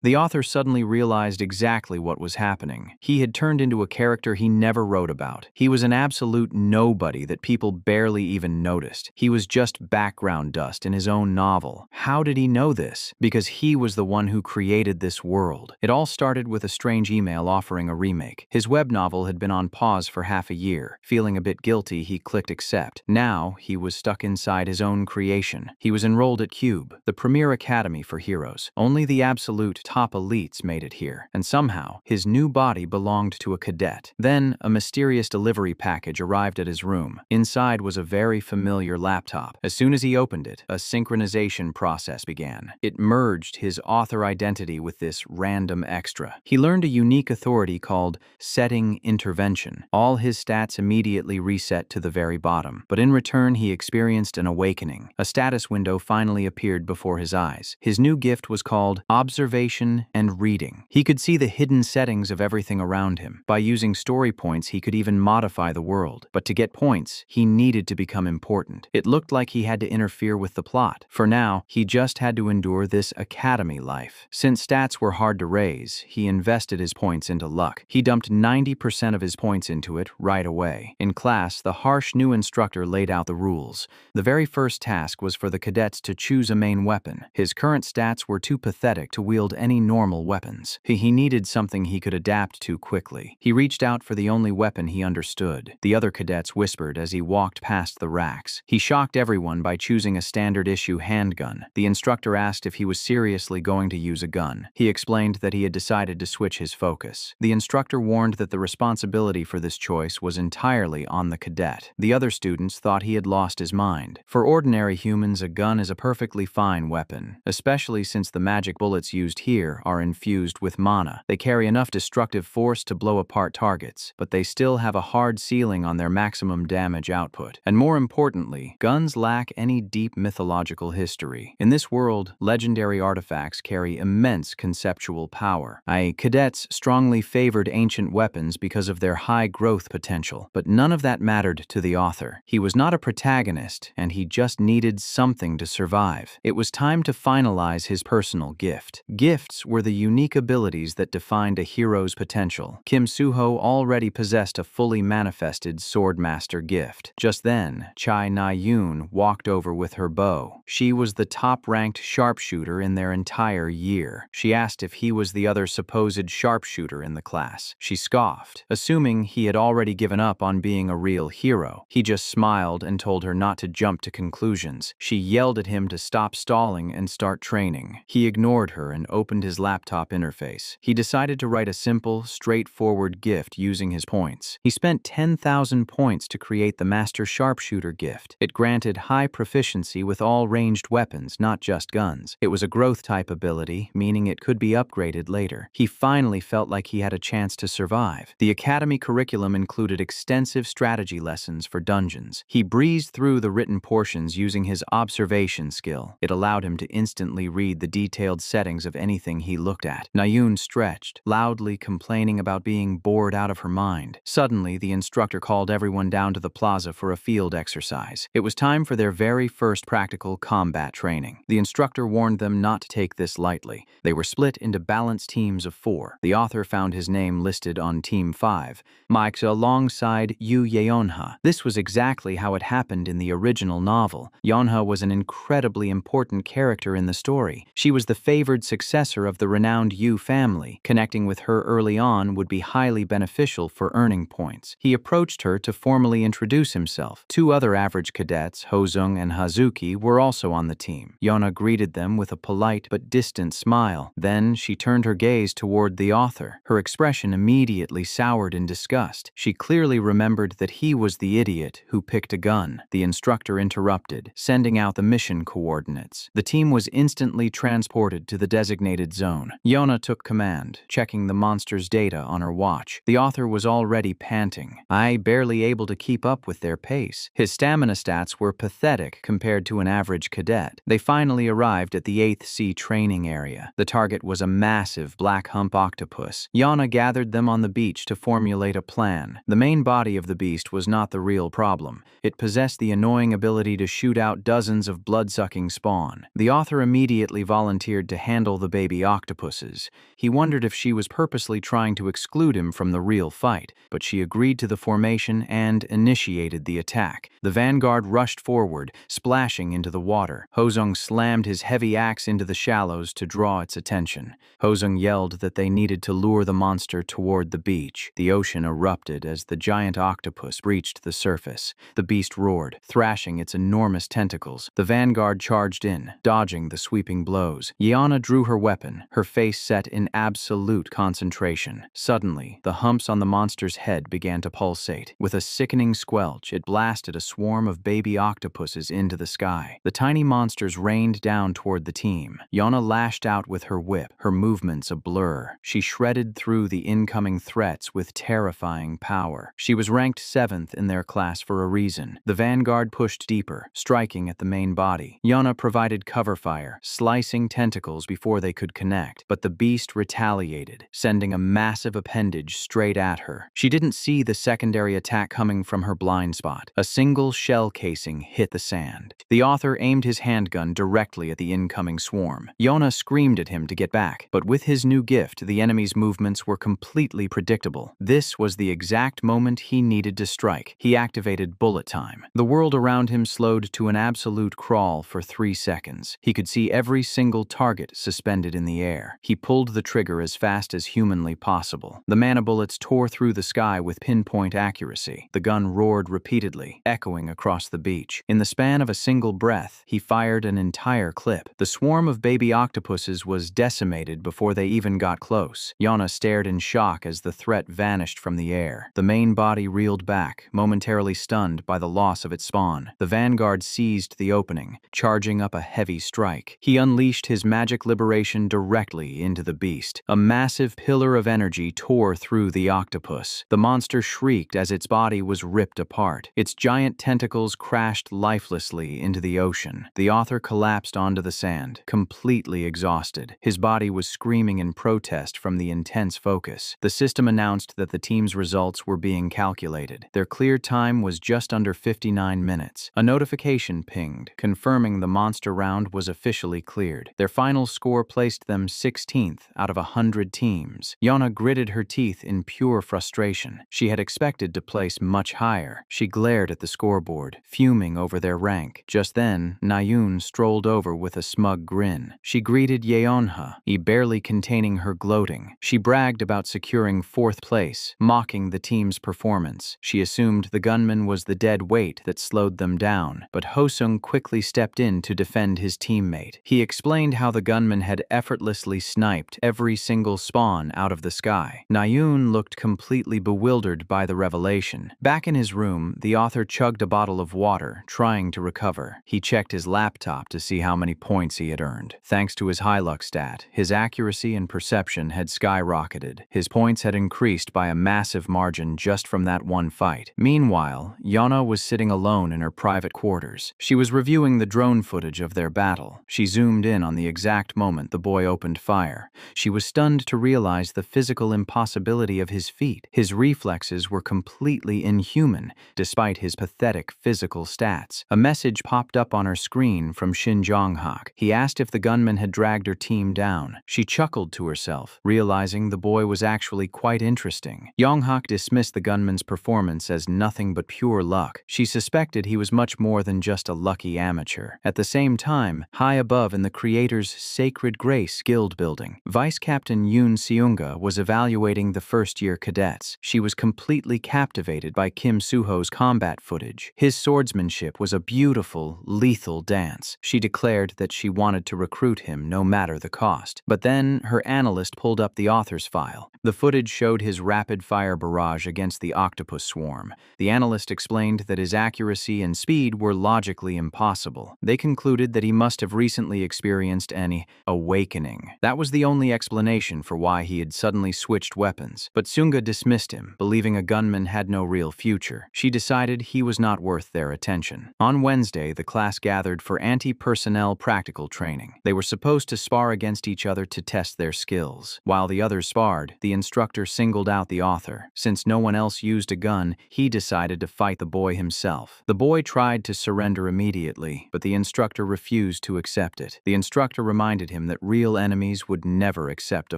The author suddenly realized exactly what was happening. He had turned into a character he never wrote about. He was an absolute nobody that people barely even noticed. He was just background dust in his own novel. How did he know this? Because he was the one who created this world. It all started with a strange email offering a remake. His web novel had been on pause for half a year. Feeling a bit guilty, he clicked accept. Now, he was stuck inside his own creation. He was enrolled at Cube, the premier academy for heroes. Only the absolute top elites made it here, and somehow, his new body belonged to a cadet. Then, a mysterious delivery package arrived at his room. Inside was a very familiar laptop. As soon as he opened it, a synchronization process began. It merged his author identity with this random extra. He learned a unique authority called Setting Intervention. All his stats immediately reset to the very bottom, but in return he experienced an awakening. A status window finally appeared before his eyes. His new gift was called Observation and Reading. He could see the hidden settings of everything around him. By using story points, he could even modify the world. But to get points, he needed to become important. It looked like he had to interfere with the plot. For now, he just had to endure this academy life. Since stats were hard to raise, he invested his points into luck. He dumped 90% of his points into it right away. In class, the harsh new instructor laid out the rules. The very first task was for the cadets to choose a main weapon. His current stats were too pathetic to wield any normal weapons. He needed something he could adapt to quickly. He reached out for the only weapon he understood. The other cadets whispered as he walked past the racks. He shocked everyone by choosing a standard-issue handgun. The instructor asked if he was seriously going to use a gun. He explained that he had decided to switch his focus. The instructor warned that the responsibility for this choice was entirely on the cadet. The other students thought he had lost his mind. For ordinary humans, a gun is a perfectly fine weapon, especially since the magic bullets used here are infused with mana. They carry enough destructive force to blow apart targets, but they still have a hard ceiling on their maximum damage output. And more importantly, guns lack any deep mythological history. In this world, legendary artifacts carry immense conceptual power. Cadets strongly favored ancient weapons because of their high growth potential, but none of that mattered to the author. He was not a protagonist, and he just needed something to survive. It was time to finalize his personal gift. Gifts were the unique abilities that defined a hero's potential. Kim Suho already possessed a fully manifested Swordmaster gift. Just then, Chai Na-yoon walked over with her bow. She was the top-ranked sharpshooter in their entire year. She asked if he was the other supposed sharpshooter in the class. She scoffed, assuming he had already given up on being a real hero. He just smiled and told her not to jump to conclusions. She yelled at him to stop stalling and start training. He ignored her and opened his laptop interface. He decided to write a simple, straightforward gift using his points. He spent 10,000 points to create the Master Sharpshooter gift. It granted high proficiency with all ranged weapons, not just guns. It was a growth-type ability, meaning it could be upgraded later. He finally felt like he had a chance to survive. The academy curriculum included extensive strategy lessons for dungeons. He breezed through the written portions using his observation skill. It allowed him to instantly read the detailed settings of anything he looked at. Na-yoon stretched, loudly complaining about being bored out of her mind. Suddenly, the instructor called everyone down to the plaza for a field exercise. It was time for their very first practical combat training. The instructor warned them not to take this lightly. They were split into balanced teams of 4. The author found his name listed on Team 5, Mike alongside Yu Yeonha. This was exactly how it happened in the original novel. Yeonha was an incredibly important character in the story. She was the favored successor of the renowned Yu family. Connecting with her early on would be highly beneficial for earning points. He approached her to formally introduce himself. 2 other average cadets, Hozung and Hazuki, were also on the team. Yeonha greeted them with a polite but distant smile. Then she turned her gaze toward the author. Her expression immediately soured in disgust. She clearly remembered that he was the idiot who picked a gun. The instructor interrupted, sending out the mission coordinates. The team was instantly transported to the designated zone. Yeonha took command, checking the monster's data on her watch. The author was already panting, barely able to keep up with their pace. His stamina stats were pathetic compared to an average cadet. They finally arrived at the 8th Sea training area. The target was a massive black hump octopus. Yeonha gathered them on the beach to formulate a plan. The main body of the beast was not the real problem. It possessed the annoying ability to shoot out dozens of blood-sucking spawn. The author immediately volunteered to handle the baby baby octopuses. He wondered if she was purposely trying to exclude him from the real fight, but she agreed to the formation and initiated the attack. The vanguard rushed forward, splashing into the water. Hozung slammed his heavy axe into the shallows to draw its attention. Hozung yelled that they needed to lure the monster toward the beach. The ocean erupted as the giant octopus reached the surface. The beast roared, thrashing its enormous tentacles. The vanguard charged in, dodging the sweeping blows. Yeona drew her weapon, her face set in absolute concentration. Suddenly, the humps on the monster's head began to pulsate. With a sickening squelch, it blasted a swarm of baby octopuses into the sky. The tiny monsters rained down toward the team. Yeona lashed out with her whip, her movements a blur. She shredded through the incoming threats with terrifying power. She was ranked 7th in their class for a reason. The vanguard pushed deeper, striking at the main body. Yeona provided cover fire, slicing tentacles before they could connect, but the beast retaliated, sending a massive appendage straight at her. She didn't see the secondary attack coming from her blind spot. A single shell casing hit the sand. The author aimed his handgun directly at the incoming swarm. Yeona screamed at him to get back, but with his new gift, the enemy's movements were completely predictable. This was the exact moment he needed to strike. He activated bullet time. The world around him slowed to an absolute crawl for 3 seconds. He could see every single target suspended in the air. He pulled the trigger as fast as humanly possible. The mana bullets tore through the sky with pinpoint accuracy. The gun roared repeatedly, echoing across the beach. In the span of a single breath, he fired an entire clip. The swarm of baby octopuses was decimated before they even got close. Yeona stared in shock as the threat vanished from the air. The main body reeled back, momentarily stunned by the loss of its spawn. The vanguard seized the opening, charging up a heavy strike. He unleashed his magic liberation directly into the beast. A massive pillar of energy tore through the octopus. The monster shrieked as its body was ripped apart. Its giant tentacles crashed lifelessly into the ocean. The author collapsed onto the sand, completely exhausted. His body was screaming in protest from the intense focus. The system announced that the team's results were being calculated. Their clear time was just under 59 minutes. A notification pinged, confirming the monster round was officially cleared. Their final score placed them 16th out of 100 teams. Yeona gritted her teeth in pure frustration. She had expected to place much higher. She glared at the scoreboard, fuming over their rank. Just then, Nayun strolled over with a smug grin. She greeted Yeonha, barely containing her gloating. She bragged about securing 4th place, mocking the team's performance. She assumed the gunman was the dead weight that slowed them down, but Hosung quickly stepped in to defend his teammate. He explained how the gunman had effortlessly sniped every single spawn out of the sky. Nayun looked completely bewildered by the revelation. Back in his room, the author chugged a bottle of water, trying to recover. He checked his laptop to see how many points he had earned. Thanks to his high luck stat, his accuracy and perception had skyrocketed. His points had increased by a massive margin just from that one fight. Meanwhile, Yeona was sitting alone in her private quarters. She was reviewing the drone footage of their battle. She zoomed in on the exact moment the boy opened fire. She was stunned to realize the physical impossibility of his feat. His reflexes were completely inhuman, despite his pathetic physical stats. A message popped up on her screen from Shin Jonghak. He asked if the gunman had dragged her team down. She chuckled to herself, realizing the boy was actually quite interesting. Jonghak dismissed the gunman's performance as nothing but pure luck. She suspected he was much more than just a lucky amateur. At the same time, high above in the creator's Sacred Grace guild building, Vice Captain Yoon Seunga was evaluating the first-year cadets. She was completely captivated by Kim Suho's combat footage. His swordsmanship was a beautiful, lethal dance. She declared that she wanted to recruit him no matter the cost. But then her analyst pulled up the author's file. The footage showed his rapid-fire barrage against the octopus swarm. The analyst explained that his accuracy and speed were logically impossible. They concluded that he must have recently experienced an awakening. That was the only explanation for why he had suddenly switched weapons. But Sunga dismissed him, believing a gunman had no real future. She decided he was not worth their attention. On Wednesday, the class gathered for anti-personnel practical training. They were supposed to spar against each other to test their skills. While the others sparred, the instructor singled out the author. Since no one else used a gun, he decided to fight the boy himself. The boy tried to surrender immediately, but the instructor refused to accept it. The instructor reminded him that real real enemies would never accept a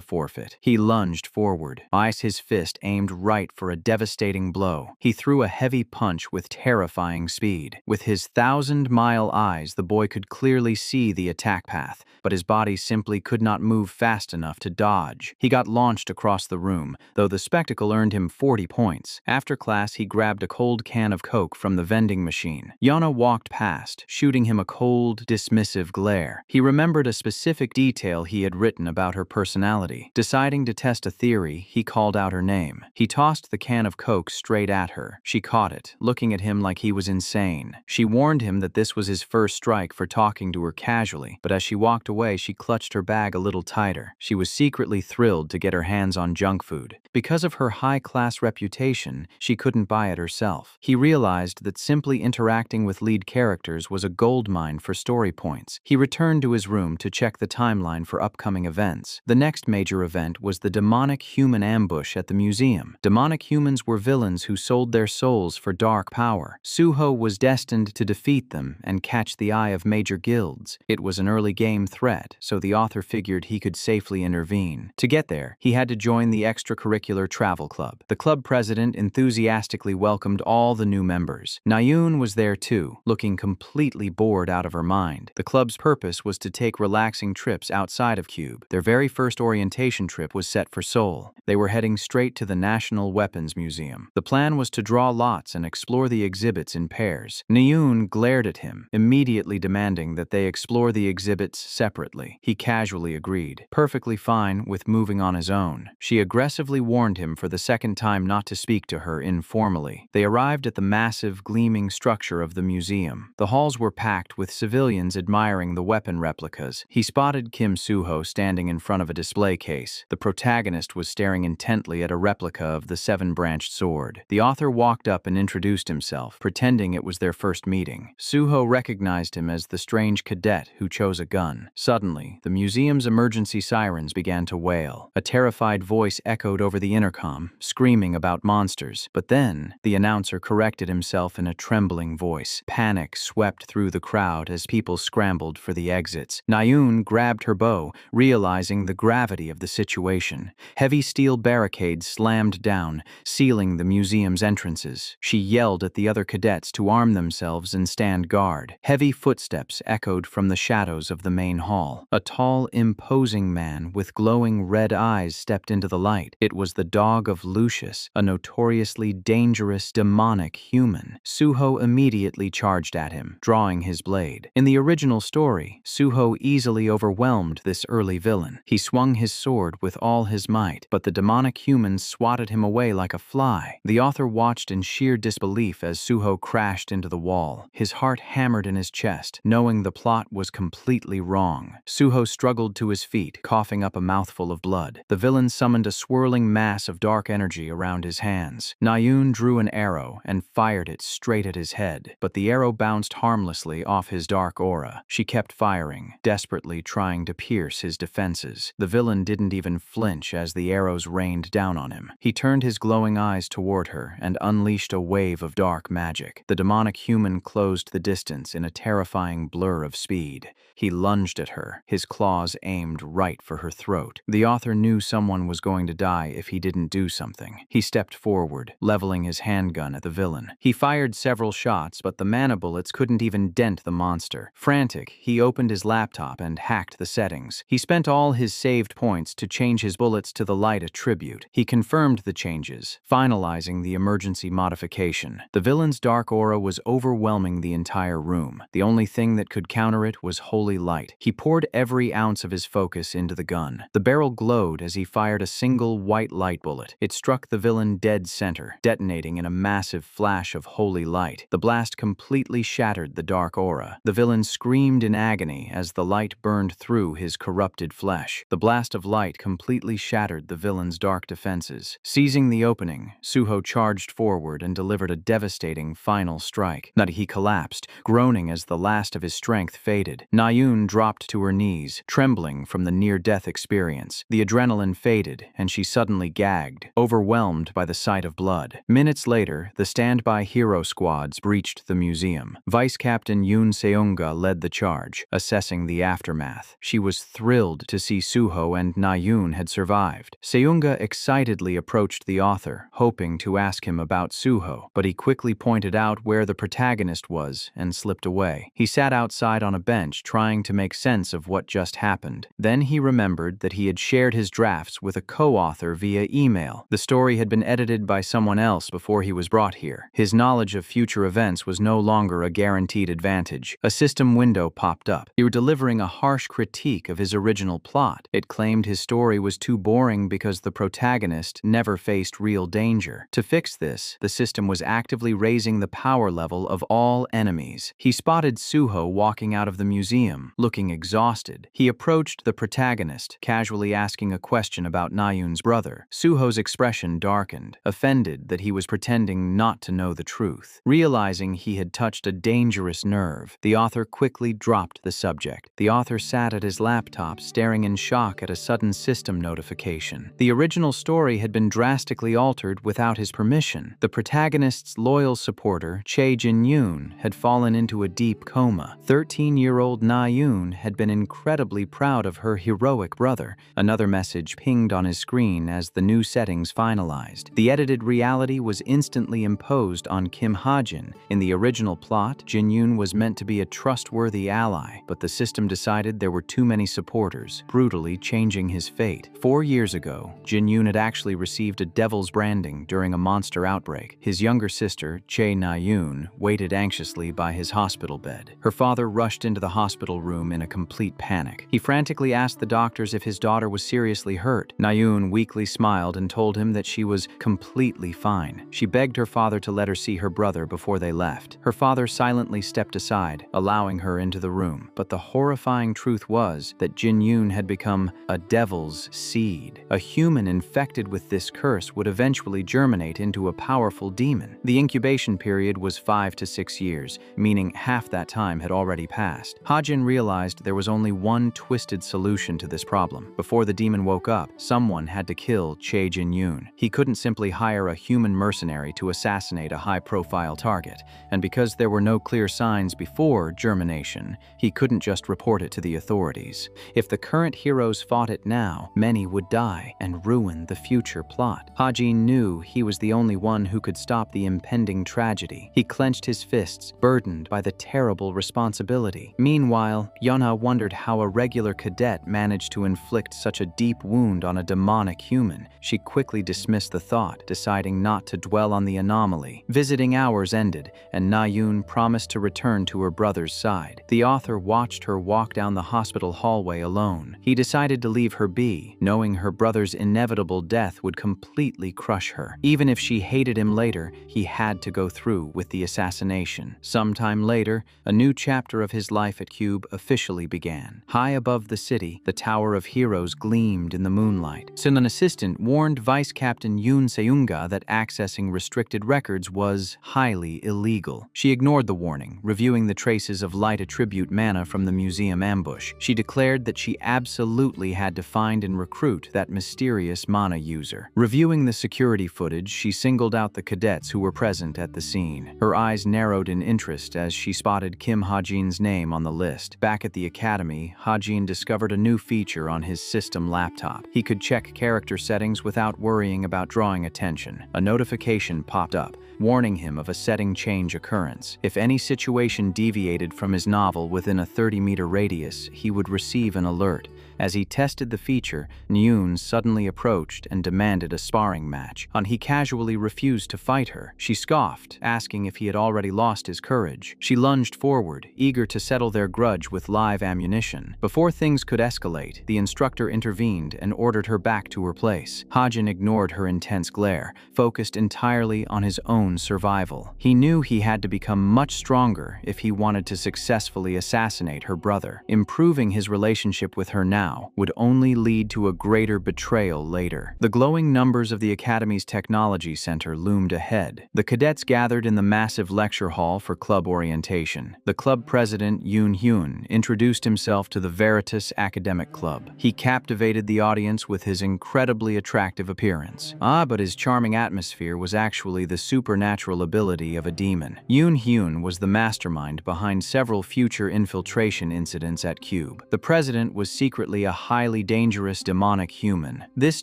forfeit. He lunged forward, his fist aimed right for a devastating blow. He threw a heavy punch with terrifying speed. With his 1,000-mile eyes, the boy could clearly see the attack path, but his body simply could not move fast enough to dodge. He got launched across the room, though the spectacle earned him 40 points. After class, he grabbed a cold can of Coke from the vending machine. Yana walked past, shooting him a cold, dismissive glare. He remembered a specific detail he had written about her personality. Deciding to test a theory, he called out her name. He tossed the can of Coke straight at her. She caught it, looking at him like he was insane. She warned him that this was his first strike for talking to her casually, but as she walked away, she clutched her bag a little tighter. She was secretly thrilled to get her hands on junk food. Because of her high-class reputation, she couldn't buy it herself. He realized that simply interacting with lead characters was a goldmine for story points. He returned to his room to check the timeline for upcoming events. The next major event was the demonic human ambush at the museum. Demonic humans were villains who sold their souls for dark power. Suho was destined to defeat them and catch the eye of major guilds. It was an early game threat, so the author figured he could safely intervene. To get there, he had to join the extracurricular travel club. The club president enthusiastically welcomed all the new members. Nayun was there too, looking completely bored out of her mind. The club's purpose was to take relaxing trips outside of Cube. Their very first orientation trip was set for Seoul. They were heading straight to the National Weapons Museum. The plan was to draw lots and explore the exhibits in pairs. Nayun glared at him, immediately demanding that they explore the exhibits separately. He casually agreed, perfectly fine with moving on his own. She aggressively warned him for the second time not to speak to her informally. They arrived at the massive, gleaming structure of the museum. The halls were packed with civilians admiring the weapon replicas. He spotted Kim Suho standing in front of a display case. The protagonist was staring intently at a replica of the seven-branched sword. The author walked up and introduced himself, pretending it was their first meeting. Suho recognized him as the strange cadet who chose a gun. Suddenly, the museum's emergency sirens began to wail. A terrified voice echoed over the intercom, screaming about monsters. But then, the announcer corrected himself in a trembling voice. Panic swept through the crowd as people scrambled for the exits. Nayun grabbed her bow, realizing the gravity of the situation. Heavy steel barricades slammed down, sealing the museum's entrances. She yelled at the other cadets to arm themselves and stand guard. Heavy footsteps echoed from the shadows of the main hall. A tall, imposing man with glowing red eyes stepped into the light. It was the dog of Lucius, a notoriously dangerous, demonic human. Suho immediately charged at him, drawing his blade. In the original story, Suho easily overwhelmed this early villain. He swung his sword with all his might, but the demonic human swatted him away like a fly. The author watched in sheer disbelief as Suho crashed into the wall. His heart hammered in his chest, knowing the plot was completely wrong. Suho struggled to his feet, coughing up a mouthful of blood. The villain summoned a swirling mass of dark energy around his hands. Nayun drew an arrow and fired it straight at his head, but the arrow bounced harmlessly off his dark aura. She kept firing, desperately trying to pierce his defenses. The villain didn't even flinch as the arrows rained down on him. He turned his glowing eyes toward her and unleashed a wave of dark magic. The demonic human closed the distance in a terrifying blur of speed. He lunged at her, his claws aimed right for her throat. The author knew someone was going to die if he didn't do something. He stepped forward, leveling his handgun at the villain. He fired several shots, but the mana bullets couldn't even dent the monster. Frantic, he opened his laptop and hacked the settings. He spent all his saved points to change his bullets to the light attribute. He confirmed the changes, finalizing the emergency modification. The villain's dark aura was overwhelming the entire room. The only thing that could counter it was holy light. He poured every ounce of his focus into the gun. The barrel glowed as he fired a single white light bullet. It struck the villain dead center, detonating in a massive flash of holy light. The blast completely shattered the dark aura. The villain screamed in agony as the light burned through his corrupted flesh. The blast of light completely shattered the villain's dark defenses. Seizing the opening, Suho charged forward and delivered a devastating final strike. He collapsed, groaning as the last of his strength faded. Nayun dropped to her knees, trembling from the near-death experience. The adrenaline faded, and she suddenly gagged, overwhelmed by the sight of blood. Minutes later, the standby hero squads breached the museum. Vice Captain Yoon Seunga led the charge, assessing the aftermath. She was was thrilled to see Suho and Na-yoon had survived. Seunga excitedly approached the author, hoping to ask him about Suho, but he quickly pointed out where the protagonist was and slipped away. He sat outside on a bench trying to make sense of what just happened. Then he remembered that he had shared his drafts with a co-author via email. The story had been edited by someone else before he was brought here. His knowledge of future events was no longer a guaranteed advantage. A system window popped up. He was delivering a harsh critique of his original plot. It claimed his story was too boring because the protagonist never faced real danger. To fix this, the system was actively raising the power level of all enemies. He spotted Suho walking out of the museum, looking exhausted. He approached the protagonist, casually asking a question about Na-yoon's brother. Suho's expression darkened, offended that he was pretending not to know the truth. Realizing he had touched a dangerous nerve, the author quickly dropped the subject. The author sat at his laptop, staring in shock at a sudden system notification. The original story had been drastically altered without his permission. The protagonist's loyal supporter, Chae Jin-yoon, had fallen into a deep coma. 13-year-old Na-yoon had been incredibly proud of her heroic brother. Another message pinged on his screen as the new settings finalized. The edited reality was instantly imposed on Kim Ha-jin. In the original plot, Jin-yoon was meant to be a trustworthy ally, but the system decided there were too many supporters, brutally changing his fate. 4 years ago, Jin-yoon had actually received a devil's branding during a monster outbreak. His younger sister, Chae Na-yoon, waited anxiously by his hospital bed. Her father rushed into the hospital room in a complete panic. He frantically asked the doctors if his daughter was seriously hurt. Na-yoon weakly smiled and told him that she was completely fine. She begged her father to let her see her brother before they left. Her father silently stepped aside, allowing her into the room. But the horrifying truth was that Jin-yoon had become a devil's seed. A human infected with this curse would eventually germinate into a powerful demon. The incubation period was 5 to 6 years, meaning half that time had already passed. Ha-jin realized there was only one twisted solution to this problem. Before the demon woke up, someone had to kill Chae Jin-yoon. He couldn't simply hire a human mercenary to assassinate a high-profile target, and because there were no clear signs before germination, he couldn't just report it to the authorities. If the current heroes fought it now, many would die and ruin the future plot. Ha-jin knew he was the only one who could stop the impending tragedy. He clenched his fists, burdened by the terrible responsibility. Meanwhile, Yeonha wondered how a regular cadet managed to inflict such a deep wound on a demonic human. She quickly dismissed the thought, deciding not to dwell on the anomaly. Visiting hours ended, and Na-yoon promised to return to her brother's side. The author watched her walk down the hospital hallway alone. He decided to leave her be, knowing her brother's inevitable death would completely crush her. Even if she hated him later, he had to go through with the assassination. Sometime later, a new chapter of his life at Cube officially began. High above the city, the Tower of Heroes gleamed in the moonlight. Soon an assistant warned Vice Captain Yoon Seunga that accessing restricted records was highly illegal. She ignored the warning, reviewing the traces of light attribute mana from the museum ambush. She declared that she absolutely had to find and recruit that mysterious mana user. Reviewing the security footage, she singled out the cadets who were present at the scene. Her eyes narrowed in interest as she spotted Kim Ha-jin's name on the list. Back at the academy, Ha-jin discovered a new feature on his system laptop. He could check character settings without worrying about drawing attention. A notification popped up, warning him of a setting change occurrence. If any situation deviated from his novel within a 30-meter radius, he would receive an alert. As he tested the feature, Yoon suddenly approached and demanded a sparring match. He casually refused to fight her. She scoffed, asking if he had already lost his courage. She lunged forward, eager to settle their grudge with live ammunition. Before things could escalate, the instructor intervened and ordered her back to her place. Ha-jin ignored her intense glare, focused entirely on his own survival. He knew he had to become much stronger if he wanted to successfully assassinate her brother. Improving his relationship with her now now would only lead to a greater betrayal later. The glowing numbers of the Academy's Technology Center loomed ahead. The cadets gathered in the massive lecture hall for club orientation. The club president, Yoon Hyun, introduced himself to the Veritas Academic Club. He captivated the audience with his incredibly attractive appearance. But his charming atmosphere was actually the supernatural ability of a demon. Yoon Hyun was the mastermind behind several future infiltration incidents at Cube. The president was secretly a highly dangerous demonic human. This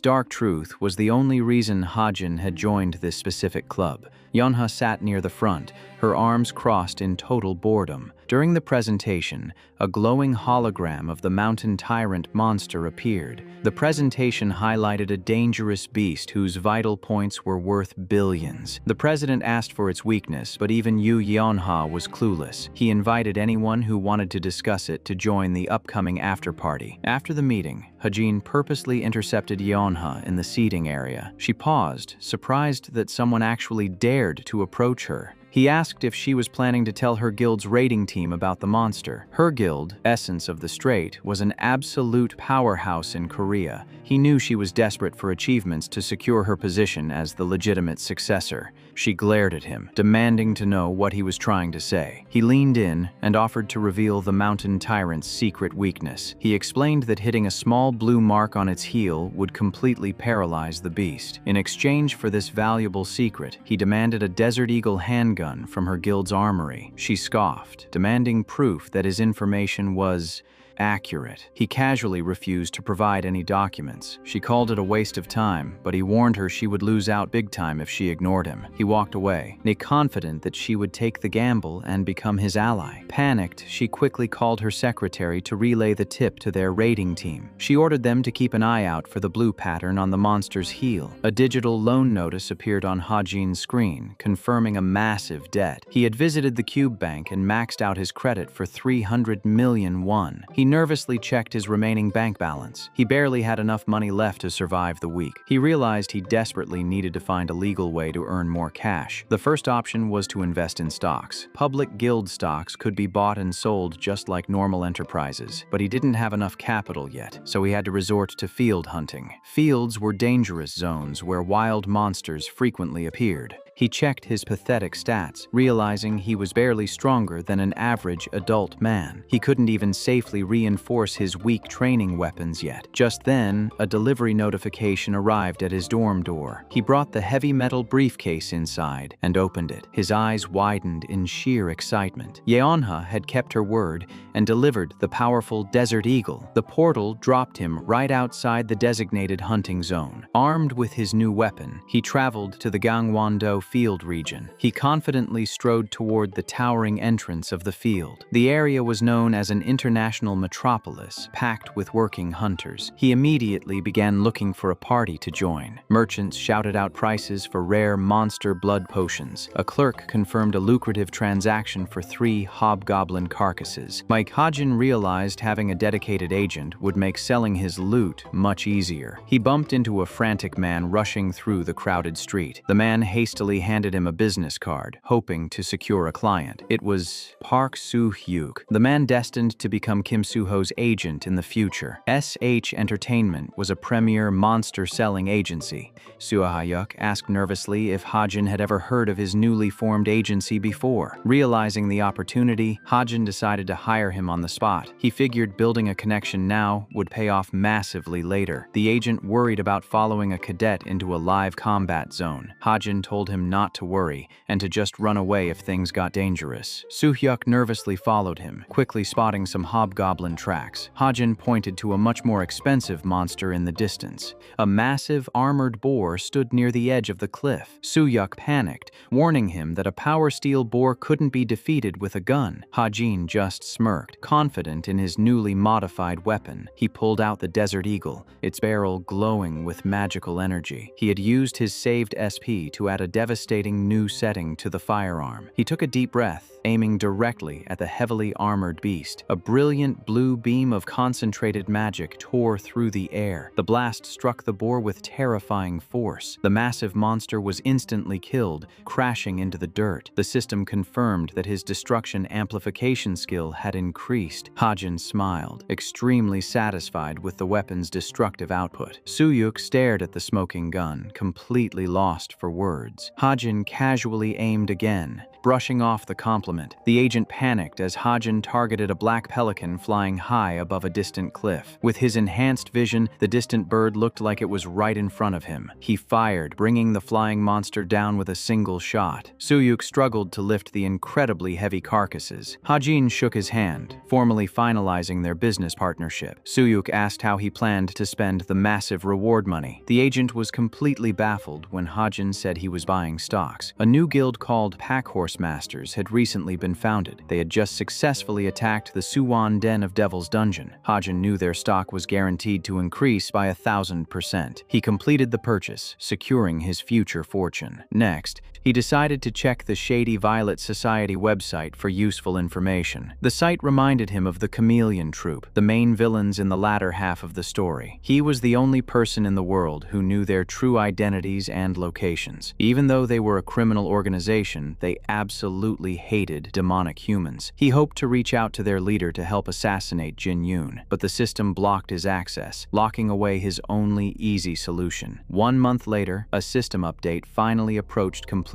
dark truth was the only reason Hajin had joined this specific club. Yeonha sat near the front, her arms crossed in total boredom. During the presentation, a glowing hologram of the mountain tyrant monster appeared. The presentation highlighted a dangerous beast whose vital points were worth billions. The president asked for its weakness, but even Yu Yeonha was clueless. He invited anyone who wanted to discuss it to join the upcoming after-party. After the meeting, Hajin purposely intercepted Yeonha in the seating area. She paused, surprised that someone actually dared to approach her. He asked if she was planning to tell her guild's raiding team about the monster. Her guild, Essence of the Strait, was an absolute powerhouse in Korea. He knew she was desperate for achievements to secure her position as the legitimate successor. She glared at him, demanding to know what he was trying to say. He leaned in and offered to reveal the mountain tyrant's secret weakness. He explained that hitting a small blue mark on its heel would completely paralyze the beast. In exchange for this valuable secret, he demanded a Desert Eagle handgun from her guild's armory. She scoffed, demanding proof that his information was accurate. He casually refused to provide any documents. She called it a waste of time, but he warned her she would lose out big time if she ignored him. He walked away, confident that she would take the gamble and become his ally. Panicked, she quickly called her secretary to relay the tip to their raiding team. She ordered them to keep an eye out for the blue pattern on the monster's heel. A digital loan notice appeared on Hajin's screen, confirming a massive debt. He had visited the Cube Bank and maxed out his credit for 300 million won. He nervously checked his remaining bank balance. He barely had enough money left to survive the week. He realized he desperately needed to find a legal way to earn more cash. The first option was to invest in stocks. Public guild stocks could be bought and sold just like normal enterprises, but he didn't have enough capital yet, so he had to resort to field hunting. Fields were dangerous zones where wild monsters frequently appeared. He checked his pathetic stats, realizing he was barely stronger than an average adult man. He couldn't even safely reinforce his weak training weapons yet. Just then, a delivery notification arrived at his dorm door. He brought the heavy metal briefcase inside and opened it. His eyes widened in sheer excitement. Yeonha had kept her word and delivered the powerful Desert Eagle. The portal dropped him right outside the designated hunting zone. Armed with his new weapon, he traveled to the Gangwon-do field region. He confidently strode toward the towering entrance of the field. The area was known as an international metropolis, packed with working hunters. He immediately began looking for a party to join. Merchants shouted out prices for rare monster blood potions. A clerk confirmed a lucrative transaction for 3 hobgoblin carcasses. Mike Hajin realized having a dedicated agent would make selling his loot much easier. He bumped into a frantic man rushing through the crowded street. The man hastily handed him a business card, hoping to secure a client. It was Park Soo-hyuk, the man destined to become Kim Soo-ho's agent in the future. SH Entertainment was a premier monster-selling agency. Soo-hyuk asked nervously if Hajin had ever heard of his newly formed agency before. Realizing the opportunity, Hajin decided to hire him on the spot. He figured building a connection now would pay off massively later. The agent worried about following a cadet into a live combat zone. Hajin told him not to worry and to just run away if things got dangerous. Soo-hyuk nervously followed him, quickly spotting some hobgoblin tracks. Hajin pointed to a much more expensive monster in the distance. A massive armored boar stood near the edge of the cliff. Soo-hyuk panicked, warning him that a power steel boar couldn't be defeated with a gun. Hajin just smirked, confident in his newly modified weapon. He pulled out the Desert Eagle, its barrel glowing with magical energy. He had used his saved SP to add a devastating devastating new setting to the firearm. He took a deep breath, aiming directly at the heavily armored beast. A brilliant blue beam of concentrated magic tore through the air. The blast struck the boar with terrifying force. The massive monster was instantly killed, crashing into the dirt. The system confirmed that his destruction amplification skill had increased. Hajin smiled, extremely satisfied with the weapon's destructive output. Suyuk stared at the smoking gun, completely lost for words. Hajin casually aimed again, brushing off the compliment. The agent panicked as Hajin targeted a black pelican flying high above a distant cliff. With his enhanced vision, the distant bird looked like it was right in front of him. He fired, bringing the flying monster down with a single shot. Suyuk struggled to lift the incredibly heavy carcasses. Hajin shook his hand, formally finalizing their business partnership. Suyuk asked how he planned to spend the massive reward money. The agent was completely baffled when Hajin said he was buying stocks. A new guild called Pack Horse Masters had recently been founded. They had just successfully attacked the Suwon Den of Devil's Dungeon. Hajin knew their stock was guaranteed to increase by 1,000%. He completed the purchase, securing his future fortune. Next, he decided to check the Shady Violet Society website for useful information. The site reminded him of the Chameleon Troupe, the main villains in the latter half of the story. He was the only person in the world who knew their true identities and locations. Even though they were a criminal organization, they absolutely hated demonic humans. He hoped to reach out to their leader to help assassinate Jin Yoon, but the system blocked his access, locking away his only easy solution. 1 month later, a system update finally approached completion.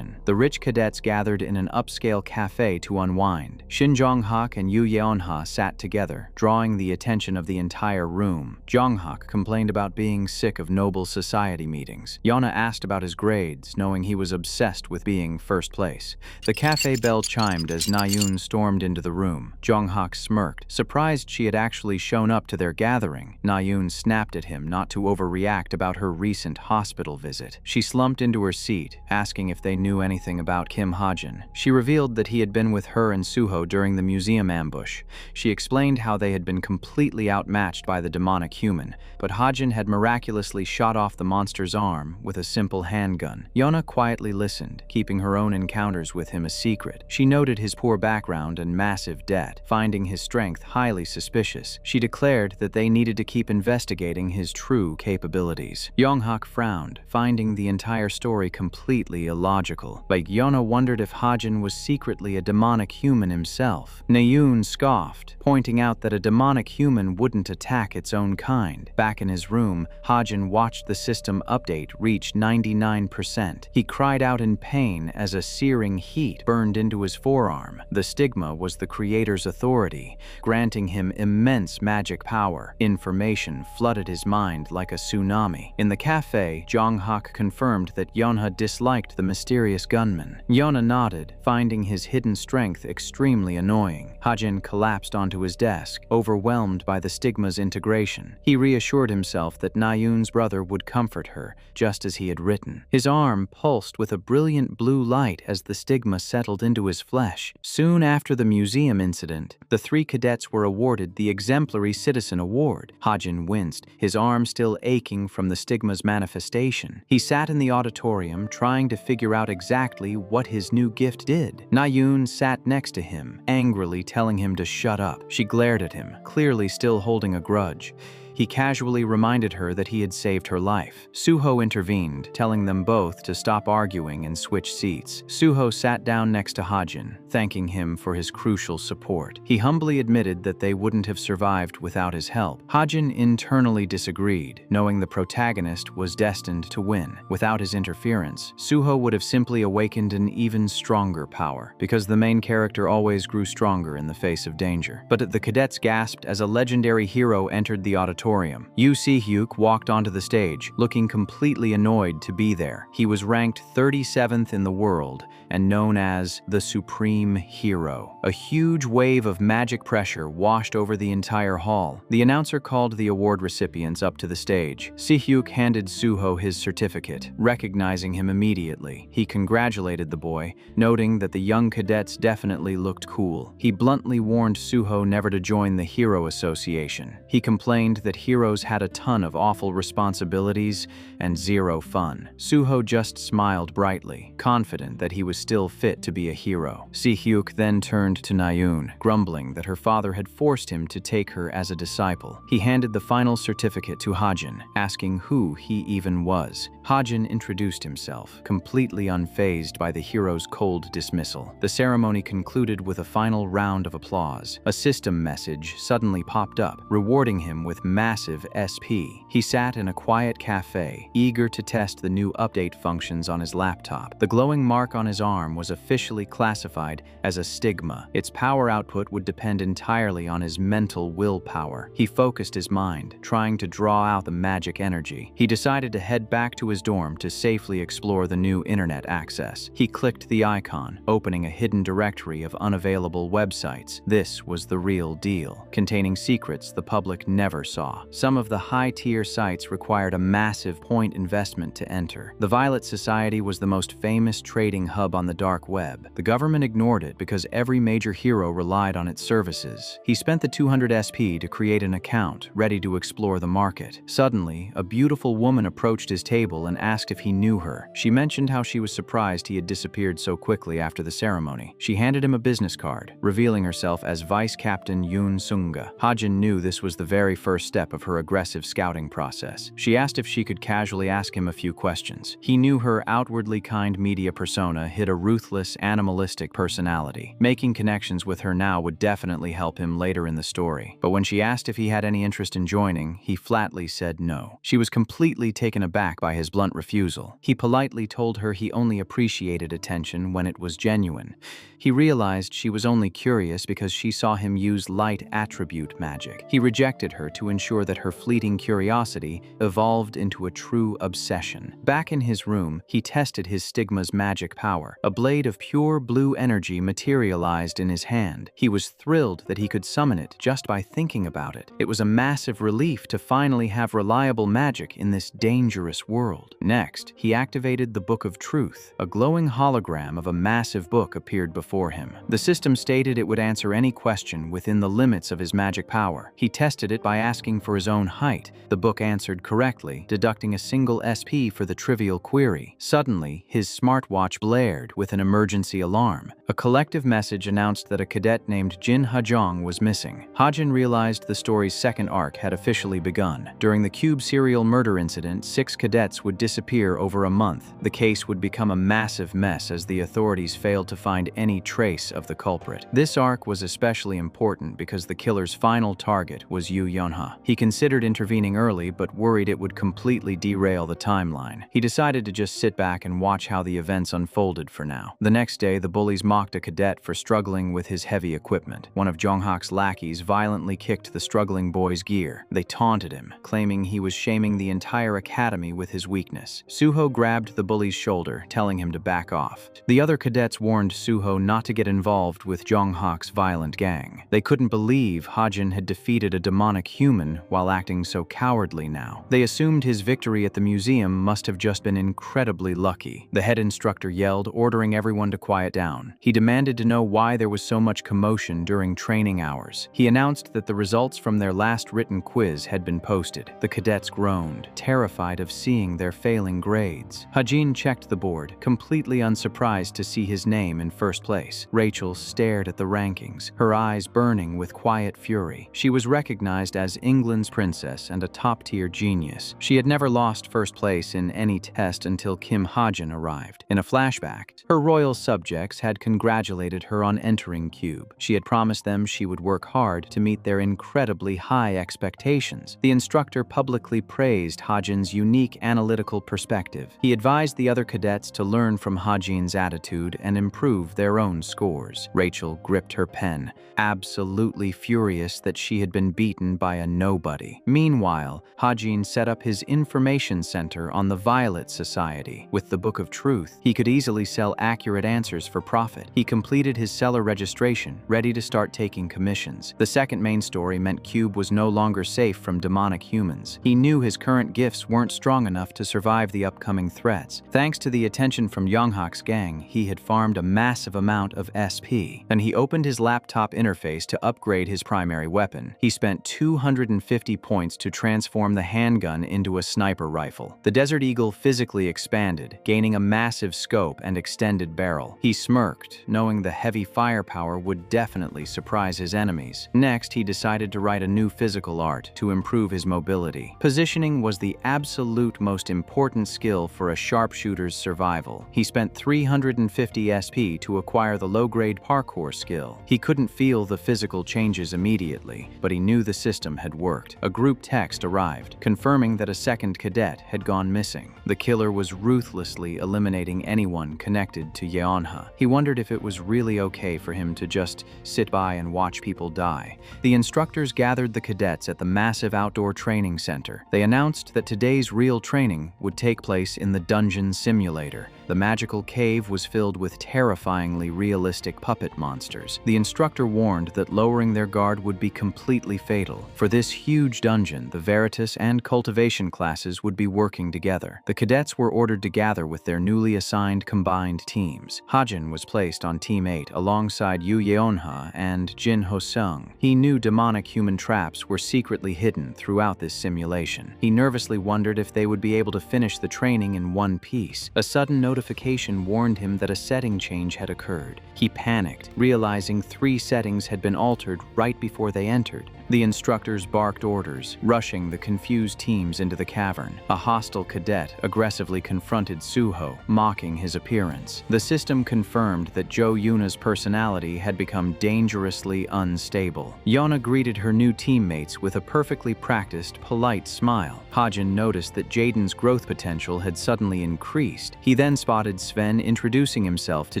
The rich cadets gathered in an upscale cafe to unwind. Shin Jong-hak and Yu Yeonha sat together, drawing the attention of the entire room. Jong-hak complained about being sick of noble society meetings. Yeonha asked about his grades, knowing he was obsessed with being first place. The cafe bell chimed as Na-yoon stormed into the room. Jong-hak smirked, surprised she had actually shown up to their gathering. Na-yoon snapped at him not to overreact about her recent hospital visit. She slumped into her seat, asking if they knew anything about Kim Hajin. She revealed that he had been with her and Suho during the museum ambush. She explained how they had been completely outmatched by the demonic human, but Hajin had miraculously shot off the monster's arm with a simple handgun. Yeonha quietly listened, keeping her own encounters with him a secret. She noted his poor background and massive debt, finding his strength highly suspicious. She declared that they needed to keep investigating his true capabilities. Jong-hak frowned, finding the entire story completely illogical. But Yeonha wondered if Hajin was secretly a demonic human himself. Na-yoon scoffed, pointing out that a demonic human wouldn't attack its own kind. Back in his room, Hajin watched the system update reach 99%. He cried out in pain as a searing heat burned into his forearm. The stigma was the creator's authority, granting him immense magic power. Information flooded his mind like a tsunami. In the cafe, Jong-hak confirmed that Yeonha disliked the mysterious gunman. Yeonha nodded, finding his hidden strength extremely annoying. Hajin collapsed onto his desk, overwhelmed by the stigma's integration. He reassured himself that Na-yoon's brother would comfort her, just as he had written. His arm pulsed with a brilliant blue light as the stigma settled into his flesh. Soon after the museum incident, the 3 cadets were awarded the Exemplary Citizen Award. Hajin winced, his arm still aching from the stigma's manifestation. He sat in the auditorium, trying to figure out exactly what his new gift did. Na-yoon sat next to him, angrily telling him to shut up. She glared at him, clearly still holding a grudge. He casually reminded her that he had saved her life. Suho intervened, telling them both to stop arguing and switch seats. Suho sat down next to Hajin, thanking him for his crucial support. He humbly admitted that they wouldn't have survived without his help. Hajin internally disagreed, knowing the protagonist was destined to win. Without his interference, Suho would have simply awakened an even stronger power, because the main character always grew stronger in the face of danger. But the cadets gasped as a legendary hero entered the auditorium. Yu Si-hyuk walked onto the stage, looking completely annoyed to be there. He was ranked 37th in the world, and known as the Supreme Hero. A huge wave of magic pressure washed over the entire hall. The announcer called the award recipients up to the stage. Si-hyuk handed Suho his certificate. Recognizing him immediately, he congratulated the boy, noting that the young cadets definitely looked cool. He bluntly warned Suho never to join the Hero Association. He complained that heroes had a ton of awful responsibilities and zero fun. Suho just smiled brightly, confident that he was still fit to be a hero. Si-hyuk then turned to Naeun, grumbling that her father had forced him to take her as a disciple. He handed the final certificate to Hajin, asking who he even was. Hajin introduced himself, completely unfazed by the hero's cold dismissal. The ceremony concluded with a final round of applause. A system message suddenly popped up, rewarding him with massive SP. He sat in a quiet cafe, eager to test the new update functions on his laptop. The glowing mark on his arm was officially classified as a stigma. Its power output would depend entirely on his mental willpower. He focused his mind, trying to draw out the magic energy. He decided to head back to his dorm to safely explore the new internet access. He clicked the icon, opening a hidden directory of unavailable websites. This was the real deal, containing secrets the public never saw. Some of the high-tier sites required a massive point investment to enter. The Violet Society was the most famous trading hub on the dark web. The government ignored it because every major hero relied on its services. He spent the 200 SP to create an account, ready to explore the market. Suddenly, a beautiful woman approached his table and asked if he knew her. She mentioned how she was surprised he had disappeared so quickly after the ceremony. She handed him a business card, revealing herself as Vice Captain Yoon Sunga. Hajin knew this was the very first step of her aggressive scouting process. She asked if she could casually ask him a few questions. He knew her outwardly kind media persona hid a ruthless, animalistic personality. Making connections with her now would definitely help him later in the story. But when she asked if he had any interest in joining, he flatly said no. She was completely taken aback by his blunt refusal. He politely told her he only appreciated attention when it was genuine. He realized she was only curious because she saw him use light attribute magic. He rejected her to ensure that her fleeting curiosity evolved into a true obsession. Back in his room, he tested his stigma's magic power. A blade of pure blue energy materialized in his hand. He was thrilled that he could summon it just by thinking about it. It was a massive relief to finally have reliable magic in this dangerous world. Next, he activated the Book of Truth. A glowing hologram of a massive book appeared before him. The system stated it would answer any question within the limits of his magic power. He tested it by asking for his own height. The book answered correctly, deducting a single SP for the trivial query. Suddenly, his smartwatch blared with an emergency alarm. A collective message announced that a cadet named Jin Hajong was missing. Hajin realized the story's second arc had officially begun. During the Cube serial murder incident, 6 cadets would disappear over a month. The case would become a massive mess as the authorities failed to find any trace of the culprit. This arc was especially important because the killer's final target was Yu Yonha. He considered intervening early but worried it would completely derail the timeline. He decided to just sit back and watch how the events unfolded for now. The next day, the bullies mocked a cadet for struggling with his heavy equipment. One of Jonghak's lackeys violently kicked the struggling boy's gear. They taunted him, claiming he was shaming the entire academy with his weakness. Suho grabbed the bully's shoulder, telling him to back off. The other cadets warned Suho not to get involved with Jonghak's violent gang. They couldn't believe Hajin had defeated a demonic human while acting so cowardly now. They assumed his victory at the museum must have just been incredibly lucky. The head instructor yelled, ordering everyone to quiet down. He demanded to know why there was so much commotion during training hours. He announced that the results from their last written quiz had been posted. The cadets groaned, terrified of seeing their failing grades. Hajin checked the board, completely unsurprised to see his name in first place. Rachel stared at the rankings, her eyes burning with quiet fury. She was recognized as England's princess and a top-tier genius. She had never lost first place in any test until Kim Hajin arrived. In a flashback, her royal subjects had congratulated her on entering Cube. She had promised them she would work hard to meet their incredibly high expectations. The instructor publicly praised Hajin's unique analytical analytical perspective. He advised the other cadets to learn from Hajin's attitude and improve their own scores. Rachel gripped her pen, absolutely furious that she had been beaten by a nobody. Meanwhile, Hajin set up his information center on the Violet Society. With the Book of Truth, he could easily sell accurate answers for profit. He completed his seller registration, ready to start taking commissions. The second main story meant Cube was no longer safe from demonic humans. He knew his current gifts weren't strong enough to survive the upcoming threats. Thanks to the attention from Yonghak's gang, he had farmed a massive amount of SP, and he opened his laptop interface to upgrade his primary weapon. He spent 250 points to transform the handgun into a sniper rifle. The Desert Eagle physically expanded, gaining a massive scope and extended barrel. He smirked, knowing the heavy firepower would definitely surprise his enemies. Next, he decided to write a new physical art to improve his mobility. Positioning was the absolute most important skill for a sharpshooter's survival. He spent 350 SP to acquire the low-grade parkour skill. He couldn't feel the physical changes immediately, but he knew the system had worked. A group text arrived, confirming that a second cadet had gone missing. The killer was ruthlessly eliminating anyone connected to Yeonha. He wondered if it was really okay for him to just sit by and watch people die. The instructors gathered the cadets at the massive outdoor training center. They announced that today's real training would take place in the dungeon simulator. The magical cave was filled with terrifyingly realistic puppet monsters. The instructor warned that lowering their guard would be completely fatal. For this huge dungeon, the Veritas and Cultivation classes would be working together. The cadets were ordered to gather with their newly assigned combined teams. Hajin was placed on Team 8 alongside Yu Yeonha and Jin Ho-sung. He knew demonic human traps were secretly hidden throughout this simulation. He nervously wondered if they would be able to finish the training in one piece. A sudden notification warned him that a setting change had occurred. He panicked, realizing 3 settings had been altered right before they entered. The instructors barked orders, rushing the confused teams into the cavern. A hostile cadet aggressively confronted Suho, mocking his appearance. The system confirmed that Jo Yuna's personality had become dangerously unstable. Yona greeted her new teammates with a perfectly practiced, polite smile. Hajin noticed that Jaden's growth potential had suddenly increased. He then spotted Sven introducing himself to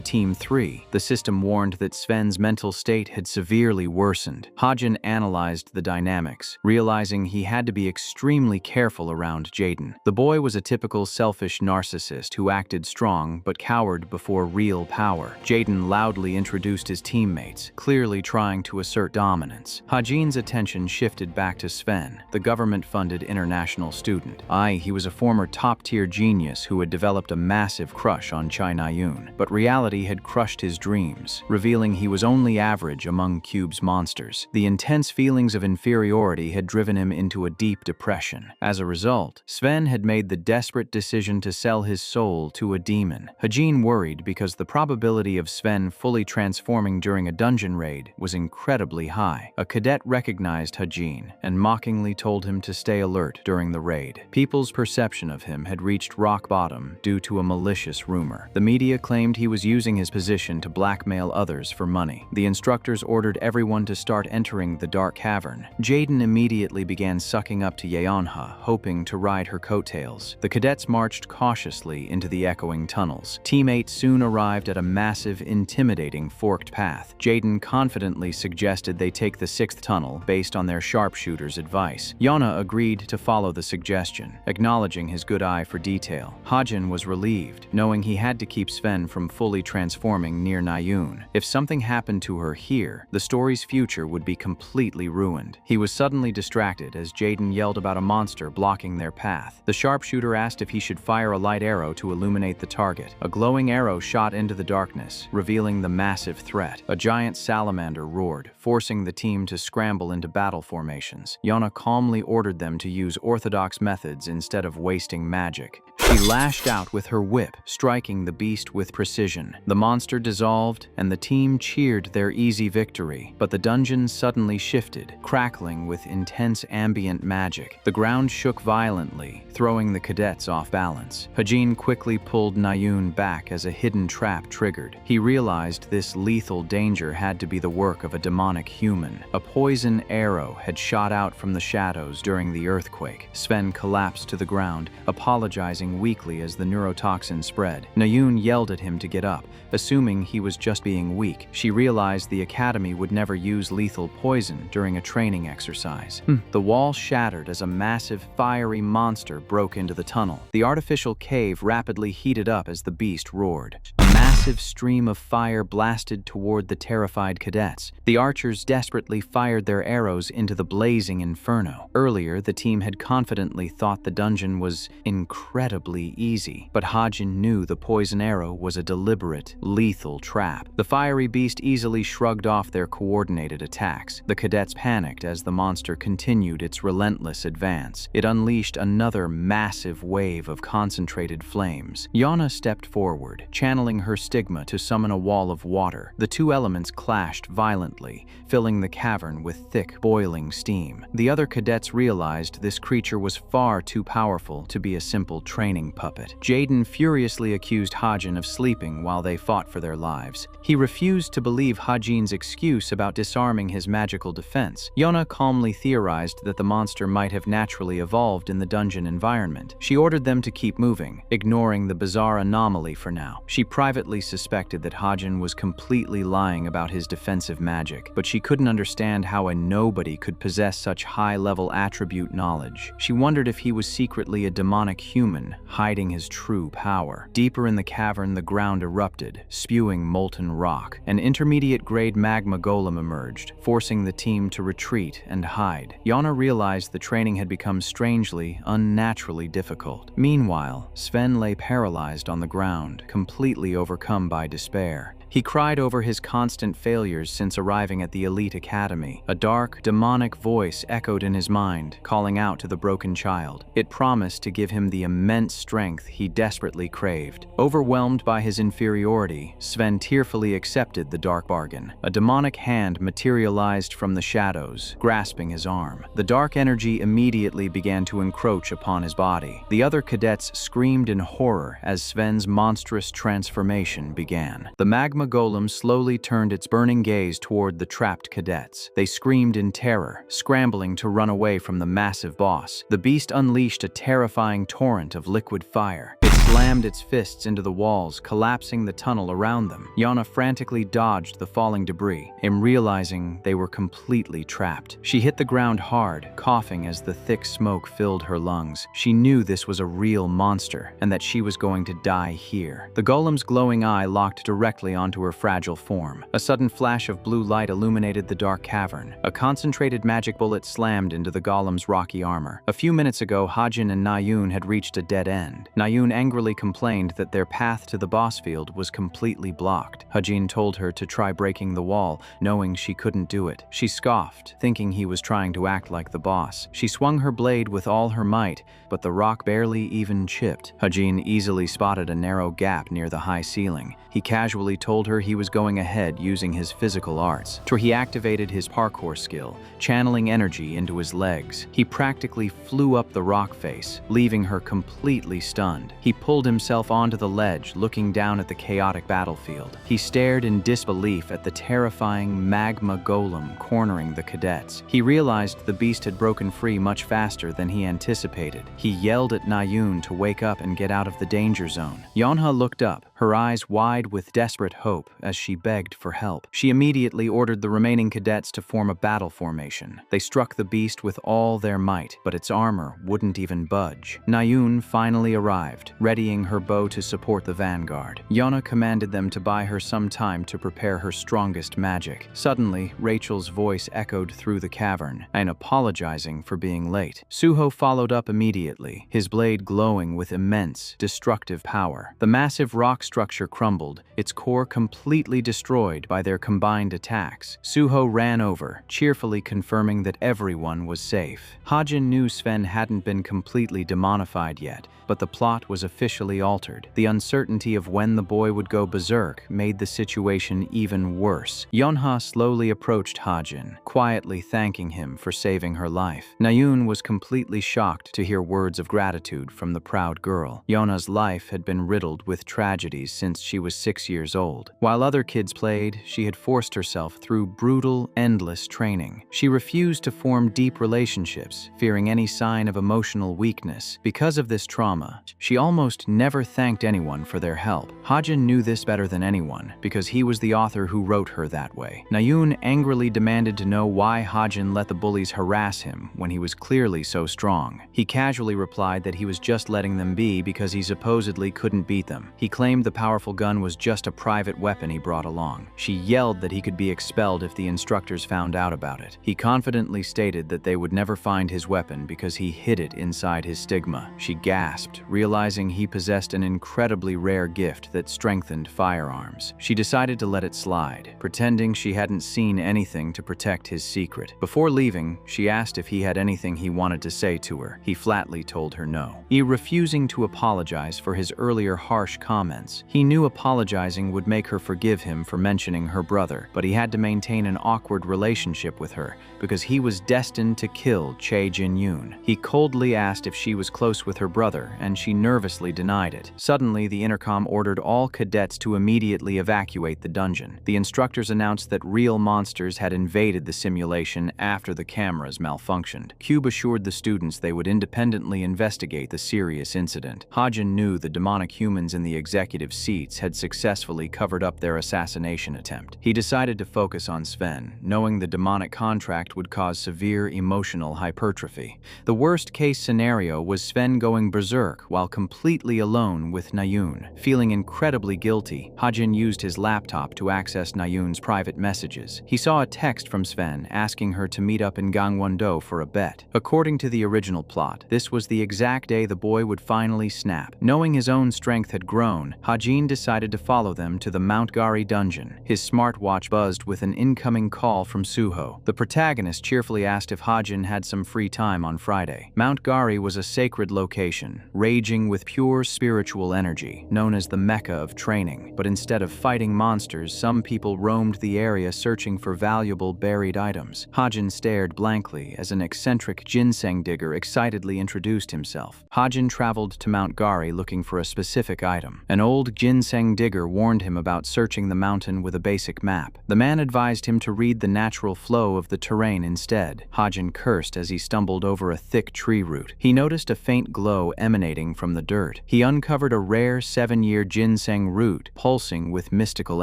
Team 3. The system warned that Sven's mental state had severely worsened. Hajin analyzed the dynamics, realizing he had to be extremely careful around Jaden. The boy was a typical selfish narcissist who acted strong but cowered before real power. Jaden loudly introduced his teammates, clearly trying to assert dominance. Hajin's attention shifted back to Sven, the government-funded international student. He was a former top-tier genius who had developed a massive crush on Chai Na-yoon, but reality had crushed his dreams, revealing he was only average among Cube's monsters. The intense feelings of inferiority had driven him into a deep depression. As a result, Sven had made the desperate decision to sell his soul to a demon. Hajin worried because the probability of Sven fully transforming during a dungeon raid was incredibly high. A cadet recognized Hajin and mockingly told him to stay alert during the raid. People's perception of him had reached rock bottom due to a malicious rumor. The media claimed he was using his position to blackmail others for money. The instructors ordered everyone to start entering the dark cavern. Jaden immediately began sucking up to Yeonha, hoping to ride her coattails. The cadets marched cautiously into the echoing tunnels. Team 8 soon arrived at a massive, intimidating forked path. Jaden confidently suggested they take the 6th tunnel based on their sharpshooter's advice. Yeonha agreed to follow the suggestion, acknowledging his good eye for detail. Hajin was relieved, knowing he had to keep Sven from fully transforming near Na-yoon. If something happened to her here, the story's future would be completely ruined. He was suddenly distracted as Jaden yelled about a monster blocking their path. The sharpshooter asked if he should fire a light arrow to illuminate the target. A glowing arrow shot into the darkness, revealing the massive threat. A giant salamander roared, forcing the team to scramble into battle formations. Yona calmly ordered them to use orthodox methods instead of wasting magic. She lashed out with her whip, striking the beast with precision. The monster dissolved, and the team cheered their easy victory. But the dungeon suddenly shifted. crackling with intense ambient magic. The ground shook violently, throwing the cadets off balance. Hajin quickly pulled Nayun back as a hidden trap triggered. He realized this lethal danger had to be the work of a demonic human. A poison arrow had shot out from the shadows during the earthquake. Sven collapsed to the ground, apologizing weakly as the neurotoxin spread. Nayun yelled at him to get up, assuming he was just being weak. She realized the academy would never use lethal poison during a training exercise. The wall shattered as a massive, fiery monster broke into the tunnel. The artificial cave rapidly heated up as the beast roared. A massive stream of fire blasted toward the terrified cadets. The archers desperately fired their arrows into the blazing inferno. Earlier, the team had confidently thought the dungeon was incredibly easy, but Hajin knew the poison arrow was a deliberate, lethal trap. The fiery beast easily shrugged off their coordinated attacks. The cadets panicked as the monster continued its relentless advance. It unleashed another massive wave of concentrated flames. Yana stepped forward, channeling her stigma to summon a wall of water. The two elements clashed violently, filling the cavern with thick, boiling steam. The other cadets realized this creature was far too powerful to be a simple training puppet. Jaden furiously accused Hajin of sleeping while they fought for their lives. He refused to believe Hajin's excuse about disarming his magical defense. Yona calmly theorized that the monster might have naturally evolved in the dungeon environment. She ordered them to keep moving, ignoring the bizarre anomaly for now. She privately suspected that Hajin was completely lying about his defensive magic, but she couldn't understand how a nobody could possess such high-level attribute knowledge. She wondered if he was secretly a demonic human, hiding his true power. Deeper in the cavern, the ground erupted, spewing molten rock. An intermediate-grade magma golem emerged, forcing the team to retreat and hide. Yana realized the training had become strangely, unnaturally difficult. Meanwhile, Sven lay paralyzed on the ground, completely overcome by despair. He cried over his constant failures since arriving at the elite academy. A dark, demonic voice echoed in his mind, calling out to the broken child. It promised to give him the immense strength he desperately craved. Overwhelmed by his inferiority, Sven tearfully accepted the dark bargain. A demonic hand materialized from the shadows, grasping his arm. The dark energy immediately began to encroach upon his body. The other cadets screamed in horror as Sven's monstrous transformation began. The magma golem slowly turned its burning gaze toward the trapped cadets. They screamed in terror, scrambling to run away from the massive boss. The beast unleashed a terrifying torrent of liquid fire. It slammed its fists into the walls, collapsing the tunnel around them. Yana frantically dodged the falling debris, and realizing they were completely trapped. She hit the ground hard, coughing as the thick smoke filled her lungs. She knew this was a real monster, and that she was going to die here. The golem's glowing eye locked directly onto her fragile form. A sudden flash of blue light illuminated the dark cavern. A concentrated magic bullet slammed into the golem's rocky armor. A few minutes ago, Hajin and Nayun had reached a dead end. Nayun angrily complained that their path to the boss field was completely blocked. Hajin told her to try breaking the wall, knowing she couldn't do it. She scoffed, thinking he was trying to act like the boss. She swung her blade with all her might, but the rock barely even chipped. Hajin easily spotted a narrow gap near the high ceiling. He casually told her he was going ahead using his physical arts. He activated his parkour skill, channeling energy into his legs. He practically flew up the rock face, leaving her completely stunned. He pulled himself onto the ledge, looking down at the chaotic battlefield. He stared in disbelief at the terrifying magma golem cornering the cadets. He realized the beast had broken free much faster than he anticipated. He yelled at Nayun to wake up and get out of the danger zone. Yonha looked up, her eyes wide with desperate hope as she begged for help. She immediately ordered the remaining cadets to form a battle formation. They struck the beast with all their might, but its armor wouldn't even budge. Nayun finally arrived, readying her bow to support the vanguard. Yona commanded them to buy her some time to prepare her strongest magic. Suddenly, Rachel's voice echoed through the cavern, and apologizing for being late. Suho followed up immediately, his blade glowing with immense, destructive power. The massive rock structure crumbled, its core completely destroyed by their combined attacks. Suho ran over, cheerfully confirming that everyone was safe. Hajin knew Sven hadn't been completely demonified yet, but the plot was officially altered. The uncertainty of when the boy would go berserk made the situation even worse. Yonha slowly approached Hajin, quietly thanking him for saving her life. Nayun was completely shocked to hear words of gratitude from the proud girl. Yonha's life had been riddled with tragedies since she was 6 years old. While other kids played, she had forced herself through brutal, endless training. She refused to form deep relationships, fearing any sign of emotional weakness. Because of this trauma, she almost never thanked anyone for their help. Hajin knew this better than anyone, because he was the author who wrote her that way. Nayun angrily demanded to know why Hajin let the bullies harass him when he was clearly so strong. He casually replied that he was just letting them be because he supposedly couldn't beat them. He claimed the powerful gun was just a private weapon he brought along. She yelled that he could be expelled if the instructors found out about it. He confidently stated that they would never find his weapon because he hid it inside his stigma. She gasped, realizing he possessed an incredibly rare gift that strengthened firearms. She decided to let it slide, pretending she hadn't seen anything to protect his secret. Before leaving, she asked if he had anything he wanted to say to her. He flatly told her no. Refusing to apologize for his earlier harsh comments. He knew apologizing would make her forgive him for mentioning her brother, but he had to maintain an awkward relationship with her because he was destined to kill Che Jin-yoon. He coldly asked if she was close with her brother, and she nervously denied it. Suddenly, the intercom ordered all cadets to immediately evacuate the dungeon. The instructors announced that real monsters had invaded the simulation after the cameras malfunctioned. Cube assured the students they would independently investigate the serious incident. Hajin knew the demonic humans in the executive seats had successfully covered up their assassination attempt. He decided to focus on Sven, knowing the demonic contract would cause severe emotional hypertrophy. The worst-case scenario was Sven going berserk while completely alone with Nayun. Feeling incredibly guilty, Hajin used his laptop to access Nayun's private messages. He saw a text from Sven asking her to meet up in Gangwon-do for a bet. According to the original plot, this was the exact day the boy would finally snap. Knowing his own strength had grown, Hajin decided to follow them to the Mount Gari dungeon. His smartwatch buzzed with an incoming call from Suho. The protagonist cheerfully asked if Hajin had some free time on Friday. Mount Gari was a sacred location, raging with pure spiritual energy, known as the Mecca of training. But instead of fighting monsters, some people roamed the area searching for valuable buried items. Hajin stared blankly as an eccentric ginseng digger excitedly introduced himself. Hajin traveled to Mount Gari looking for a specific item. An old ginseng digger warned him about searching the mountain with a basic map. The man advised him to read the natural flow of the terrain instead. Hajin cursed as he stumbled over a thick tree root. He noticed a faint glow emanating from the dirt. He uncovered a rare 7-year ginseng root, pulsing with mystical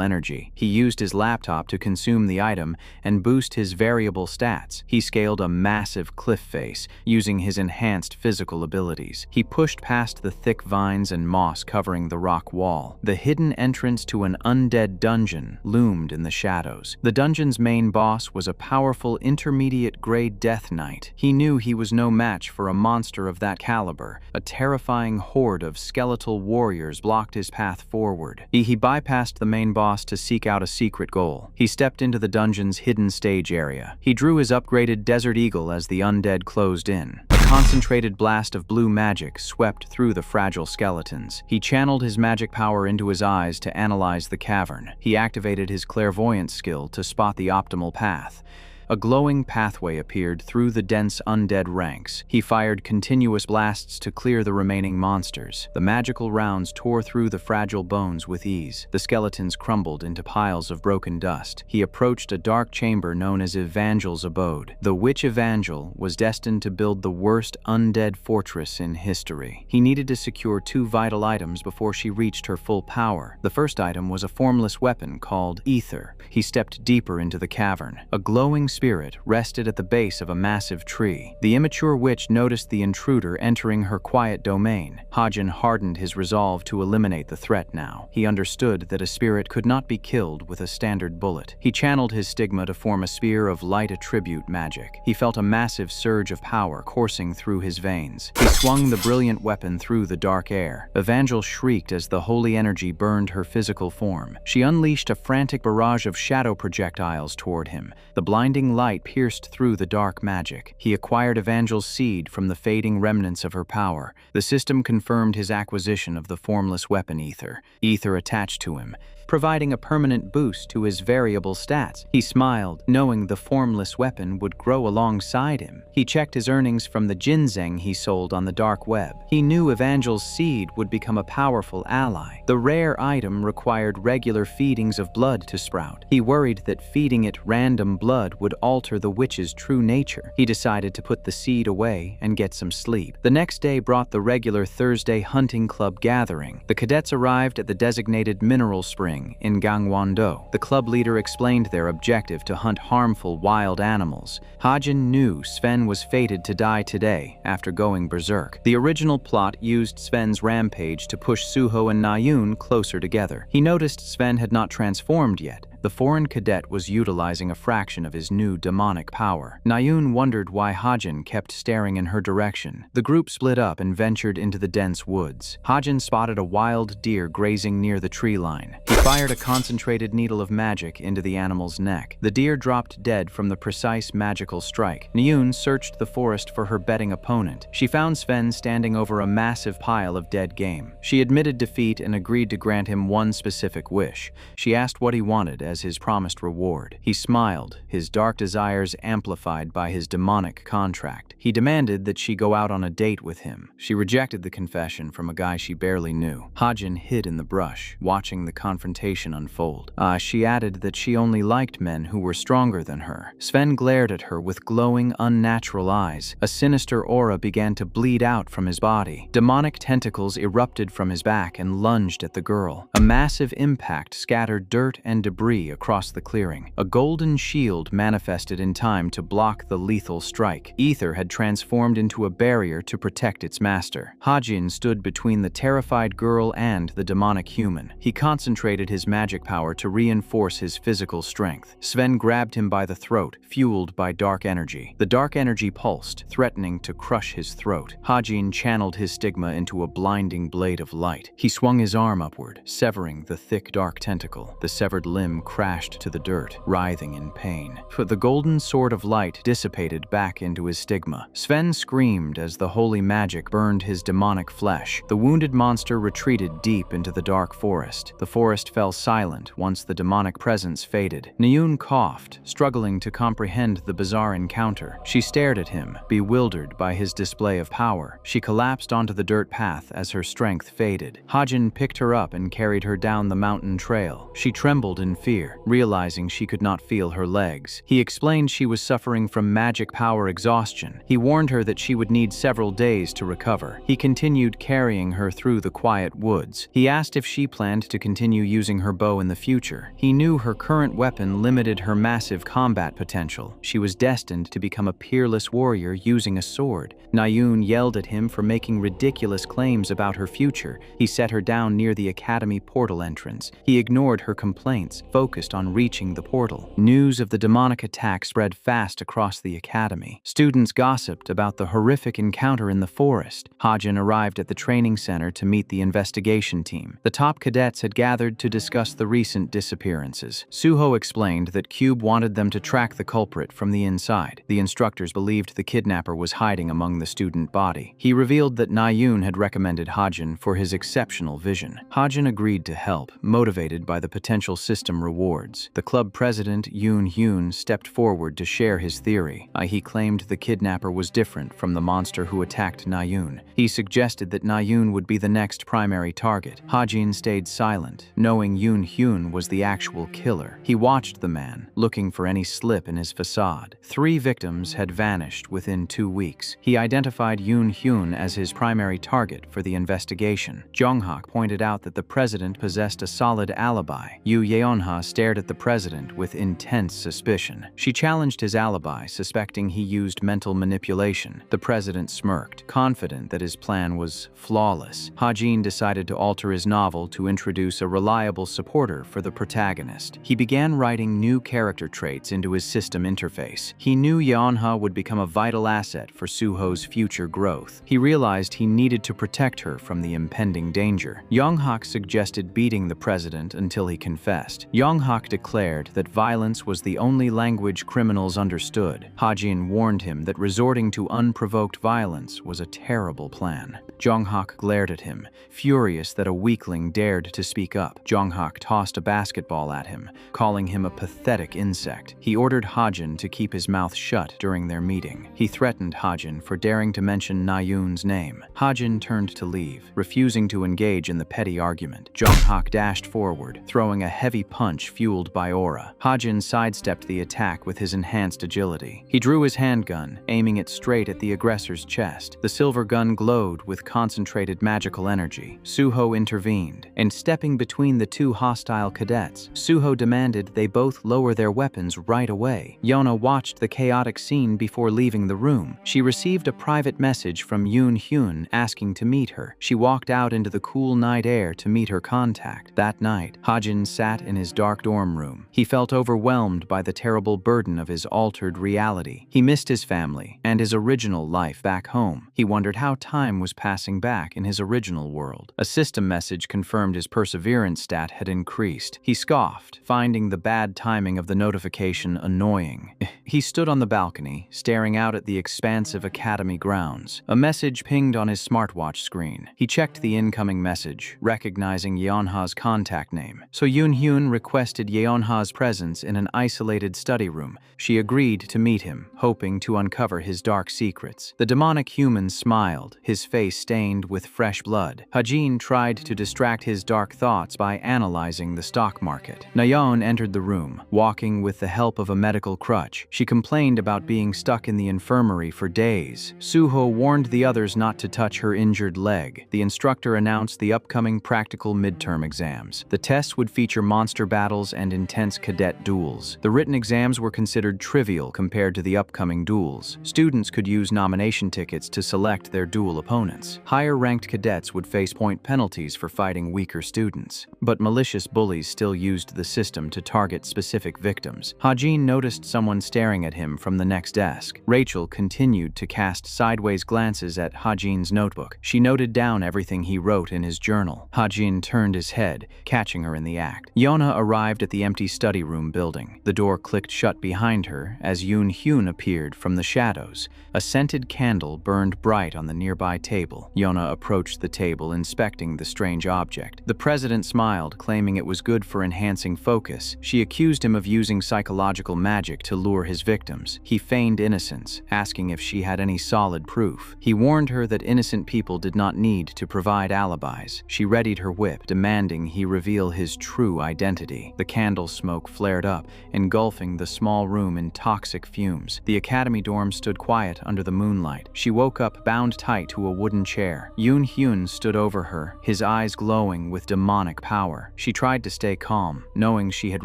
energy. He used his laptop to consume the item and boost his variable stats. He scaled a massive cliff face, using his enhanced physical abilities. He pushed past the thick vines and moss covering the rock wall. The hidden entrance to an undead dungeon loomed in the shadows. The dungeon's main boss was a powerful intermediate-grade death knight. He knew he was no match for a monster of that caliber. A terrifying horde of skeletal warriors blocked his path forward. He bypassed the main boss to seek out a secret goal. He stepped into the dungeon's hidden stage area. He drew his upgraded Desert Eagle as the undead closed in. A concentrated blast of blue magic swept through the fragile skeletons. He channeled his magic power into his eyes to analyze the cavern. He activated his clairvoyance skill to spot the optimal path. A glowing pathway appeared through the dense undead ranks. He fired continuous blasts to clear the remaining monsters. The magical rounds tore through the fragile bones with ease. The skeletons crumbled into piles of broken dust. He approached a dark chamber known as Evangel's abode. The witch Evangel was destined to build the worst undead fortress in history. He needed to secure 2 vital items before she reached her full power. The first item was a formless weapon called Ether. He stepped deeper into the cavern. A glowing spirit rested at the base of a massive tree. The immature witch noticed the intruder entering her quiet domain. Hajin hardened his resolve to eliminate the threat now. He understood that a spirit could not be killed with a standard bullet. He channeled his stigma to form a spear of light attribute magic. He felt a massive surge of power coursing through his veins. He swung the brilliant weapon through the dark air. Evangel shrieked as the holy energy burned her physical form. She unleashed a frantic barrage of shadow projectiles toward him. The blinding light pierced through the dark magic. He acquired Evangel's seed from the fading remnants of her power. The system confirmed his acquisition of the formless weapon Ether. Ether attached to him, providing a permanent boost to his variable stats. He smiled, knowing the formless weapon would grow alongside him. He checked his earnings from the ginseng he sold on the dark web. He knew Evangel's seed would become a powerful ally. The rare item required regular feedings of blood to sprout. He worried that feeding it random blood would alter the witch's true nature. He decided to put the seed away and get some sleep. The next day brought the regular Thursday hunting club gathering. The cadets arrived at the designated mineral spring in Gangwon-do. The club leader explained their objective to hunt harmful wild animals. Hajin knew Sven was fated to die today after going berserk. The original plot used Sven's rampage to push Suho and Nayun closer together. He noticed Sven had not transformed yet. The foreign cadet was utilizing a fraction of his new demonic power. Nayun wondered why Hajin kept staring in her direction. The group split up and ventured into the dense woods. Hajin spotted a wild deer grazing near the tree line. He fired a concentrated needle of magic into the animal's neck. The deer dropped dead from the precise magical strike. Nayun searched the forest for her betting opponent. She found Sven standing over a massive pile of dead game. She admitted defeat and agreed to grant him one specific wish. She asked what he wanted as his promised reward. He smiled, his dark desires amplified by his demonic contract. He demanded that she go out on a date with him. She rejected the confession from a guy she barely knew. Hajin hid in the brush, watching the confrontation unfold. She added that she only liked men who were stronger than her. Sven glared at her with glowing, unnatural eyes. A sinister aura began to bleed out from his body. Demonic tentacles erupted from his back and lunged at the girl. A massive impact scattered dirt and debris across the clearing. A golden shield manifested in time to block the lethal strike. Ether had transformed into a barrier to protect its master. Hajin stood between the terrified girl and the demonic human. He concentrated his magic power to reinforce his physical strength. Sven grabbed him by the throat, fueled by dark energy. The dark energy pulsed, threatening to crush his throat. Hajin channeled his stigma into a blinding blade of light. He swung his arm upward, severing the thick dark tentacle. The severed limb crashed to the dirt, writhing in pain. But the golden sword of light dissipated back into his stigma. Sven screamed as the holy magic burned his demonic flesh. The wounded monster retreated deep into the dark forest. The forest fell silent once the demonic presence faded. Nayun coughed, struggling to comprehend the bizarre encounter. She stared at him, bewildered by his display of power. She collapsed onto the dirt path as her strength faded. Hajin picked her up and carried her down the mountain trail. She trembled in fear, realizing she could not feel her legs. He explained she was suffering from magic power exhaustion. He warned her that she would need several days to recover. He continued carrying her through the quiet woods. He asked if she planned to continue using her bow in the future. He knew her current weapon limited her massive combat potential. She was destined to become a peerless warrior using a sword. Nayun yelled at him for making ridiculous claims about her future. He set her down near the academy portal entrance. He ignored her complaints, focused on reaching the portal. News of the demonic attack spread fast across the academy. Students gossiped about the horrific encounter in the forest. Hajin arrived at the training center to meet the investigation team. The top cadets had gathered to discuss the recent disappearances. Suho explained that Cube wanted them to track the culprit from the inside. The instructors believed the kidnapper was hiding among the student body. He revealed that Nayun had recommended Hajin for his exceptional vision. Hajin agreed to help, motivated by the potential system rewards. The club president, Yoon Hyun, stepped forward to share his theory. He claimed the kidnapper was different from the monster who attacked Nayun. He suggested that Nayun would be the next primary target. Hajin stayed silent, knowing knowing Yoon Hyun was the actual killer. He watched the man, looking for any slip in his facade. 3 victims had vanished within 2 weeks. He identified Yoon Hyun as his primary target for the investigation. Jong-hak pointed out that the president possessed a solid alibi. Yoo Yeonha stared at the president with intense suspicion. She challenged his alibi, suspecting he used mental manipulation. The president smirked, confident that his plan was flawless. Ha-jin decided to alter his novel to introduce a reliable supporter for the protagonist. He began writing new character traits into his system interface. He knew Yeonha would become a vital asset for Suho's future growth. He realized he needed to protect her from the impending danger. Jong-hak suggested beating the president until he confessed. Jong-hak declared that violence was the only language criminals understood. Ha-jin warned him that resorting to unprovoked violence was a terrible plan. Jong-hak glared at him, furious that a weakling dared to speak up. Jong-hak tossed a basketball at him, calling him a pathetic insect. He ordered Ha-jin to keep his mouth shut during their meeting. He threatened Ha-jin for daring to mention Na-yoon's name. Ha-jin turned to leave, refusing to engage in the petty argument. Jong-hak dashed forward, throwing a heavy punch fueled by aura. Ha-jin sidestepped the attack with his enhanced agility. He drew his handgun, aiming it straight at the aggressor's chest. The silver gun glowed with concentrated magical energy. Suho intervened, and stepping between the 2 hostile cadets, Suho demanded they both lower their weapons right away. Yeonha watched the chaotic scene before leaving the room. She received a private message from Yoon Hyun asking to meet her. She walked out into the cool night air to meet her contact. That night, Ha-jin sat in his dark dorm room. He felt overwhelmed by the terrible burden of his altered reality. He missed his family and his original life back home. He wondered how time was passing back in his original world. A system message confirmed his perseverance stat had increased. He scoffed, finding the bad timing of the notification annoying. He stood on the balcony, staring out at the expansive academy grounds. A message pinged on his smartwatch screen. He checked the incoming message, recognizing Yeonha's contact name. So Yoon Hyun requested Yeonha's presence in an isolated study room. She agreed to meet him, hoping to uncover his dark secrets. The demonic human smiled, his face stained with fresh blood. Ha-jin tried to distract his dark thoughts by analyzing the stock market. Na-yeon entered the room, walking with the help of a medical crutch. She complained about being stuck in the infirmary for days. Suho warned the others not to touch her injured leg. The instructor announced the upcoming practical midterm exams. The tests would feature monster battles and intense cadet duels. The written exams were considered trivial compared to the upcoming duels. Students could use nomination tickets to select their duel opponents. Higher-ranked cadets would face point penalties for fighting weaker students. But malicious bullies still used the system to target specific victims. Ha-jin noticed someone staring at him from the next desk. Rachel continued to cast sideways glances at Ha-jin's notebook. She noted down everything he wrote in his journal. Ha-jin turned his head, catching her in the act. Yeonha arrived at the empty study room building. The door clicked shut behind her as Yoon Hyun appeared from the shadows. A scented candle burned bright on the nearby table. Yeonha approached the table, inspecting the strange object. The president smiled, claiming it was good for enhancing focus. She accused him of using psychological magic to lure his victims. He feigned innocence, asking if she had any solid proof. He warned her that innocent people did not need to provide alibis. She readied her whip, demanding he reveal his true identity. The candle smoke flared up, engulfing the small room in toxic fumes. The academy dorm stood quiet under the moonlight. She woke up bound tight to a wooden chair. Yoon Hyun stood over her, his eyes glowing with demonic power. She tried to stay calm, knowing she had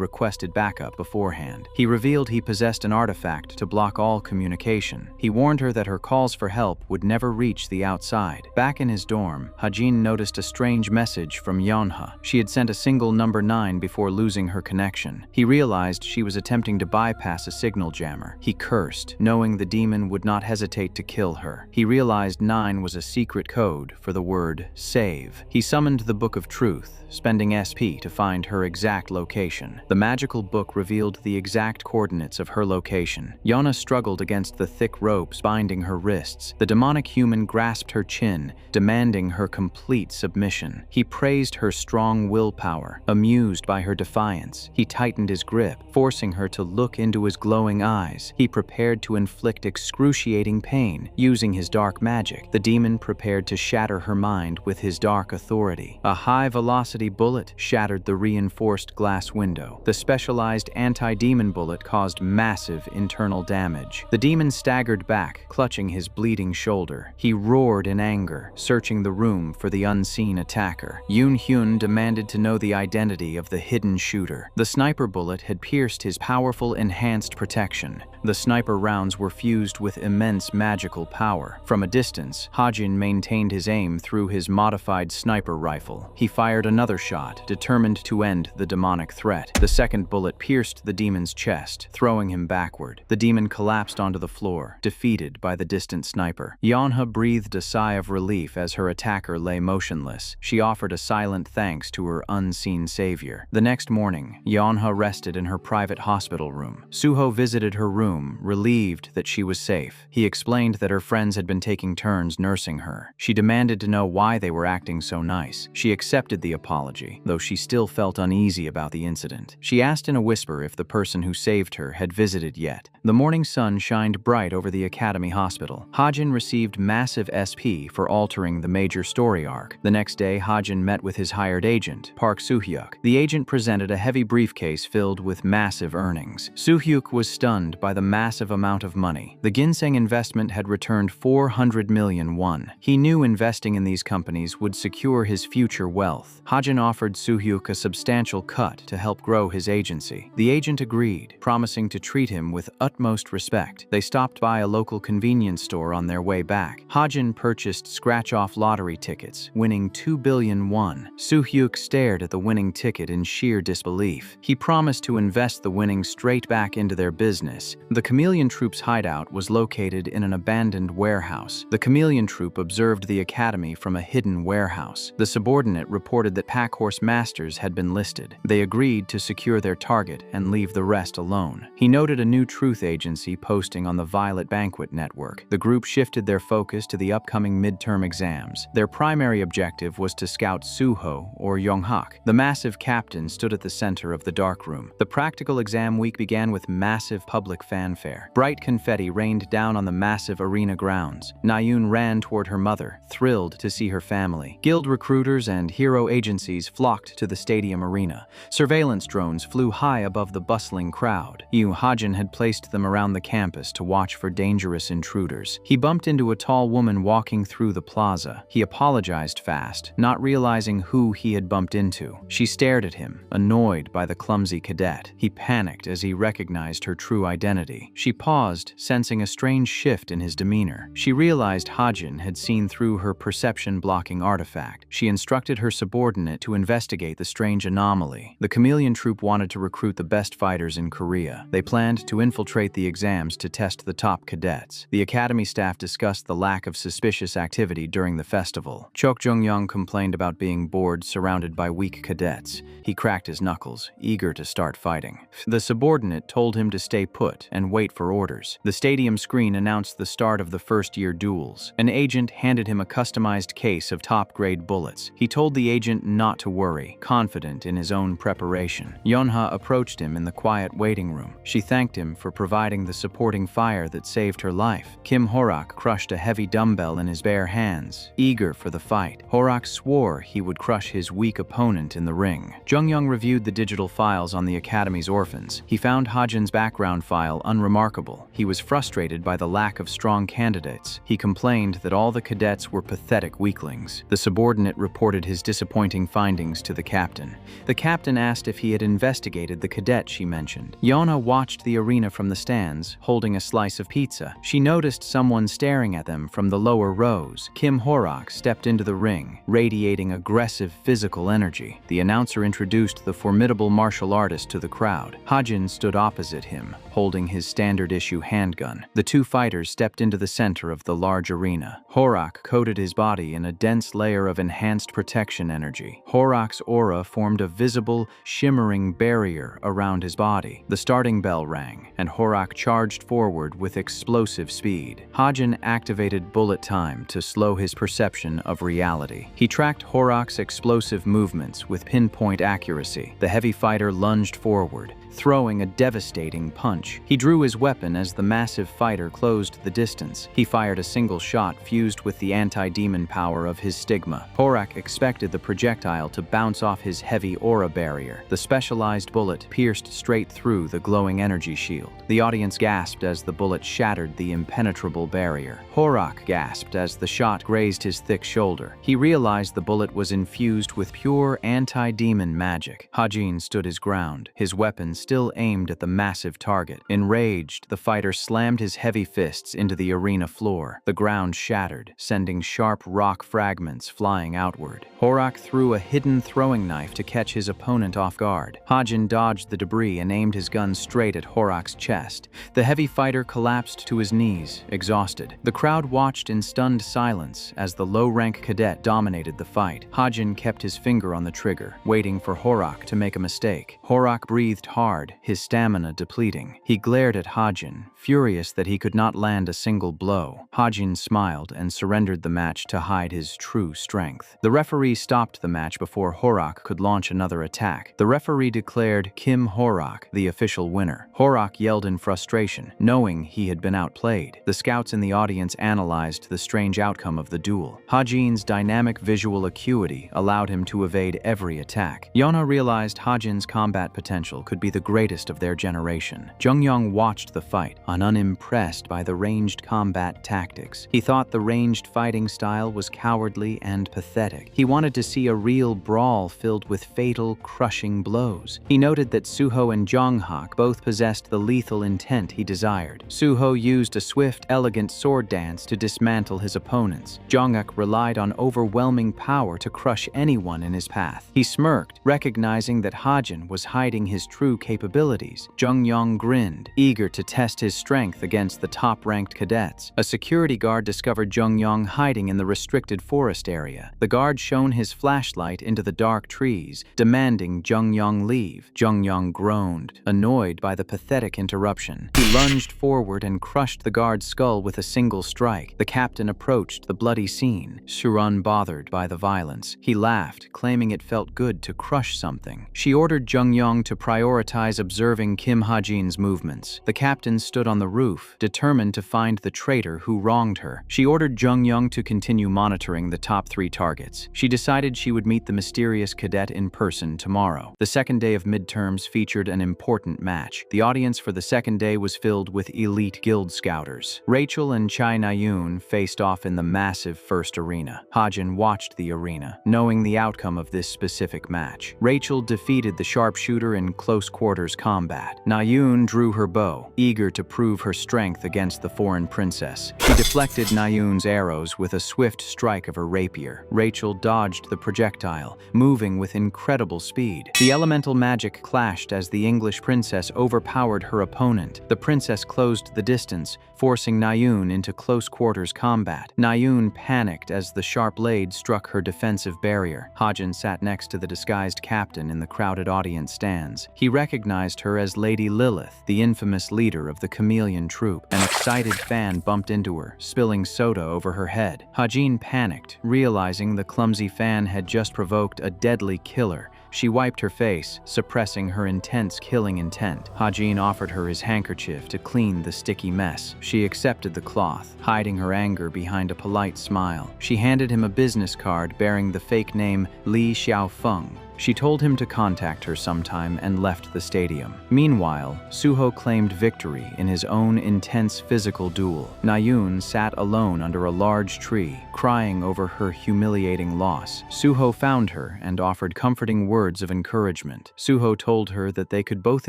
requested backup beforehand. He revealed he possessed an artifact to block all communication. He warned her that her calls for help would never reach the outside. Back in his dorm, Ha-jin noticed a strange message from Yeonha. She had sent a single number 9 before losing her connection. He realized she was attempting to bypass a signal jammer. He cursed, knowing the demon would not hesitate to kill her. He realized 9 was a secret code for the word save. He summoned the Book of Truth, spending SP to find her exact location. The magical book revealed the exact coordinates of her location. Yeonha struggled against the thick ropes binding her wrists. The demonic human grasped her chin, demanding her complete submission. He praised her strong willpower. Amused by her defiance, he tightened his grip, forcing her to look into his glowing eyes. He prepared to inflict excruciating pain, using his dark magic. The demon prepared to shatter her mind with his dark authority. A high-velocity bullet bullet shattered the reinforced glass window. The specialized anti-demon bullet caused massive internal damage. The demon staggered back, clutching his bleeding shoulder. He roared in anger, searching the room for the unseen attacker. Yoon Hyun demanded to know the identity of the hidden shooter. The sniper bullet had pierced his powerful enhanced protection. The sniper rounds were fused with immense magical power. From a distance, Hajin maintained his aim through his modified sniper rifle. He fired another shot, determined to end the demonic threat. The second bullet pierced the demon's chest, throwing him backward. The demon collapsed onto the floor, defeated by the distant sniper. Yeonha breathed a sigh of relief as her attacker lay motionless. She offered a silent thanks to her unseen savior. The next morning, Yeonha rested in her private hospital room. Suho visited her room, relieved that she was safe. He explained that her friends had been taking turns nursing her. She demanded to know why they were acting so nice. She accepted the apology, though she still felt uneasy about the incident. She asked in a whisper if the person who saved her had visited yet. The morning sun shined bright over the Academy Hospital. Hajin received massive SP for altering the major story arc. The next day, Hajin met with his hired agent, Park Soo-hyuk. The agent presented a heavy briefcase filled with massive earnings. Soo-hyuk was stunned by the massive amount of money. The ginseng investment had returned 400 million won. He knew investing in these companies would secure his future wealth. Hajin offered Soo-hyuk a substantial cut to help grow his agency. The agent agreed, promising to treat him with utmost respect. They stopped by a local convenience store on their way back. Hajin purchased scratch-off lottery tickets, winning 2 billion won. Soo-hyuk stared at the winning ticket in sheer disbelief. He promised to invest the winnings straight back into their business. The Chameleon Troop's hideout was located in an abandoned warehouse. The Chameleon Troop observed the academy from a hidden warehouse. The subordinate reported that Packhorse Masters had been listed. They agreed to secure their target and leave the rest alone. He noted a new truth agency posting on the Violet Banquet network. The group shifted their focus to the upcoming midterm exams. Their primary objective was to scout Suho or Yonghak. The massive captain stood at the center of the dark room. The practical exam week began with massive public fanfare. Bright confetti rained down on the massive arena grounds. Nayun ran toward her mother, thrilled to see her family. Guild recruiters and hero agencies flocked to the stadium arena. Surveillance drones flew high above the bustling crowd. Yu Hajin had placed them around the campus to watch for dangerous intruders. He bumped into a tall woman walking through the plaza. He apologized fast, not realizing who he had bumped into. She stared at him, annoyed by the clumsy cadet. He panicked as he recognized her true identity. She paused, sensing a strange shift in his demeanor. She realized Hajin had seen through her perception-blocking artifact. She instructed her subordinate to investigate the strange anomaly. The Chameleon Troop wanted to recruit the best fighters in Korea. They planned to infiltrate the exams to test the top cadets. The academy staff discussed the lack of suspicious activity during the festival. Chok Jung-young complained about being bored surrounded by weak cadets. He cracked his knuckles, eager to start fighting. The subordinate told him to stay put and wait for orders. The stadium screen announced the start of the first-year duels. An agent handed him a customized case of top-grade bullets. He told the agent not to worry, confident in his own preparation. Yeonha approached him in the quiet waiting room. She thanked him for providing the supporting fire that saved her life. Kim Horak crushed a heavy dumbbell in his bare hands, eager for the fight. Horak swore he would crush his weak opponent in the ring. Jung-young reviewed the digital files on the Academy's orphans. He found Hajin's background file unremarkable. He was frustrated by the lack of strong candidates. He complained that all the cadets were pathetic weaklings. The subordinate reported his disappointing findings to the captain. The captain asked if he had investigated the cadet she mentioned. Yeonha watched the arena from the stands, holding a slice of pizza. She noticed someone staring at them from the lower rows. Kim Horak stepped into the ring, radiating aggressive physical energy. The announcer introduced the formidable martial artist to the crowd. Hajin stood opposite him, holding his standard-issue handgun. The two fighters stepped into the center of the large arena. Horak coated his body in a dense layer of enhanced protection energy. Horak's aura formed a visible, shimmering barrier around his body. The starting bell rang, and Horak charged forward with explosive speed. Hajin activated bullet time to slow his perception of reality. He tracked Horak's explosive movements with pinpoint accuracy. The heavy fighter lunged forward, throwing a devastating punch. He drew his weapon as the massive fighter closed the distance. He fired a single shot fused with the anti-demon power of his stigma. Horak expected the projectile to bounce off his heavy aura barrier. The specialized bullet pierced straight through the glowing energy shield. The audience gasped as the bullet shattered the impenetrable barrier. Horak gasped as the shot grazed his thick shoulder. He realized the bullet was infused with pure anti-demon magic. Hajin stood his ground, his weapon still aimed at the massive target. Enraged, the fighter slammed his heavy fists into the arena floor. The ground shattered, sending sharp rock fragments flying outward. Horak threw a hidden throwing knife to catch his opponent off guard. Hajin dodged the debris and aimed his gun straight at Horak's chest. The heavy fighter collapsed to his knees, exhausted. The crowd watched in stunned silence as the low-rank cadet dominated the fight. Hajin kept his finger on the trigger, waiting for Horak to make a mistake. Horak breathed hard, his stamina depleting. He glared at Hajin, furious that he could not land a single blow. Hajin smiled and surrendered the match to hide his true strength. The referee stopped the match before Horak could launch another attack. The referee declared Kim Horak the official winner. Horak yelled in frustration, knowing he had been outplayed. The scouts in the audience analyzed the strange outcome of the duel. Hajin's dynamic visual acuity allowed him to evade every attack. Yona realized Hajin's combat potential could be the greatest of their generation. Jungyong watched the fight, unimpressed by the ranged combat tactics. He thought the ranged fighting style was cowardly and pathetic. He wanted to see a real brawl filled with fatal, crushing blows. He noted that Suho and Jonghak both possessed the lethal intent he desired. Suho used a swift, elegant sword dance to dismantle his opponents. Jonghak relied on overwhelming power to crush anyone in his path. He smirked, recognizing that Hajin was hiding his true capabilities. Jungyong grinned, eager to test his strength against the top-ranked cadets. A security guard discovered Jungyong hiding in the restricted forest area. The guard shone his flashlight into the dark trees, demanding Jungyong leave. Jungyong groaned, annoyed by the pathetic interruption. He lunged forward and crushed the guard's skull with a single strike. The captain approached the bloody scene, unbothered by the violence. He laughed, claiming it felt good to crush something. She ordered Jungyong to prioritize observing Kim Hajin's movements. The captain stood on the roof, determined to find the traitor who wronged her. She ordered Jungyong to continue monitoring the top 3 targets. She decided she would meet the mysterious cadet in person tomorrow. The second day of midterms featured an important match. The audience for the second day was filled with elite guild scouters. Rachel and Chai Nayun faced off in the massive first arena. Hajin watched the arena, knowing the outcome of this specific match. Rachel defeated the sharpshooter in close quarters combat. Nayun drew her bow, eager to prove her strength against the foreign princess. She deflected Nayun's arrows with a swift strike of her rapier. Rachel dodged the projectile, moving with incredible speed. The elemental magic clashed as the English princess overpowered her opponent. The princess closed the distance, forcing Nayun into close quarters combat. Nayun panicked as the sharp blade struck her defensive barrier. Hajin sat next to the disguised captain in the crowded audience stands. He recognized her as Lady Lilith, the infamous leader of the Chameleon Troop. An excited fan bumped into her, spilling soda over her head. Hajin panicked, realizing the clumsy fan had just provoked a deadly killer. She wiped her face, suppressing her intense killing intent. Hajin offered her his handkerchief to clean the sticky mess. She accepted the cloth, hiding her anger behind a polite smile. She handed him a business card bearing the fake name Li Xiaofeng. She told him to contact her sometime and left the stadium. Meanwhile, Suho claimed victory in his own intense physical duel. Nayun sat alone under a large tree, crying over her humiliating loss. Suho found her and offered comforting words of encouragement. Suho told her that they could both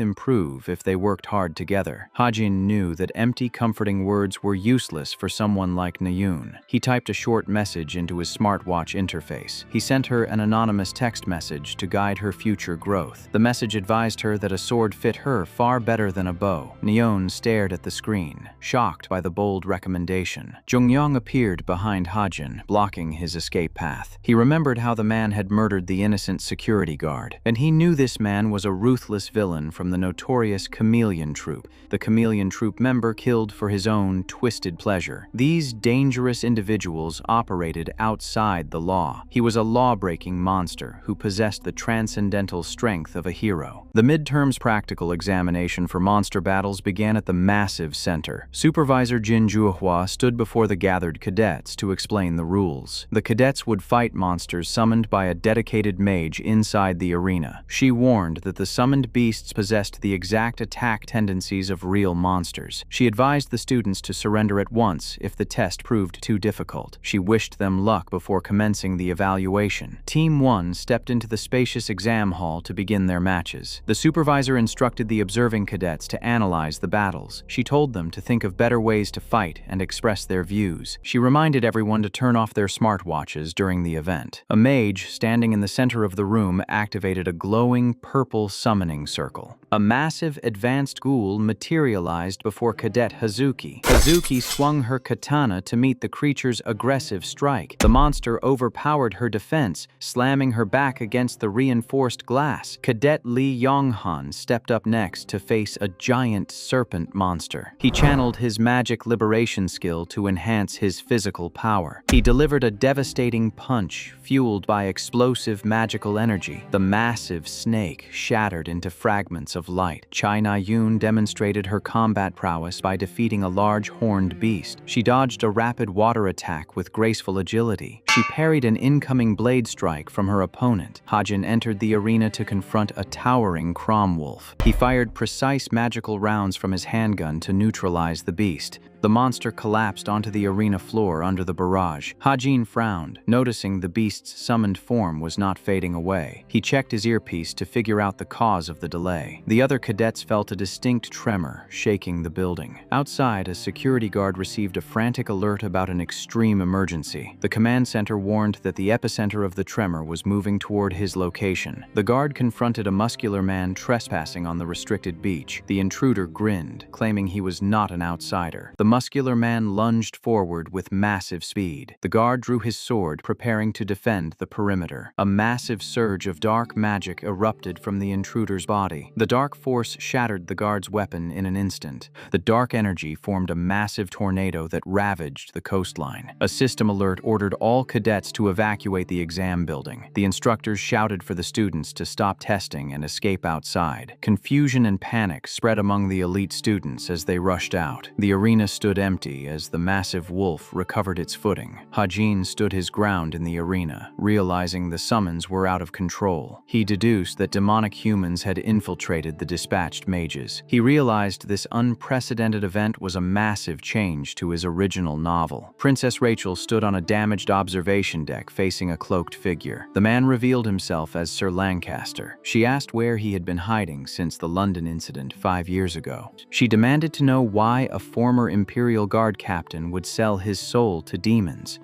improve if they worked hard together. Hajin knew that empty, comforting words were useless for someone like Nayun. He typed a short message into his smartwatch interface. He sent her an anonymous text message to guide her future growth. The message advised her that a sword fit her far better than a bow. Nyeon stared at the screen, shocked by the bold recommendation. Jungyong appeared behind Hajin, blocking his escape path. He remembered how the man had murdered the innocent security guard, and he knew this man was a ruthless villain from the notorious Chameleon Troop, the Chameleon Troop member killed for his own twisted pleasure. These dangerous individuals operated outside the law. He was a law-breaking monster who possessed the transcendental strength of a hero. The midterms practical examination for monster battles began at the massive center. Supervisor Jin Juehua stood before the gathered cadets to explain the rules. The cadets would fight monsters summoned by a dedicated mage inside the arena. She warned that the summoned beasts possessed the exact attack tendencies of real monsters. She advised the students to surrender at once if the test proved too difficult. She wished them luck before commencing the evaluation. Team 1 stepped into the spacious exam hall to begin their matches. The supervisor instructed the observing cadets to analyze the battles. She told them to think of better ways to fight and express their views. She reminded everyone to turn off their smartwatches during the event. A mage standing in the center of the room activated a glowing purple summoning circle. A massive advanced ghoul materialized before Cadet Hazuki. Hazuki swung her katana to meet the creature's aggressive strike. The monster overpowered her defense, slamming her back against the reinforced glass. Cadet Lee Yonghan stepped up next to face a giant serpent monster. He channeled his magic liberation skill to enhance his physical power. He delivered a devastating punch, fueled by explosive magical energy. The massive snake shattered into fragments of light. Chai Na-yoon demonstrated her combat prowess by defeating a large horned beast. She dodged a rapid water attack with graceful agility. She parried an incoming blade strike from her opponent. Hajin entered the arena to confront a towering Cromwolf. He fired precise magical rounds from his handgun to neutralize the beast. The monster collapsed onto the arena floor under the barrage. Hajin frowned, noticing the beast's summoned form was not fading away. He checked his earpiece to figure out the cause of the delay. The other cadets felt a distinct tremor, shaking the building. Outside, a security guard received a frantic alert about an extreme emergency. The command center warned that the epicenter of the tremor was moving toward his location. The guard confronted a muscular man trespassing on the restricted beach. The intruder grinned, claiming he was not an outsider. The muscular man lunged forward with massive speed. The guard drew his sword, preparing to defend the perimeter. A massive surge of dark magic erupted from the intruder's body. The dark force shattered the guard's weapon in an instant. The dark energy formed a massive tornado that ravaged the coastline. A system alert ordered all cadets to evacuate the exam building. The instructors shouted for the students to stop testing and escape outside. Confusion and panic spread among the elite students as they rushed out. The arena stood empty as the massive wolf recovered its footing. Hajin stood his ground in the arena, realizing the summons were out of control. He deduced that demonic humans had infiltrated the dispatched mages. He realized this unprecedented event was a massive change to his original novel. Princess Rachel stood on a damaged observation deck facing a cloaked figure. The man revealed himself as Sir Lancaster. She asked where he had been hiding since the London incident 5 years ago. She demanded to know why a former Imperial Guard captain would sell his soul to demons.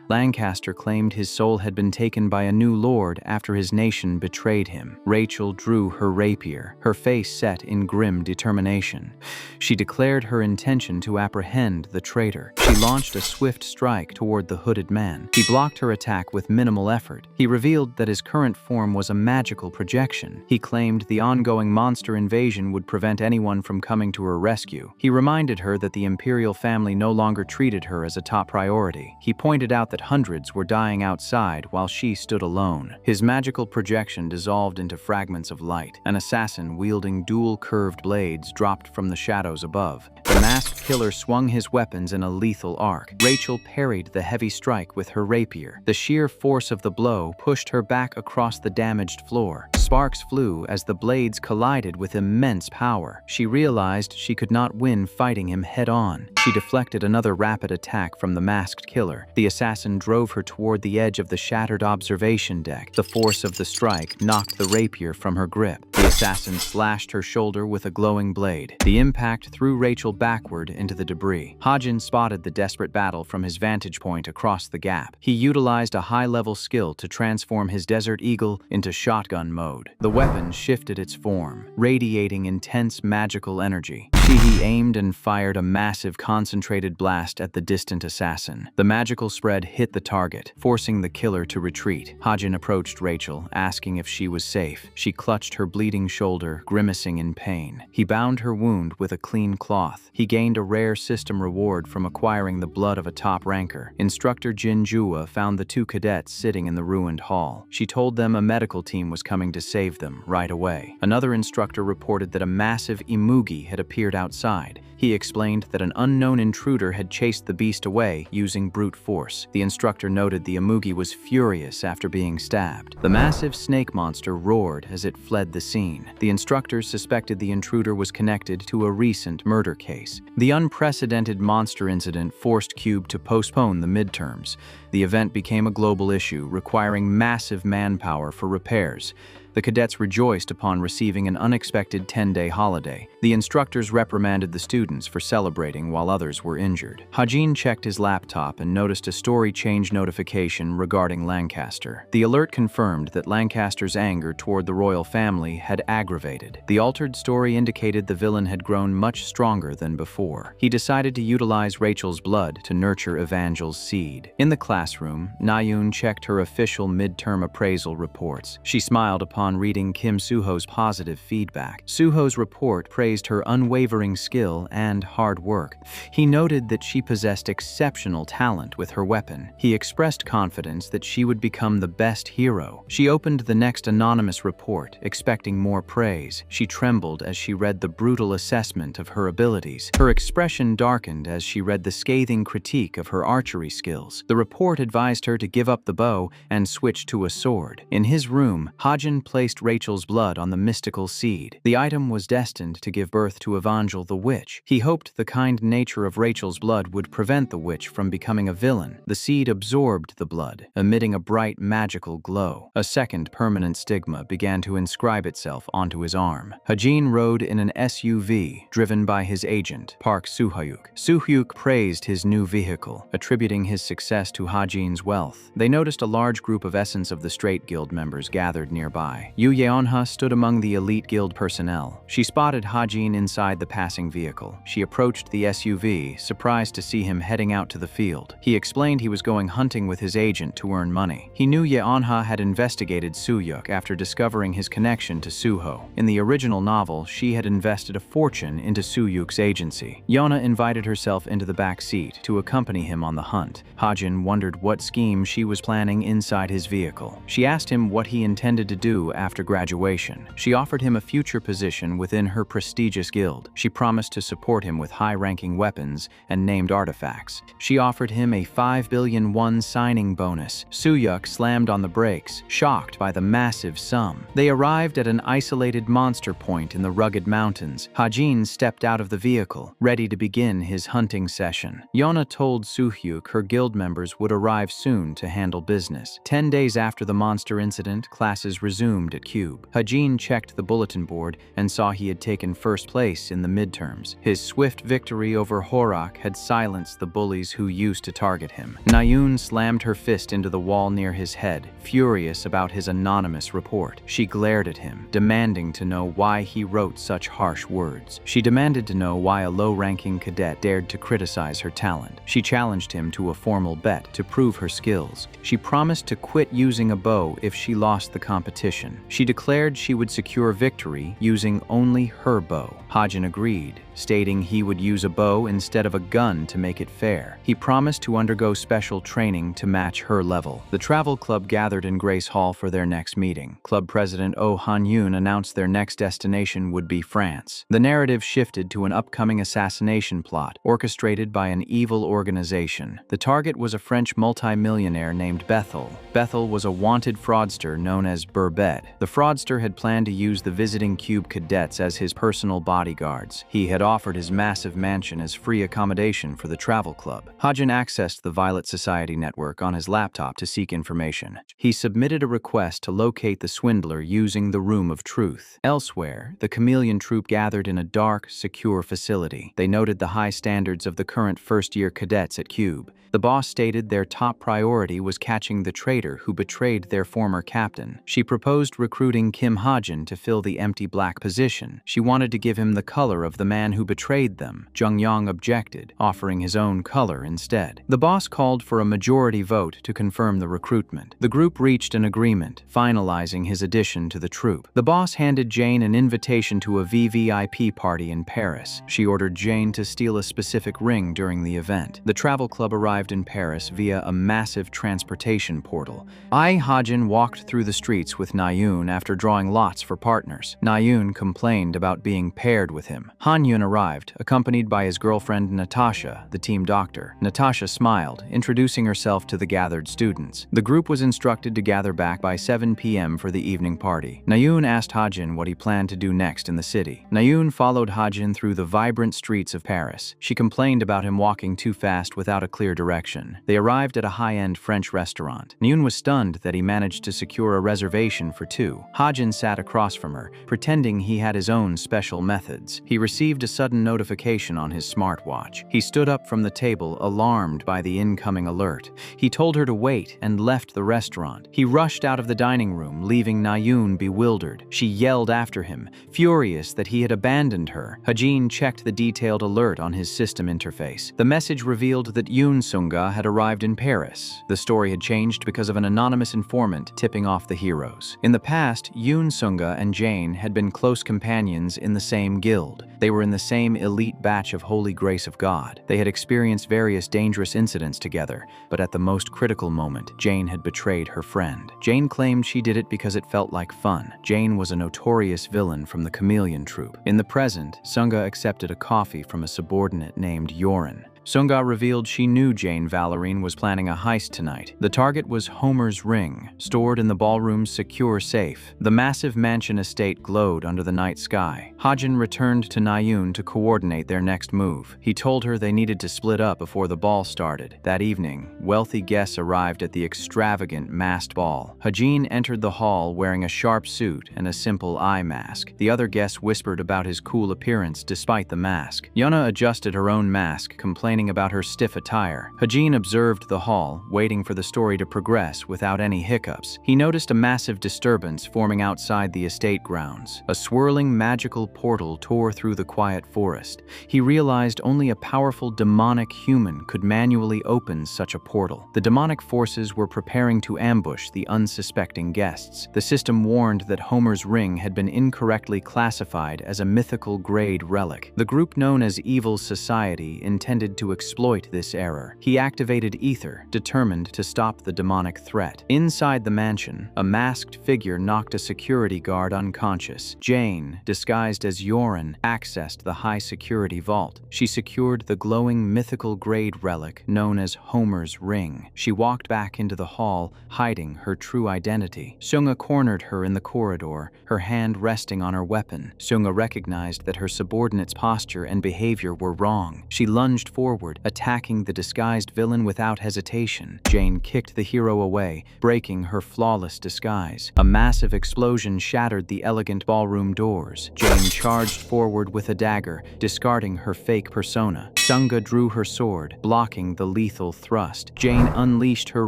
Lancaster claimed his soul had been taken by a new lord after his nation betrayed him. Rachel drew her rapier, her face set in grim determination. She declared her intention to apprehend the traitor. She launched a swift strike toward the hooded man. He blocked her attack with minimal effort. He revealed that his current form was a magical projection. He claimed the ongoing monster invasion would prevent anyone from coming to her rescue. He reminded her that the imperial family no longer treated her as a top priority. He pointed out that hundreds were dying outside while she stood alone. His magical projection dissolved into fragments of light. An assassin wielding dual curved blades dropped from the shadows above. The masked killer swung his weapons in a lethal arc. Rachel parried the heavy strike with her rapier. The sheer force of the blow pushed her back across the damaged floor. Sparks flew as the blades collided with immense power. She realized she could not win fighting him head-on. She deflected another rapid attack from the masked killer. The assassin drove her toward the edge of the shattered observation deck. The force of the strike knocked the rapier from her grip. The assassin slashed her shoulder with a glowing blade. The impact threw Rachel backward into the debris. Hajin spotted the desperate battle from his vantage point across the gap. He utilized a high-level skill to transform his Desert Eagle into shotgun mode. The weapon shifted its form, radiating intense magical energy. He aimed and fired a massive concentrated blast at the distant assassin. The magical spread hit the target, forcing the killer to retreat. Hajin approached Rachel, asking if she was safe. She clutched her bleeding shoulder, grimacing in pain. He bound her wound with a clean cloth. He gained a rare system reward from acquiring the blood of a top ranker. Instructor Jin Jua found the two cadets sitting in the ruined hall. She told them a medical team was coming to save them right away. Another instructor reported that a massive imugi had appeared outside. He explained that an unknown intruder had chased the beast away using brute force. The instructor noted the imugi was furious after being stabbed. The massive snake monster roared as it fled the scene. The instructors suspected the intruder was connected to a recent murder case. The unprecedented monster incident forced Cube to postpone the midterms. The event became a global issue, requiring massive manpower for repairs. The cadets rejoiced upon receiving an unexpected 10-day holiday. The instructors reprimanded the students for celebrating while others were injured. Hajin checked his laptop and noticed a story change notification regarding Lancaster. The alert confirmed that Lancaster's anger toward the royal family had aggravated. The altered story indicated the villain had grown much stronger than before. He decided to utilize Rachel's blood to nurture Evangel's seed. In the classroom, Nayun checked her official midterm appraisal reports. She smiled upon reading Kim Suho's positive feedback. Suho's report praised her unwavering skill and hard work. He noted that she possessed exceptional talent with her weapon. He expressed confidence that she would become the best hero. She opened the next anonymous report, expecting more praise. She trembled as she read the brutal assessment of her abilities. Her expression darkened as she read the scathing critique of her archery skills. The report advised her to give up the bow and switch to a sword. In his room, Hajin placed Rachel's blood on the mystical seed. The item was destined to give birth to Evangel the witch. He hoped the kind nature of Rachel's blood would prevent the witch from becoming a villain. The seed absorbed the blood, emitting a bright magical glow. A second permanent stigma began to inscribe itself onto his arm. Hajin rode in an SUV, driven by his agent, Park Suhyuk. Suhyuk praised his new vehicle, attributing his success to Hajin's wealth. They noticed a large group of Essence of the Straight Guild members gathered nearby. Yu Yeonha stood among the elite guild personnel. She spotted Hajin inside the passing vehicle. She approached the SUV, surprised to see him heading out to the field. He explained he was going hunting with his agent to earn money. He knew Yeonha had investigated Suyuk after discovering his connection to Suho. In the original novel, she had invested a fortune into Suyuk's agency. Yeonha invited herself into the back seat to accompany him on the hunt. Hajin wondered what scheme she was planning inside his vehicle. She asked him what he intended to do after graduation. She offered him a future position within her prestigious guild. She promised to support him with high-ranking weapons and named artifacts. She offered him a 5 billion won signing bonus. Suyuk slammed on the brakes, shocked by the massive sum. They arrived at an isolated monster point in the rugged mountains. Hajin stepped out of the vehicle, ready to begin his hunting session. Yeonha told Suhyuk her guild members would arrive soon to handle business. 10 days after the monster incident, classes resumed at Cube. Hajin checked the bulletin board and saw he had taken first place in the midterms. His swift victory over Horak had silenced the bullies who used to target him. Nayun slammed her fist into the wall near his head, furious about his anonymous report. She glared at him, demanding to know why he wrote such harsh words. She demanded to know why a low-ranking cadet dared to criticize her talent. She challenged him to a formal bet to prove her skills. She promised to quit using a bow if she lost the competition. She declared she would secure victory using only her bow. Hajin agreed, stating he would use a bow instead of a gun to make it fair. He promised to undergo special training to match her level. The travel club gathered in Grace Hall for their next meeting. Club president Oh Han-yoon announced their next destination would be France. The narrative shifted to an upcoming assassination plot, orchestrated by an evil organization. The target was a French multimillionaire named Bethel. Bethel was a wanted fraudster known as Burbet. The fraudster had planned to use the visiting Cube cadets as his personal bodyguards. He had offered his massive mansion as free accommodation for the travel club. Hajin accessed the Violet Society network on his laptop to seek information. He submitted a request to locate the swindler using the Room of Truth. Elsewhere, the Chameleon Troop gathered in a dark, secure facility. They noted the high standards of the current first-year cadets at Cube. The boss stated their top priority was catching the traitor who betrayed their former captain. She proposed proposed recruiting Kim Ha-jin to fill the empty black position. She wanted to give him the color of the man who betrayed them. Jung Yang objected, offering his own color instead. The boss called for a majority vote to confirm the recruitment. The group reached an agreement, finalizing his addition to the troupe. The boss handed Jane an invitation to a VVIP party in Paris. She ordered Jane to steal a specific ring during the event. The travel club arrived in Paris via a massive transportation portal. Ha-jin walked through the streets with Na-yoon after drawing lots for partners. Na-yoon complained about being paired with him. Han-yoon arrived, accompanied by his girlfriend Natasha, the team doctor. Natasha smiled, introducing herself to the gathered students. The group was instructed to gather back by 7 p.m. for the evening party. Na-yoon asked Ha-jin what he planned to do next in the city. Na-yoon followed Ha-jin through the vibrant streets of Paris. She complained about him walking too fast without a clear direction. They arrived at a high-end French restaurant. Na-yoon was stunned that he managed to secure a reservation for two. Ha-jin sat across from her, pretending he had his own special methods. He received a sudden notification on his smartwatch. He stood up from the table, alarmed by the incoming alert. He told her to wait and left the restaurant. He rushed out of the dining room, leaving Na-yoon bewildered. She yelled after him, furious that he had abandoned her. Ha-jin checked the detailed alert on his system interface. The message revealed that Yoon Sung-ga had arrived in Paris. The story had changed because of an anonymous informant tipping off the heroes. In the past, Yoon Sung-ga and Jane had been close companions in the same guild. They were in the same elite batch of Holy Grace of God. They had experienced various dangerous incidents together, but at the most critical moment, Jane had betrayed her friend. Jane claimed she did it because it felt like fun. Jane was a notorious villain from the Chameleon troupe. In the present, Sung-ga accepted a coffee from a subordinate named Yorin. Sung-ga revealed she knew Jane Valérine was planning a heist tonight. The target was Homer's ring, stored in the ballroom's secure safe. The massive mansion estate glowed under the night sky. Ha-jin returned to Na-yoon to coordinate their next move. He told her they needed to split up before the ball started. That evening, wealthy guests arrived at the extravagant masked ball. Ha-jin entered the hall wearing a sharp suit and a simple eye mask. The other guests whispered about his cool appearance despite the mask. Yeona adjusted her own mask, complaining about her stiff attire. Ha-jin observed the hall, waiting for the story to progress without any hiccups. He noticed a massive disturbance forming outside the estate grounds. A swirling magical portal tore through the quiet forest. He realized only a powerful demonic human could manually open such a portal. The demonic forces were preparing to ambush the unsuspecting guests. The system warned that Homer's ring had been incorrectly classified as a mythical grade relic. The group known as Evil Society intended to exploit this error. He activated Ether, determined to stop the demonic threat. Inside the mansion, a masked figure knocked a security guard unconscious. Jane, disguised as Yorin, accessed the high-security vault. She secured the glowing mythical-grade relic known as Homer's ring. She walked back into the hall, hiding her true identity. Sung-ga cornered her in the corridor, her hand resting on her weapon. Sung-ga recognized that her subordinate's posture and behavior were wrong. She lunged forward, attacking the disguised villain without hesitation. Jane kicked the hero away, breaking her flawless disguise. A massive explosion shattered the elegant ballroom doors. Jane charged forward with a dagger, discarding her fake persona. Sung-ga drew her sword, blocking the lethal thrust. Jane unleashed her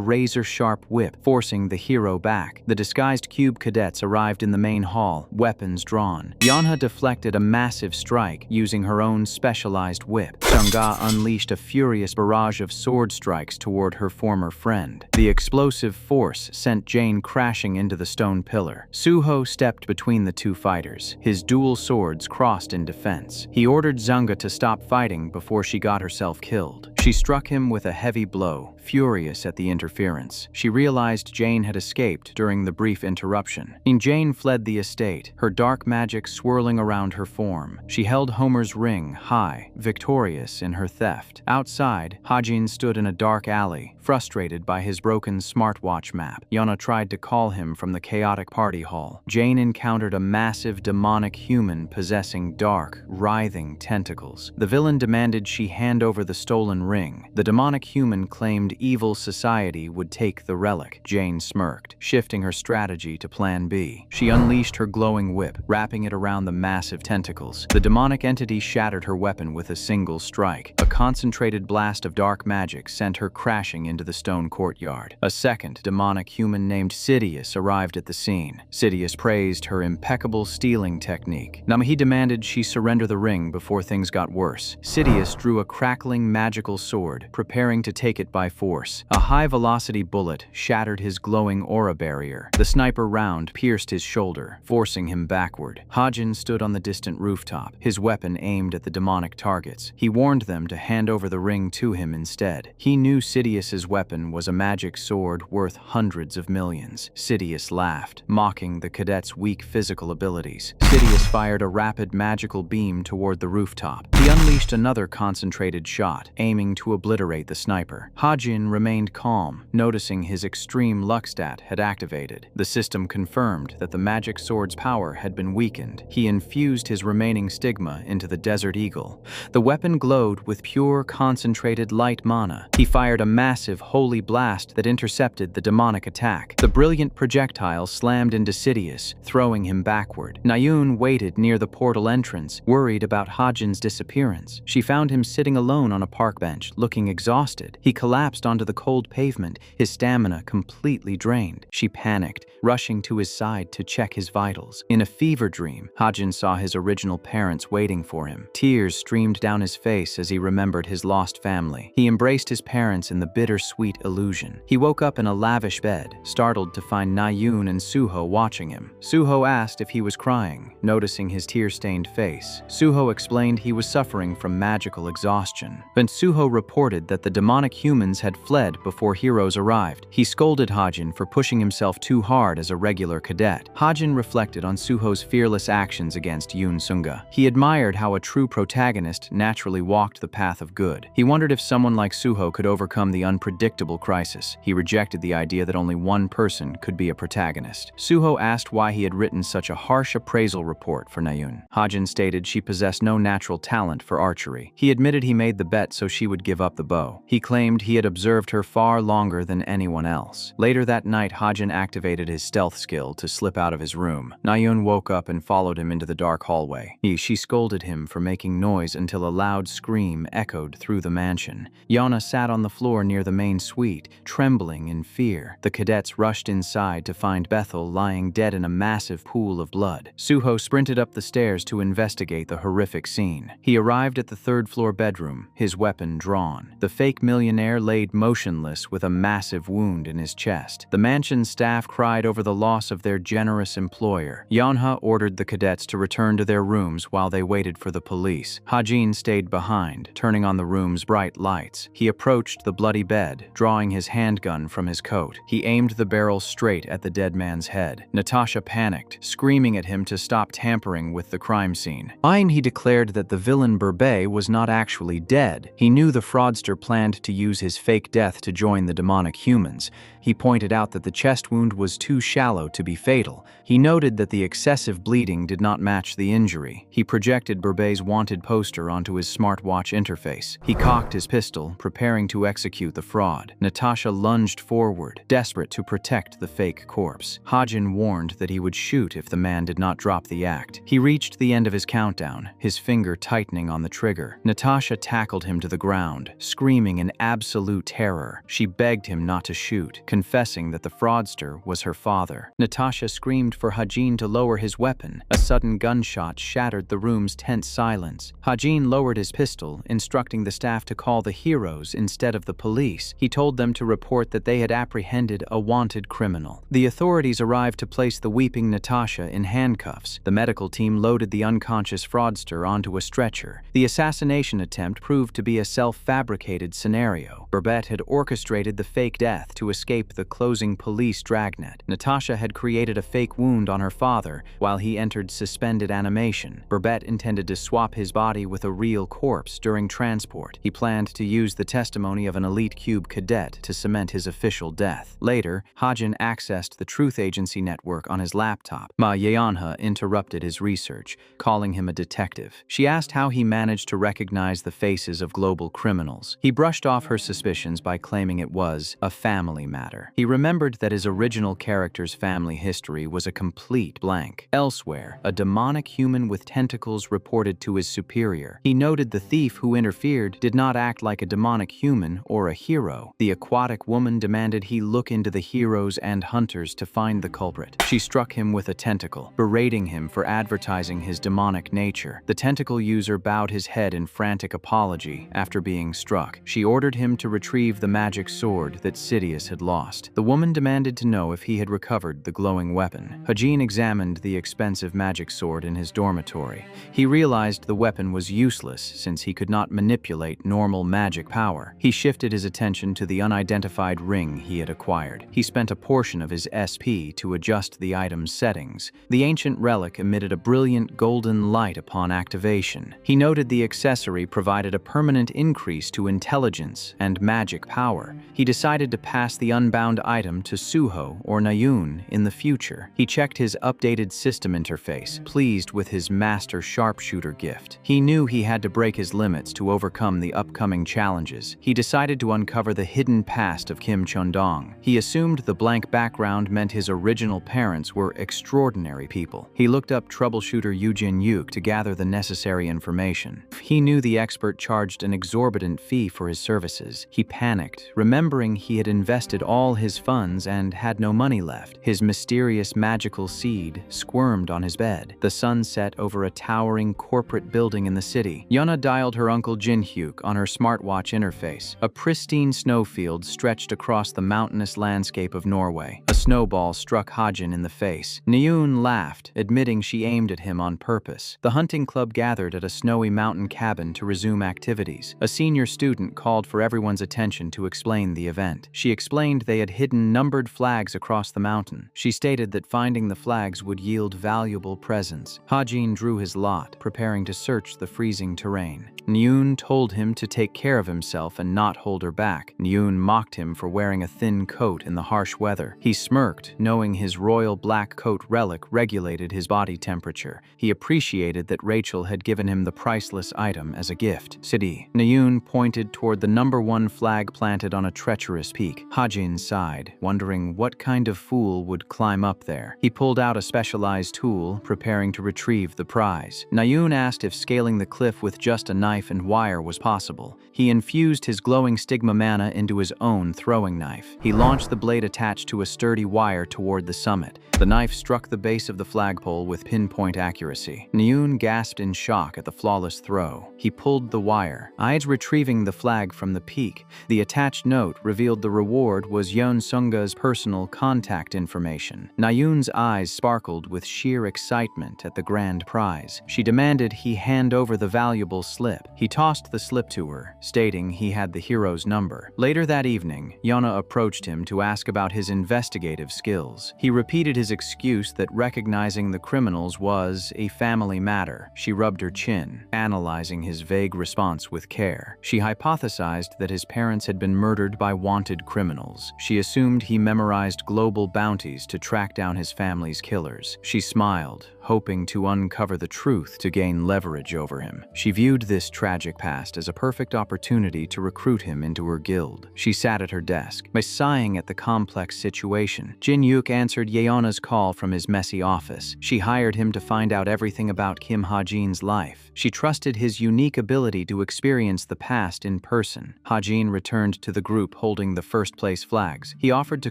razor-sharp whip, forcing the hero back. The disguised cube cadets arrived in the main hall, weapons drawn. Yeonha deflected a massive strike, using her own specialized whip. Sung-ga unleashed a furious barrage of sword strikes toward her former friend. The explosive force sent Jane crashing into the stone pillar. Suho stepped between the two fighters. His dual swords crossed in defense. He ordered Sung-ga to stop fighting before she got herself killed. She struck him with a heavy blow, furious at the interference. She realized Jane had escaped during the brief interruption. Jane fled the estate, her dark magic swirling around her form. She held Homer's ring high, victorious in her theft. Outside, Ha-jin stood in a dark alley, frustrated by his broken smartwatch map. Yeona tried to call him from the chaotic party hall. Jane encountered a massive demonic human possessing dark, writhing tentacles. The villain demanded she hand over the stolen ring. The demonic human claimed assumed evil society would take the relic. Jane smirked, shifting her strategy to Plan B. She unleashed her glowing whip, wrapping it around the massive tentacles. The demonic entity shattered her weapon with a single strike. A concentrated blast of dark magic sent her crashing into the stone courtyard. A second demonic human named Sidious arrived at the scene. Sidious praised her impeccable stealing technique. He demanded she surrender the ring before things got worse. Sidious drew a crackling magical sword, preparing to take it by force. A high-velocity bullet shattered his glowing aura barrier. The sniper round pierced his shoulder, forcing him backward. Hajin stood on the distant rooftop, his weapon aimed at the demonic targets. He warned them to hand over the ring to him instead. He knew Sidious's weapon was a magic sword worth hundreds of millions. Sidious laughed, mocking the cadet's weak physical abilities. Sidious fired a rapid magical beam toward the rooftop. He unleashed another concentrated shot, aiming to obliterate the sniper. Hajin remained calm, noticing his extreme luck stat had activated. The system confirmed that the magic sword's power had been weakened. He infused his remaining stigma into the Desert Eagle. The weapon glowed with pure, concentrated light mana. He fired a massive holy blast that intercepted the demonic attack. The brilliant projectile slammed into Sidious, throwing him backward. Nayun waited near the portal entrance, worried about Hajin's disappearance. She found him sitting alone on a park bench, looking exhausted. He collapsed onto the cold pavement, his stamina completely drained. She panicked, rushing to his side to check his vitals. In a fever dream, Hajin saw his original parents waiting for him. Tears streamed down his face as he remembered his lost family. He embraced his parents in the bittersweet illusion. He woke up in a lavish bed, startled to find Nayun and Suho watching him. Suho asked if he was crying, noticing his tear-stained face. Suho explained he was suffering from magical exhaustion. Then Suho reported that the demonic humans had fled before heroes arrived. He scolded Hajin for pushing himself too hard as a regular cadet. Hajin reflected on Suho's fearless actions against Yoon Sunga. He admired how a true protagonist naturally walked the path of good. He wondered if someone like Suho could overcome the unpredictable crisis. He rejected the idea that only one person could be a protagonist. Suho asked why he had written such a harsh appraisal report for Nayun. Hajin stated she possessed no natural talent for archery. He admitted he made the bet so she would give up the bow. He claimed he had observed her far longer than anyone else. Later that night, Hajin activated his stealth skill to slip out of his room. Nayun woke up and followed him into the dark hallway. She scolded him for making noise until a loud scream echoed through the mansion. Yana sat on the floor near the main suite, trembling in fear. The cadets rushed inside to find Bethel lying dead in a massive pool of blood. Suho sprinted up the stairs to investigate the horrific scene. He arrived at the third-floor bedroom, his weapon drawn. The fake millionaire laid motionless with a massive wound in his chest. The mansion's staff cried over the loss of their generous employer. Yanha ordered the cadets to return to their rooms while they waited for the police. Hajin stayed behind, turning on the room's bright lights. He approached the bloody bed, drawing his handgun from his coat. He aimed the barrel straight at the dead man's head. Natasha panicked, screaming at him to stop tampering with the crime scene. He declared that the villain Burbet was not actually dead. He knew the fraudster planned to use his fake death to join the demonic humans. He pointed out that the chest wound was too shallow to be fatal. He noted that the excessive bleeding did not match the injury. He projected Burbet's wanted poster onto his smartwatch interface. He cocked his pistol, preparing to execute the fraud. Natasha lunged forward, desperate to protect the fake corpse. Hajin warned that he would shoot if the man did not drop the act. He reached the end of his countdown, his finger tightening on the trigger. Natasha tackled him to the ground, screaming in absolute terror. She begged him not to shoot, confessing that the fraudster was her father. Natasha screamed for Hajin to lower his weapon. A sudden gunshot shattered the room's tense silence. Hajin lowered his pistol, instructing the staff to call the heroes instead of the police. He told them to report that they had apprehended a wanted criminal. The authorities arrived to place the weeping Natasha in handcuffs. The medical team loaded the unconscious fraudster onto a stretcher. The assassination attempt proved to be a self-fabricated scenario. Burbet had orchestrated the fake death to escape the closing police dragnet. Natasha had created a fake wound on her father while he entered suspended animation. Burbet intended to swap his body with a real corpse during transport. He planned to use the testimony of an elite cube cadet to cement his official death. Later, Hajin accessed the Truth Agency network on his laptop. Ma Yeonha interrupted his research, calling him a detective. She asked how he managed to recognize the faces of global criminals. He brushed off her suspicions suspicions by claiming it was a family matter. He remembered that his original character's family history was a complete blank. Elsewhere, a demonic human with tentacles reported to his superior. He noted the thief who interfered did not act like a demonic human or a hero. The aquatic woman demanded he look into the heroes and hunters to find the culprit. She struck him with a tentacle, berating him for advertising his demonic nature. The tentacle user bowed his head in frantic apology after being struck. She ordered him to retrieve the magic sword that Sidious had lost. The woman demanded to know if he had recovered the glowing weapon. Hajin examined the expensive magic sword in his dormitory. He realized the weapon was useless since he could not manipulate normal magic power. He shifted his attention to the unidentified ring he had acquired. He spent a portion of his SP to adjust the item's settings. The ancient relic emitted a brilliant golden light upon activation. He noted the accessory provided a permanent increase to intelligence and magic power. He decided to pass the unbound item to Suho or Nayun in the future. He checked his updated system interface, pleased with his master sharpshooter gift. He knew he had to break his limits to overcome the upcoming challenges. He decided to uncover the hidden past of Kim Chundong. He assumed the blank background meant his original parents were extraordinary people. He looked up troubleshooter Yujin Yuk to gather the necessary information. He knew the expert charged an exorbitant fee for his services. He panicked, remembering he had invested all his funds and had no money left. His mysterious magical seed squirmed on his bed. The sun set over a towering corporate building in the city. Yuna dialed her uncle Jin Hyuk on her smartwatch interface. A pristine snowfield stretched across the mountainous landscape of Norway. A snowball struck Hajin in the face. Nyun laughed, admitting she aimed at him on purpose. The hunting club gathered at a snowy mountain cabin to resume activities. A senior student called for everyone's attention to explain the event. She explained they had hidden numbered flags across the mountain. She stated that finding the flags would yield valuable presents. Hajin drew his lot, preparing to search the freezing terrain. Nyun told him to take care of himself and not hold her back. Nyun mocked him for wearing a thin coat in the harsh weather. He smirked, knowing his royal black coat relic regulated his body temperature. He appreciated that Rachel had given him the priceless item as a gift. Sidi. Nyun pointed toward the #1 flag planted on a treacherous peak. Hajin sighed, wondering what kind of fool would climb up there. He pulled out a specialized tool, preparing to retrieve the prize. Nyun asked if scaling the cliff with just a knife and wire was possible. He infused his glowing stigma mana into his own throwing knife. He launched the blade attached to a sturdy wire toward the summit. The knife struck the base of the flagpole with pinpoint accuracy. Nyun gasped in shock at the flawless throw. He pulled the wire, eyes retrieving the flag from the peak. The attached note revealed the reward was Yeon Sunga's personal contact information. Nyun's eyes sparkled with sheer excitement at the grand prize. She demanded he hand over the valuable slip. He tossed the slip to her, stating he had the hero's number. Later that evening, Yona approached him to ask about his investigative skills. He repeated his excuse that recognizing the criminals was a family matter. She rubbed her chin, analyzing his vague response with care. She hypothesized that his parents had been murdered by wanted criminals. She assumed he memorized global bounties to track down his family's killers. She smiled, hoping to uncover the truth to gain leverage over him. She viewed this tragic past as a perfect opportunity to recruit him into her guild. She sat at her desk, sighing at the complex situation. Jin Yuk answered Yeona's call from his messy office. She hired him to find out everything about Kim Hajin's life. She trusted his unique ability to experience the past in person. Hajin returned to the group holding the first-place flags. He offered to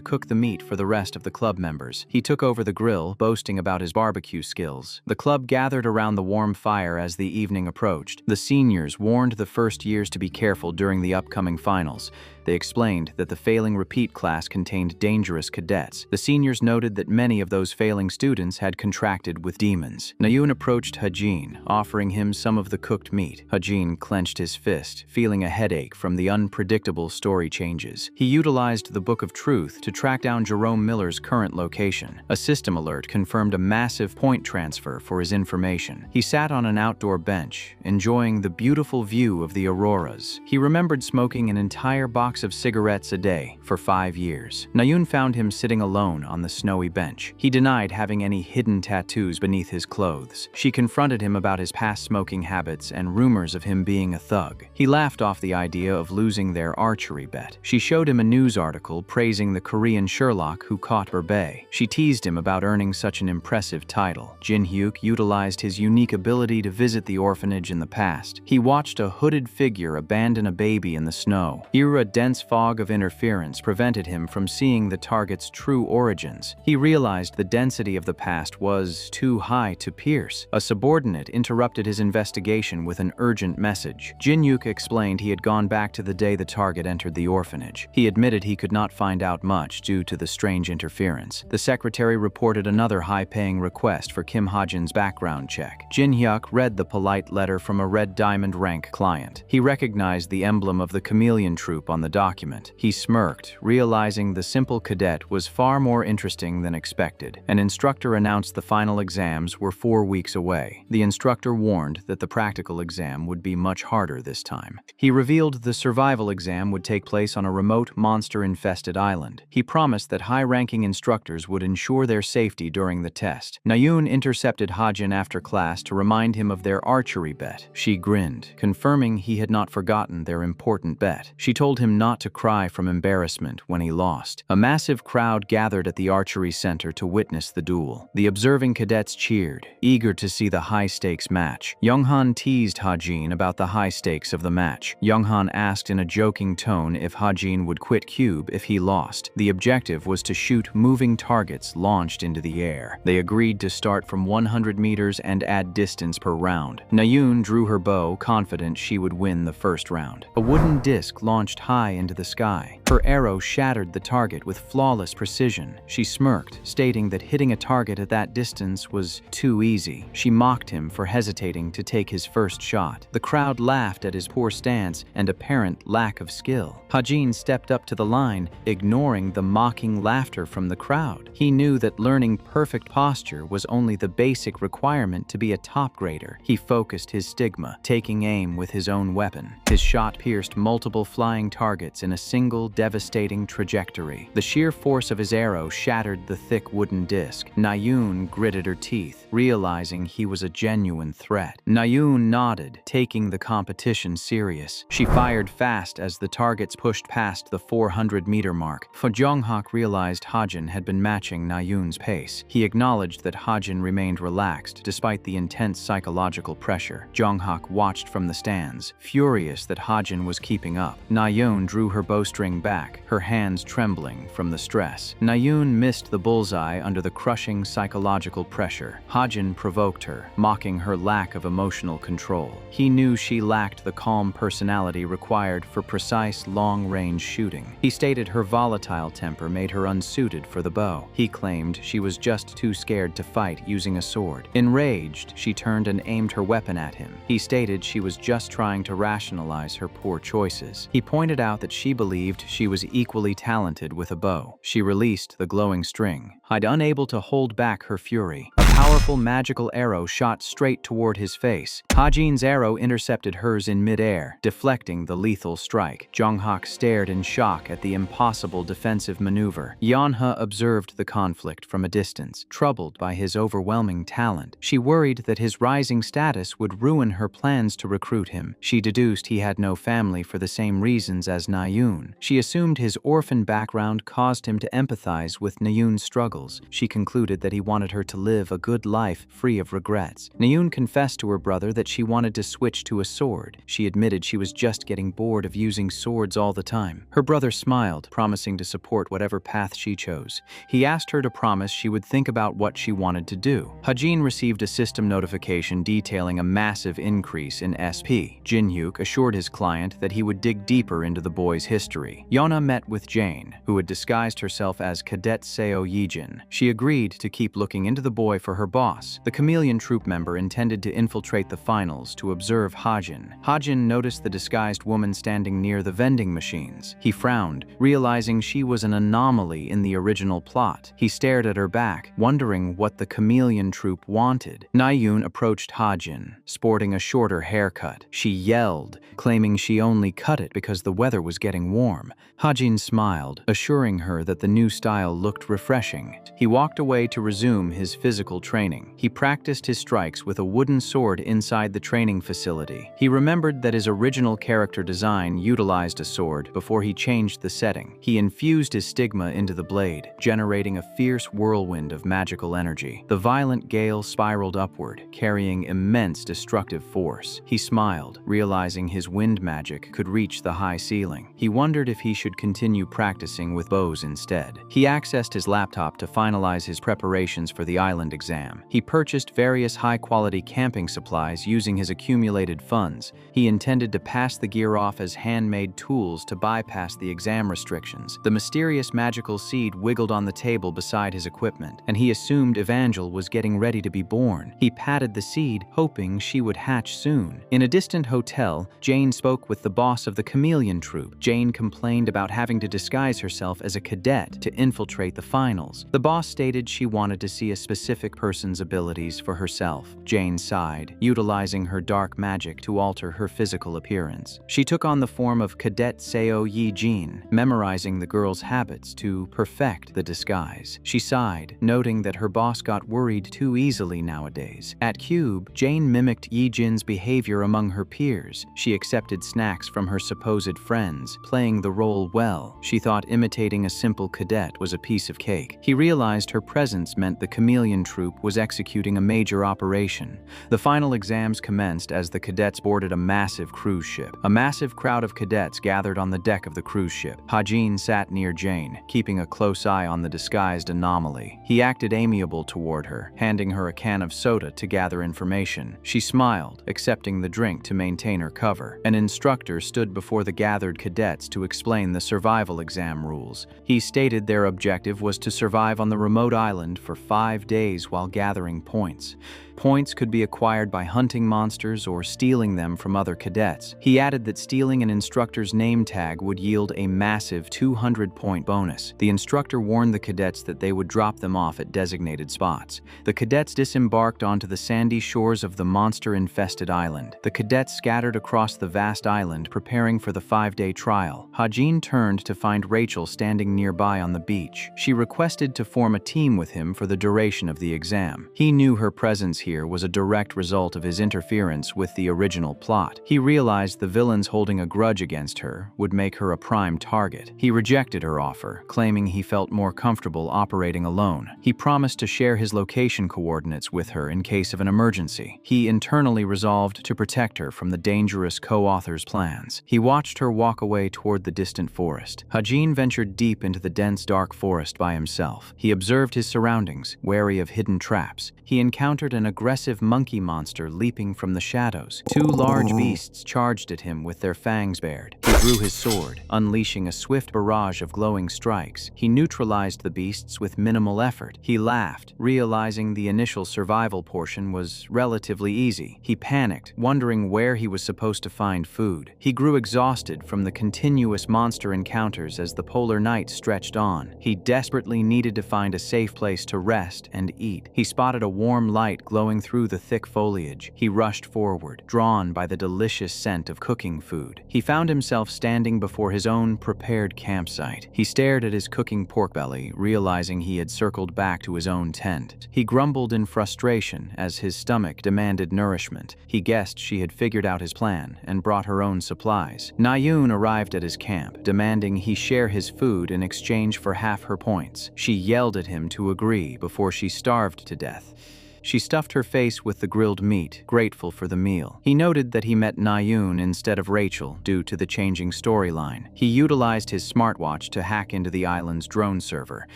cook the meat for the rest of the club members. He took over the grill, boasting about his barbecue skills. The club gathered around the warm fire as the evening approached. The seniors warned the first years to be careful during the upcoming finals. They explained that the failing repeat class contained dangerous cadets. The seniors noted that many of those failing students had contracted with demons. Nayun approached Hajin, offering him some of the cooked meat. Hajin clenched his fist, feeling a headache from the unpredictable story changes. He utilized the Book of Truth to track down Jerome Miller's current location. A system alert confirmed a massive point transfer for his information. He sat on an outdoor bench, enjoying the beautiful view of the auroras. He remembered smoking an entire box box of cigarettes a day for 5 years. Nayun found him sitting alone on the snowy bench. He denied having any hidden tattoos beneath his clothes. She confronted him about his past smoking habits and rumors of him being a thug. He laughed off the idea of losing their archery bet. She showed him a news article praising the Korean Sherlock who caught Berbei. She teased him about earning such an impressive title. Jin-hyuk utilized his unique ability to visit the orphanage in the past. He watched a hooded figure abandon a baby in the snow. A dense fog of interference prevented him from seeing the target's true origins. He realized the density of the past was too high to pierce. A subordinate interrupted his investigation with an urgent message. Jin-hyuk explained he had gone back to the day the target entered the orphanage. He admitted he could not find out much due to the strange interference. The secretary reported another high-paying request for Kim Ha-jin's background check. Jin-hyuk read the polite letter from a red diamond rank client. He recognized the emblem of the chameleon troop on the document. He smirked, realizing the simple cadet was far more interesting than expected. An instructor announced the final exams were 4 weeks away. The instructor warned that the practical exam would be much harder this time. He revealed the survival exam would take place on a remote, monster-infested island. He promised that high-ranking instructors would ensure their safety during the test. Nayun intercepted Ha-jin after class to remind him of their archery bet. She grinned, confirming he had not forgotten their important bet. She told him not to cry from embarrassment when he lost. A massive crowd gathered at the archery center to witness the duel. The observing cadets cheered, eager to see the high-stakes match. Younghan teased Ha-jin about the high stakes of the match. Younghan asked in a joking tone if Ha-jin would quit Cube if he lost. The objective was to shoot moving targets launched into the air. They agreed to start from 100 meters and add distance per round. Nayun drew her bow, confident she would win the first round. A wooden disc launched high into the sky. Her arrow shattered the target with flawless precision. She smirked, stating that hitting a target at that distance was too easy. She mocked him for hesitating to take his first shot. The crowd laughed at his poor stance and apparent lack of skill. Ha-jin stepped up to the line, ignoring the mocking laughter from the crowd. He knew that learning perfect posture was only the basic requirement to be a top grader. He focused his stigma, taking aim with his own weapon. His shot pierced multiple flying targets in a single devastating trajectory. The sheer force of his arrow shattered the thick wooden disc. Nayun gritted her teeth, realizing he was a genuine threat. Nayun nodded, taking the competition serious. She fired fast as the targets pushed past the 400-meter mark. Jong-hak realized Ha-jin had been matching Nayun's pace. He acknowledged that Ha-jin remained relaxed despite the intense psychological pressure. Jong-hak watched from the stands, furious that Ha-jin was keeping up. Nayun drew her bowstring back, her hands trembling from the stress. Nayun missed the bullseye under the crushing psychological pressure. Ha-jin provoked her, mocking her lack of emotional control. He knew she lacked the calm personality required for precise, long-range shooting. He stated her volatile temper made her unsuited for the bow. He claimed she was just too scared to fight using a sword. Enraged, she turned and aimed her weapon at him. He stated she was just trying to rationalize her poor choices. He pointed out that she believed she was equally talented with a bow. She released the glowing string, unable to hold back her fury. A powerful magical arrow shot straight toward his face. Ha-jin's arrow intercepted hers in midair, deflecting the lethal strike. Jong-hak stared in shock at the impossible defensive maneuver. Yeonha observed the conflict from a distance, troubled by his overwhelming talent. She worried that his rising status would ruin her plans to recruit him. She deduced he had no family for the same reasons as Nayun. She assumed his orphan background caused him to empathize with Nayun's struggles. She concluded that he wanted her to live a good life free of regrets. Nayun confessed to her brother that she wanted to switch to a sword. She admitted she was just getting bored of using swords all the time. Her brother smiled, promising to support whatever path she chose. He asked her to promise she would think about what she wanted to do. Ha-jin received a system notification detailing a massive increase in SP. Jin-hyuk assured his client that he would dig deeper into the boy's history. Yeonha met with Jane, who had disguised herself as Cadet Seo Yijin. She agreed to keep looking into the boy for for her boss. The chameleon troop member intended to infiltrate the finals to observe Hajin. Hajin noticed the disguised woman standing near the vending machines. He frowned, realizing she was an anomaly in the original plot. He stared at her back, wondering what the chameleon troop wanted. Nayoon approached Hajin, sporting a shorter haircut. She yelled, claiming she only cut it because the weather was getting warm. Hajin smiled, assuring her that the new style looked refreshing. He walked away to resume his physical training. He practiced his strikes with a wooden sword inside the training facility. He remembered that his original character design utilized a sword before he changed the setting. He infused his stigma into the blade, generating a fierce whirlwind of magical energy. The violent gale spiraled upward, carrying immense destructive force. He smiled, realizing his wind magic could reach the high ceiling. He wondered if he should continue practicing with bows instead. He accessed his laptop to finalize his preparations for the island exam. He purchased various high-quality camping supplies using his accumulated funds. He intended to pass the gear off as handmade tools to bypass the exam restrictions. The mysterious magical seed wiggled on the table beside his equipment, and he assumed Evangel was getting ready to be born. He patted the seed, hoping she would hatch soon. In a distant hotel, Jane spoke with the boss of the chameleon troop. Jane complained about having to disguise herself as a cadet to infiltrate the finals. The boss stated she wanted to see a specific person's abilities for herself. Jane sighed, utilizing her dark magic to alter her physical appearance. She took on the form of Cadet Seo Yi-jin, memorizing the girl's habits to perfect the disguise. She sighed, noting that her boss got worried too easily nowadays. At Cube, Jane mimicked Yi-jin's behavior among her peers. She accepted snacks from her supposed friends, playing the role well. She thought imitating a simple cadet was a piece of cake. He realized her presence meant the chameleon troop was executing a major operation. The final exams commenced as the cadets boarded a massive cruise ship. A massive crowd of cadets gathered on the deck of the cruise ship. Hajin sat near Jane, keeping a close eye on the disguised anomaly. He acted amiable toward her, handing her a can of soda to gather information. She smiled, accepting the drink to maintain her cover. An instructor stood before the gathered cadets to explain the survival exam rules. He stated their objective was to survive on the remote island for 5 days while gathering points. Points could be acquired by hunting monsters or stealing them from other cadets. He added that stealing an instructor's name tag would yield a massive 200-point bonus. The instructor warned the cadets that they would drop them off at designated spots. The cadets disembarked onto the sandy shores of the monster-infested island. The cadets scattered across the vast island, preparing for the 5-day trial. Hajin turned to find Rachel standing nearby on the beach. She requested to form a team with him for the duration of the exam. He knew her presence here was a direct result of his interference with the original plot. He realized the villains holding a grudge against her would make her a prime target. He rejected her offer, claiming he felt more comfortable operating alone. He promised to share his location coordinates with her in case of an emergency. He internally resolved to protect her from the dangerous co-author's plans. He watched her walk away toward the distant forest. Hajin ventured deep into the dense dark forest by himself. He observed his surroundings, wary of hidden traps. He encountered an aggressive monkey monster leaping from the shadows. 2 large beasts charged at him with their fangs bared. He drew his sword, unleashing a swift barrage of glowing strikes. He neutralized the beasts with minimal effort. He laughed, realizing the initial survival portion was relatively easy. He panicked, wondering where he was supposed to find food. He grew exhausted from the continuous monster encounters as the polar night stretched on. He desperately needed to find a safe place to rest and eat. He spotted a warm light glowing through the thick foliage. He rushed forward, drawn by the delicious scent of cooking food. He found himself standing before his own prepared campsite. He stared at his cooking pork belly, realizing he had circled back to his own tent. He grumbled in frustration as his stomach demanded nourishment. He guessed she had figured out his plan and brought her own supplies. Nayoon arrived at his camp, demanding he share his food in exchange for half her points. She yelled at him to agree before she starved to death. She stuffed her face with the grilled meat, grateful for the meal. He noted that he met Nayoon instead of Rachel due to the changing storyline. He utilized his smartwatch to hack into the island's drone server.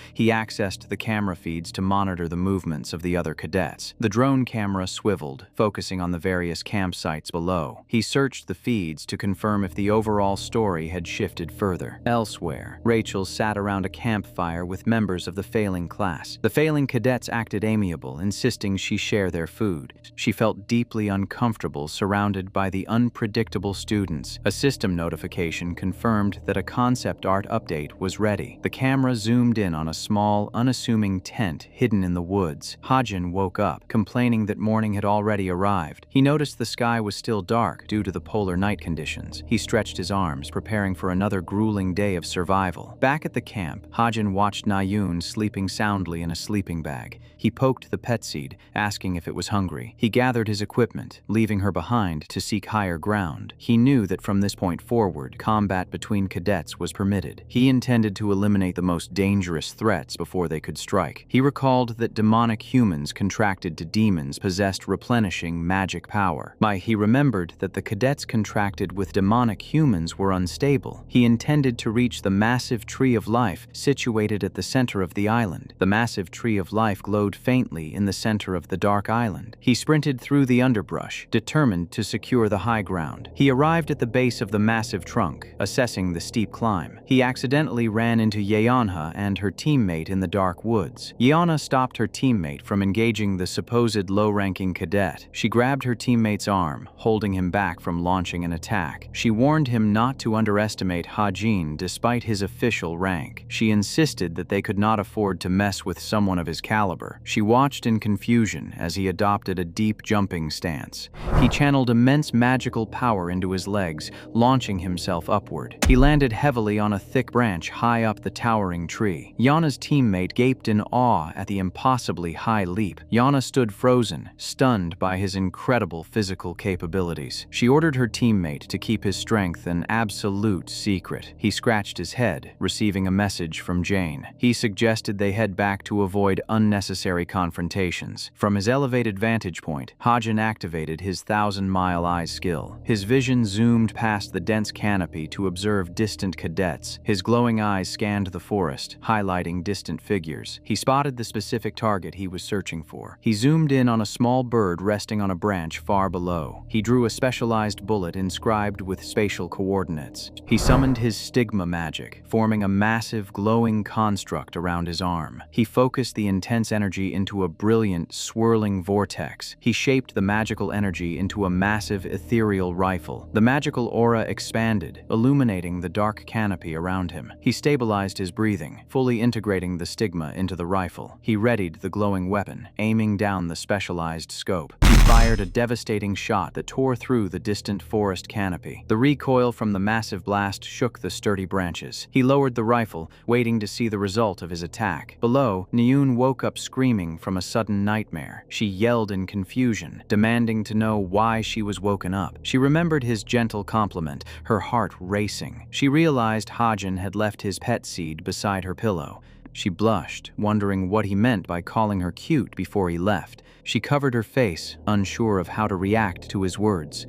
He accessed the camera feeds to monitor the movements of the other cadets. The drone camera swiveled, focusing on the various campsites below. He searched the feeds to confirm if the overall story had shifted further. Elsewhere, Rachel sat around a campfire with members of the failing class. The failing cadets acted amiable, insisting she share their food. She felt deeply uncomfortable surrounded by the unpredictable students. A system notification confirmed that a concept art update was ready. The camera zoomed in on a small, unassuming tent hidden in the woods. Hajin woke up, complaining that morning had already arrived. He noticed the sky was still dark due to the polar night conditions. He stretched his arms, preparing for another grueling day of survival. Back at the camp, Hajin watched Nayoon sleeping soundly in a sleeping bag. He poked the pet seed, asking if it was hungry. He gathered his equipment, leaving her behind to seek higher ground. He knew that from this point forward, combat between cadets was permitted. He intended to eliminate the most dangerous threats before they could strike. He recalled that demonic humans contracted to demons possessed replenishing magic power. He remembered that the cadets contracted with demonic humans were unstable. He intended to reach the massive tree of life situated at the center of the island. The massive tree of life glowed faintly in the center of the dark island. He sprinted through the underbrush, determined to secure the high ground. He arrived at the base of the massive trunk, assessing the steep climb. He accidentally ran into Yeonha and her teammate in the dark woods. Yeonha stopped her teammate from engaging the supposed low-ranking cadet. She grabbed her teammate's arm, holding him back from launching an attack. She warned him not to underestimate Hajin despite his official rank. She insisted that they could not afford to mess with someone of his caliber. She watched in confusion as he adopted a deep jumping stance. He channeled immense magical power into his legs, launching himself upward. He landed heavily on a thick branch high up the towering tree. Yana's teammate gaped in awe at the impossibly high leap. Yana stood frozen, stunned by his incredible physical capabilities. She ordered her teammate to keep his strength an absolute secret. He scratched his head, receiving a message from Jane. He suggested they head back to avoid unnecessary confrontations. From his elevated vantage point, Hajin activated his 1,000-mile eye skill. His vision zoomed past the dense canopy to observe distant cadets. His glowing eyes scanned the forest, highlighting distant figures. He spotted the specific target he was searching for. He zoomed in on a small bird resting on a branch far below. He drew a specialized bullet inscribed with spatial coordinates. He summoned his stigma magic, forming a massive glowing construct around his arm. He focused the intense energy into a brilliant, swirling vortex. He shaped the magical energy into a massive ethereal rifle. The magical aura expanded, illuminating the dark canopy around him. He stabilized his breathing, fully integrating the stigma into the rifle. He readied the glowing weapon, aiming down the specialized scope. He fired a devastating shot that tore through the distant forest canopy. The recoil from the massive blast shook the sturdy branches. He lowered the rifle, waiting to see the result of his attack. Below, Nyun woke up screaming from a sudden nightmare. She yelled in confusion, demanding to know why she was woken up. She remembered his gentle compliment, her heart racing. She realized Hajin had left his pet seed beside her pillow. She blushed, wondering what he meant by calling her cute before he left. She covered her face, unsure of how to react to his words.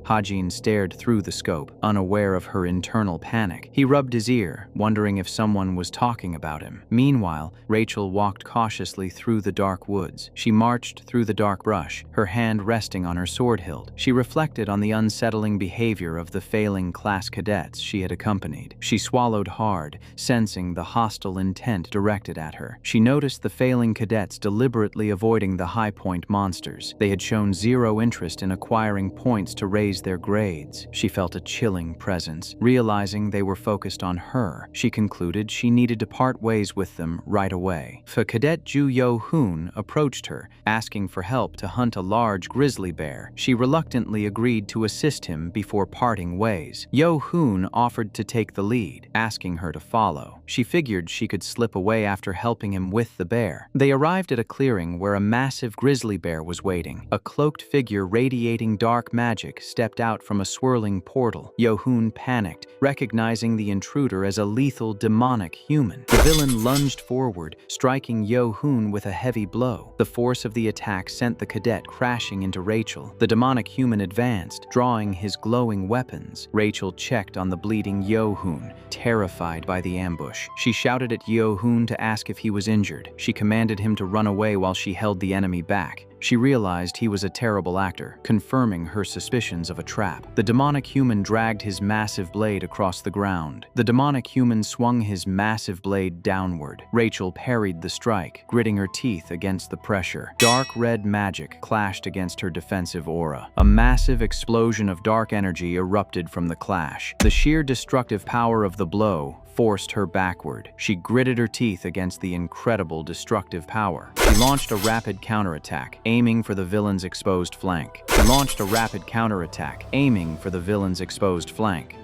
Hajin stared through the scope, unaware of her internal panic. He rubbed his ear, wondering if someone was talking about him. Meanwhile, Rachel walked cautiously through the dark woods. She marched through the dark brush, her hand resting on her sword hilt. She reflected on the unsettling behavior of the failing class cadets she had accompanied. She swallowed hard, sensing the hostile intent directed at her. She noticed the failing cadets deliberately avoiding the high-point monsters. They had shown zero interest in acquiring points to raise their grades. She felt a chilling presence. Realizing they were focused on her, she concluded she needed to part ways with them right away. Cadet Ju Yo-hoon approached her, asking for help to hunt a large grizzly bear. She reluctantly agreed to assist him before parting ways. Yo-hoon offered to take the lead, asking her to follow. She figured she could slip away after helping him with the bear. They arrived at a clearing where a massive grizzly bear was waiting. A cloaked figure radiating dark magic stepped out from a swirling portal. Yo-hoon panicked, recognizing the intruder as a lethal demonic human. The villain lunged forward, striking Yo-hoon with a heavy blow. The force of the attack sent the cadet crashing into Rachel. The demonic human advanced, drawing his glowing weapons. Rachel checked on the bleeding Yo-hoon, terrified by the ambush. She shouted at Yo-hoon to ask if he was injured. She commanded him to run away while she held the enemy back. She realized he was a terrible actor, confirming her suspicions of a trap. The demonic human dragged his massive blade across the ground. The demonic human swung his massive blade downward. Rachel parried the strike, gritting her teeth against the pressure. Dark red magic clashed against her defensive aura. A massive explosion of dark energy erupted from the clash. The sheer destructive power of the blow forced her backward. She gritted her teeth against the incredible destructive power. She launched a rapid counterattack, aiming for the villain's exposed flank.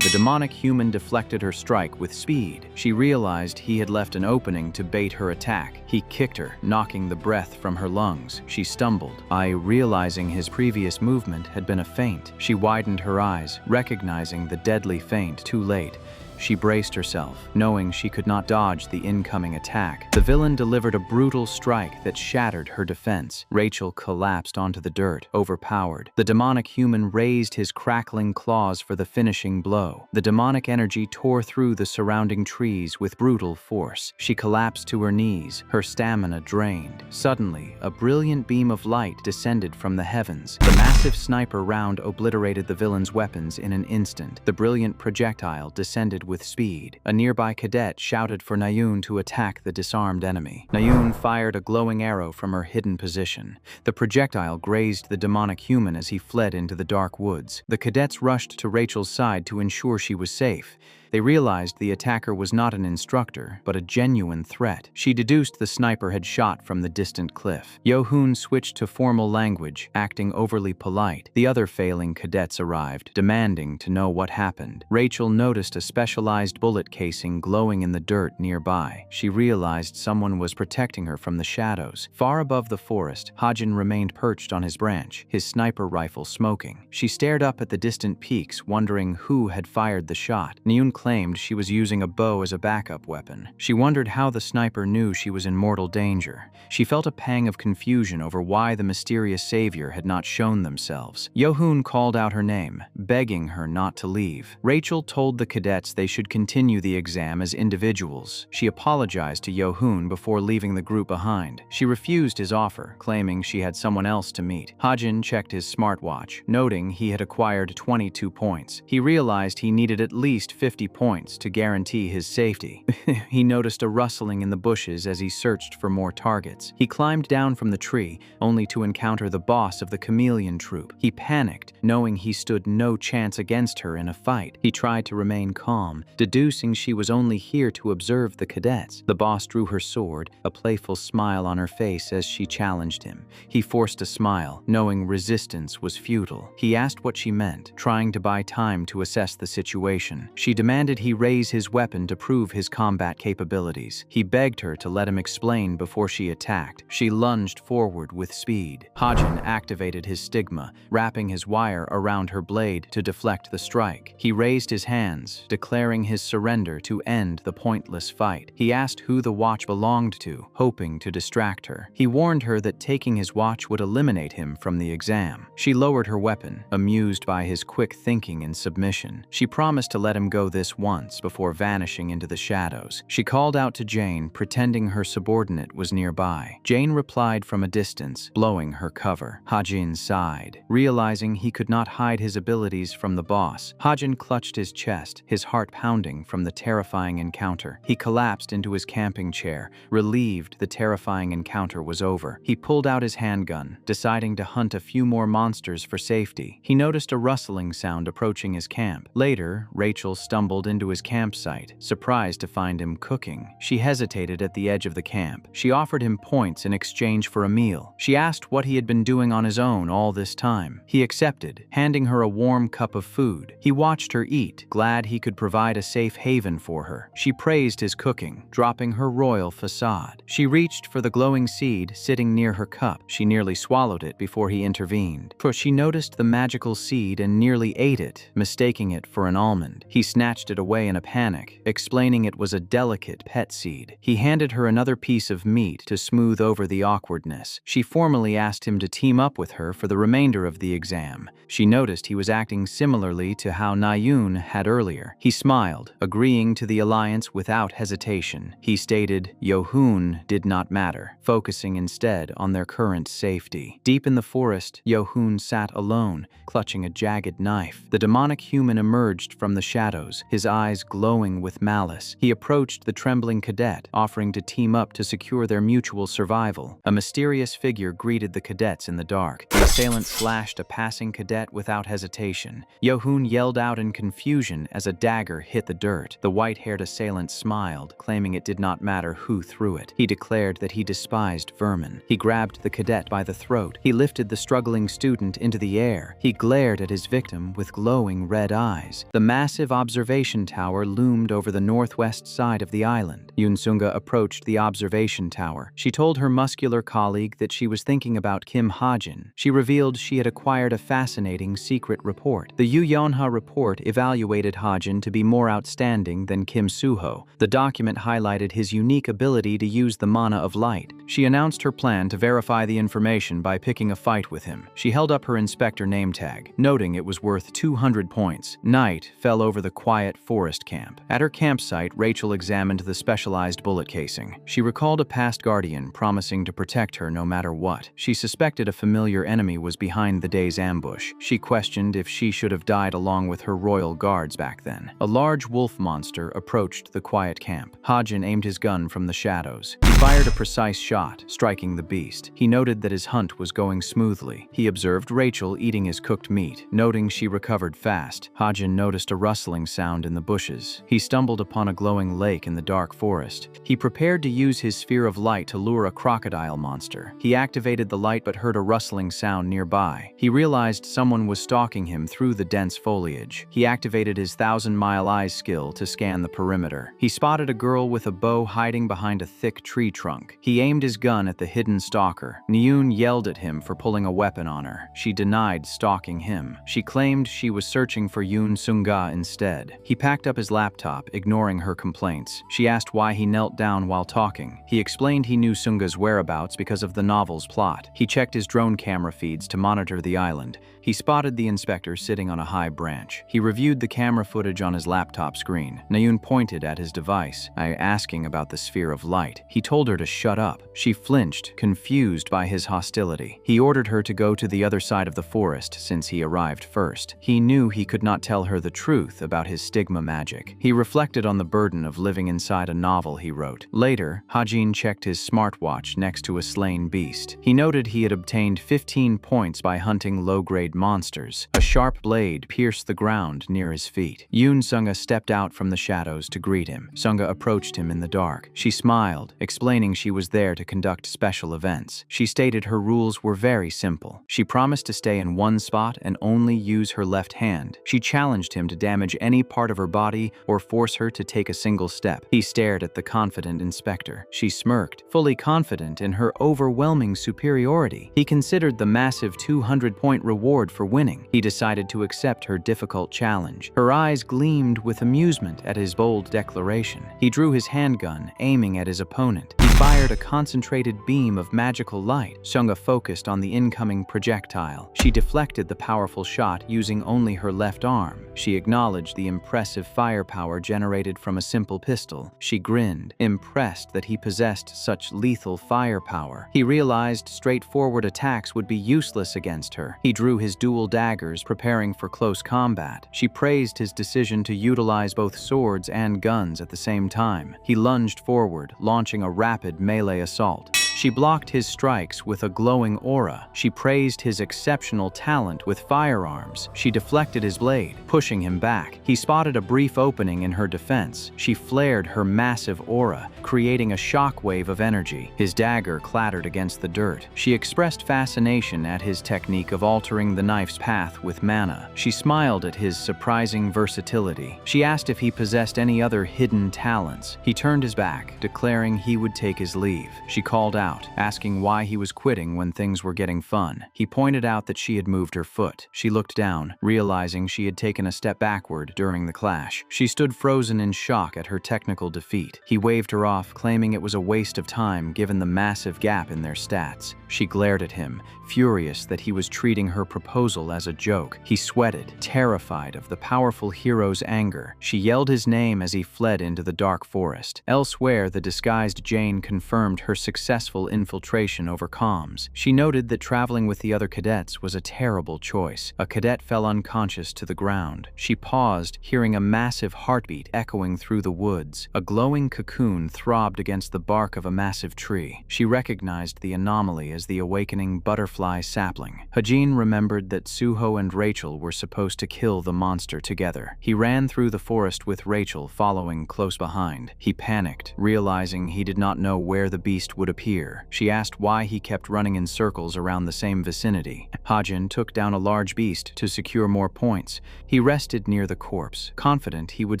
The demonic human deflected her strike with speed. She realized he had left an opening to bait her attack. He kicked her, knocking the breath from her lungs. She stumbled. Realizing his previous movement had been a feint, she widened her eyes, recognizing the deadly feint too late. She braced herself, knowing she could not dodge the incoming attack. The villain delivered a brutal strike that shattered her defense. Rachel collapsed onto the dirt, overpowered. The demonic human raised his crackling claws for the finishing blow. The demonic energy tore through the surrounding trees with brutal force. She collapsed to her knees, her stamina drained. Suddenly, a brilliant beam of light descended from the heavens. The massive sniper round obliterated the villain's weapons in an instant. The brilliant projectile descended with speed. A nearby cadet shouted for Nayun to attack the disarmed enemy. Nayun fired a glowing arrow from her hidden position. The projectile grazed the demonic human as he fled into the dark woods. The cadets rushed to Rachel's side to ensure she was safe. They realized the attacker was not an instructor, but a genuine threat. She deduced the sniper had shot from the distant cliff. Yo-hoon switched to formal language, acting overly polite. The other failing cadets arrived, demanding to know what happened. Rachel noticed a specialized bullet casing glowing in the dirt nearby. She realized someone was protecting her from the shadows. Far above the forest, Hajin remained perched on his branch, his sniper rifle smoking. She stared up at the distant peaks, wondering who had fired the shot. Nayun claimed she was using a bow as a backup weapon. She wondered how the sniper knew she was in mortal danger. She felt a pang of confusion over why the mysterious savior had not shown themselves. Yo-hoon called out her name, begging her not to leave. Rachel told the cadets they should continue the exam as individuals. She apologized to Yo-hoon before leaving the group behind. She refused his offer, claiming she had someone else to meet. Hajin checked his smartwatch, noting he had acquired 22 points. He realized he needed at least 50 points to guarantee his safety. He noticed a rustling in the bushes as he searched for more targets. He climbed down from the tree, only to encounter the boss of the chameleon troop. He panicked, knowing he stood no chance against her in a fight. He tried to remain calm, deducing she was only here to observe the cadets. The boss drew her sword, a playful smile on her face as she challenged him. He forced a smile, knowing resistance was futile. He asked what she meant, trying to buy time to assess the situation. She demanded he raise his weapon to prove his combat capabilities. He begged her to let him explain before she attacked. She lunged forward with speed. Hajin activated his stigma, wrapping his wire around her blade to deflect the strike. He raised his hands, declaring his surrender to end the pointless fight. He asked who the watch belonged to, hoping to distract her. He warned her that taking his watch would eliminate him from the exam. She lowered her weapon, amused by his quick thinking and submission. She promised to let him go this once before vanishing into the shadows. She called out to Jane, pretending her subordinate was nearby. Jane replied from a distance, blowing her cover. Hajin sighed, realizing he could not hide his abilities from the boss. Hajin clutched his chest, his heart pounding from the terrifying encounter. He collapsed into his camping chair, relieved the terrifying encounter was over. He pulled out his handgun, deciding to hunt a few more monsters for safety. He noticed a rustling sound approaching his camp. Later, Rachel stumbled stumbled into his campsite, surprised to find him cooking. She hesitated at the edge of the camp. She offered him points in exchange for a meal. She asked what he had been doing on his own all this time. He accepted, handing her a warm cup of food. He watched her eat, glad he could provide a safe haven for her. She praised his cooking, dropping her royal facade. She reached for the glowing seed sitting near her cup. She nearly swallowed it before he intervened. For she noticed the magical seed and nearly ate it, mistaking it for an almond. He snatched it away in a panic, explaining it was a delicate pet seed. He handed her another piece of meat to smooth over the awkwardness. She formally asked him to team up with her for the remainder of the exam. She noticed he was acting similarly to how Nayun had earlier. He smiled, agreeing to the alliance without hesitation. He stated Yohun did not matter, focusing instead on their current safety. Deep in the forest, Yohun sat alone, clutching a jagged knife. The demonic human emerged from the shadows, his eyes glowing with malice. He approached the trembling cadet, offering to team up to secure their mutual survival. A mysterious figure greeted the cadets in the dark. The assailant slashed a passing cadet without hesitation. Yohun yelled out in confusion as a dagger hit the dirt. The white-haired assailant smiled, claiming it did not matter who threw it. He declared that he despised vermin. He grabbed the cadet by the throat. He lifted the struggling student into the air. He glared at his victim with glowing red eyes. The massive observation tower loomed over the northwest side of the island. Yunsunga approached the observation tower. She told her muscular colleague that she was thinking about Kim Hajin. She revealed she had acquired a fascinating secret report. The Yu Yonha report evaluated Hajin to be more outstanding than Kim Suho. The document highlighted his unique ability to use the mana of light. She announced her plan to verify the information by picking a fight with him. She held up her inspector name tag, noting it was worth 200 points. Night fell over the quiet forest camp. At her campsite, Rachel examined the specialized bullet casing. She recalled a past guardian promising to protect her no matter what. She suspected a familiar enemy was behind the day's ambush. She questioned if she should have died along with her royal guards back then. A large wolf monster approached the quiet camp. Hajin aimed his gun from the shadows. He fired a precise shot, striking the beast. He noted that his hunt was going smoothly. He observed Rachel eating his cooked meat. Noting she recovered fast, Hajin noticed a rustling sound in the bushes. He stumbled upon a glowing lake in the dark forest. He prepared to use his sphere of light to lure a crocodile monster. He activated the light but heard a rustling sound nearby. He realized someone was stalking him through the dense foliage. He activated his 1,000-mile eyes skill to scan the perimeter. He spotted a girl with a bow hiding behind a thick tree trunk. He aimed his gun at the hidden stalker. Nyun yelled at him for pulling a weapon on her. She denied stalking him. She claimed she was searching for Yun Sunga instead. He packed up his laptop, ignoring her complaints. She asked why he knelt down while talking. He explained he knew Sunga's whereabouts because of the novel's plot. He checked his drone camera feeds to monitor the island. He spotted the inspector sitting on a high branch. He reviewed the camera footage on his laptop screen. Nayun pointed at his device, asking about the sphere of light. He told her to shut up. She flinched, confused by his hostility. He ordered her to go to the other side of the forest since he arrived first. He knew he could not tell her the truth about his stigma magic. He reflected on the burden of living inside a novel he wrote. Later, Hajin checked his smartwatch next to a slain beast. He noted he had obtained 15 points by hunting low-grade monsters. A sharp blade pierced the ground near his feet. Yun Sunga stepped out from the shadows to greet him. Sunga approached him in the dark. She smiled, explaining she was there to conduct special events. She stated her rules were very simple. She promised to stay in one spot and only use her left hand. She challenged him to damage any part of her body or force her to take a single step. He stared at the confident inspector. She smirked, fully confident in her overwhelming superiority. He considered the massive 200-point reward for winning. He decided to accept her difficult challenge. Her eyes gleamed with amusement at his bold declaration. He drew his handgun, aiming at his opponent. He fired a concentrated beam of magical light. Sunga focused on the incoming projectile. She deflected the powerful shot using only her left arm. She acknowledged the impressive firepower generated from a simple pistol. She grinned, impressed that he possessed such lethal firepower. He realized straightforward attacks would be useless against her. He drew his dual daggers, preparing for close combat. She praised his decision to utilize both swords and guns at the same time. He lunged forward, launching a rapid melee assault. She blocked his strikes with a glowing aura. She praised his exceptional talent with firearms. She deflected his blade, pushing him back. He spotted a brief opening in her defense. She flared her massive aura, creating a shockwave of energy. His dagger clattered against the dirt. She expressed fascination at his technique of altering the knife's path with mana. She smiled at his surprising versatility. She asked if he possessed any other hidden talents. He turned his back, declaring he would take his leave. She called out, asking why he was quitting when things were getting fun. He pointed out that she had moved her foot. She looked down, realizing she had taken a step backward during the clash. She stood frozen in shock at her technical defeat. He waved her off, claiming it was a waste of time given the massive gap in their stats. She glared at him, furious that he was treating her proposal as a joke. He sweated, terrified of the powerful hero's anger. She yelled his name as he fled into the dark forest. Elsewhere, the disguised Jane confirmed her successful infiltration over comms. She noted that traveling with the other cadets was a terrible choice. A cadet fell unconscious to the ground. She paused, hearing a massive heartbeat echoing through the woods. A glowing cocoon throbbed against the bark of a massive tree. She recognized the anomaly as the awakening butterfly sapling. Hajin remembered that Suho and Rachel were supposed to kill the monster together. He ran through the forest with Rachel following close behind. He panicked, realizing he did not know where the beast would appear. She asked why he kept running in circles around the same vicinity. Hajin took down a large beast to secure more points. He rested near the corpse, confident he would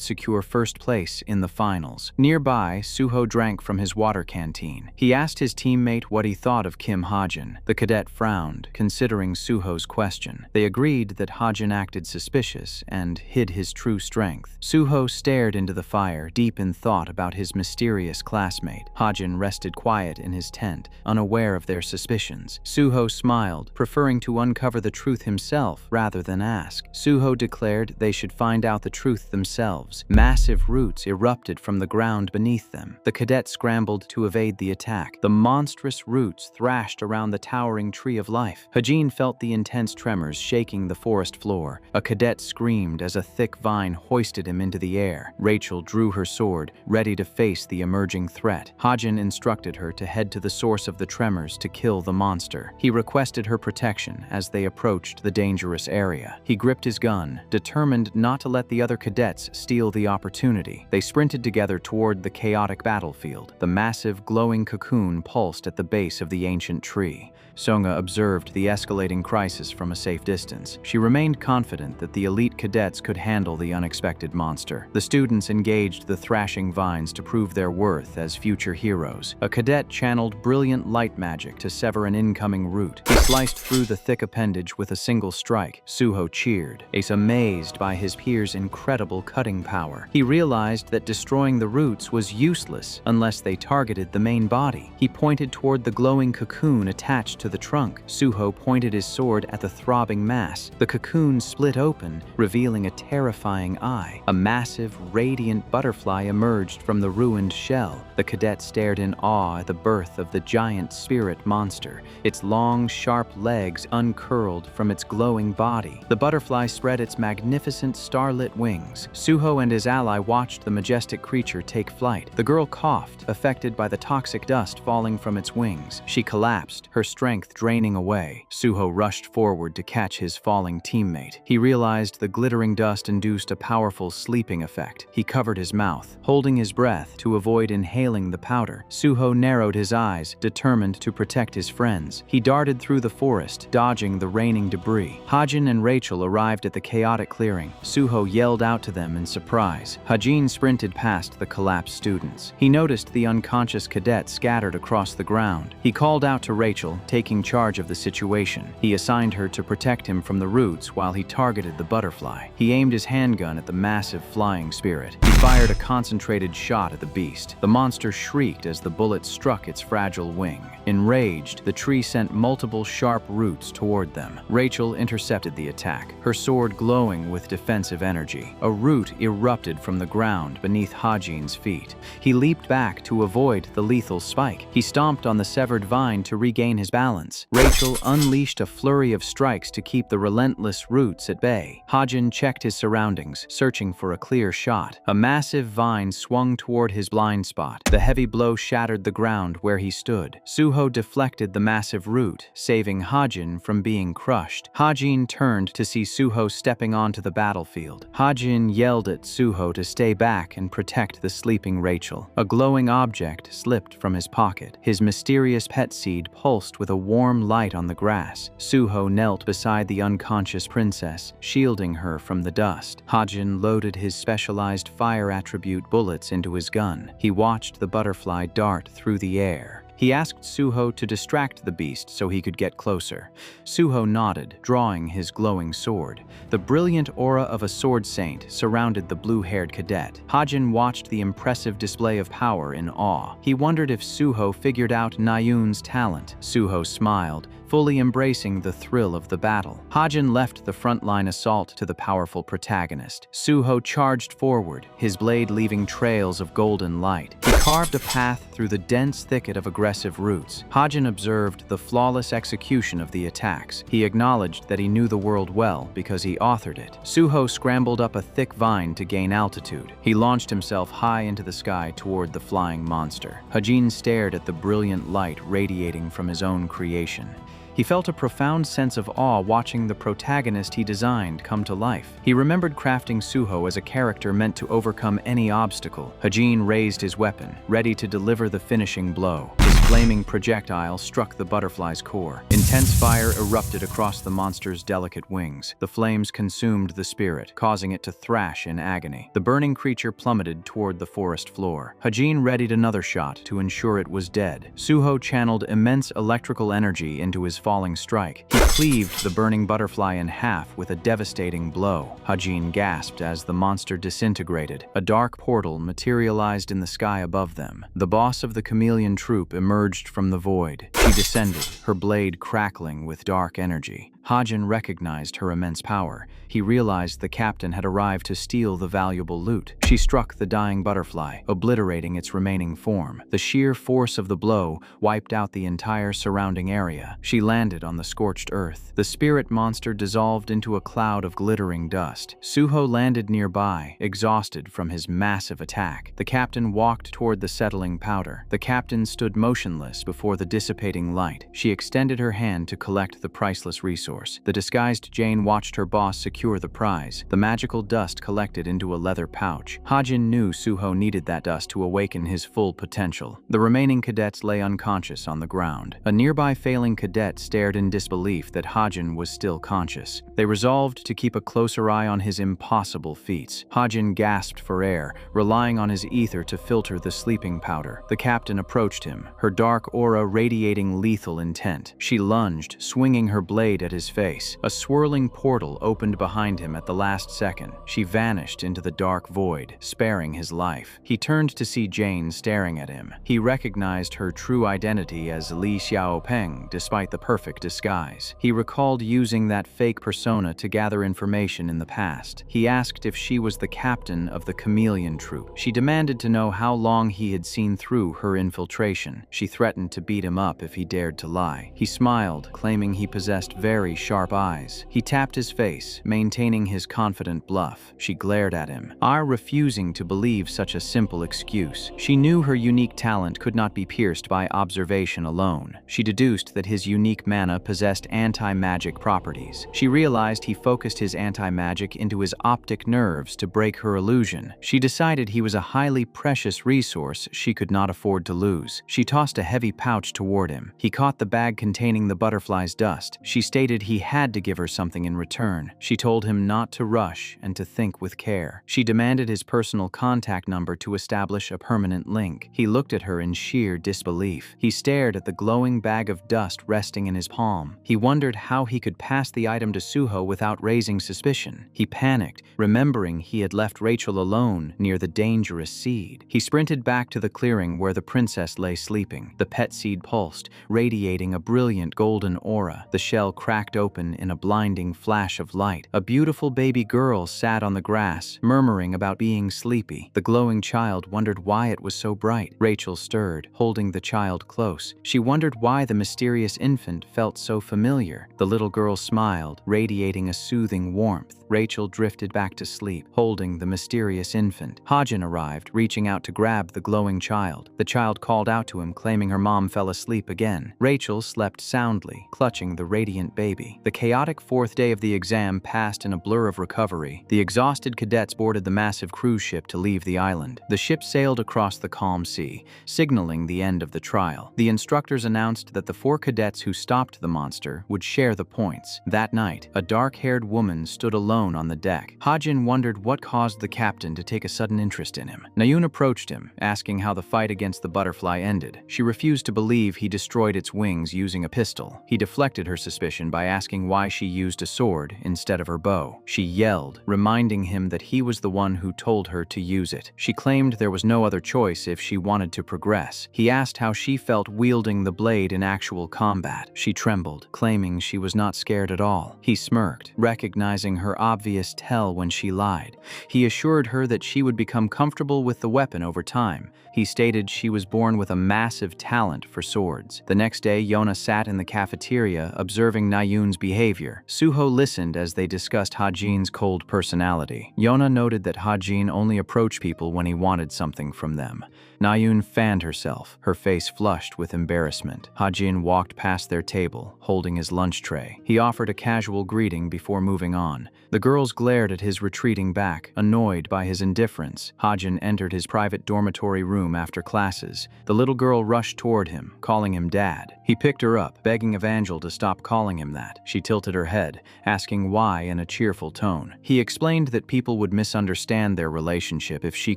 secure first place in the finals. Nearby, Suho drank from his water canteen. He asked his teammate what he thought of Kim Hajin. The cadet frowned, considering Suho's question. They agreed that Hajin acted suspicious and hid his true strength. Suho stared into the fire, deep in thought about his mysterious classmate. Hajin rested quiet in his tent, unaware of their suspicions. Suho smiled, preferring to uncover the truth himself rather than ask. Suho declared they should find out the truth themselves. Massive roots erupted from the ground beneath them. The cadet scrambled to evade the attack. The monstrous roots thrashed around the towering tree of life. Hajin felt the intense tremors shaking the forest floor. A cadet screamed as a thick vine hoisted him into the air. Rachel drew her sword, ready to face the emerging threat. Hajin instructed her to head to the source of the tremors to kill the monster. He requested her protection as they approached the dangerous area. He gripped his gun, determined not to let the other cadets steal the opportunity. They sprinted together toward the chaotic battlefield. The massive, glowing cocoon pulsed at the base of the ancient tree. Songa observed the escalating crisis from a safe distance. She remained confident that the elite cadets could handle the unexpected monster. The students engaged the thrashing vines to prove their worth as future heroes. A cadet channeled brilliant light magic to sever an incoming root. He sliced through the thick appendage with a single strike. Suho cheered, amazed by his peers' incredible cutting power. He realized that destroying the roots was useless unless they targeted the main body. He pointed toward the glowing cocoon attached to the trunk. Suho pointed his sword at the throbbing mass. The cocoon split open, revealing a terrifying eye. A massive, radiant butterfly emerged from the ruined shell. The cadet stared in awe at the birth of the giant spirit monster. Its long, sharp legs uncurled from its glowing body. The butterfly spread its magnificent starlit wings. Suho and his ally watched the majestic creature take flight. The girl coughed, affected by the toxic dust falling from its wings. She collapsed, her strength draining away. Suho rushed forward to catch his falling teammate. He realized the glittering dust induced a powerful sleeping effect. He covered his mouth, holding his breath to avoid inhaling the powder. Suho narrowed his eyes, determined to protect his friends. He darted through the forest, dodging the raining debris. Hajin and Rachel arrived at the chaotic clearing. Suho yelled out to them in surprise. Hajin sprinted past the collapsed students. He noticed the unconscious cadet scattered across the ground. He called out to Rachel, taking charge of the situation. He assigned her to protect him from the roots while he targeted the butterfly. He aimed his handgun at the massive flying spirit. He fired a concentrated shot at the beast. The monster shrieked as the bullet struck its fragile wing. Enraged, the tree sent multiple sharp roots toward them. Rachel intercepted the attack, her sword glowing with defensive energy. A root erupted from the ground beneath Hajin's feet. He leaped back to avoid the lethal spike. He stomped on the severed vine to regain his balance. balance. Rachel unleashed a flurry of strikes to keep the relentless roots at bay. Hajin checked his surroundings, searching for a clear shot. A massive vine swung toward his blind spot. The heavy blow shattered the ground where he stood. Suho deflected the massive root, saving Hajin from being crushed. Hajin turned to see Suho stepping onto the battlefield. Hajin yelled at Suho to stay back and protect the sleeping Rachel. A glowing object slipped from his pocket. His mysterious pet seed pulsed with a warm light on the grass. Suho knelt beside the unconscious princess, shielding her from the dust. Hajin loaded his specialized fire attribute bullets into his gun. He watched the butterfly dart through the air. He asked Suho to distract the beast so he could get closer. Suho nodded, drawing his glowing sword. The brilliant aura of a sword saint surrounded the blue-haired cadet. Hajin watched the impressive display of power in awe. He wondered if Suho figured out Nayun's talent. Suho smiled, fully embracing the thrill of the battle. Hajin left the frontline assault to the powerful protagonist. Suho charged forward, his blade leaving trails of golden light. He carved a path through the dense thicket of aggressive roots. Hajin observed the flawless execution of the attacks. He acknowledged that he knew the world well because he authored it. Suho scrambled up a thick vine to gain altitude. He launched himself high into the sky toward the flying monster. Hajin stared at the brilliant light radiating from his own creation. He felt a profound sense of awe watching the protagonist he designed come to life. He remembered crafting Suho as a character meant to overcome any obstacle. Hajin raised his weapon, ready to deliver the finishing blow. His flaming projectile struck the butterfly's core. Intense fire erupted across the monster's delicate wings. The flames consumed the spirit, causing it to thrash in agony. The burning creature plummeted toward the forest floor. Hajin readied another shot to ensure it was dead. Suho channeled immense electrical energy into his falling strike. He cleaved the burning butterfly in half with a devastating blow. Hajin gasped as the monster disintegrated. A dark portal materialized in the sky above them. The boss of the chameleon troop emerged from the void. She descended, her blade crackling with dark energy. Hajin recognized her immense power. He realized the captain had arrived to steal the valuable loot. She struck the dying butterfly, obliterating its remaining form. The sheer force of the blow wiped out the entire surrounding area. She landed on the scorched earth. The spirit monster dissolved into a cloud of glittering dust. Suho landed nearby, exhausted from his massive attack. The captain walked toward the settling powder. The captain stood motionless before the dissipating light. She extended her hand to collect the priceless resource. The disguised Jane watched her boss secure the prize. The magical dust collected into a leather pouch. Hajin knew Suho needed that dust to awaken his full potential. The remaining cadets lay unconscious on the ground. A nearby failing cadet stared in disbelief that Hajin was still conscious. They resolved to keep a closer eye on his impossible feats. Hajin gasped for air, relying on his ether to filter the sleeping powder. The captain approached him, her dark aura radiating lethal intent. She lunged, swinging her blade at his face. A swirling portal opened behind him at the last second. She vanished into the dark void, sparing his life. He turned to see Jane staring at him. He recognized her true identity as Li Xiaopeng, despite the perfect disguise. He recalled using that fake persona to gather information in the past. He asked if she was the captain of the chameleon troop. She demanded to know how long he had seen through her infiltration. She threatened to beat him up if he dared to lie. He smiled, claiming he possessed very sharp eyes. He tapped his face, maintaining his confident bluff. She glared at him, refusing to believe such a simple excuse. She knew her unique talent could not be pierced by observation alone. She deduced that his unique mana possessed anti-magic properties. She realized he focused his anti-magic into his optic nerves to break her illusion. She decided he was a highly precious resource she could not afford to lose. She tossed a heavy pouch toward him. He caught the bag containing the butterfly's dust. She stated he had to give her something in return. She told him not to rush and to think with care. She demanded his personal contact number to establish a permanent link. He looked at her in sheer disbelief. He stared at the glowing bag of dust resting in his palm. He wondered how he could pass the item to Suho without raising suspicion. He panicked, remembering he had left Rachel alone near the dangerous seed. He sprinted back to the clearing where the princess lay sleeping. The pet seed pulsed, radiating a brilliant golden aura. The shell cracked cracked open in a blinding flash of light. A beautiful baby girl sat on the grass, murmuring about being sleepy. The glowing child wondered why it was so bright. Rachel stirred, holding the child close. She wondered why the mysterious infant felt so familiar. The little girl smiled, radiating a soothing warmth. Rachel drifted back to sleep, holding the mysterious infant. Hajin arrived, reaching out to grab the glowing child. The child called out to him, claiming her mom fell asleep again. Rachel slept soundly, clutching the radiant baby. The chaotic fourth day of the exam passed in a blur of recovery. The exhausted cadets boarded the massive cruise ship to leave the island. The ship sailed across the calm sea, signaling the end of the trial. The instructors announced that the 4 cadets who stopped the monster would share the points. That night, a dark-haired woman stood alone on the deck. Hajin wondered what caused the captain to take a sudden interest in him. Nayun approached him, asking how the fight against the butterfly ended. She refused to believe he destroyed its wings using a pistol. He deflected her suspicion by asking why she used a sword instead of her bow. She yelled, reminding him that he was the one who told her to use it. She claimed there was no other choice if she wanted to progress. He asked how she felt wielding the blade in actual combat. She trembled, claiming she was not scared at all. He smirked, recognizing her obvious tell when she lied. He assured her that she would become comfortable with the weapon over time. He stated she was born with a massive talent for swords. The next day, Yona sat in the cafeteria, observing Nayun's behavior. Suho listened as they discussed Hajin's cold personality. Yona noted that Hajin only approached people when he wanted something from them. Nayun fanned herself, her face flushed with embarrassment. Hajin walked past their table, holding his lunch tray. He offered a casual greeting before moving on. The girls glared at his retreating back, annoyed by his indifference. Hajin entered his private dormitory room after classes. The little girl rushed toward him, calling him Dad. He picked her up, begging Evangel to stop calling him that. She tilted her head, asking why in a cheerful tone. He explained that people would misunderstand their relationship if she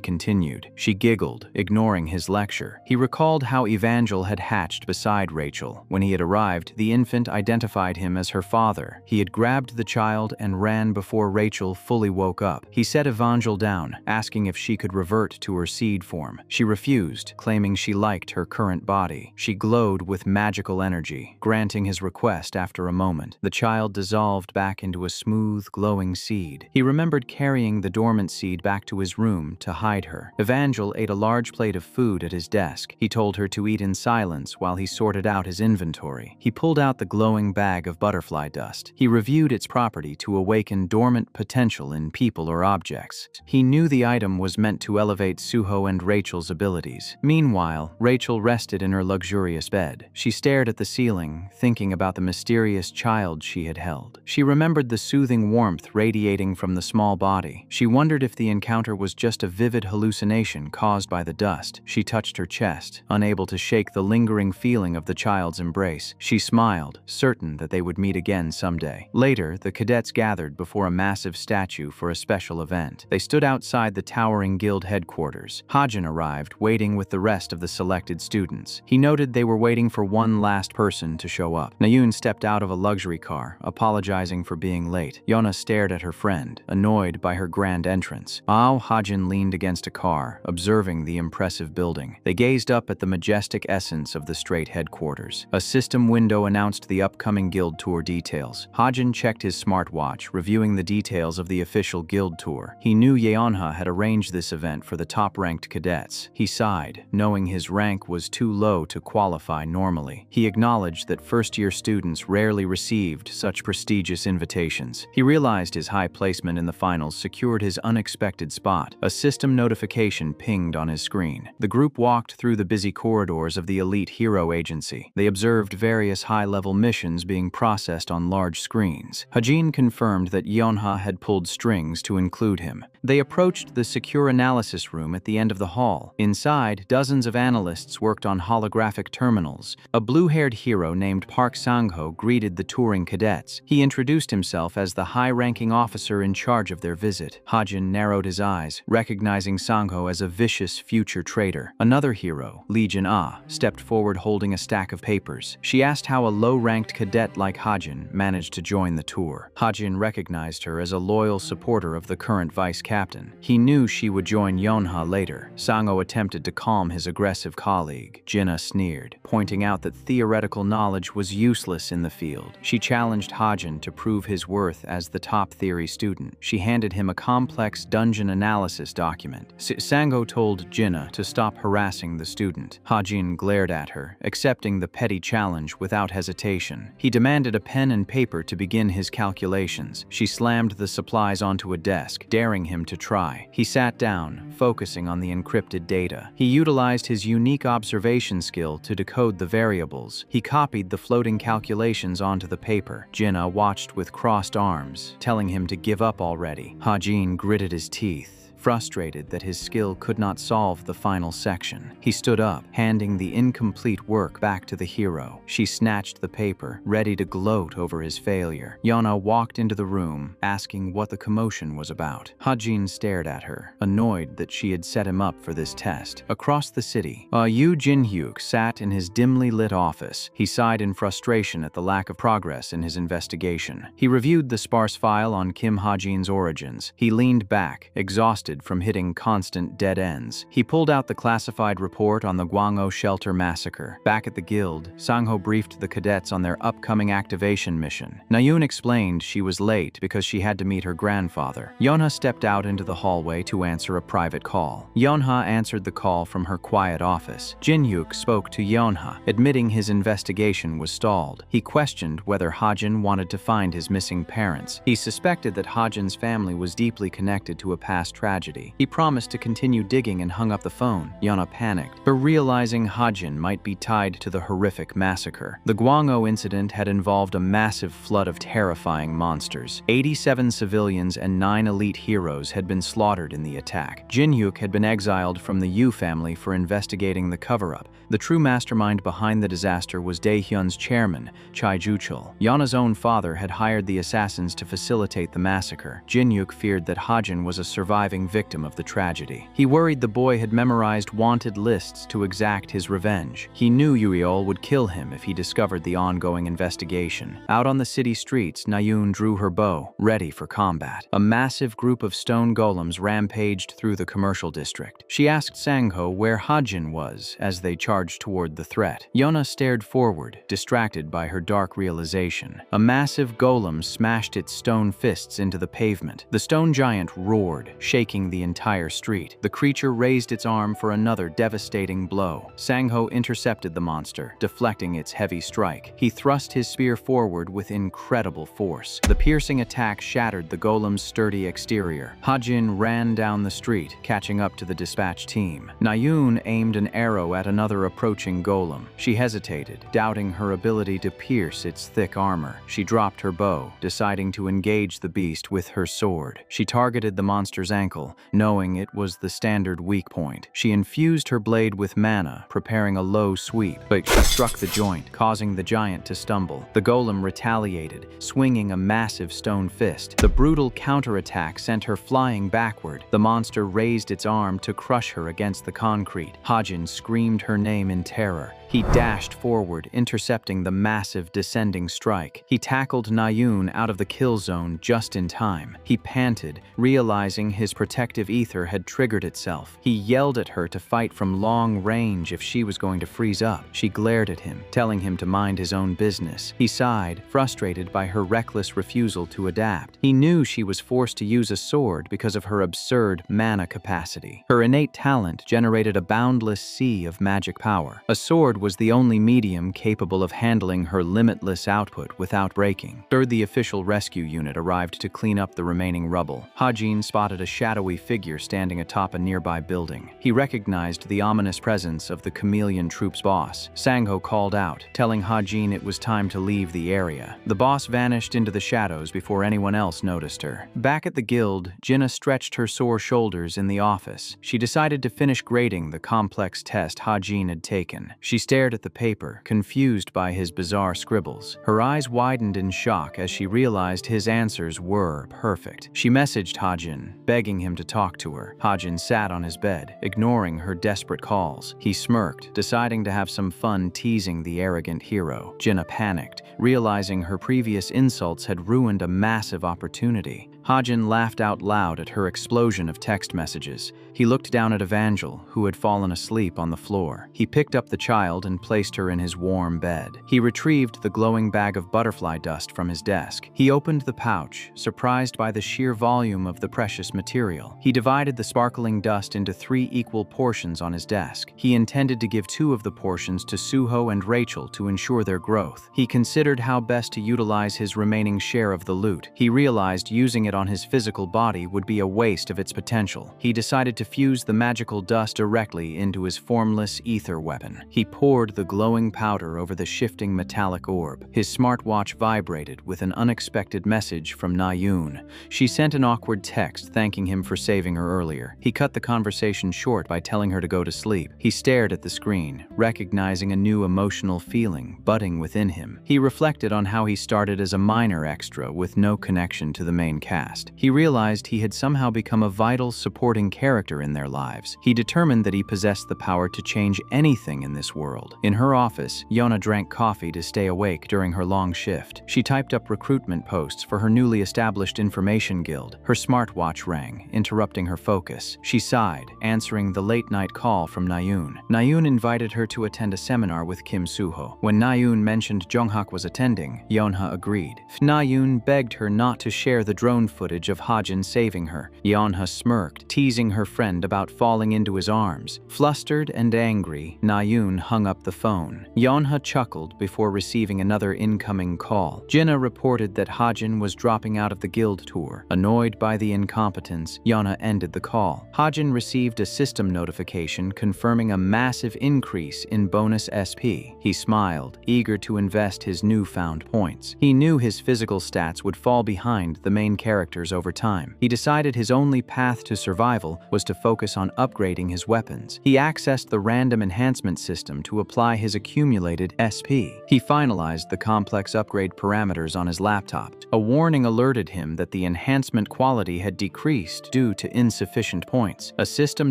continued. She giggled, ignoring his lecture. He recalled how Evangel had hatched beside Rachel. When he had arrived, the infant identified him as her father. He had grabbed the child and ran before Rachel fully woke up. He set Evangel down, asking if she could revert to her seed form. She refused, claiming she liked her current body. She glowed with magical energy, granting his request after a moment. The child dissolved back into a smooth, glowing seed. He remembered carrying the dormant seed back to his room to hide her. Evangel ate a large plate of food at his desk. He told her to eat in silence while he sorted out his inventory. He pulled out the glowing bag of butterfly dust. He reviewed its property to awaken dormant potential in people or objects. He knew the item was meant to elevate Suho and Rachel's abilities. Meanwhile, Rachel rested in her luxurious bed. She stared at the ceiling, thinking about the mysterious child she had held. She remembered the soothing warmth radiating from the small body. She wondered if the encounter was just a vivid hallucination caused by the dust. She touched her chest, unable to shake the lingering feeling of the child's embrace. She smiled, certain that they would meet again someday. Later, the cadets gathered before a massive statue for a special event. They stood outside the towering guild headquarters. Hajin arrived, waiting with the rest of the selected students. He noted they were waiting for one last person to show up. Nayun stepped out of a luxury car, apologizing for being late. Yona stared at her friend, annoyed by her grand entrance. Hajin leaned against a car, observing the impressive building. They gazed up at the majestic essence of the Strait headquarters. A system window announced the upcoming guild tour details. Hajin checked his smartwatch, reviewing the details of the official guild tour. He knew Yeonha had arranged this event for the top-ranked cadets. He sighed, knowing his rank was too low to qualify normally. He acknowledged that first-year students rarely received such prestigious invitations. He realized his high placement in the finals secured his unexpected spot. A system notification pinged on his screen. The group walked through the busy corridors of the elite hero agency. They observed various high-level missions being processed on large screens. Hajin confirmed that Yeonha had pulled strings to include him. They approached the secure analysis room at the end of the hall. Inside, dozens of analysts worked on holographic terminals. A blue-haired hero named Park Sang-ho greeted the touring cadets. He introduced himself as the high-ranking officer in charge of their visit. Hajin narrowed his eyes, recognizing Sang-ho as a vicious future traitor. Another hero, Lee Jin-ah, stepped forward holding a stack of papers. She asked how a low-ranked cadet like Hajin managed to join the tour. Hajin recognized her as a loyal supporter of the current vice captain. captain. He knew she would join Yonha later. Sangho attempted to calm his aggressive colleague. Jinna sneered, pointing out that theoretical knowledge was useless in the field. She challenged Hajin to prove his worth as the top theory student. She handed him a complex dungeon analysis document. Sangho told Jinna to stop harassing the student. Hajin glared at her, accepting the petty challenge without hesitation. He demanded a pen and paper to begin his calculations. She slammed the supplies onto a desk, daring him to try. He sat down, focusing on the encrypted data. He utilized his unique observation skill to decode the variables. He copied the floating calculations onto the paper. Jinna watched with crossed arms, telling him to give up already. Hajin gritted his teeth, frustrated that his skill could not solve the final section. He stood up, handing the incomplete work back to the hero. She snatched the paper, ready to gloat over his failure. Yana walked into the room, asking what the commotion was about. Hajin stared at her, annoyed that she had set him up for this test. Across the city, Yu Jinhyuk sat in his dimly lit office. He sighed in frustration at the lack of progress in his investigation. He reviewed the sparse file on Kim Hajin's origins. He leaned back, exhausted from hitting constant dead ends. He pulled out the classified report on the Gwangho shelter massacre. Back at the guild, Sangho briefed the cadets on their upcoming activation mission. Nayun explained she was late because she had to meet her grandfather. Yonha stepped out into the hallway to answer a private call. Yonha answered the call from her quiet office. Jinhyuk spoke to Yonha, admitting his investigation was stalled. He questioned whether Hajin wanted to find his missing parents. He suspected that Hajin's family was deeply connected to a past tragedy. He promised to continue digging and hung up the phone. Yana panicked, but realizing Hajin might be tied to the horrific massacre. The Gwangho incident had involved a massive flood of terrifying monsters. 87 civilians and 9 elite heroes had been slaughtered in the attack. Jinhyuk had been exiled from the Yu family for investigating the cover-up. The true mastermind behind the disaster was Daehyun's chairman, Chai Juchul. Yana's own father had hired the assassins to facilitate the massacre. Jinhyuk feared that Hajin was a surviving victim of the tragedy. He worried the boy had memorized wanted lists to exact his revenge. He knew Yuiol would kill him if he discovered the ongoing investigation. Out on the city streets, Nayun drew her bow, ready for combat. A massive group of stone golems rampaged through the commercial district. She asked Sangho where Hajin was as they charged toward the threat. Yona stared forward, distracted by her dark realization. A massive golem smashed its stone fists into the pavement. The stone giant roared, shaking the entire street. The creature raised its arm for another devastating blow. Sangho intercepted the monster, deflecting its heavy strike. He thrust his spear forward with incredible force. The piercing attack shattered the golem's sturdy exterior. Hajin ran down the street, catching up to the dispatch team. Nayun aimed an arrow at another approaching golem. She hesitated, doubting her ability to pierce its thick armor. She dropped her bow, deciding to engage the beast with her sword. She targeted the monster's ankle, knowing it was the standard weak point. She infused her blade with mana, preparing a low sweep, but she struck the joint, causing the giant to stumble. The golem retaliated, swinging a massive stone fist. The brutal counterattack sent her flying backward. The monster raised its arm to crush her against the concrete. Hajin screamed her name in terror. He dashed forward, intercepting the massive descending strike. He tackled Nayun out of the kill zone just in time. He panted, realizing his protective ether had triggered itself. He yelled at her to fight from long range if she was going to freeze up. She glared at him, telling him to mind his own business. He sighed, frustrated by her reckless refusal to adapt. He knew she was forced to use a sword because of her absurd mana capacity. Her innate talent generated a boundless sea of magic power. A sword was the only medium capable of handling her limitless output without breaking. The official rescue unit arrived to clean up the remaining rubble. Hajin spotted a shadowy figure standing atop a nearby building. He recognized the ominous presence of the chameleon troop's boss. Sangho called out, telling Hajin it was time to leave the area. The boss vanished into the shadows before anyone else noticed her. Back at the guild, Jinna stretched her sore shoulders in the office. She decided to finish grading the complex test Hajin had taken. She stared at the paper, confused by his bizarre scribbles. Her eyes widened in shock as she realized his answers were perfect. She messaged Hajin, begging him to talk to her. Hajin sat on his bed, ignoring her desperate calls. He smirked, deciding to have some fun teasing the arrogant hero. Jinna panicked, realizing her previous insults had ruined a massive opportunity. Hajin laughed out loud at her explosion of text messages. He looked down at Evangel, who had fallen asleep on the floor. He picked up the child and placed her in his warm bed. He retrieved the glowing bag of butterfly dust from his desk. He opened the pouch, surprised by the sheer volume of the precious material. He divided the sparkling dust into 3 equal portions on his desk. He intended to give 2 of the portions to Suho and Rachel to ensure their growth. He considered how best to utilize his remaining share of the loot. He realized using it on his physical body would be a waste of its potential. He decided to fuse the magical dust directly into his formless ether weapon. He poured the glowing powder over the shifting metallic orb. His smartwatch vibrated with an unexpected message from Na-yoon. She sent an awkward text thanking him for saving her earlier. He cut the conversation short by telling her to go to sleep. He stared at the screen, recognizing a new emotional feeling budding within him. He reflected on how he started as a minor extra with no connection to the main cast. He realized he had somehow become a vital supporting character in their lives. He determined that he possessed the power to change anything in this world. In her office, Yona drank coffee to stay awake during her long shift. She typed up recruitment posts for her newly established information guild. Her smartwatch rang, interrupting her focus. She sighed, answering the late-night call from Na-yoon. Na-yoon invited her to attend a seminar with Kim Suho. When Na-yoon mentioned Jonghyuk was attending, Yonha agreed. Na-yoon begged her not to share the drone footage of Hajin saving her. Yonha smirked, teasing her friend about falling into his arms. Flustered and angry, Na-yoon hung up the phone. Yonha chuckled before receiving another incoming call. Jinna reported that Hajin was dropping out of the guild tour. Annoyed by the incompetence, Yonha ended the call. Hajin received a system notification confirming a massive increase in bonus SP. He smiled, eager to invest his newfound points. He knew his physical stats would fall behind the main characters over time. He decided his only path to survival was to focus on upgrading his weapons. He accessed the random enhancement system to apply his accumulated SP. He finalized the complex upgrade parameters on his laptop. A warning alerted him that the enhancement quality had decreased due to insufficient points. A system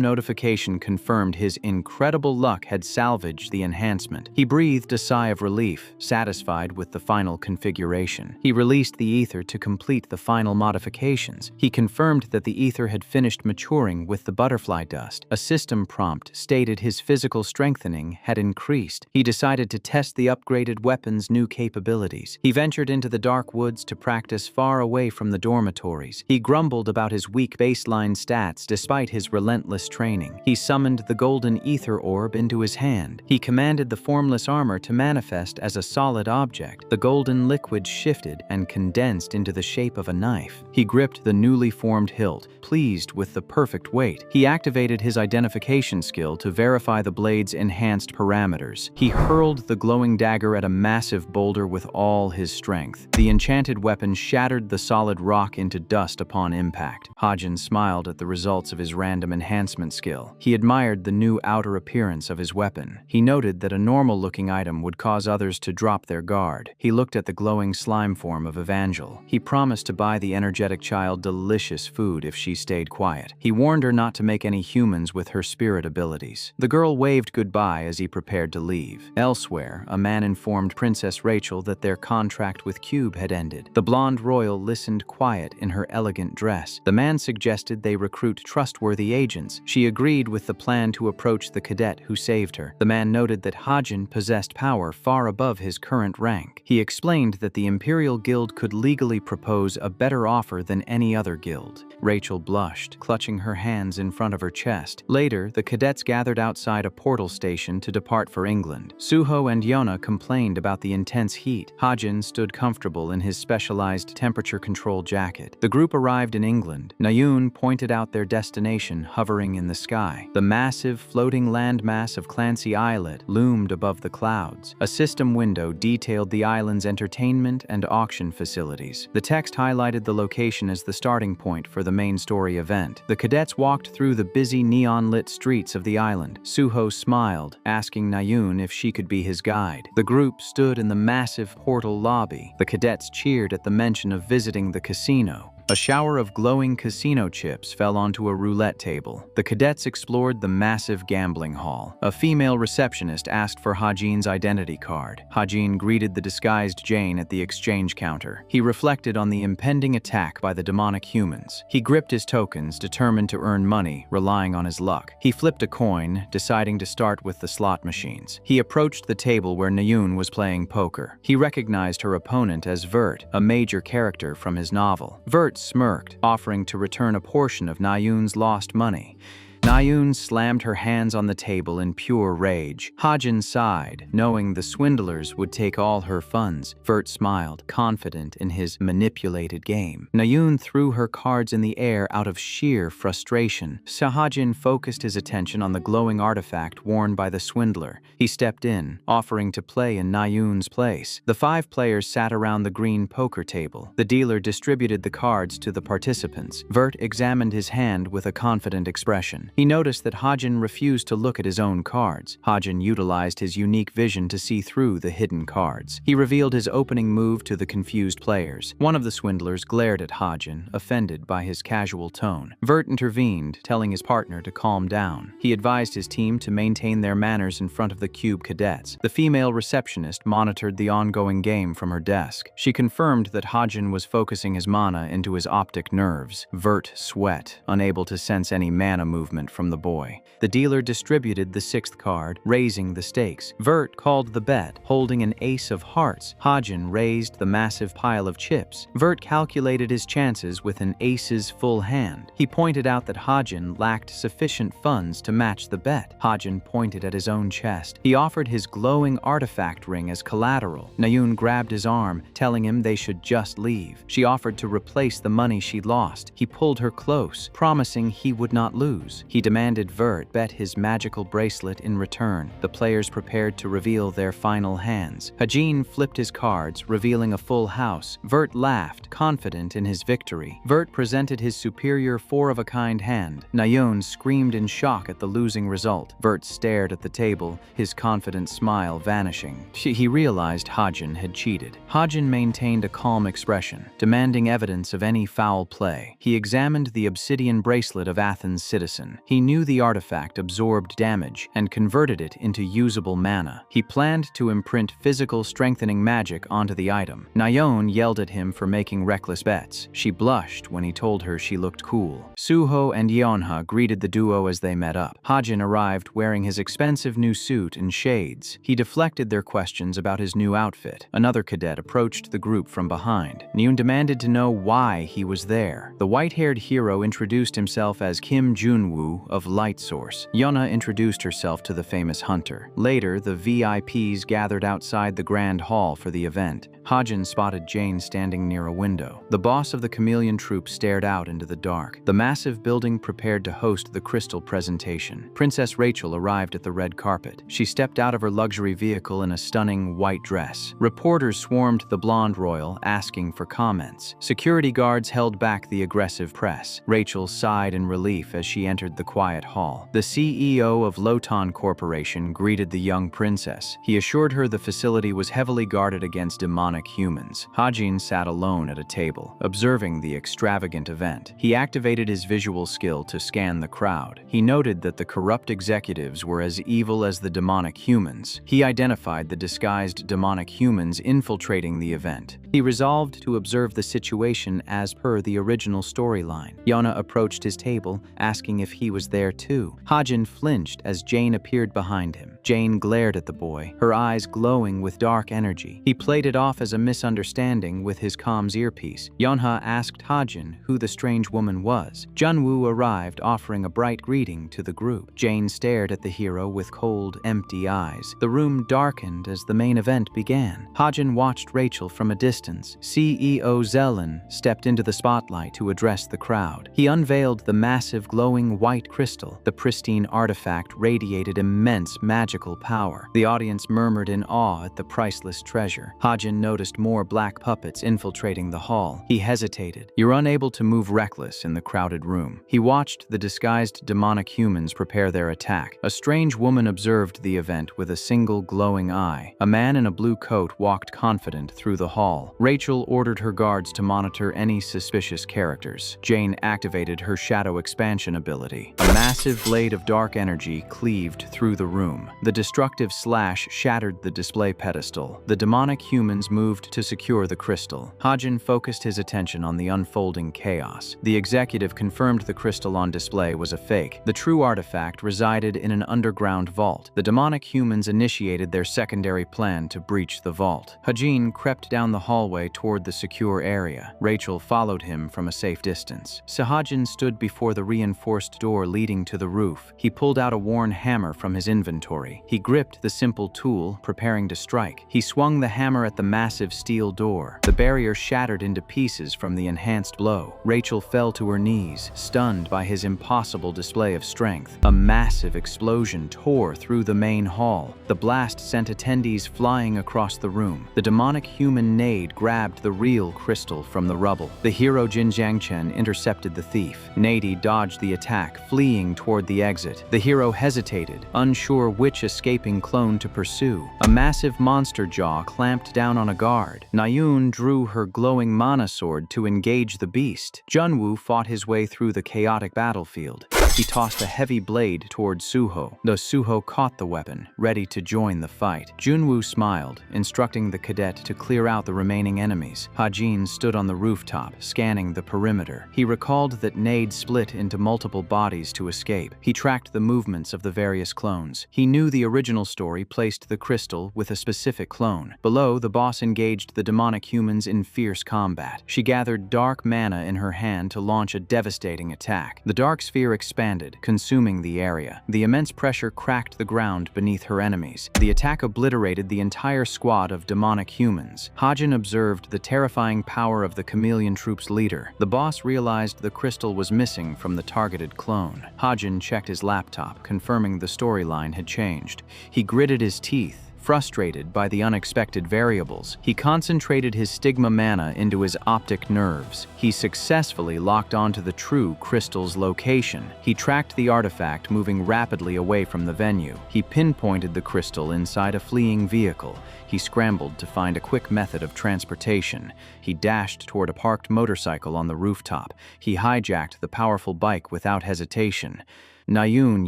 notification confirmed his incredible luck had salvaged the enhancement. He breathed a sigh of relief, satisfied with the final configuration. He released the ether to complete the final modifications. He confirmed that the ether had finished maturing with the butterfly dust. A system prompt stated his physical strengthening had increased. He decided to test the upgraded weapon's new capabilities. He ventured into the dark woods to practice far away from the dormitories. He grumbled about his weak baseline stats despite his relentless training. He summoned the golden ether orb into his hand. He commanded the formless armor to manifest as a solid object. The golden liquid shifted and condensed into the shape of a knife. He gripped the newly formed hilt, pleased with the perfect weight. He activated his identification skill to verify the blade's enhanced parameters. He hurled the glowing dagger at a massive boulder with all his strength. The enchanted weapon shattered the solid rock into dust upon impact. Hajin smiled at the results of his random enhancement skill. He admired the new outer appearance of his weapon. He noted that a normal-looking item would cause others to drop their guard. He looked at the glowing slime form of Evangel. He promised to buy the energetic child delicious food if she stayed quiet. He warned her not to make any humans with her spirit abilities. The girl waved goodbye as he prepared to leave. Elsewhere, a man informed Princess Rachel that their contract with Cube had ended. The blonde royal listened quiet in her elegant dress. The man suggested they recruit trustworthy agents. She agreed with the plan to approach the cadet who saved her. The man noted that Hajin possessed power far above his current rank. He explained that the Imperial Guild could legally propose a better offer than any other guild. Rachel blushed, clutching her hands in front of her chest. Later, the cadets gathered outside a portal station to depart for England. Suho and Yona complained about the intense heat. Hajin stood comfortable in his specialized temperature-control jacket. The group arrived in England. Na-yoon pointed out their destination hovering in the sky. The massive floating landmass of Clancy Islet loomed above the clouds. A system window detailed the island's entertainment and auction facilities. The text highlighted the location as the starting point for the main story event. The cadets walked through the busy neon-lit streets of the island. Suho smiled, asking Na-yoon if she could be his guide. The group stood in the massive portal lobby. The cadets cheered at the mention of visiting the casino. A shower of glowing casino chips fell onto a roulette table. The cadets explored the massive gambling hall. A female receptionist asked for Hajin's identity card. Hajin greeted the disguised Jane at the exchange counter. He reflected on the impending attack by the demonic humans. He gripped his tokens, determined to earn money, relying on his luck. He flipped a coin, deciding to start with the slot machines. He approached the table where Nayun was playing poker. He recognized her opponent as Vert, a major character from his novel. Vert smirked, offering to return a portion of Nayun's lost money. Nayun slammed her hands on the table in pure rage. Hajin sighed, knowing the swindlers would take all her funds. Vert smiled, confident in his manipulated game. Nayun threw her cards in the air out of sheer frustration. Hajin focused his attention on the glowing artifact worn by the swindler. He stepped in, offering to play in Nayun's place. The 5 players sat around the green poker table. The dealer distributed the cards to the participants. Vert examined his hand with a confident expression. He noticed that Hajin refused to look at his own cards. Hajin utilized his unique vision to see through the hidden cards. He revealed his opening move to the confused players. One of the swindlers glared at Hajin, offended by his casual tone. Vert intervened, telling his partner to calm down. He advised his team to maintain their manners in front of the cube cadets. The female receptionist monitored the ongoing game from her desk. She confirmed that Hajin was focusing his mana into his optic nerves. Vert sweat, unable to sense any mana movement from the boy. The dealer distributed the 6th card, raising the stakes. Vert called the bet, holding an ace of hearts. Hajin raised the massive pile of chips. Vert calculated his chances with an ace's full hand. He pointed out that Hajin lacked sufficient funds to match the bet. Hajin pointed at his own chest. He offered his glowing artifact ring as collateral. Nayun grabbed his arm, telling him they should just leave. She offered to replace the money she'd lost. He pulled her close, promising he would not lose. He demanded Vert bet his magical bracelet in return. The players prepared to reveal their final hands. Hajin flipped his cards, revealing a full house. Vert laughed, confident in his victory. Vert presented his superior 4-of-a-kind hand. Nayun screamed in shock at the losing result. Vert stared at the table, his confident smile vanishing. He realized Hajin had cheated. Hajin maintained a calm expression, demanding evidence of any foul play. He examined the obsidian bracelet of Athens' citizen. He knew the artifact absorbed damage and converted it into usable mana. He planned to imprint physical strengthening magic onto the item. Nayun yelled at him for making reckless bets. She blushed when he told her she looked cool. Suho and Yeonha greeted the duo as they met up. Hajin arrived wearing his expensive new suit and shades. He deflected their questions about his new outfit. Another cadet approached the group from behind. Nayun demanded to know why he was there. The white-haired hero introduced himself as Kim Junwoo of Light Source. Yeonha introduced herself to the famous hunter. Later, the VIPs gathered outside the grand hall for the event. Hajin spotted Jane standing near a window. The boss of the chameleon troupe stared out into the dark. The massive building prepared to host the crystal presentation. Princess Rachel arrived at the red carpet. She stepped out of her luxury vehicle in a stunning white dress. Reporters swarmed the blonde royal, asking for comments. Security guards held back the aggressive press. Rachel sighed in relief as she entered the quiet hall. The CEO of Lotan Corporation greeted the young princess. He assured her the facility was heavily guarded against demonic humans. Hajin sat alone at a table, observing the extravagant event. He activated his visual skill to scan the crowd. He noted that the corrupt executives were as evil as the demonic humans. He identified the disguised demonic humans infiltrating the event. He resolved to observe the situation as per the original storyline. Yeonha approached his table, asking if he was there too. Hajin flinched as Jane appeared behind him. Jane glared at the boy, her eyes glowing with dark energy. He played it off as a misunderstanding with his comms earpiece. Yeonha asked Hajin who the strange woman was. Junwoo arrived, offering a bright greeting to the group. Jane stared at the hero with cold, empty eyes. The room darkened as the main event began. Hajin watched Rachel from a distance. CEO Zelen stepped into the spotlight to address the crowd. He unveiled the massive glowing white crystal. The pristine artifact radiated immense magical power. The audience murmured in awe at the priceless treasure. Hajin noticed more black puppets infiltrating the hall. He hesitated. "You're unable to move reckless in the crowded room." He watched the disguised demonic humans prepare their attack. A strange woman observed the event with a single glowing eye. A man in a blue coat walked confident through the hall. crystal. Rachel ordered her guards to monitor any suspicious characters. Jane activated her shadow expansion ability. A massive blade of dark energy cleaved through the room. The destructive slash shattered the display pedestal. The demonic humans moved to secure the crystal. Hajin focused his attention on the unfolding chaos. The executive confirmed the crystal on display was a fake. The true artifact resided in an underground vault. The demonic humans initiated their secondary plan to breach the vault. Hajin crept down the hallway toward the secure area. Rachel followed him from a safe distance. Sahajin stood before the reinforced door leading to the roof. He pulled out a worn hammer from his inventory. He gripped the simple tool, preparing to strike. He swung the hammer at the massive steel door. The barrier shattered into pieces from the enhanced blow. Rachel fell to her knees, stunned by his impossible display of strength. A massive explosion tore through the main hall. The blast sent attendees flying across the room. The demonic human Nade grabbed the real crystal from the rubble. The hero Jin Jiangchen intercepted the thief. Nade dodged the attack, fleeing toward the exit. The hero hesitated, unsure which escaping clone to pursue. A massive monster jaw clamped down on a guard. Nayun drew her glowing mana sword to engage the beast. Junwoo fought his way through the chaotic battlefield. He tossed a heavy blade toward Suho, though Suho caught the weapon, ready to join the fight. Junwoo smiled, instructing the cadet to clear out the remaining enemies. Hajin stood on the rooftop, scanning the perimeter. He recalled that Nade split into multiple bodies to escape. He tracked the movements of the various clones. He knew the original story placed the crystal with a specific clone. Below, the boss engaged the demonic humans in fierce combat. She gathered dark mana in her hand to launch a devastating attack. The dark sphere expanded, consuming the area. The immense pressure cracked the ground beneath her enemies. The attack obliterated the entire squad of demonic humans. Hajin observed the terrifying power of the chameleon troop's leader. The boss realized the crystal was missing from the targeted clone. Hajin checked his laptop, confirming the storyline had changed. He gritted his teeth. Frustrated by the unexpected variables, he concentrated his stigma mana into his optic nerves. He successfully locked onto the true crystal's location. He tracked the artifact, moving rapidly away from the venue. He pinpointed the crystal inside a fleeing vehicle. He scrambled to find a quick method of transportation. He dashed toward a parked motorcycle on the rooftop. He hijacked the powerful bike without hesitation. Nayun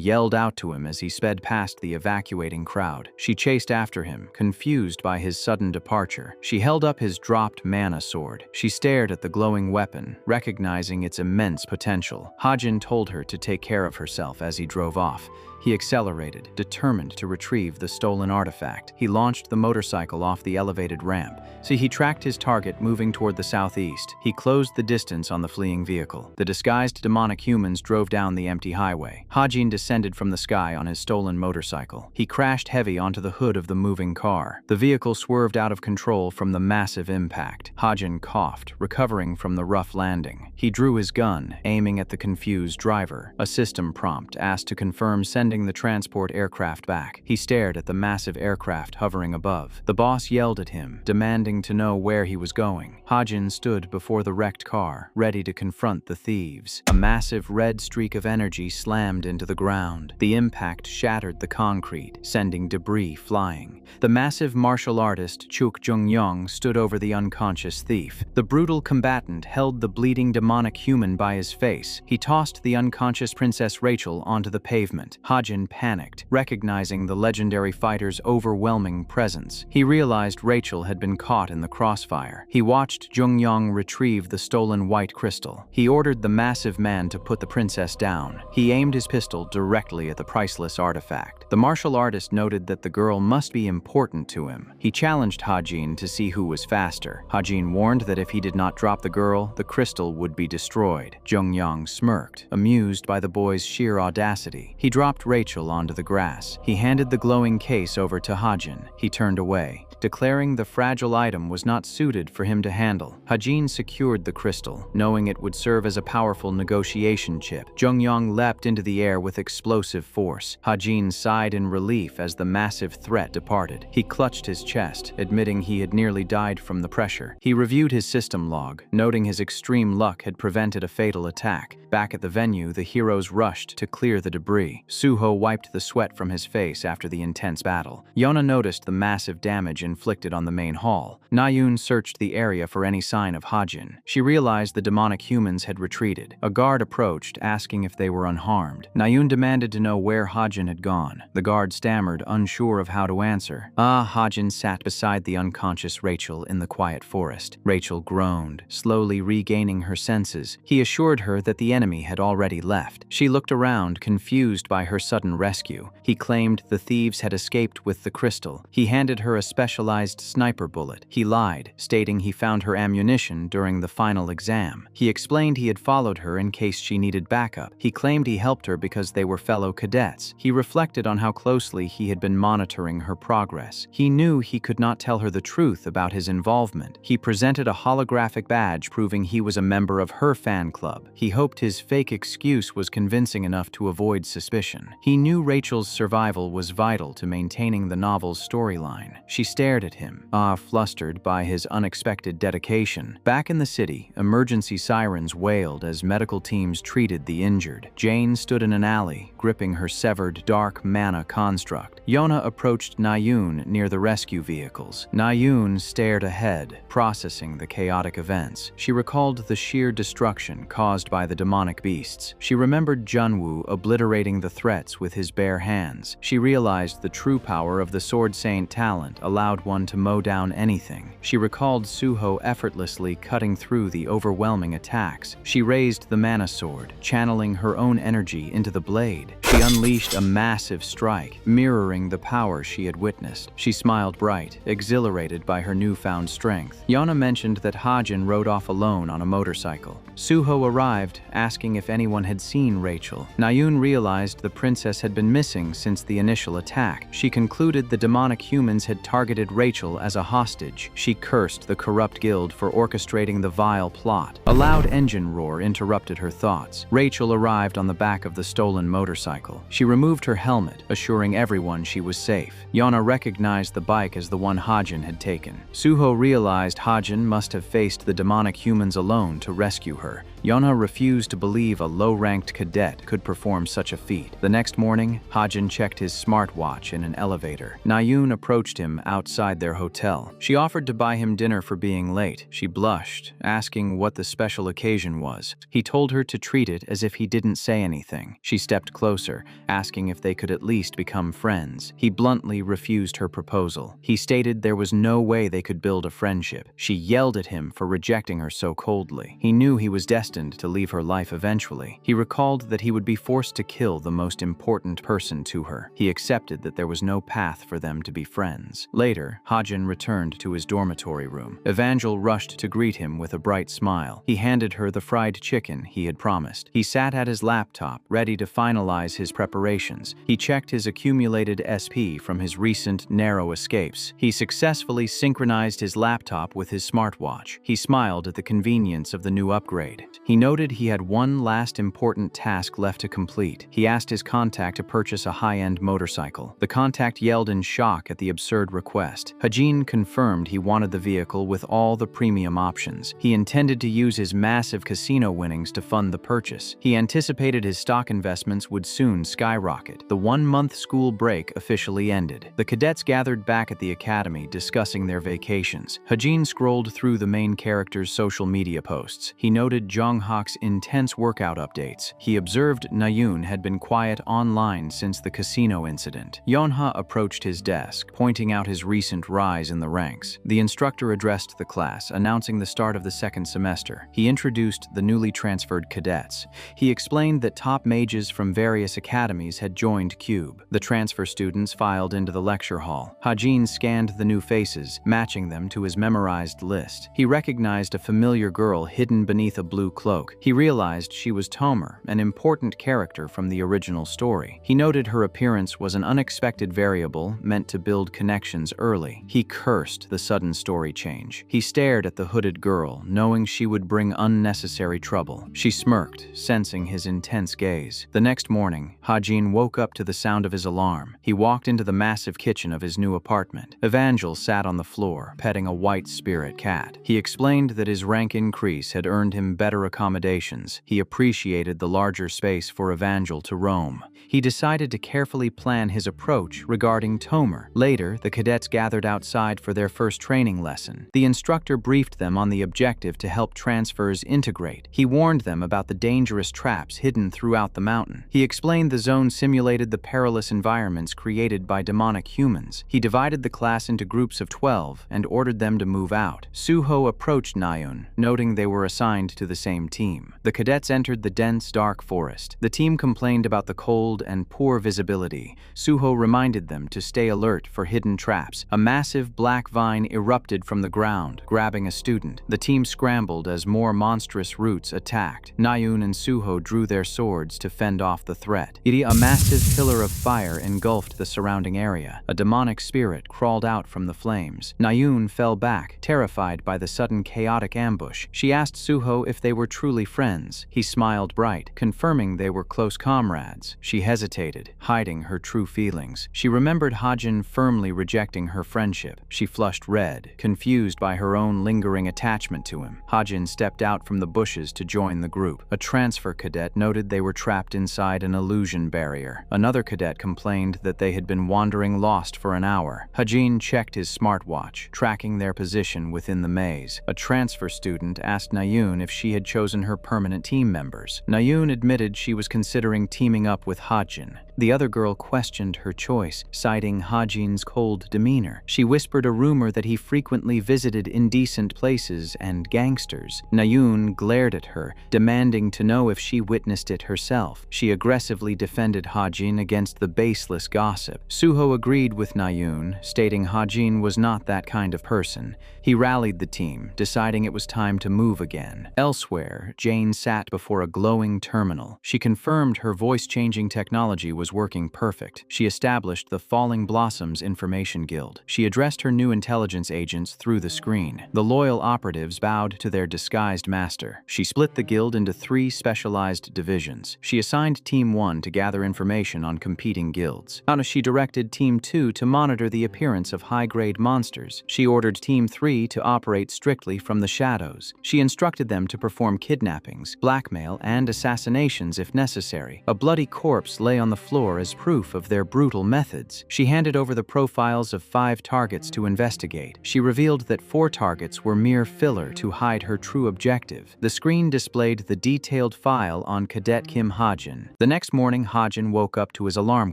yelled out to him as he sped past the evacuating crowd. She chased after him, confused by his sudden departure. She held up his dropped mana sword. She stared at the glowing weapon, recognizing its immense potential. Hajin told her to take care of herself as he drove off. He accelerated, determined to retrieve the stolen artifact. He launched the motorcycle off the elevated ramp. He tracked his target, moving toward the southeast. He closed the distance on the fleeing vehicle. The disguised demonic humans drove down the empty highway. Hajin descended from the sky on his stolen motorcycle. He crashed heavy onto the hood of the moving car. The vehicle swerved out of control from the massive impact. Hajin coughed, recovering from the rough landing. He drew his gun, aiming at the confused driver. A system prompt asked to confirm sending the transport aircraft back. He stared at the massive aircraft hovering above. The boss yelled at him, demanding to know where he was going. Hajin stood before the wrecked car, ready to confront the thieves. A massive red streak of energy slammed into the ground. The impact shattered the concrete, sending debris flying. The massive martial artist Chuk Jung-young stood over the unconscious thief. The brutal combatant held the bleeding demonic human by his face. He tossed the unconscious Princess Rachel onto the pavement. Hajin panicked, recognizing the legendary fighter's overwhelming presence. He realized Rachel had been caught in the crossfire. He watched Jung-young retrieve the stolen white crystal. He ordered the massive man to put the princess down. He aimed his pistol directly at the priceless artifact. The martial artist noted that the girl must be important to him. He challenged Hajin to see who was faster. Hajin warned that if he did not drop the girl, the crystal would be destroyed. Jung-young smirked, amused by the boy's sheer audacity. He dropped Rachel onto the grass. He handed the glowing case over to Hajin. He turned away, declaring the fragile item was not suited for him to handle. Hajin secured the crystal, knowing it would serve as a powerful negotiation chip. Jung-young leapt into the air with explosive force. Hajin sighed in relief as the massive threat departed. He clutched his chest, admitting he had nearly died from the pressure. He reviewed his system log, noting his extreme luck had prevented a fatal attack. Back at the venue, the heroes rushed to clear the debris. Suho wiped the sweat from his face after the intense battle. Yona noticed the massive damage inflicted on the main hall. Nayun searched the area for any sign of Hajin. She realized the demonic humans had retreated. A guard approached, asking if they were unharmed. Nayun demanded to know where Hajin had gone. The guard stammered, unsure of how to answer. Hajin sat beside the unconscious Rachel in the quiet forest. Rachel groaned, slowly regaining her senses. He assured her that the enemy had already left. She looked around, confused by her sudden rescue. He claimed the thieves had escaped with the crystal. He handed her a specialized sniper bullet. He lied, stating he found her ammunition during the final exam. He explained he had followed her in case she needed backup. He claimed he helped her because they were fellow cadets. He reflected on how closely he had been monitoring her progress. He knew he could not tell her the truth about his involvement. He presented a holographic badge proving he was a member of her fan club. He hoped his fake excuse was convincing enough to avoid suspicion. He knew Rachel's survival was vital to maintaining the novel's storyline. She stared at him, flustered by his unexpected dedication. Back in the city, emergency sirens wailed as medical teams treated the injured. Jane stood in an alley, gripping her severed dark mana construct. Yona approached Nayun near the rescue vehicles. Nayun stared ahead, processing the chaotic events. She recalled the sheer destruction caused by the demonic beasts. She remembered Junwoo obliterating the threats with his bare hands. She realized the true power of the Sword Saint talent allowed one to mow down anything. She recalled Suho effortlessly cutting through the overwhelming attacks. She raised the mana sword, channeling her own energy into the blade. She unleashed a massive strike, mirroring the power she had witnessed. She smiled bright, exhilarated by her newfound strength. Yana mentioned that Hajin rode off alone on a motorcycle. Suho arrived, asking if anyone had seen Rachel. Nayun realized the princess had been missing since the initial attack. She concluded the demonic humans had targeted Rachel as a hostage. She cursed the corrupt guild for orchestrating the vile plot. A loud engine roar interrupted her thoughts. Rachel arrived on the back of the stolen motorcycle. She removed her helmet, assuring everyone she was safe. Yana recognized the bike as the one Hajin had taken. Suho realized Hajin must have faced the demonic humans alone to rescue her. Yona refused to believe a low-ranked cadet could perform such a feat. The next morning, Hajin checked his smartwatch in an elevator. Nayun approached him outside their hotel. She offered to buy him dinner for being late. She blushed, asking what the special occasion was. He told her to treat it as if he didn't say anything. She stepped closer, asking if they could at least become friends. He bluntly refused her proposal. He stated there was no way they could build a friendship. She yelled at him for rejecting her so coldly. He knew he was destined to leave her life eventually. He recalled that he would be forced to kill the most important person to her. He accepted that there was no path for them to be friends. Later, Hajin returned to his dormitory room. Evangel rushed to greet him with a bright smile. He handed her the fried chicken he had promised. He sat at his laptop, ready to finalize his preparations. He checked his accumulated SP from his recent narrow escapes. He successfully synchronized his laptop with his smartwatch. He smiled at the convenience of the new upgrade. He noted he had one last important task left to complete. He asked his contact to purchase a high-end motorcycle. The contact yelled in shock at the absurd request. Hajin confirmed he wanted the vehicle with all the premium options. He intended to use his massive casino winnings to fund the purchase. He anticipated his stock investments would soon skyrocket. The one-month school break officially ended. The cadets gathered back at the academy discussing their vacations. Hajin scrolled through the main character's social media posts. He noted Jonghak's intense workout updates. He observed Nayun had been quiet online since the casino incident. Yonha approached his desk, pointing out his recent rise in the ranks. The instructor addressed the class, announcing the start of the second semester. He introduced the newly transferred cadets. He explained that top mages from various academies had joined Cube. The transfer students filed into the lecture hall. Hajin scanned the new faces, matching them to his memorized list. He recognized a familiar girl hidden beneath a blue cloak. He realized she was Tomer, an important character from the original story. He noted her appearance was an unexpected variable meant to build connections early. He cursed the sudden story change. He stared at the hooded girl, knowing she would bring unnecessary trouble. She smirked, sensing his intense gaze. The next morning, Hajin woke up to the sound of his alarm. He walked into the massive kitchen of his new apartment. Evangel sat on the floor, petting a white spirit cat. He explained that his rank increase had earned him better accommodations. He appreciated the larger space for Evangel to roam. He decided to carefully plan his approach regarding Tomer. Later, the cadets gathered outside for their first training lesson. The instructor briefed them on the objective to help transfers integrate. He warned them about the dangerous traps hidden throughout the mountain. He explained the zone simulated the perilous environments created by demonic humans. He divided the class into groups of 12 and ordered them to move out. Suho approached Nayun, noting they were assigned to the same team. The cadets entered the dense, dark forest. The team complained about the cold and poor visibility. Suho reminded them to stay alert for hidden traps. A massive black vine erupted from the ground, grabbing a student. The team scrambled as more monstrous roots attacked. Nayun and Suho drew their swords to fend off the threat. A massive pillar of fire engulfed the surrounding area. A demonic spirit crawled out from the flames. Nayun fell back, terrified by the sudden chaotic ambush. She asked Suho if they were truly friends. He smiled bright, confirming they were close comrades. She hesitated, hiding her true feelings. She remembered Hajin firmly rejecting her friendship. She flushed red, confused by her own lingering attachment to him. Hajin stepped out from the bushes to join the group. A transfer cadet noted they were trapped inside an illusion barrier. Another cadet complained that they had been wandering lost for an hour. Hajin checked his smartwatch, tracking their position within the maze. A transfer student asked Nayun if she had chosen her permanent team members. Nayun admitted she was considering teaming up with Hajin. The other girl questioned her choice, citing Hajin's cold demeanor. She whispered a rumor that he frequently visited indecent places and gangsters. Nayun glared at her, demanding to know if she witnessed it herself. She aggressively defended Hajin against the baseless gossip. Suho agreed with Nayun, stating Hajin was not that kind of person. He rallied the team, deciding it was time to move again. Elsewhere, Jane sat before a glowing terminal. She confirmed her voice-changing technology was working perfect. She established the Falling Blossoms Information Guild. She addressed her new intelligence agents through the screen. The loyal operatives bowed to their disguised master. She split the guild into 3 specialized divisions. She assigned Team 1 to gather information on competing guilds. She directed Team 2 to monitor the appearance of high-grade monsters. She ordered Team 3 to operate strictly from the shadows. She instructed them to perform kidnappings, blackmail, and assassinations if necessary. A bloody corpse lay on the floor as proof of their brutal methods. She handed over the profiles of 5 targets to investigate. She revealed that 4 targets were mere filler to hide her true objective. The screen displayed the detailed file on Cadet Kim Hajin. The next morning, Hajin woke up to his alarm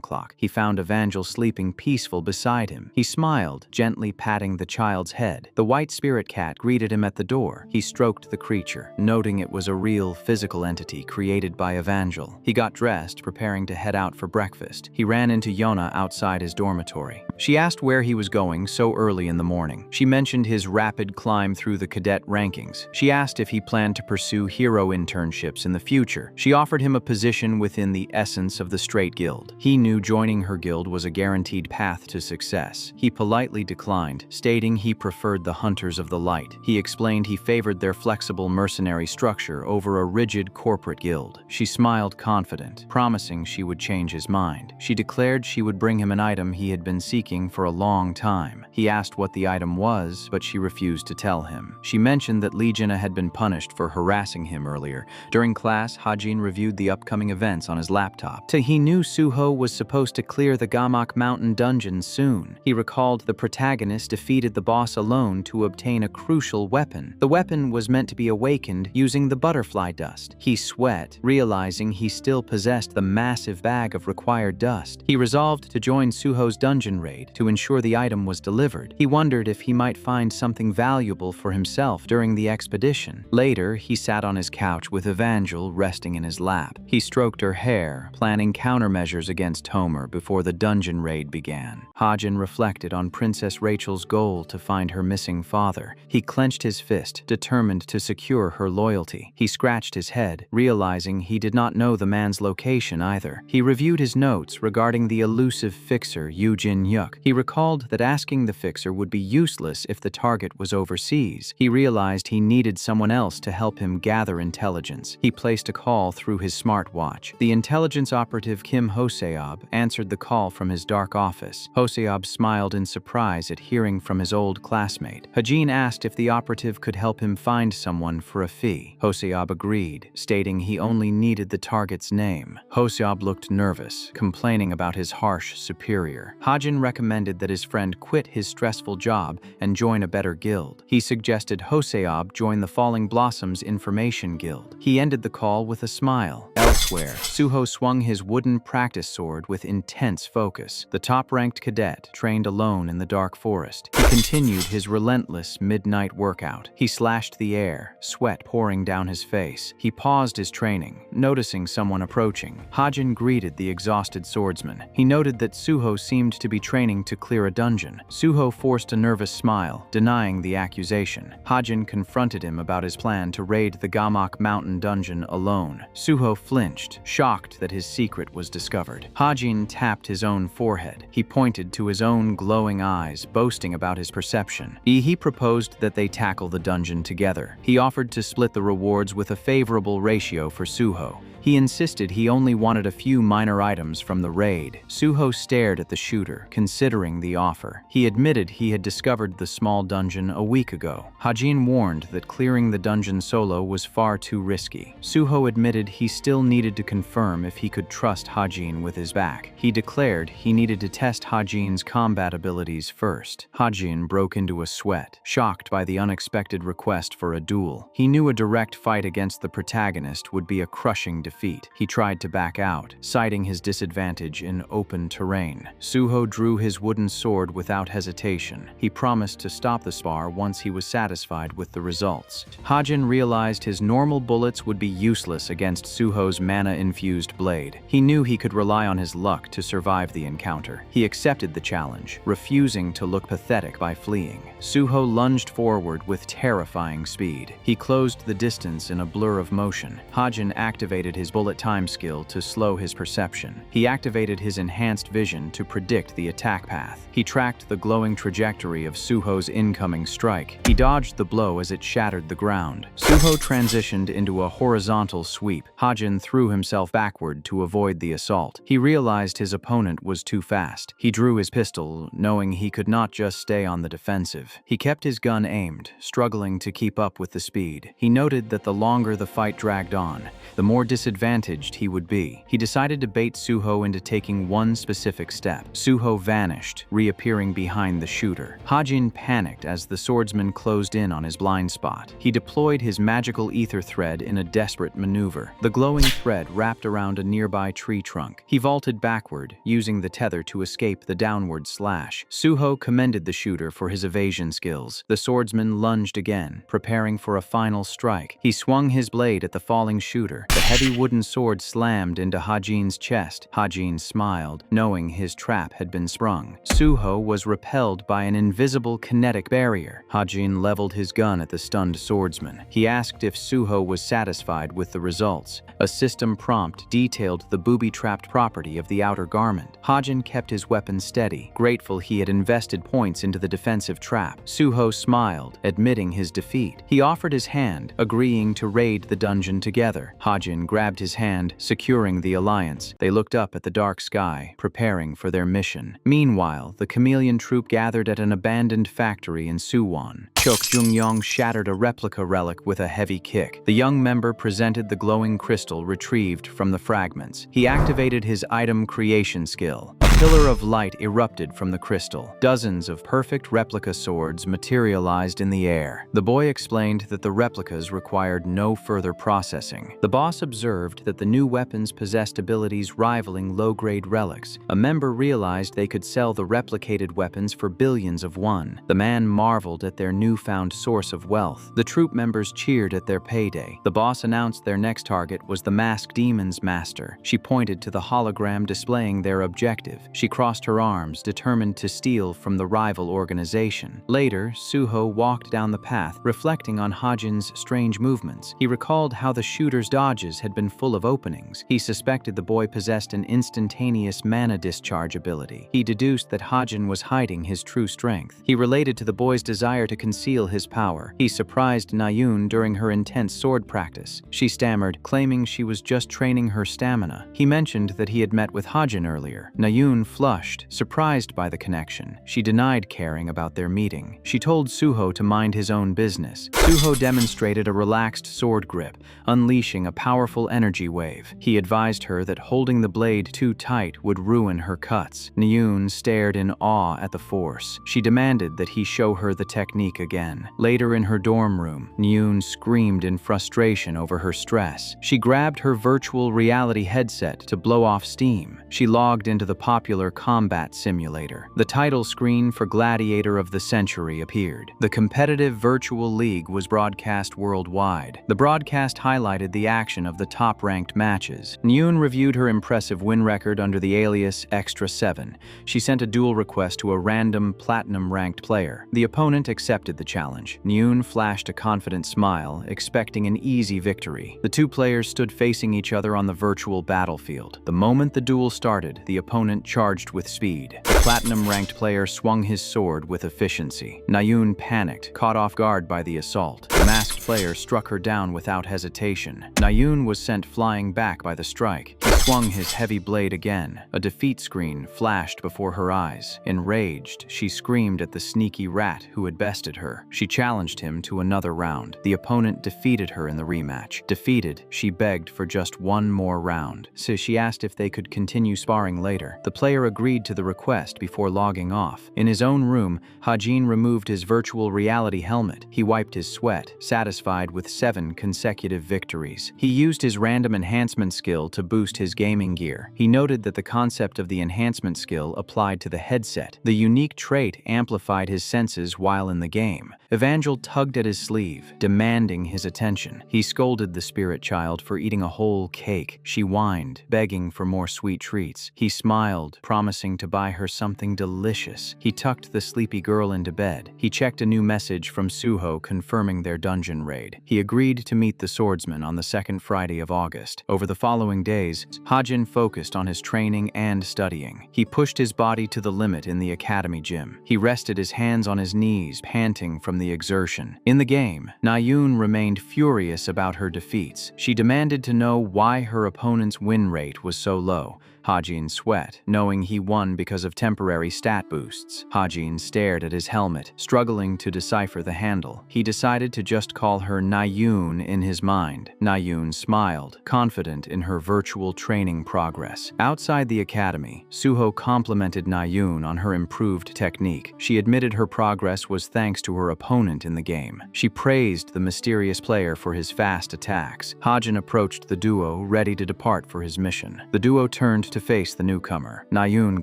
clock. He found Evangel sleeping peaceful beside him. He smiled, gently patting the child's head. The white spirit cat greeted him at the door. He stroked the creature, noting it was a real physical entity created by Evangel. He got dressed, preparing to head out for breakfast. He ran into Yona outside his dormitory. She asked where he was going so early in the morning. She mentioned his rapid climb through the cadet rankings. She asked if he planned to pursue hero internships in the future. She offered him a position within the essence of the Straight Guild. He knew joining her guild was a guaranteed path to success. He politely declined, stating he preferred the Hunters of the Light. He explained he favored their flexible mercenary structure over a rigid corporate guild. She smiled confident, promising she would change his mind. She declared she would bring him an item he had been seeking for a long time. He asked what the item was, but she refused to tell him. She mentioned that Legiona had been punished for harassing him earlier. During class, Hajin reviewed the upcoming events on his laptop. He knew Suho was supposed to clear the Gamak Mountain dungeon soon. He recalled the protagonist defeated the boss alone to obtain a crucial weapon. The weapon was meant to be awakened using the butterfly dust. He sweat, realizing he still possessed the massive bag of required dust. He resolved to join Suho's dungeon raid to ensure the item was delivered. He wondered if he might find something valuable for himself during the expedition. Later, he sat on his couch with Evangel resting in his lap. He stroked her hair, planning countermeasures against Homer before the dungeon raid began. Hajin reflected on Princess Rachel's goal to find her missing father. He clenched his fist, determined to secure her loyalty. He scratched his head, realizing he did not know the man's location either. He reviewed his notes regarding the elusive fixer Yujin Yuk. He recalled that asking the fixer would be useless if the target was overseas. He realized he needed someone else to help him gather intelligence. He placed a call through his smartwatch. The intelligence operative Kim Hoseab answered the call from his dark office. Hoseab smiled in surprise at hearing from his old classmate. Hajin asked if the operative could help him find someone for a fee. Hoseab agreed, stating he only needed the target's name. Hoseab looked nervous, nervous, complaining about his harsh superior. Hajin recommended that his friend quit his stressful job and join a better guild. He suggested Hoseab join the Falling Blossoms Information Guild. He ended the call with a smile. Elsewhere, Suho swung his wooden practice sword with intense focus. The top-ranked cadet trained alone in the dark forest. He continued his relentless midnight workout. He slashed the air, sweat pouring down his face. He paused his training, noticing someone approaching. Hajin greeted the exhausted swordsman. He noted that Suho seemed to be training to clear a dungeon. Suho forced a nervous smile, denying the accusation. Hajin confronted him about his plan to raid the Gamak mountain dungeon alone. Suho flinched, shocked that his secret was discovered. Hajin tapped his own forehead. He pointed to his own glowing eyes, boasting about his perception. He proposed that they tackle the dungeon together. He offered to split the rewards with a favorable ratio for Suho. He insisted he only wanted a few minor items from the raid. Suho stared at the shooter, considering the offer. He admitted he had discovered the small dungeon a week ago. Hajin warned that clearing the dungeon solo was far too risky. Suho admitted he still needed to confirm if he could trust Hajin with his back. He declared he needed to test Hajin's combat abilities first. Hajin broke into a sweat, shocked by the unexpected request for a duel. He knew a direct fight against the protagonist would be a crushing defeat. He tried to back out, citing his disadvantage in open terrain. Suho drew his wooden sword without hesitation. He promised to stop the spar once he was satisfied with the results. Hajin realized his normal bullets would be useless against Suho's mana-infused blade. He knew he could rely on his luck to survive the encounter. He accepted the challenge, refusing to look pathetic by fleeing. Suho lunged forward with terrifying speed. He closed the distance in a blur of motion. Hajin activated his bullet time skill to slow his perception. He activated his enhanced vision to predict the attack path. He tracked the glowing trajectory of Suho's incoming strike. He dodged the blow as it shattered the ground. Suho transitioned into a horizontal sweep. Hajin threw himself backward to avoid the assault. He realized his opponent was too fast. He drew his pistol, knowing he could not just stay on the defensive. He kept his gun aimed, struggling to keep up with the speed. He noted that the longer the fight dragged on, the more disadvantaged he would be. He decided to bait Suho into taking one specific step. Suho vanished, reappearing behind the shooter. Hajin panicked as the swordsman closed in on his blind spot. He deployed his magical ether thread in a desperate maneuver. The glowing thread wrapped around a nearby tree trunk. He vaulted backward, using the tether to escape the downward slash. Suho commended the shooter for his evasion skills. The swordsman lunged again, preparing for a final strike. He swung his blade at the falling shooter. The heavy wooden sword slammed into Hajin's chest. Hajin smiled, knowing his trap had been sprung. Suho was repelled by an invisible kinetic barrier. Hajin leveled his gun at the stunned swordsman. He asked if Suho was satisfied with the results. A system prompt detailed the booby-trapped property of the outer garment. Hajin kept his weapon steady, grateful he had invested points into the defensive trap. Suho smiled, admitting his defeat. He offered his hand, agreeing to raid the dungeon together. Hajin grabbed his hand, securing the alliance. They looked up at the dark sky, preparing for their mission. Meanwhile, the chameleon troop gathered at an abandoned factory in Suwon. Chok Jungyong shattered a replica relic with a heavy kick. The young member presented the glowing crystal retrieved from the fragments. He activated his item creation skill. A pillar of light erupted from the crystal. Dozens of perfect replica swords materialized in the air. The boy explained that the replicas required no further processing. The boss observed that the new weapons possessed abilities rivaling low-grade relics. A member realized they could sell the replicated weapons for billions of won. The man marveled at their newfound source of wealth. The troop members cheered at their payday. The boss announced their next target was the masked demon's master. She pointed to the hologram displaying their objective. She crossed her arms, determined to steal from the rival organization. Later, Suho walked down the path, reflecting on Hajin's strange movements. He recalled how the shooter's dodges had been full of openings. He suspected the boy possessed an instantaneous mana discharge ability. He deduced that Hajin was hiding his true strength. He related to the boy's desire to conceal his power. He surprised Nayun during her intense sword practice. She stammered, claiming she was just training her stamina. He mentioned that he had met with Hajin earlier. Nayun Nyun flushed, surprised by the connection. She denied caring about their meeting. She told Suho to mind his own business. Suho demonstrated a relaxed sword grip, unleashing a powerful energy wave. He advised her that holding the blade too tight would ruin her cuts. Nyun stared in awe at the force. She demanded that he show her the technique again. Later in her dorm room, Nyun screamed in frustration over her stress. She grabbed her virtual reality headset to blow off steam. She logged into the popular combat simulator. The title screen for Gladiator of the Century appeared. The competitive virtual league was broadcast worldwide. The broadcast highlighted the action of the top-ranked matches. Nyun reviewed her impressive win record under the alias Extra 7. She sent a duel request to a random platinum-ranked player. The opponent accepted the challenge. Nyun flashed a confident smile, expecting an easy victory. The two players stood facing each other on the virtual battlefield. The moment the duel started, the opponent charged with speed. The platinum-ranked player swung his sword with efficiency. Nyun panicked, caught off guard by the assault. The masked player struck her down without hesitation. Nyun was sent flying back by the strike. He swung his heavy blade again. A defeat screen flashed before her eyes. Enraged, she screamed at the sneaky rat who had bested her. She challenged him to another round. The opponent defeated her in the rematch. Defeated, she begged for just one more round. So she asked if they could continue sparring later. The player agreed to the request before logging off. In his own room, Hajin removed his virtual reality helmet. He wiped his sweat, satisfied with 7 consecutive victories. He used his random enhancement skill to boost his gaming gear. He noted that the concept of the enhancement skill applied to the headset. The unique trait amplified his senses while in the game. Evangel tugged at his sleeve, demanding his attention. He scolded the spirit child for eating a whole cake. She whined, begging for more sweet treats. He smiled, promising to buy her something delicious. He tucked the sleepy girl into bed. He checked a new message from Suho confirming their dungeon raid. He agreed to meet the swordsman on the second Friday of August. Over the following days, Hajin focused on his training and studying. He pushed his body to the limit in the academy gym. He rested his hands on his knees, panting from the exertion. In the game, Nyun remained furious about her defeats. She demanded to know why her opponent's win rate was so low. Hajin sweat, knowing he won because of temporary stat boosts. Hajin stared at his helmet, struggling to decipher the handle. He decided to just call her Nyun in his mind. Nyun smiled, confident in her virtual training progress. Outside the academy, Suho complimented Nyun on her improved technique. She admitted her progress was thanks to her opponent in the game. She praised the mysterious player for his fast attacks. Hajin approached the duo, ready to depart for his mission. The duo turned to face the newcomer. Nyun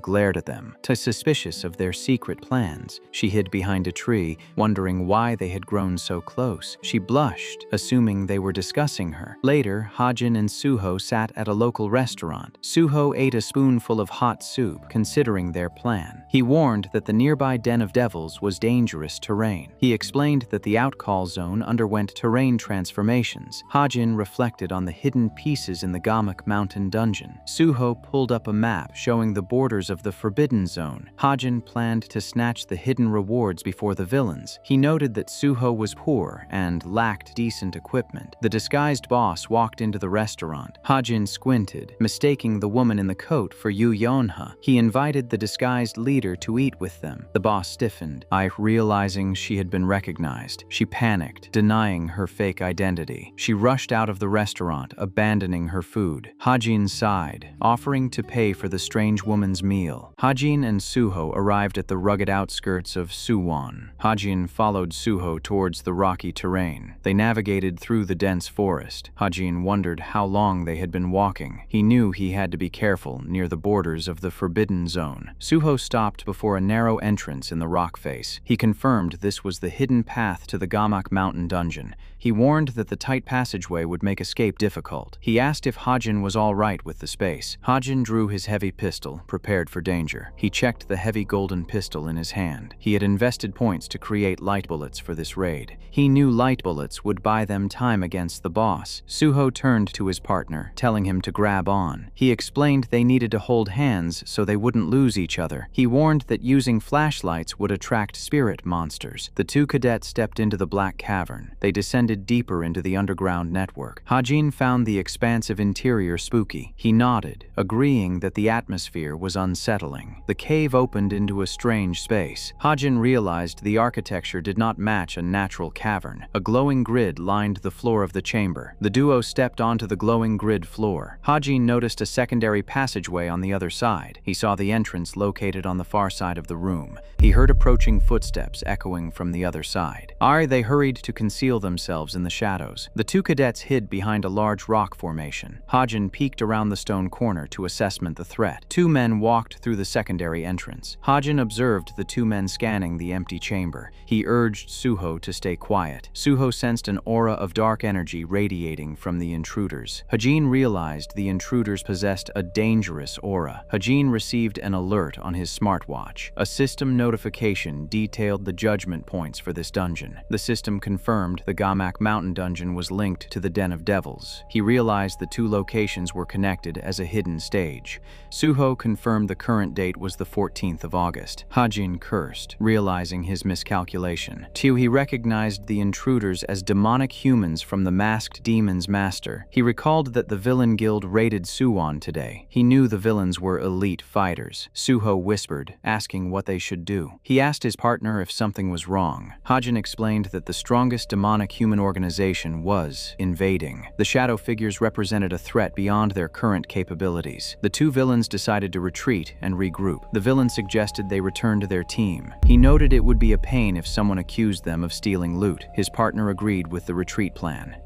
glared at them, suspicious of their secret plans. She hid behind a tree, wondering why they had grown so close. She blushed, assuming they were discussing her. Later, Hajin and Suho sat at a local restaurant. Suho ate a spoonful of hot soup, considering their plan. He warned that the nearby Den of Devils was dangerous terrain. He explained that the Outcall Zone underwent terrain transformations. Hajin reflected on the hidden pieces in the Gamak Mountain dungeon. Suho pulled up a map showing the borders of the Forbidden Zone. Hajin planned to snatch the hidden rewards before the villains. He noted that Suho was poor and lacked decent equipment. The disguised boss walked into the restaurant. Hajin squinted, mistaking the woman in the coat for Yu Yonha. He invited the disguised leader to eat with them. The boss stiffened, realizing she had been recognized. She panicked, denying her fake identity. She rushed out of the restaurant, abandoning her food. Hajin sighed, offering to pay for the strange woman's meal. Hajin and Suho arrived at the rugged outskirts of Suwon. Hajin followed Suho towards the rocky terrain. They navigated through the dense forest. Hajin wondered how long they had been walking. He knew he had to be careful near the borders of the Forbidden Zone. Suho stopped before a narrow entrance in the rock face. He confirmed this was the hidden path to the Gamak Mountain dungeon. He warned that the tight passageway would make escape difficult. He asked if Hajin was all right with the space. Hajin drew his heavy pistol, prepared for danger. He He checked the heavy golden pistol in his hand. He had invested points to create light bullets for this raid. He knew light bullets would buy them time against the boss. Suho turned to his partner, telling him to grab on. He explained they needed to hold hands so they wouldn't lose each other. He warned that using flashlights would attract spirit monsters. The two cadets stepped into the black cavern. They descended deeper into the underground network. Hajin found the expansive interior spooky. He nodded, agreeing that the atmosphere was unsettling. The cave opened into a strange space. Hajin realized the architecture did not match a natural cavern. A glowing grid lined the floor of the chamber. The duo stepped onto the glowing grid floor. Hajin noticed a secondary passageway on the other side. He saw the entrance located on the far side of the room. He heard approaching footsteps echoing from the other side. They hurried to conceal themselves in the shadows. The two cadets hid behind a large rock formation. Hajin peeked around the stone corner to assessment the threat. Two men walked through the secondary entrance. Hajin observed the two men scanning the empty chamber. He urged Suho to stay quiet. Suho sensed an aura of dark energy radiating from the intruders. Hajin realized the intruders possessed a dangerous aura. Hajin received an alert on his smartwatch. A system notification detailed the judgment points for this dungeon. The system confirmed the Gamak Mountain dungeon was linked to the Den of Devils. He realized the two locations were connected as a hidden stage. Suho confirmed the current date was the 14th of August. Hajin cursed, realizing his miscalculation. He recognized the intruders as demonic humans from the Masked Demon's Master. He recalled that the villain guild raided Suwon today. He knew the villains were elite fighters. Suho whispered, asking what they should do. He asked his partner if something was wrong. Hajin explained that the strongest demonic human organization was invading. The shadow figures represented a threat beyond their current capabilities. The two villains decided to retreat and regroup. The villain suggested they return to their team. He noted it would be a pain if someone accused them of stealing loot. His partner agreed with the retreat plan.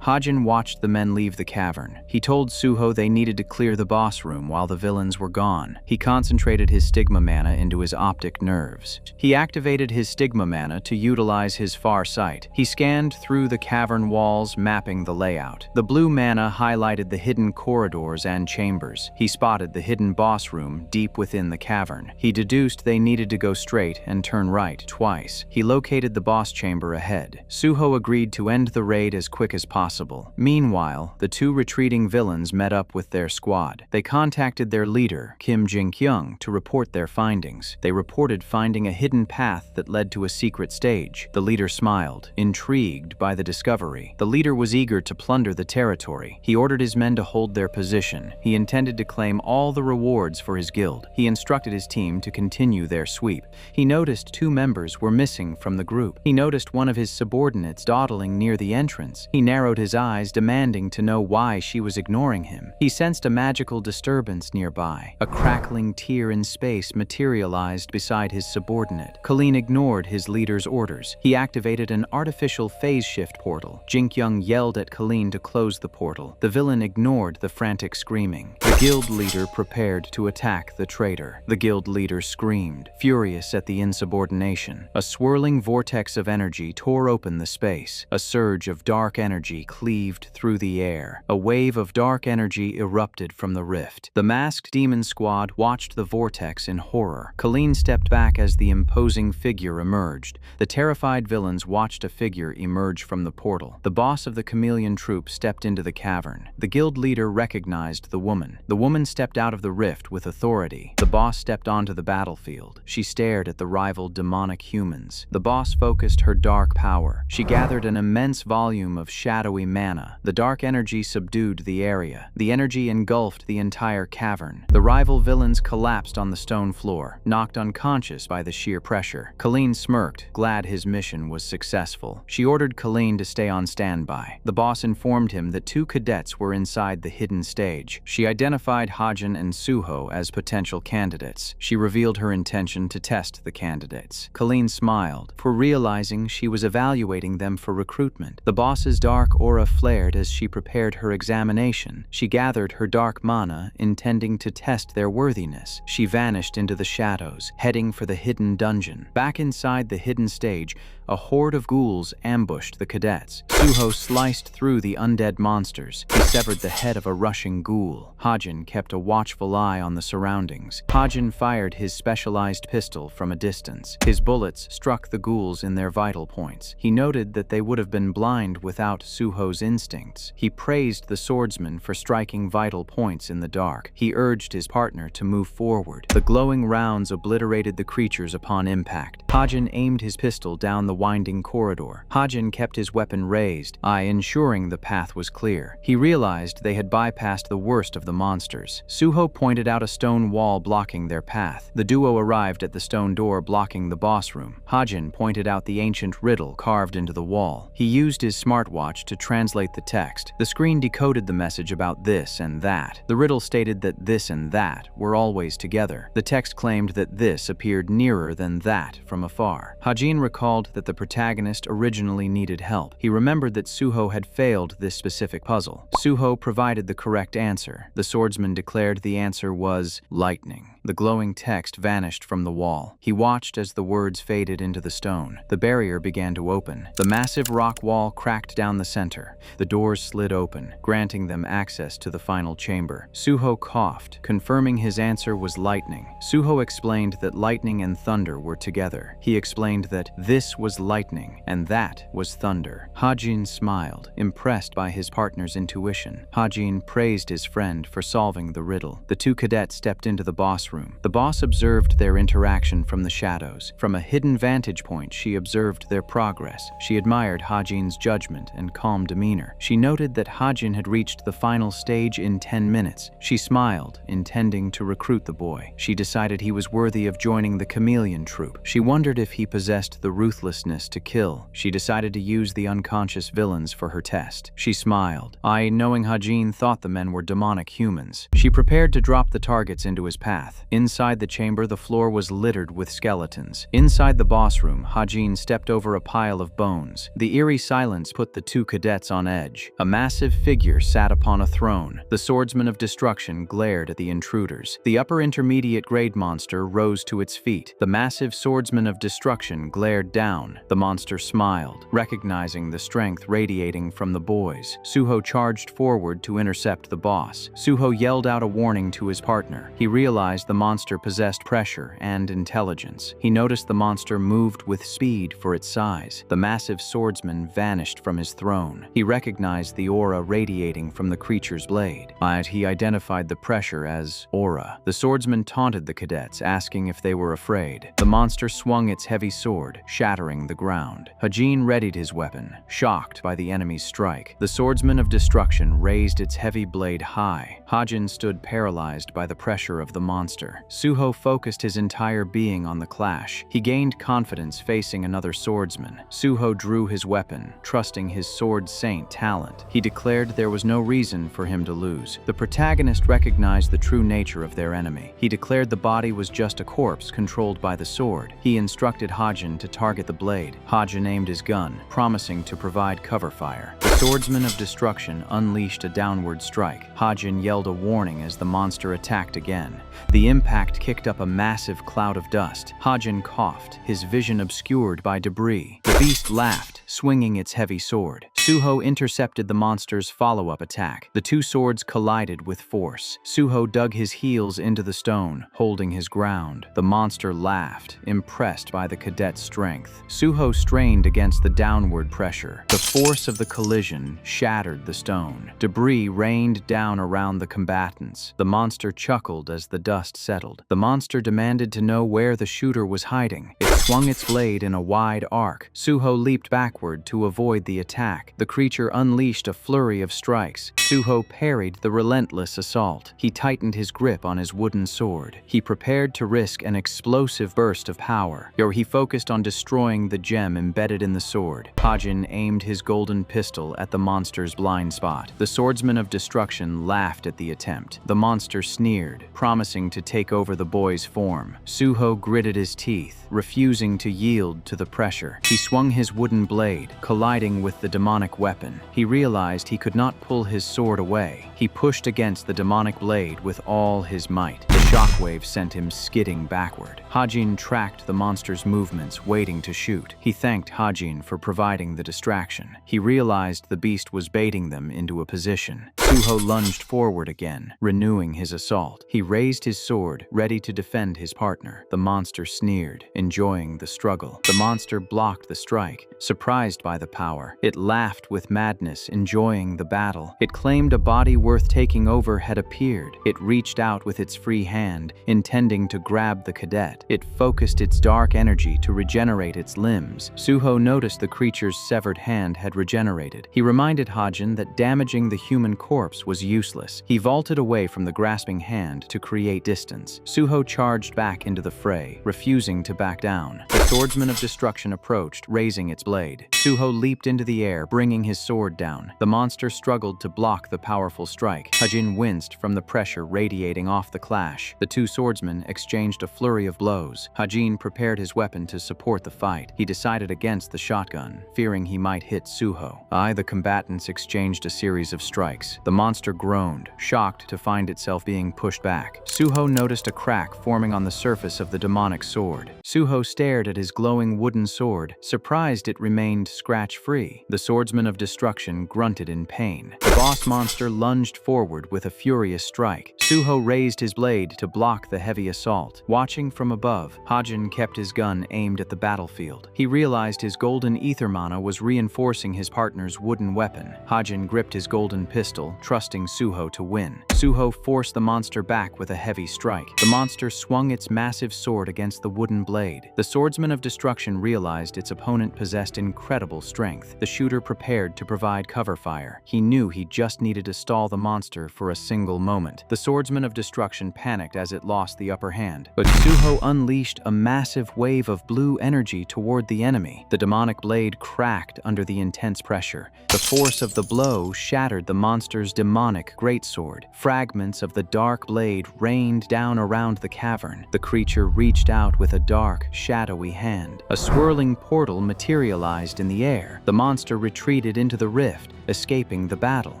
Hajin watched the men leave the cavern. He told Suho they needed to clear the boss room while the villains were gone. He concentrated his stigma mana into his optic nerves. He activated his stigma mana to utilize his far sight. He scanned through the cavern walls, mapping the layout. The blue mana highlighted the hidden corridors and chambers. He spotted the hidden boss room deep within the cavern. He deduced they needed to go straight and turn right twice. He located the boss chamber ahead. Suho agreed to end the raid as quick as possible. Meanwhile, the two retreating villains met up with their squad. They contacted their leader, Kim Jin-kyung, to report their findings. They reported finding a hidden path that led to a secret stage. The leader smiled, intrigued by the discovery. The leader was eager to plunder the territory. He ordered his men to hold their position. He intended to claim all the rewards for his guild. He instructed his team to continue their sweep. He noticed two members were missing from the group. He noticed one of his subordinates dawdling near the entrance. He narrowed his eyes, demanding to know why she was ignoring him. He sensed a magical disturbance nearby. A crackling tear in space materialized beside his subordinate. Colleen ignored his leader's orders. He activated an artificial phase shift portal. Jin-kyung yelled at Colleen to close the portal. The villain ignored the frantic screaming. The guild leader prepared to attack the traitor. The guild leader screamed, furious at the insubordination. A swirling vortex of energy tore open the space. A surge of dark energy cleaved through the air. A wave of dark energy erupted from the rift. The masked demon squad watched the vortex in horror. Colleen stepped back as the imposing figure emerged. The terrified villains watched a figure emerge from the portal. The boss of the chameleon troop stepped into the cavern. The guild leader recognized the woman. The woman stepped out of the rift with authority. The boss stepped onto the battlefield. She stared at the rival demonic humans. The boss focused her dark power. She gathered an immense volume of shadowy mana. The dark energy subdued the area. The energy engulfed the entire cavern. The rival villains collapsed on the stone floor, knocked unconscious by the sheer pressure. Colleen smirked, glad his mission was successful. She ordered Colleen to stay on standby. The boss informed him that two cadets were inside the hidden stage. She identified Hajin and Suho as potential candidates. She revealed her intention to test the candidates. Colleen smiled, for realizing she was evaluating them for recruitment. The boss's dark aura flared as she prepared her examination. She gathered her dark mana, intending to test their worthiness. She vanished into the shadows, heading for the hidden dungeon. Back inside the hidden stage, A horde of ghouls ambushed the cadets. Suho sliced through the undead monsters. He severed the head of a rushing ghoul. Hajin kept a watchful eye on the surroundings. Hajin fired his specialized pistol from a distance. His bullets struck the ghouls in their vital points. He noted that they would have been blind without Suho's instincts. He praised the swordsman for striking vital points in the dark. He urged his partner to move forward. The glowing rounds obliterated the creatures upon impact. Hajin aimed his pistol down the winding corridor. Hajin kept his weapon raised, ensuring the path was clear. He realized they had bypassed the worst of the monsters. Suho pointed out a stone wall blocking their path. The duo arrived at the stone door blocking the boss room. Hajin pointed out the ancient riddle carved into the wall. He used his smartwatch to translate the text. The screen decoded the message about this and that. The riddle stated that this and that were always together. The text claimed that this appeared nearer than that from afar. Hajin recalled that the protagonist originally needed help. He remembered that Suho had failed this specific puzzle. Suho provided the correct answer. The swordsman declared the answer was lightning. The glowing text vanished from the wall. He watched as the words faded into the stone. The barrier began to open. The massive rock wall cracked down the center. The doors slid open, granting them access to the final chamber. Suho coughed, confirming his answer was lightning. Suho explained that lightning and thunder were together. He explained that this was lightning and that was thunder. Hajin smiled, impressed by his partner's intuition. Hajin praised his friend for solving the riddle. The two cadets stepped into the boss room. The boss observed their interaction from the shadows. From a hidden vantage point, she observed their progress. She admired Hajin's judgment and calm demeanor. She noted that Hajin had reached the final stage in 10 minutes. She smiled, intending to recruit the boy. She decided he was worthy of joining the chameleon troupe. She wondered if he possessed the ruthlessness to kill. She decided to use the unconscious villains for her test. She smiled, knowing Hajin thought the men were demonic humans. She prepared to drop the targets into his path. Inside the chamber, the floor was littered with skeletons. Inside the boss room, Hajin stepped over a pile of bones. The eerie silence put the two cadets on edge. A massive figure sat upon a throne. The swordsman of destruction glared at the intruders. The upper intermediate grade monster rose to its feet. The massive swordsman of destruction glared down. The monster smiled, recognizing the strength radiating from the boys. Suho charged forward to intercept the boss. Suho yelled out a warning to his partner. He realized the monster possessed pressure and intelligence. He noticed the monster moved with speed for its size. The massive swordsman vanished from his throne. He recognized the aura radiating from the creature's blade. He identified the pressure as aura. The swordsman taunted the cadets, asking if they were afraid. The monster swung its heavy sword, shattering the ground. Hajin readied his weapon, shocked by the enemy's strike. The swordsman of destruction raised its heavy blade high. Hajin stood paralyzed by the pressure of the monster. Suho focused his entire being on the clash. He gained confidence facing another swordsman. Suho drew his weapon, trusting his sword saint talent. He declared there was no reason for him to lose. The protagonist recognized the true nature of their enemy. He declared the body was just a corpse controlled by the sword. He instructed Hajin to target the blade. Hajin aimed his gun, promising to provide cover fire. The swordsman of destruction unleashed a downward strike. Hajin yelled a warning as the monster attacked again. The impact kicked up a massive cloud of dust. Hajin coughed, his vision obscured by debris. The beast laughed, swinging its heavy sword. Suho intercepted the monster's follow-up attack. The two swords collided with force. Suho dug his heels into the stone, holding his ground. The monster laughed, impressed by the cadet's strength. Suho strained against the downward pressure. The force of the collision shattered the stone. Debris rained down around the combatants. The monster chuckled as the dust settled. The monster demanded to know where the shooter was hiding. It swung its blade in a wide arc. Suho leaped backward to avoid the attack. The creature unleashed a flurry of strikes. Suho parried the relentless assault. He tightened his grip on his wooden sword. He prepared to risk an explosive burst of power. He focused on destroying the gem embedded in the sword. Hajin aimed his golden pistol at the monster's blind spot. The swordsman of destruction laughed at the attempt. The monster sneered, promising to take over the boy's form. Suho gritted his teeth, refusing to yield to the pressure. He swung his wooden blade, colliding with the demonic demonic weapon. He realized he could not pull his sword away. He pushed against the demonic blade with all his might. The shockwave sent him skidding backward. Hajin tracked the monster's movements, waiting to shoot. He thanked Hajin for providing the distraction. He realized the beast was baiting them into a position. Suho lunged forward again, renewing his assault. He raised his sword, ready to defend his partner. The monster sneered, enjoying the struggle. The monster blocked the strike, surprised by the power. It laughed with madness, enjoying the battle. It claimed a body worth taking over had appeared. It reached out with its free hand, intending to grab the cadet. It focused its dark energy to regenerate its limbs. Suho noticed the creature's severed hand had regenerated. He reminded Hajin that damaging the human corpse was useless. He vaulted away from the grasping hand to create distance. Suho charged back into the fray, refusing to back down. The swordsman of destruction approached, raising its blade. Suho leaped into the air, bringing his sword down. The monster struggled to block the powerful strike. Hajin winced from the pressure radiating off the clash. The two swordsmen exchanged a flurry of blows. Hajin prepared his weapon to support the fight. He decided against the shotgun, fearing he might hit Suho. The combatants exchanged a series of strikes. The monster groaned, shocked to find itself being pushed back. Suho noticed a crack forming on the surface of the demonic sword. Suho stared at his glowing wooden sword, surprised it remained scratch-free. The swordsman of destruction grunted in pain. The boss monster lunged forward with a furious strike. Suho raised his blade to block the heavy assault. Watching from above, Hajin kept his gun aimed at the battlefield. He realized his golden ether mana was reinforcing his partner's wooden weapon. Hajin gripped his golden pistol, trusting Suho to win. Suho forced the monster back with a heavy strike. The monster swung its massive sword against the wooden blade. The swordsman of destruction realized its opponent possessed incredible strength. The shooter prepared to provide cover fire. He knew he just needed to stall the monster for a single moment. The swordsman of destruction panicked as it lost the upper hand, but Suho unleashed a massive wave of blue energy toward the enemy. The demonic blade cracked under the intense pressure. The force of the blow shattered the monster's demonic greatsword. Fragments of the dark blade rained down around the cavern. The creature reached out with a dark, shadowy hand. A swirling portal materialized in the air. The monster retreated into the rift, escaping the battle.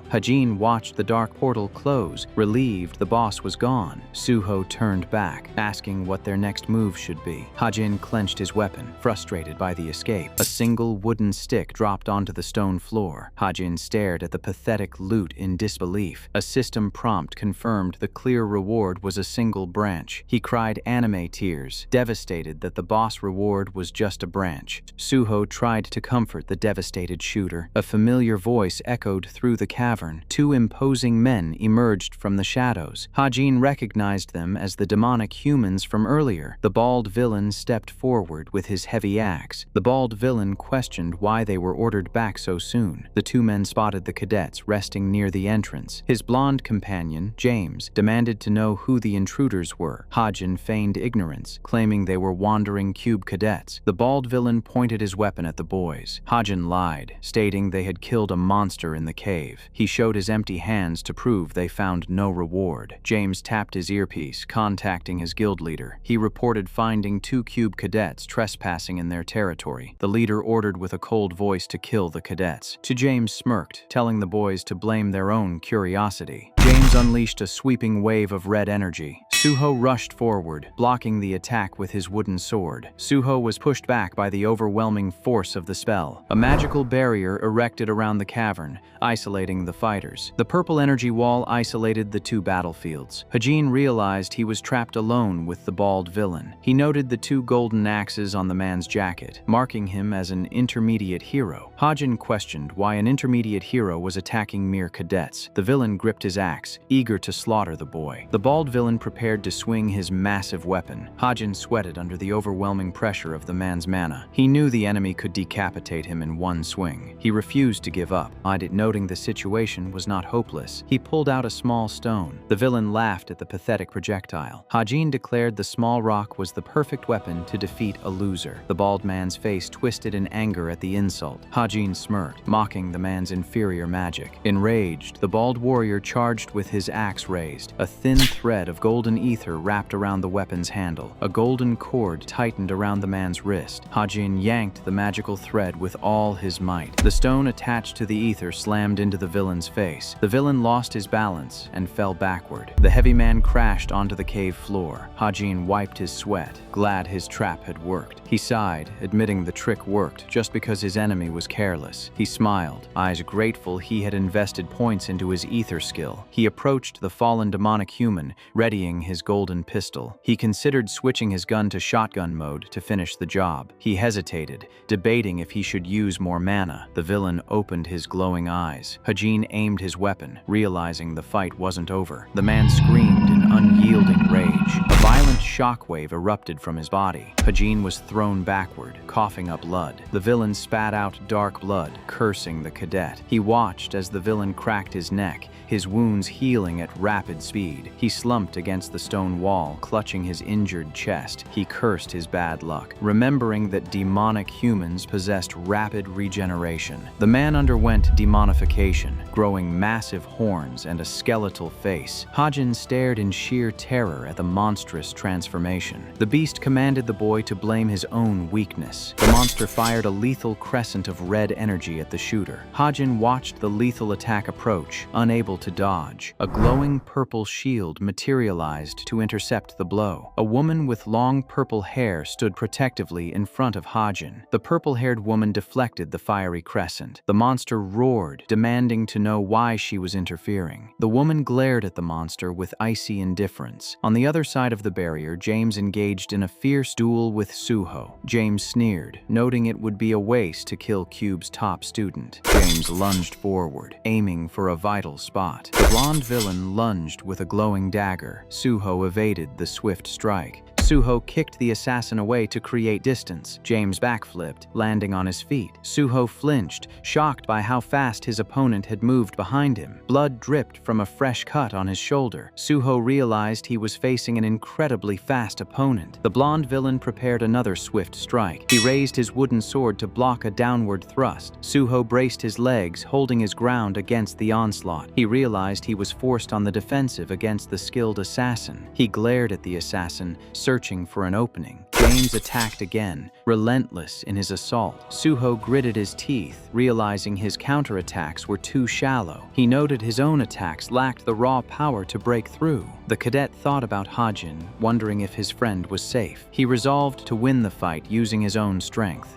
Hajin watched the dark portal close, relieved the boss was gone. Suho turned back, asking what their next move should be. Hajin clenched his weapon, frustrated by the escape. A single wooden stick dropped onto the stone floor. Hajin stared at the pathetic loot in disbelief. A system prompt confirmed the clear reward was a single branch. He cried anime tears, devastated that the boss reward was just a branch. Suho tried to comfort the devastated shooter. A familiar voice echoed through the cavern. Two imposing men emerged from the shadows. Hajin recognized them as the demonic humans from earlier. The bald villain stepped forward with his heavy axe. The bald villain questioned why they were ordered back so soon. The two men spotted the cadets resting near the entrance. His blonde companion, James, demanded to know who the intruders were. Hajin feigned ignorance, claiming they were wandering cube cadets. The bald villain pointed his weapon at the boys. Hajin lied, stating they had killed a monster in the cave. He showed his empty hands to prove they found no reward. James tapped his earpiece, contacting his guild leader. He reported finding two cube cadets trespassing in their territory. The leader ordered with a cold voice to kill the cadets. James smirked, telling the boys to blame their own curiosity. James unleashed a sweeping wave of red energy. Suho rushed forward, blocking the attack with his wooden sword. Suho was pushed back by the overwhelming force of the spell. A magical barrier erected around the cavern, isolating the fighters. The purple energy wall isolated the two battlefields. Hajin realized he was trapped alone with the bald villain. He noted the two golden axes on the man's jacket, marking him as an intermediate hero. Hajin questioned why an intermediate hero was attacking mere cadets. The villain gripped his axe, eager to slaughter the boy. The bald villain prepared to swing his massive weapon. Hajin sweated under the overwhelming pressure of the man's mana. He knew the enemy could decapitate him in one swing. He refused to give up, noting the situation was not hopeless. He pulled out a small stone. The villain laughed at the pathetic projectile. Hajin declared the small rock was the perfect weapon to defeat a loser. The bald man's face twisted in anger at the insult. Hajin smirked, mocking the man's inferior magic. Enraged, the bald warrior charged with his axe raised. A thin thread of golden ether wrapped around the weapon's handle. A golden cord tightened around the man's wrist. Hajin yanked the magical thread with all his might. The stone attached to the ether slammed into the villain's face. The villain lost his balance and fell backward. The heavy man crashed onto the cave floor. Hajin wiped his sweat, glad his trap had worked. He sighed, admitting the trick worked just because his enemy was careless. He smiled, eyes grateful he had invested points into his ether skill. He approached the fallen demonic human, readying his golden pistol. He considered switching his gun to shotgun mode to finish the job. He hesitated, debating if he should use more mana. The villain opened his glowing eyes. Hajin aimed his weapon, realizing the fight wasn't over. The man screamed in unyielding rage. A violent shockwave erupted from his body. Hajin was thrown backward, coughing up blood. The villain spat out dark blood, cursing the cadet. He watched as the villain cracked his neck, his wounds healing at rapid speed. He slumped against the stone wall, clutching his injured chest. He cursed his bad luck, remembering that demonic humans possessed rapid regeneration. The man underwent demonification, growing massive horns and a skeletal face. Hajin stared in sheer terror at the monstrous transformation. The beast commanded the boy to blame his own weakness. The monster fired a lethal crescent of red energy at the shooter. Hajin watched the lethal attack approach, unable to dodge. A glowing purple shield materialized to intercept the blow. A woman with long purple hair stood protectively in front of Hajin. The purple-haired woman deflected the fiery crescent. The monster roared, demanding to know why she was interfering. The woman glared at the monster with icy indifference. On the other side of the barrier, James engaged in a fierce duel with Suho. James sneered, noting it would be a waste to kill Cube's top student. James lunged forward, aiming for a vital spot. The blonde villain lunged with a glowing dagger. Suho evaded the swift strike. Suho kicked the assassin away to create distance. James backflipped, landing on his feet. Suho flinched, shocked by how fast his opponent had moved behind him. Blood dripped from a fresh cut on his shoulder. Suho realized he was facing an incredibly fast opponent. The blonde villain prepared another swift strike. He raised his wooden sword to block a downward thrust. Suho braced his legs, holding his ground against the onslaught. He realized he was forced on the defensive against the skilled assassin. He glared at the assassin, searching for an opening. James attacked again, relentless in his assault. Suho gritted his teeth, realizing his counterattacks were too shallow. He noted his own attacks lacked the raw power to break through. The cadet thought about Hajin, wondering if his friend was safe. He resolved to win the fight using his own strength.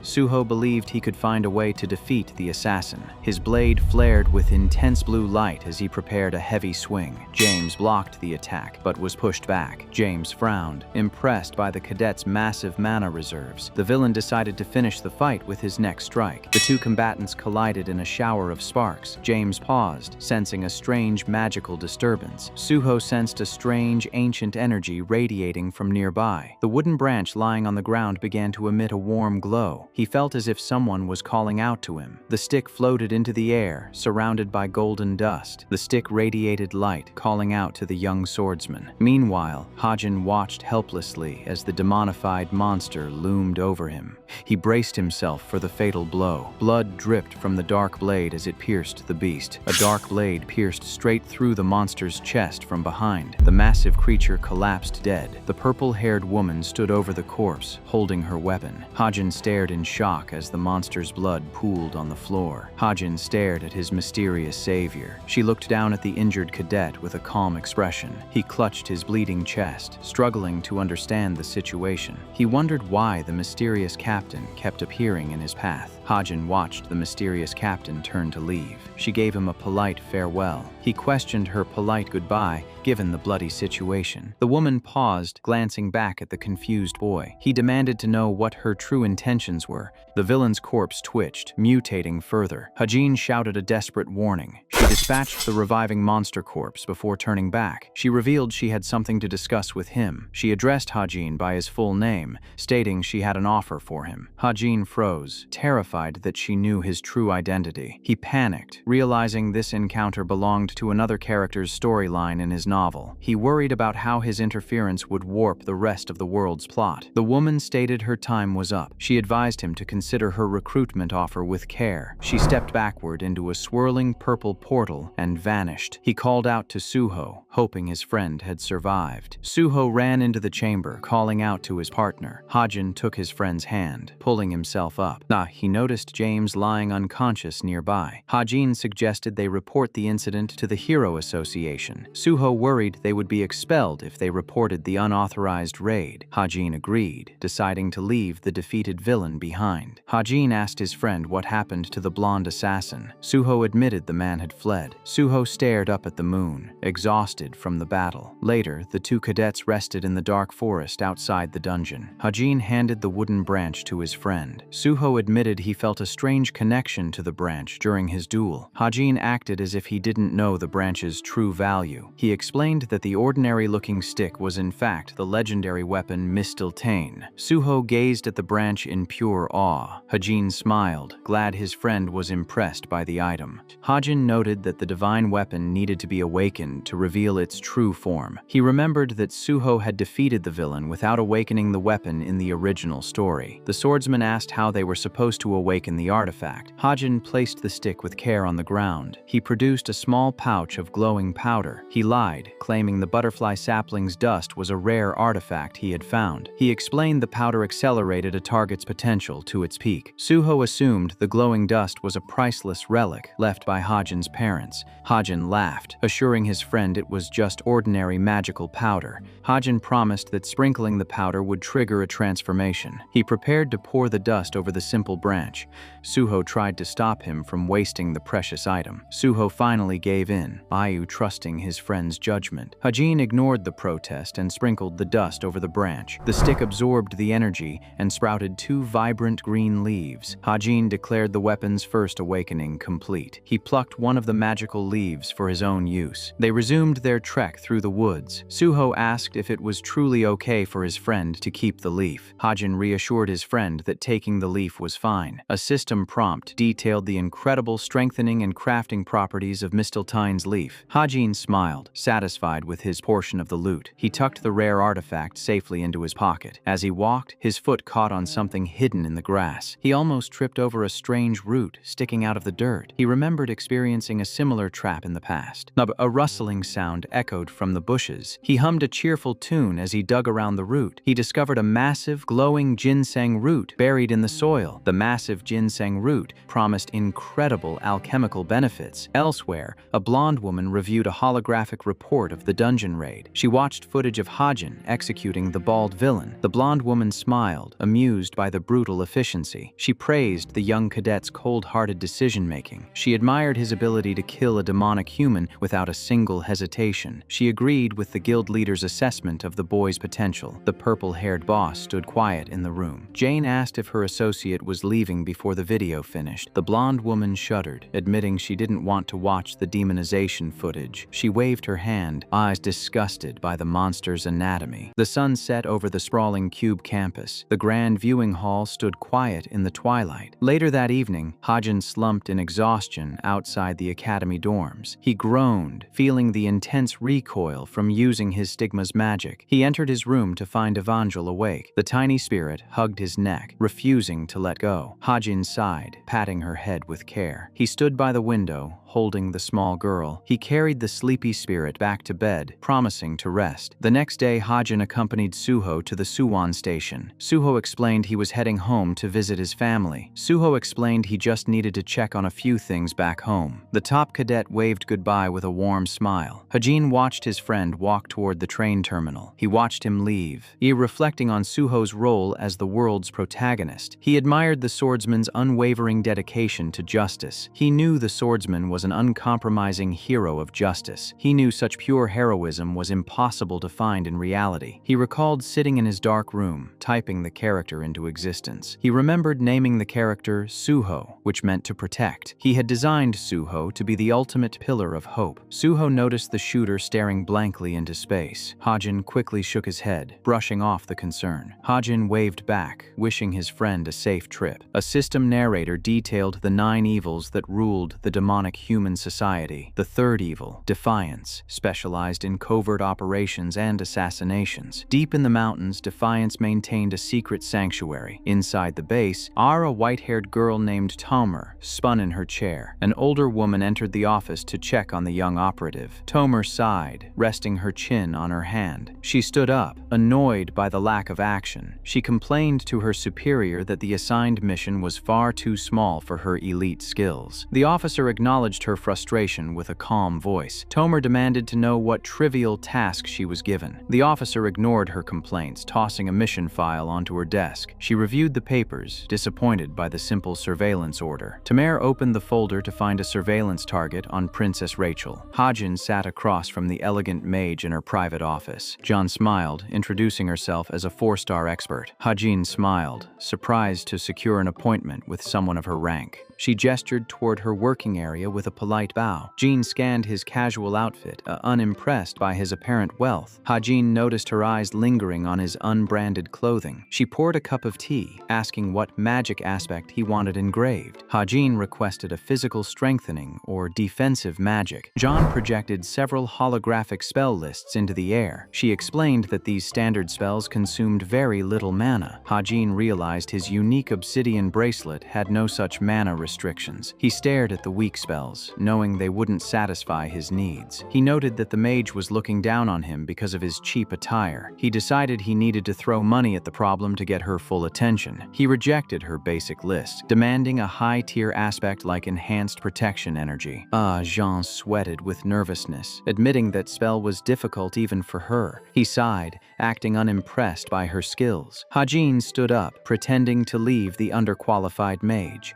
Suho believed he could find a way to defeat the assassin. His blade flared with intense blue light as he prepared a heavy swing. James blocked the attack, but was pushed back. James frowned, impressed by the cadet's massive mana reserves. The villain decided to finish the fight with his next strike. The two combatants collided in a shower of sparks. James paused, sensing a strange magical disturbance. Suho sensed a strange, ancient energy radiating from nearby. The wooden branch lying on the ground began to emit a warm glow. He felt as if someone was calling out to him. The stick floated into the air, surrounded by golden dust. The stick radiated light, calling out to the young swordsman. Meanwhile, Hajin watched helplessly as the demonified monster loomed over him. He braced himself for the fatal blow. Blood dripped from the dark blade as it pierced the beast. A dark blade pierced straight through the monster's chest from behind. The massive creature collapsed dead. The purple-haired woman stood over the corpse, holding her weapon. Hajin stared in shock as the monster's blood pooled on the floor. Hajin stared at his mysterious savior. She looked down at the injured cadet with a calm expression. He clutched his bleeding chest, struggling to understand the situation. He wondered why the mysterious captain kept appearing in his path. Hajin watched the mysterious captain turn to leave. She gave him a polite farewell. He questioned her polite goodbye, given the bloody situation. The woman paused, glancing back at the confused boy. He demanded to know what her true intentions were. The villain's corpse twitched, mutating further. Hajin shouted a desperate warning. She dispatched the reviving monster corpse before turning back. She revealed she had something to discuss with him. She addressed Hajin by his full name, stating she had an offer for him. Hajin froze, terrified that she knew his true identity. He panicked, realizing this encounter belonged to another character's storyline in his novel. He worried about how his interference would warp the rest of the world's plot. The woman stated her time was up. She advised him him to consider her recruitment offer with care. She stepped backward into a swirling purple portal and vanished. He called out to Suho, hoping his friend had survived. Suho ran into the chamber, calling out to his partner. Hajin took his friend's hand, pulling himself up. He noticed James lying unconscious nearby. Hajin suggested they report the incident to the Hero Association. Suho worried they would be expelled if they reported the unauthorized raid. Hajin agreed, deciding to leave the defeated villain behind. Hajin asked his friend what happened to the blonde assassin. Suho admitted the man had fled. Suho stared up at the moon, exhausted from the battle. Later, the two cadets rested in the dark forest outside the dungeon. Hajin handed the wooden branch to his friend. Suho admitted he felt a strange connection to the branch during his duel. Hajin acted as if he didn't know the branch's true value. He explained that the ordinary-looking stick was in fact the legendary weapon Mistiltane. Suho gazed at the branch in pure awe. Hajin smiled, glad his friend was impressed by the item. Hajin noted that the divine weapon needed to be awakened to reveal its true form. He remembered that Suho had defeated the villain without awakening the weapon in the original story. The swordsman asked how they were supposed to awaken the artifact. Hajin placed the stick with care on the ground. He produced a small pouch of glowing powder. He lied, claiming the butterfly sapling's dust was a rare artifact he had found. He explained the powder accelerated a target's potential to its peak. Suho assumed the glowing dust was a priceless relic left by Hajin's parents. Hajin laughed, assuring his friend it was just ordinary magical powder. Hajin promised that sprinkling the powder would trigger a transformation. He prepared to pour the dust over the simple branch. Suho tried to stop him from wasting the precious item. Suho finally gave in, Ayu trusting his friend's judgment. Hajin ignored the protest and sprinkled the dust over the branch. The stick absorbed the energy and sprouted two vibrant green leaves. Hajin declared the weapon's first awakening complete. He plucked one of the magical leaves for his own use. They resumed their trek through the woods. Suho asked if it was truly okay for his friend to keep the leaf. Hajin reassured his friend that taking the leaf was fine. A system prompt detailed the incredible strengthening and crafting properties of Mistiltane's leaf. Hajin smiled, satisfied with his portion of the loot. He tucked the rare artifact safely into his pocket. As he walked, his foot caught on something hidden in the grass. He almost tripped over a strange root sticking out of the dirt. He remembered experiencing a similar trap in the past. A rustling sound echoed from the bushes. He hummed a cheerful tune as he dug around the root. He discovered a massive, glowing ginseng root buried in the soil. The massive ginseng root promised incredible alchemical benefits. Elsewhere, a blonde woman reviewed a holographic report of the dungeon raid. She watched footage of Hajin executing the bald villain. The blonde woman smiled, amused by the brutal efficiency. She praised the young cadet's cold-hearted decision-making. She admired his ability to kill a demonic human without a single hesitation. She agreed with the guild leader's assessment of the boy's potential. The purple-haired boss stood quiet in the room. Jane asked if her associate was leaving before the video finished. The blonde woman shuddered, admitting she didn't want to watch the demonization footage. She waved her hand, eyes disgusted by the monster's anatomy. The sun set over the sprawling cube campus. The grand viewing hall stood quiet in the twilight. Later that evening, Hajin slumped in exhaustion outside the academy dorms. He groaned, feeling the intense recoil from using his stigma's magic. He entered his room to find Evangel awake. The tiny spirit hugged his neck, refusing to let go. Hajin sighed, patting her head with care. He stood by the window, holding the small girl. He carried the sleepy spirit back to bed, promising to rest. The next day, Hajin accompanied Suho to the Suwon station. Suho explained he was heading home to visit his family. Suho explained he just needed to check on a few things back home. The top cadet waved goodbye with a warm smile. Hajin watched his friend walk toward the train terminal. He watched him leave, reflecting on Suho's role as the world's protagonist. He admired the swordsman's unwavering dedication to justice. He knew the swordsman was an uncompromising hero of justice. He knew such pure heroism was impossible to find in reality. He recalled sitting in his dark room, typing the character into existence. He remembered naming the character Suho, which meant to protect. He had designed Suho to be the ultimate pillar of hope. Suho noticed the shooter staring blankly into space. Hajin quickly shook his head, brushing off the concern. Hajin waved back, wishing his friend a safe trip. A system narrator detailed the 9 evils that ruled the demonic human human society. The third evil, Defiance, specialized in covert operations and assassinations. Deep in the mountains, Defiance maintained a secret sanctuary. Inside the base, a white-haired girl named Tomer spun in her chair. An older woman entered the office to check on the young operative. Tomer sighed, resting her chin on her hand. She stood up, annoyed by the lack of action. She complained to her superior that the assigned mission was far too small for her elite skills. The officer acknowledged her frustration with a calm voice. Tomer demanded to know what trivial task she was given. The officer ignored her complaints, tossing a mission file onto her desk. She reviewed the papers, disappointed by the simple surveillance order. Tomer opened the folder to find a surveillance target on Princess Rachel. Hajin sat across from the elegant mage in her private office. John smiled, introducing herself as a 4-star expert. Hajin smiled, surprised to secure an appointment with someone of her rank. She gestured toward her working area with a polite bow. Jean scanned his casual outfit, unimpressed by his apparent wealth. Hajin noticed her eyes lingering on his unbranded clothing. She poured a cup of tea, asking what magic aspect he wanted engraved. Hajin requested a physical strengthening or defensive magic. John projected several holographic spell lists into the air. She explained that these standard spells consumed very little mana. Hajin realized his unique obsidian bracelet had no such mana restrictions. He stared at the weak spells, knowing they wouldn't satisfy his needs. He noted that the mage was looking down on him because of his cheap attire. He decided he needed to throw money at the problem to get her full attention. He rejected her basic list, demanding a high-tier aspect like enhanced protection energy. Jean sweated with nervousness, admitting that spell was difficult even for her. He sighed, acting unimpressed by her skills. Hajin stood up, pretending to leave the underqualified mage.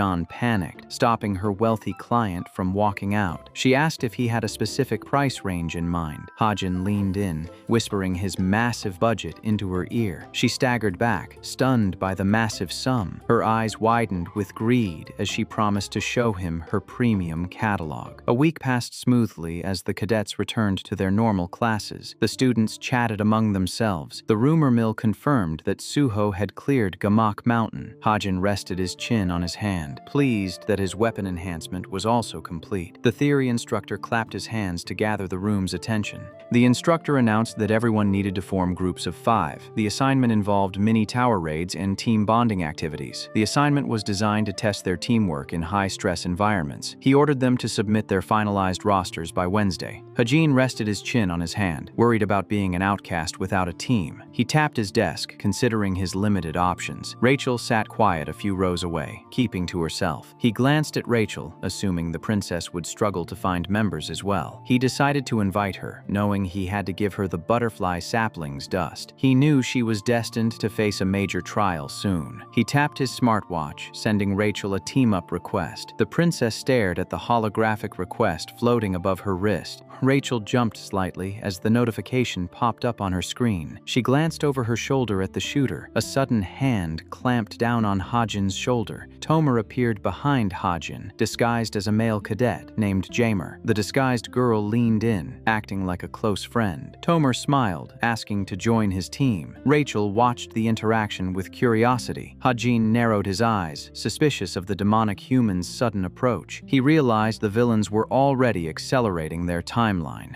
John panicked, stopping her wealthy client from walking out. She asked if he had a specific price range in mind. Hajin leaned in, whispering his massive budget into her ear. She staggered back, stunned by the massive sum. Her eyes widened with greed as she promised to show him her premium catalog. A week passed smoothly as the cadets returned to their normal classes. The students chatted among themselves. The rumor mill confirmed that Suho had cleared Gamak Mountain. Hajin rested his chin on his hand, pleased that his weapon enhancement was also complete. The theory instructor clapped his hands to gather the room's attention. The instructor announced that everyone needed to form groups of 5. The assignment involved mini tower raids and team bonding activities. The assignment was designed to test their teamwork in high-stress environments. He ordered them to submit their finalized rosters by Wednesday. Hajin rested his chin on his hand, worried about being an outcast without a team. He tapped his desk, considering his limited options. Rachel sat quiet a few rows away, keeping to herself. He glanced at Rachel, assuming the princess would struggle to find members as well. He decided to invite her, knowing he had to give her the butterfly sapling's dust. He knew she was destined to face a major trial soon. He tapped his smartwatch, sending Rachel a team-up request. The princess stared at the holographic request floating above her wrist. Rachel jumped slightly as the notification popped up on her screen. She glanced over her shoulder at the shooter. A sudden hand clamped down on Hajin's shoulder. Tomer appeared behind Hajin, disguised as a male cadet named Jamer. The disguised girl leaned in, acting like a close friend. Tomer smiled, asking to join his team. Rachel watched the interaction with curiosity. Hajin narrowed his eyes, suspicious of the demonic human's sudden approach. He realized the villains were already accelerating their timeline.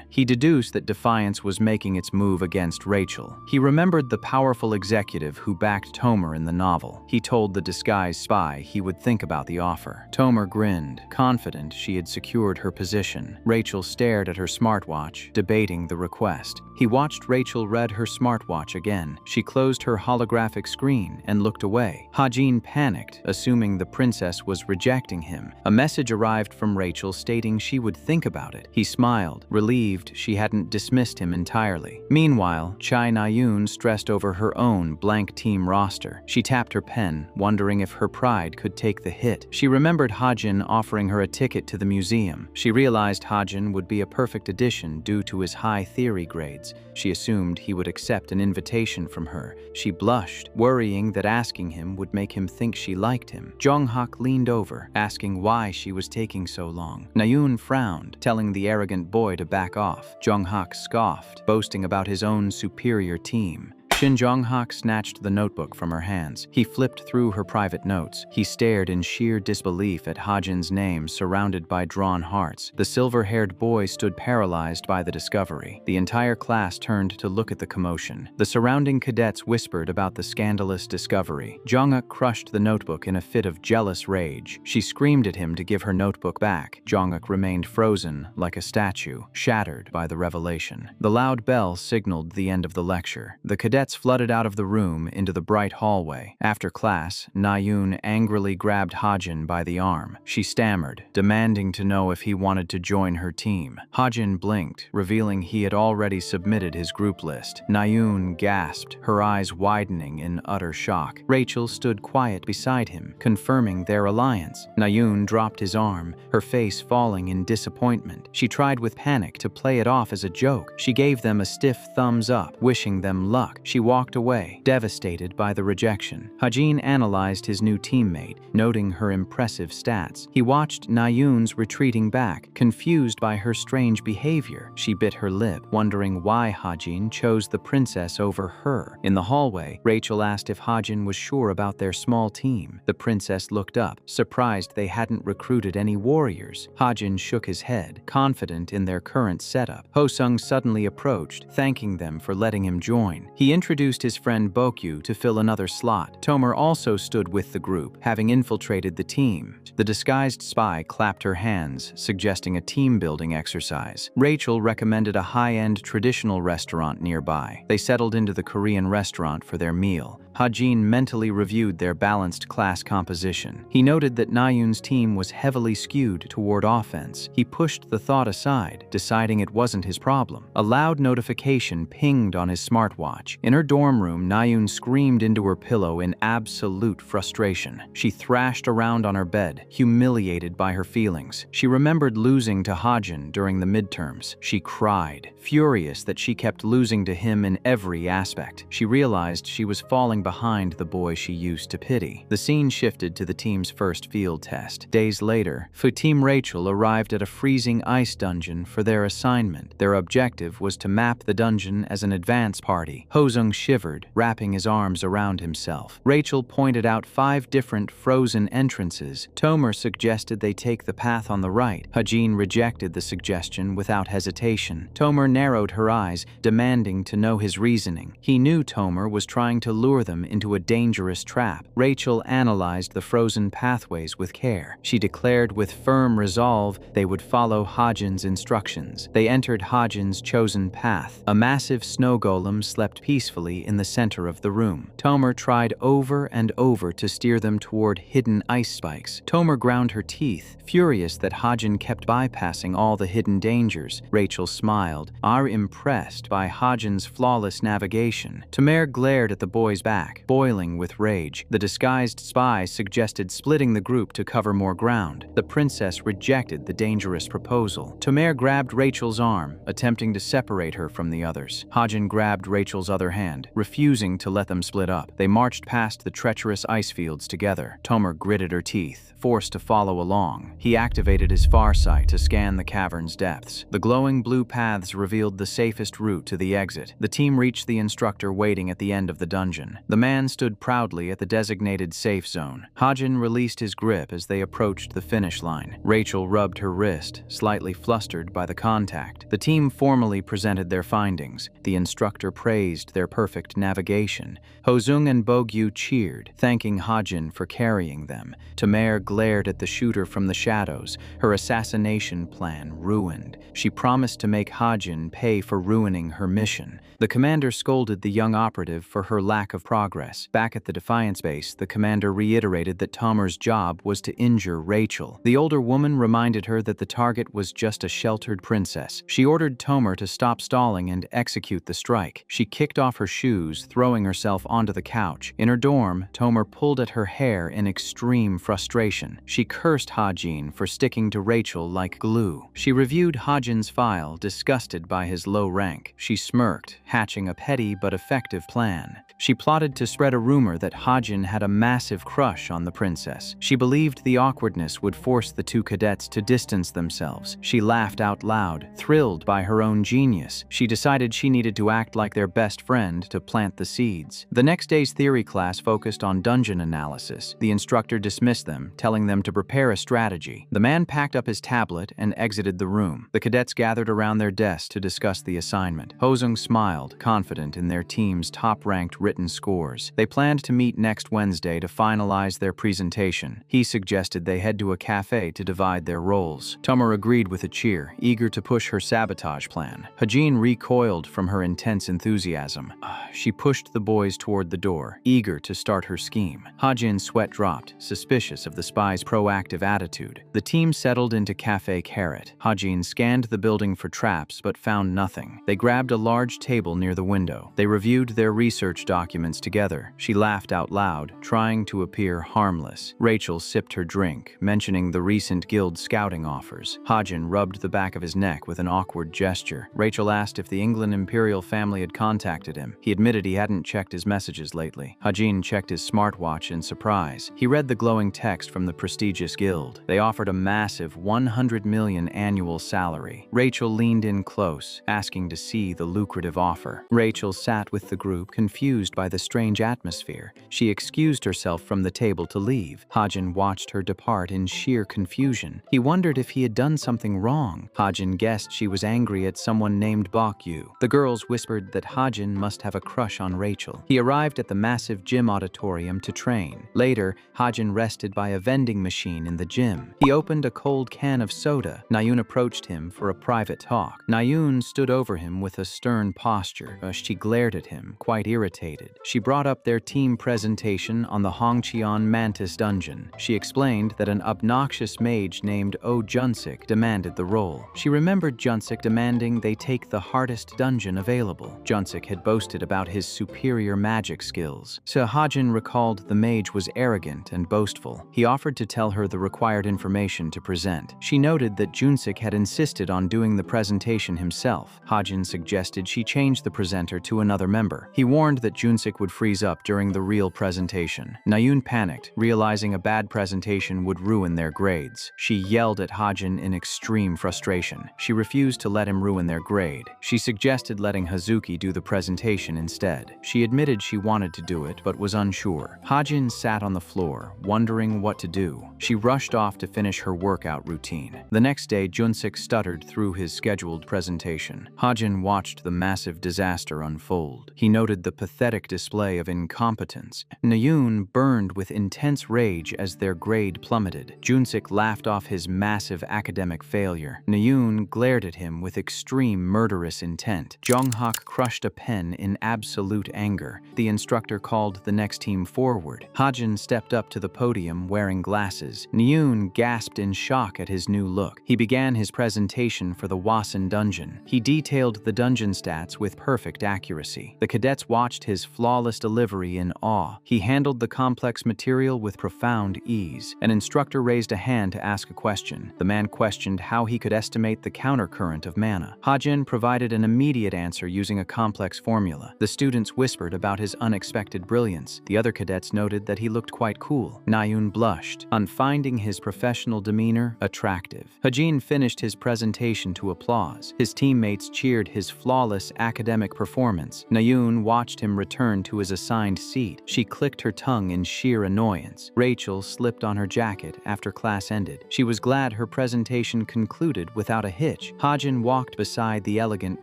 He deduced that Defiance was making its move against Rachel. He remembered the powerful executive who backed Tomer in the novel. He told the disguised spy he would think about the offer. Tomer grinned, confident she had secured her position. Rachel stared at her smartwatch, debating the request. He watched Rachel read her smartwatch again. She closed her holographic screen and looked away. Hajin panicked, assuming the princess was rejecting him. A message arrived from Rachel stating she would think about it. He smiled, relieved she hadn't dismissed him entirely. Meanwhile, Chai Nayun stressed over her own blank team roster. She tapped her pen, wondering if her pride could take the hit. She remembered Hajin offering her a ticket to the museum. She realized Hajin would be a perfect addition due to his high theory grades. She assumed he would accept an invitation from her. She blushed, worrying that asking him would make him think she liked him. Jonghak leaned over, asking why she was taking so long. Nayun frowned, telling the arrogant boy to back off. Jonghak scoffed, boasting about his own superior team. Shin Jong-hak snatched the notebook from her hands. He flipped through her private notes. He stared in sheer disbelief at Hajin's name surrounded by drawn hearts. The silver-haired boy stood paralyzed by the discovery. The entire class turned to look at the commotion. The surrounding cadets whispered about the scandalous discovery. Jong-hak crushed the notebook in a fit of jealous rage. She screamed at him to give her notebook back. Jong-hak remained frozen like a statue, shattered by the revelation. The loud bell signaled the end of the lecture. The cadets flooded out of the room into the bright hallway. After class, Na-yoon angrily grabbed Hajin by the arm. She stammered, demanding to know if he wanted to join her team. Hajin blinked, revealing he had already submitted his group list. Na-yoon gasped, her eyes widening in utter shock. Rachel stood quiet beside him, confirming their alliance. Na-yoon dropped his arm, her face falling in disappointment. She tried with panic to play it off as a joke. She gave them a stiff thumbs up, wishing them luck. She walked away, devastated by the rejection. Hajin analyzed his new teammate, noting her impressive stats. He watched Na-yoon's retreating back, confused by her strange behavior. She bit her lip, wondering why Hajin chose the princess over her. In the hallway, Rachel asked if Hajin was sure about their small team. The princess looked up, surprised they hadn't recruited any warriors. Hajin shook his head, confident in their current setup. Ho-sung suddenly approached, thanking them for letting him join. He introduced his friend Bokyu to fill another slot. Tomer also stood with the group, having infiltrated the team. The disguised spy clapped her hands, suggesting a team-building exercise. Rachel recommended a high-end traditional restaurant nearby. They settled into the Korean restaurant for their meal. Hajin mentally reviewed their balanced class composition. He noted that Na-yoon's team was heavily skewed toward offense. He pushed the thought aside, deciding it wasn't his problem. A loud notification pinged on his smartwatch. In her dorm room, Na-yoon screamed into her pillow in absolute frustration. She thrashed around on her bed, humiliated by her feelings. She remembered losing to Hajin during the midterms. She cried, furious that she kept losing to him in every aspect. She realized she was falling behind the boy she used to pity. The scene shifted to the team's first field test. Days later, Team Rachel arrived at a freezing ice dungeon for their assignment. Their objective was to map the dungeon as an advance party. Ho-sung shivered, wrapping his arms around himself. Rachel pointed out 5 different frozen entrances. Tomer suggested they take the path on the right. Hajin rejected the suggestion without hesitation. Tomer narrowed her eyes, demanding to know his reasoning. He knew Tomer was trying to lure them into a dangerous trap. Rachel analyzed the frozen pathways with care. She declared with firm resolve they would follow Hajin's instructions. They entered Hajin's chosen path. A massive snow golem slept peacefully in the center of the room. Tomer tried over and over to steer them toward hidden ice spikes. Tomer ground her teeth, furious that Hajin kept bypassing all the hidden dangers. Rachel smiled, impressed by Hajin's flawless navigation. Tomer glared at the boy's back, boiling with rage. The disguised spy suggested splitting the group to cover more ground. The princess rejected the dangerous proposal. Tomer grabbed Rachel's arm, attempting to separate her from the others. Hajin grabbed Rachel's other hand, refusing to let them split up. They marched past the treacherous ice fields together. Tomer gritted her teeth, forced to follow along. He activated his farsight to scan the cavern's depths. The glowing blue paths revealed the safest route to the exit. The team reached the instructor waiting at the end of the dungeon. The man stood proudly at the designated safe zone. Hajin released his grip as they approached the finish line. Rachel rubbed her wrist, slightly flustered by the contact. The team formally presented their findings. The instructor praised their perfect navigation. Ho-sung and Bokyu cheered, thanking Hajin for carrying them. Tomer glared at the shooter from the shadows, her assassination plan ruined. She promised to make Hajin pay for ruining her mission. The commander scolded the young operative for her lack of progress. Back at the Defiance base, the commander reiterated that Tomer's job was to injure Rachel. The older woman reminded her that the target was just a sheltered princess. She ordered Tomer to stop stalling and execute the strike. She kicked off her shoes, throwing herself onto the couch. In her dorm, Tomer pulled at her hair in extreme frustration. She cursed Hajin for sticking to Rachel like glue. She reviewed Hajin's file, disgusted by his low rank. She smirked, hatching a petty but effective plan. She plotted plotted to spread a rumor that Hajin had a massive crush on the princess. She believed the awkwardness would force the two cadets to distance themselves. She laughed out loud, thrilled by her own genius. She decided she needed to act like their best friend to plant the seeds. The next day's theory class focused on dungeon analysis. The instructor dismissed them, telling them to prepare a strategy. The man packed up his tablet and exited the room. The cadets gathered around their desks to discuss the assignment. Hozung smiled, confident in their team's top-ranked written scores. They planned to meet next Wednesday to finalize their presentation. He suggested they head to a cafe to divide their roles. Tomer agreed with a cheer, eager to push her sabotage plan. Hajin recoiled from her intense enthusiasm. She pushed the boys toward the door, eager to start her scheme. Hajin's sweat dropped, suspicious of the spy's proactive attitude. The team settled into Cafe Carrot. Hajin scanned the building for traps but found nothing. They grabbed a large table near the window. They reviewed their research documents together. She laughed out loud, trying to appear harmless. Rachel sipped her drink, mentioning the recent guild scouting offers. Hajin rubbed the back of his neck with an awkward gesture. Rachel asked if the England imperial family had contacted him. He admitted he hadn't checked his messages lately. Hajin checked his smartwatch in surprise. He read the glowing text from the prestigious guild. They offered a massive 100 million annual salary. Rachel leaned in close, asking to see the lucrative offer. Rachel sat with the group, confused by the strange atmosphere. She excused herself from the table to leave. Hajin watched her depart in sheer confusion. He wondered if he had done something wrong. Hajin guessed she was angry at someone named Bakyu. The girls whispered that Hajin must have a crush on Rachel. He arrived at the massive gym auditorium to train. Later, Hajin rested by a vending machine in the gym. He opened a cold can of soda. Nayun approached him for a private talk. Nayun stood over him with a stern posture. She glared at him, quite irritated. She brought up their team presentation on the Hongqian Mantis dungeon. She explained that an obnoxious mage named Oh Junsik demanded the role. She remembered Junsik demanding they take the hardest dungeon available. Junsik had boasted about his superior magic skills. So Hajin recalled the mage was arrogant and boastful. He offered to tell her the required information to present. She noted that Junsik had insisted on doing the presentation himself. Hajin suggested she change the presenter to another member. He warned that Junsik would freeze up during the real presentation. Nayun panicked, realizing a bad presentation would ruin their grades. She yelled at Hajin in extreme frustration. She refused to let him ruin their grade. She suggested letting Hazuki do the presentation instead. She admitted she wanted to do it, but was unsure. Hajin sat on the floor, wondering what to do. She rushed off to finish her workout routine. The next day, Junsik stuttered through his scheduled presentation. Hajin watched the massive disaster unfold. He noted the pathetic display of incompetence. Nayun burned with intense rage as their grade plummeted. Junsik laughed off his massive academic failure. Nayun glared at him with extreme murderous intent. Jonghak crushed a pen in absolute anger. The instructor called the next team forward. Hajin stepped up to the podium wearing glasses. Nayun gasped in shock at his new look. He began his presentation for the Wasan dungeon. He detailed the dungeon stats with perfect accuracy. The cadets watched his flawless delivery in awe. He handled the complex material with profound ease. An instructor raised a hand to ask a question. The man questioned how he could estimate the countercurrent of mana. Hajin provided an immediate answer using a complex formula. The students whispered about his unexpected brilliance. The other cadets noted that he looked quite cool. Nayun blushed, on finding his professional demeanor attractive. Hajin finished his presentation to applause. His teammates cheered his flawless academic performance. Nayun watched him return to his assigned seat. She clicked her tongue in sheer annoyance. Rachel slipped on her jacket after class ended. She was glad her presentation concluded without a hitch. Hajin walked beside the elegant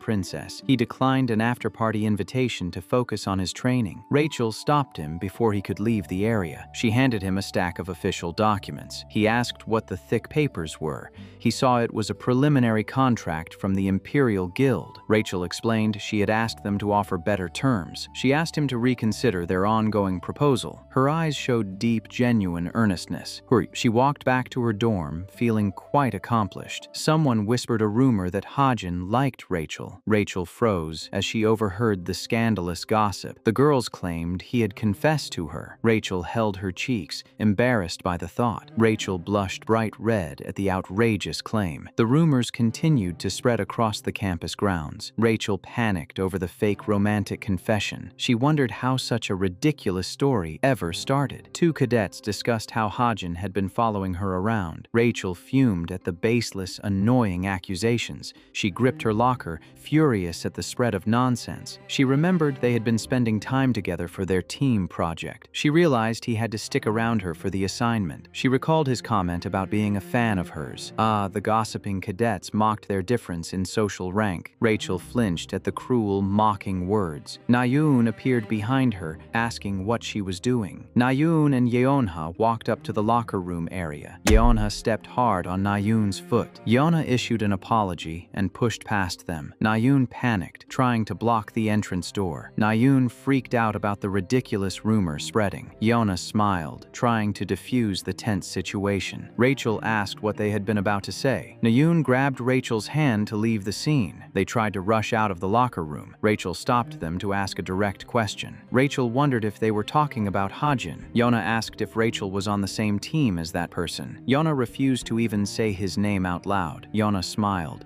princess. He declined an after-party invitation to focus on his training. Rachel stopped him before he could leave the area. She handed him a stack of official documents. He asked what the thick papers were. He saw it was a preliminary contract from the Imperial Guild. Rachel explained she had asked them to offer better terms. She asked him to reconsider their ongoing proposal. Her eyes showed deep, genuine earnestness. She walked back to her dorm, feeling quite accomplished. Someone whispered a rumor that Hajin liked Rachel. Rachel froze as she overheard the scandal scandalous gossip. The girls claimed he had confessed to her. Rachel held her cheeks, embarrassed by the thought. Rachel blushed bright red at the outrageous claim. The rumors continued to spread across the campus grounds. Rachel panicked over the fake romantic confession. She wondered how such a ridiculous story ever started. Two cadets discussed how Hajin had been following her around. Rachel fumed at the baseless, annoying accusations. She gripped her locker, furious at the spread of nonsense. She remembered they had been spending time together for their team project. She realized he had to stick around her for the assignment. She recalled his comment about being a fan of hers. The gossiping cadets mocked their difference in social rank. Rachel flinched at the cruel, mocking words. Nayun appeared behind her, asking what she was doing. Nayun and Yeonha walked up to the locker room area. Yeonha stepped hard on Nayun's foot. Yeonha issued an apology and pushed past them. Nayun panicked, trying to block the entrance door. Nayun freaked out about the ridiculous rumor spreading. Yeonha smiled, trying to defuse the tense situation. Rachel asked what they had been about to say. Nayun grabbed Rachel's hand to leave the scene. They tried to rush out of the locker room. Rachel stopped them to ask a direct question. Rachel wondered if they were talking about Hajin. Yeonha asked if Rachel was on the same team as that person. Yeonha refused to even say his name out loud. Yeonha smiled,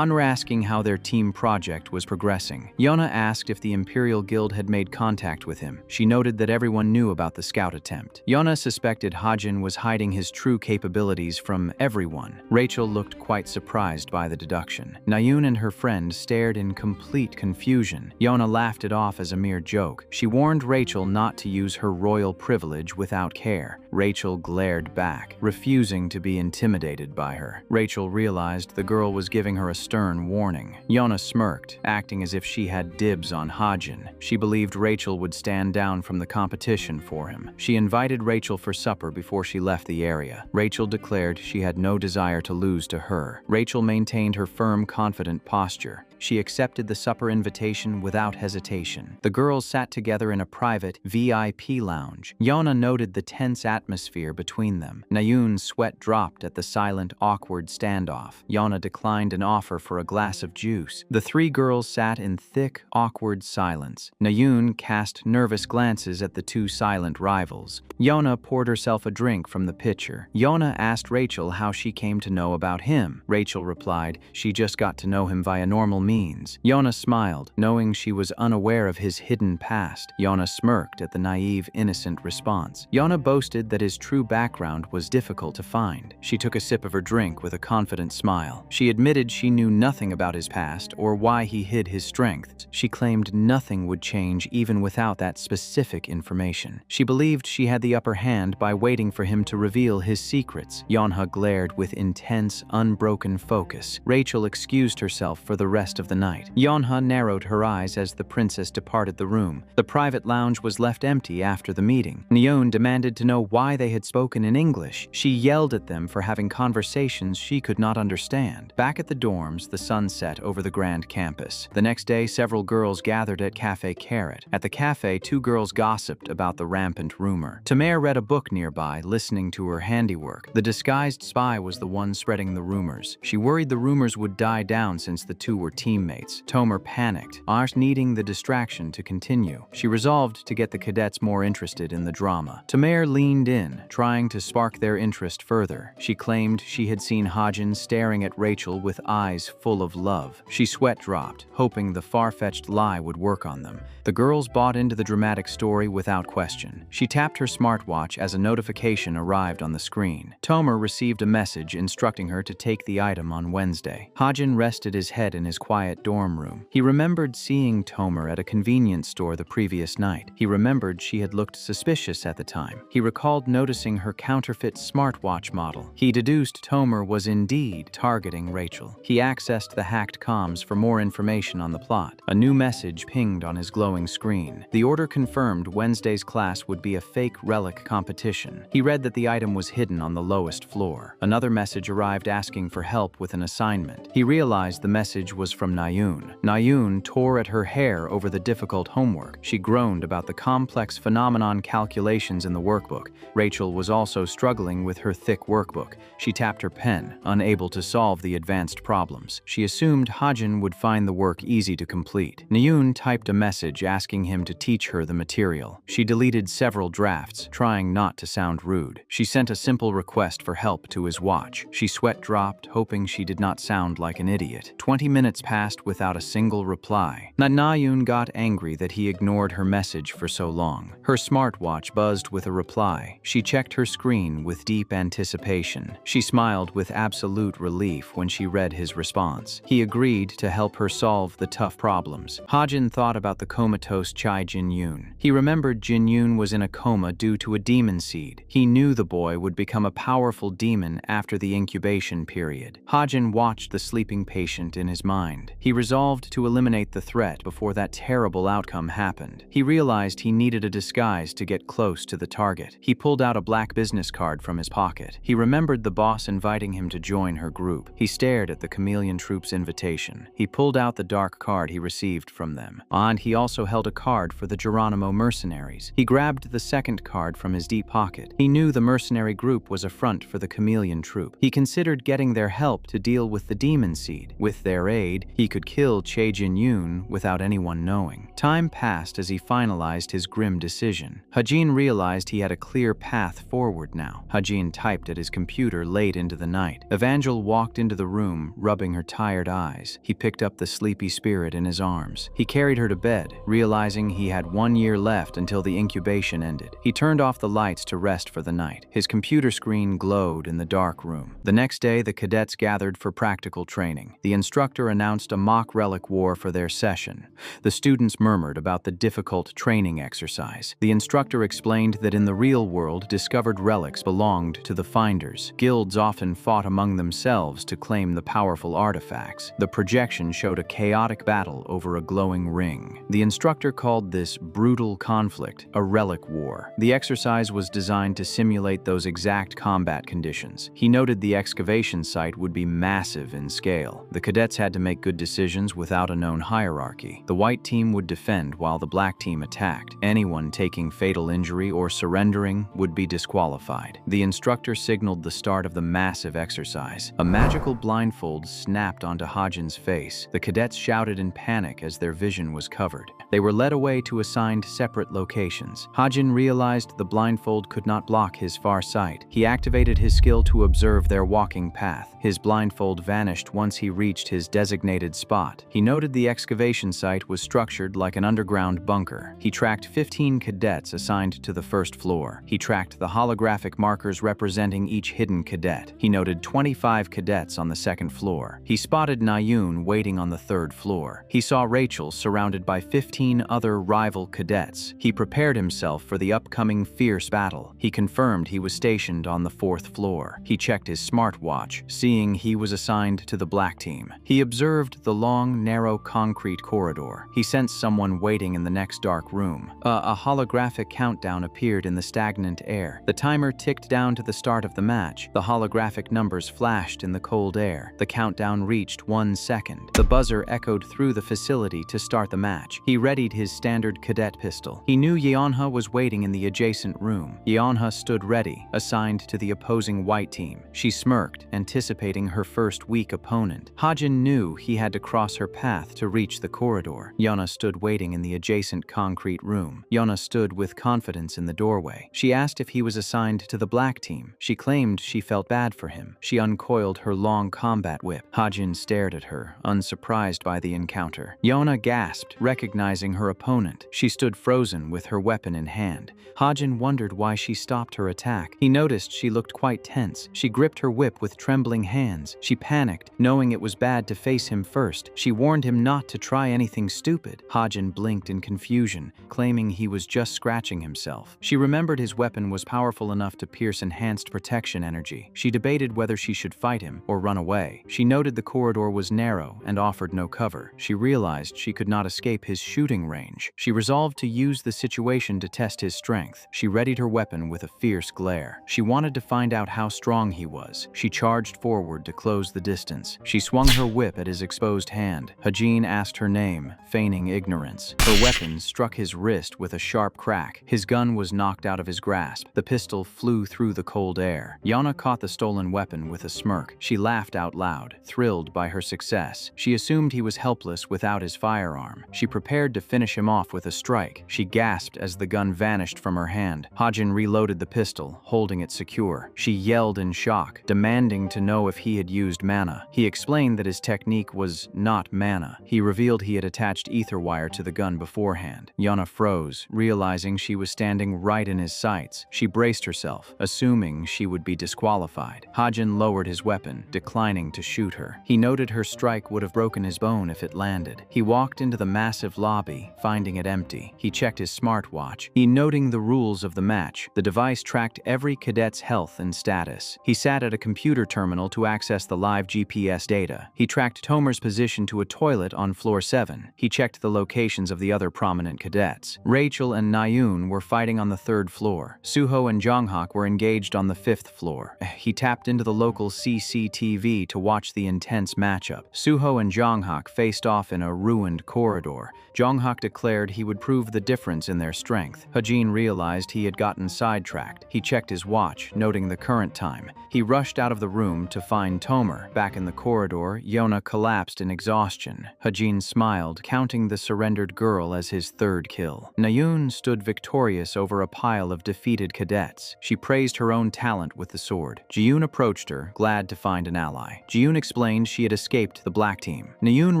asking how their team project was progressing. Yeonha asked if the Imperial Guild had made contact with him. She noted that everyone knew about the scout attempt. Yeonha suspected Hajin was hiding his true capabilities from everyone. Rachel looked quite surprised by the deduction. Nayun and her friend stared in complete confusion. Yeonha laughed it off as a mere joke. She warned Rachel not to use her royal privilege without care. Rachel glared back, refusing to be intimidated by her. Rachel realized the girl was giving her a stern warning. Yeonha smirked, acting as if she had dibs on Hajin. She believed Rachel would stand down from the competition for him. She invited Rachel for supper before she left the area. Rachel declared she had no desire to lose to her. Rachel maintained her firm, confident posture. She accepted the supper invitation without hesitation. The girls sat together in a private VIP lounge. Yeonha noted the tense atmosphere between them. Nayun's sweat dropped at the silent, awkward standoff. Yeonha declined an offer for a glass of juice. The three girls sat in thick, awkward silence. Nayun cast nervous glances at the two silent rivals. Yeonha poured herself a drink from the pitcher. Yeonha asked Rachel how she came to know about him. Rachel replied she just got to know him via normal means. Yeonha smiled, knowing she was unaware of his hidden past. Yeonha smirked at the naive, innocent response. Yeonha boasted that his true background was difficult to find. She took a sip of her drink with a confident smile. She admitted she knew nothing about his past or why he hid his strengths. She claimed nothing would change even without that specific information. She believed she had the upper hand by waiting for him to reveal his secrets. Yeonha glared with intense, unbroken focus. Rachel excused herself for the rest of the night. Yeonha narrowed her eyes as the princess departed the room. The private lounge was left empty after the meeting. Nyeon demanded to know why they had spoken in English. She yelled at them for having conversations she could not understand. Back at the dorms, the sun set over the grand campus. The next day, several girls gathered at Cafe Carrot. At the cafe, two girls gossiped about the rampant rumor. Tamer read a book nearby, listening to her handiwork. The disguised spy was the one spreading the rumors. She worried the rumors would die down since the two were teammates. Tomer panicked, needing the distraction to continue. She resolved to get the cadets more interested in the drama. Tamer leaned in, trying to spark their interest further. She claimed she had seen Hajin staring at Rachel with eyes full of love. She sweat dropped, hoping the far-fetched lie would work on them. The girls bought into the dramatic story without question. She tapped her smartwatch as a notification arrived on the screen. Tomer received a message instructing her to take the item on Wednesday. Hajin rested his head in his quiet dorm room. He remembered seeing Tomer at a convenience store the previous night. He remembered she had looked suspicious at the time. He recalled noticing her counterfeit smartwatch model. He deduced Tomer was indeed targeting Rachel. He accessed the hacked comms for more information on the plot. A new message pinged on his glowing screen. The order confirmed Wednesday's class would be a fake relic competition. He read that the item was hidden on the lowest floor. Another message arrived asking for help with an assignment. He realized the message was from Nayun. Nayun tore at her hair over the difficult homework. She groaned about the complex phenomenon calculations in the workbook. Rachel was also struggling with her thick workbook. She tapped her pen, unable to solve the advanced problem. problems. She assumed Hajin would find the work easy to complete. Nyun typed a message asking him to teach her the material. She deleted several drafts, trying not to sound rude. She sent a simple request for help to his watch. She sweat dropped, hoping she did not sound like an idiot. 20 minutes passed without a single reply. Nyun got angry that he ignored her message for so long. Her smartwatch buzzed with a reply. She checked her screen with deep anticipation. She smiled with absolute relief when she read his response. He agreed to help her solve the tough problems. Hajin thought about the comatose Chai Jin-yoon. He remembered Jin-yoon was in a coma due to a demon seed. He knew the boy would become a powerful demon after the incubation period. Hajin watched the sleeping patient in his mind. He resolved to eliminate the threat before that terrible outcome happened. He realized he needed a disguise to get close to the target. He pulled out a black business card from his pocket. He remembered the boss inviting him to join her group. He stared at the chameleon troop's invitation. He pulled out the dark card he received from them. And he also held a card for the Geronimo mercenaries. He grabbed the second card from his deep pocket. He knew the mercenary group was a front for the chameleon troop. He considered getting their help to deal with the demon seed. With their aid, he could kill Chae Jin-yoon without anyone knowing. Time passed as he finalized his grim decision. Hajin realized he had a clear path forward now. Hajin typed at his computer late into the night. Evangel walked into the room, rubbing her tired eyes. He picked up the sleepy spirit in his arms. He carried her to bed, realizing he had 1 year left until the incubation ended. He turned off the lights to rest for the night. His computer screen glowed in the dark room. The next day, the cadets gathered for practical training. The instructor announced a mock relic war for their session. The students murmured about the difficult training exercise. The instructor explained that in the real world, discovered relics belonged to the finders. Guilds often fought among themselves to claim the powerful artifacts. The projection showed a chaotic battle over a glowing ring. The instructor called this brutal conflict a relic war. The exercise was designed to simulate those exact combat conditions. He noted the excavation site would be massive in scale. The cadets had to make good decisions without a known hierarchy. The white team would defend while the black team attacked. Anyone taking fatal injury or surrendering would be disqualified. The instructor signaled the start of the massive exercise. A magical blindfold snapped onto Hajin's face. The cadets shouted in panic as their vision was covered. They were led away to assigned separate locations. Hajin realized the blindfold could not block his far sight. He activated his skill to observe their walking path. His blindfold vanished once he reached his designated spot. He noted the excavation site was structured like an underground bunker. He tracked 15 cadets assigned to the first floor. He tracked the holographic markers representing each hidden cadet. He noted 25 cadets on the second floor. He spotted Nyun waiting on the third floor. He saw Rachel surrounded by 15 other rival cadets. He prepared himself for the upcoming fierce battle. He confirmed he was stationed on the fourth floor. He checked his smartwatch, seeing he was assigned to the black team. He observed the long, narrow concrete corridor. He sensed someone waiting in the next dark room. A holographic countdown appeared in the stagnant air. The timer ticked down to the start of the match. The holographic numbers flashed in the cold air. The countdown reached 1 second. The buzzer echoed through the facility to start the match. He readied his standard cadet pistol. He knew Yeonha was waiting in the adjacent room. Yeonha stood ready, assigned to the opposing white team. She smirked, anticipating her first weak opponent. Hajin knew he had to cross her path to reach the corridor. Yeonha stood waiting in the adjacent concrete room. Yeonha stood with confidence in the doorway. She asked if he was assigned to the black team. She claimed she felt bad for him. She uncoiled her long combat whip. Hajin stared at her, unsurprised by the encounter. Yeonha gasped, recognizing her opponent. She stood frozen with her weapon in hand. Hajin wondered why she stopped her attack. He noticed she looked quite tense. She gripped her whip with trembling hands. She panicked, knowing it was bad to face him first. She warned him not to try anything stupid. Hajin blinked in confusion, claiming he was just scratching himself. She remembered his weapon was powerful enough to pierce enhanced protection energy. She debated whether she should fight him or run away. She noted the corridor was narrow and offered no cover. She realized she could not escape his shooting range. She resolved to use the situation to test his strength. She readied her weapon with a fierce glare. She wanted to find out how strong he was. She charged forward to close the distance. She swung her whip at his exposed hand. Hajin asked her name, feigning ignorance. Her weapon struck his wrist with a sharp crack. His gun was knocked out of his grasp. The pistol flew through the cold air. Yeonha caught the stolen weapon with a smirk. She laughed out loud. thrilled by her success. She assumed he was helpless without his firearm. She prepared to finish him off with a strike. She gasped as the gun vanished from her hand. Hajin reloaded the pistol, holding it secure. She yelled in shock, demanding to know if he had used mana. He explained that his technique was not mana. He revealed he had attached ether wire to the gun beforehand. Yana froze, realizing she was standing right in his sights. She braced herself, assuming she would be disqualified. Hajin lowered his weapon, declining to shoot her. He noted her strike would have broken his bone if it landed. He walked into the massive lobby, finding it empty. He checked his smartwatch, noting the rules of the match. The device tracked every cadet's health and status. He sat at a computer terminal to access the live GPS data. He tracked Tomer's position to a toilet on floor 7. He checked the locations of the other prominent cadets. Rachel and Nayoon were fighting on the 3rd floor. Suho and Jonghak were engaged on the 5th floor. He tapped into the local CCTV to watch the intense matchup. Suho and Jonghak faced off in a ruined corridor. Jonghak declared he would prove the difference in their strength. Hajin realized he had gotten sidetracked. He checked his watch, noting the current time. He rushed out of the room to find Tomer. Back in the corridor, Yona collapsed in exhaustion. Hajin smiled, counting the surrendered girl as his 3rd kill. Nayoon stood victorious over a pile of defeated cadets. She praised her own talent with the sword. Jiyoon approached her, glad to find an ally. Jiyoon explained she had escaped the black team. Nayoon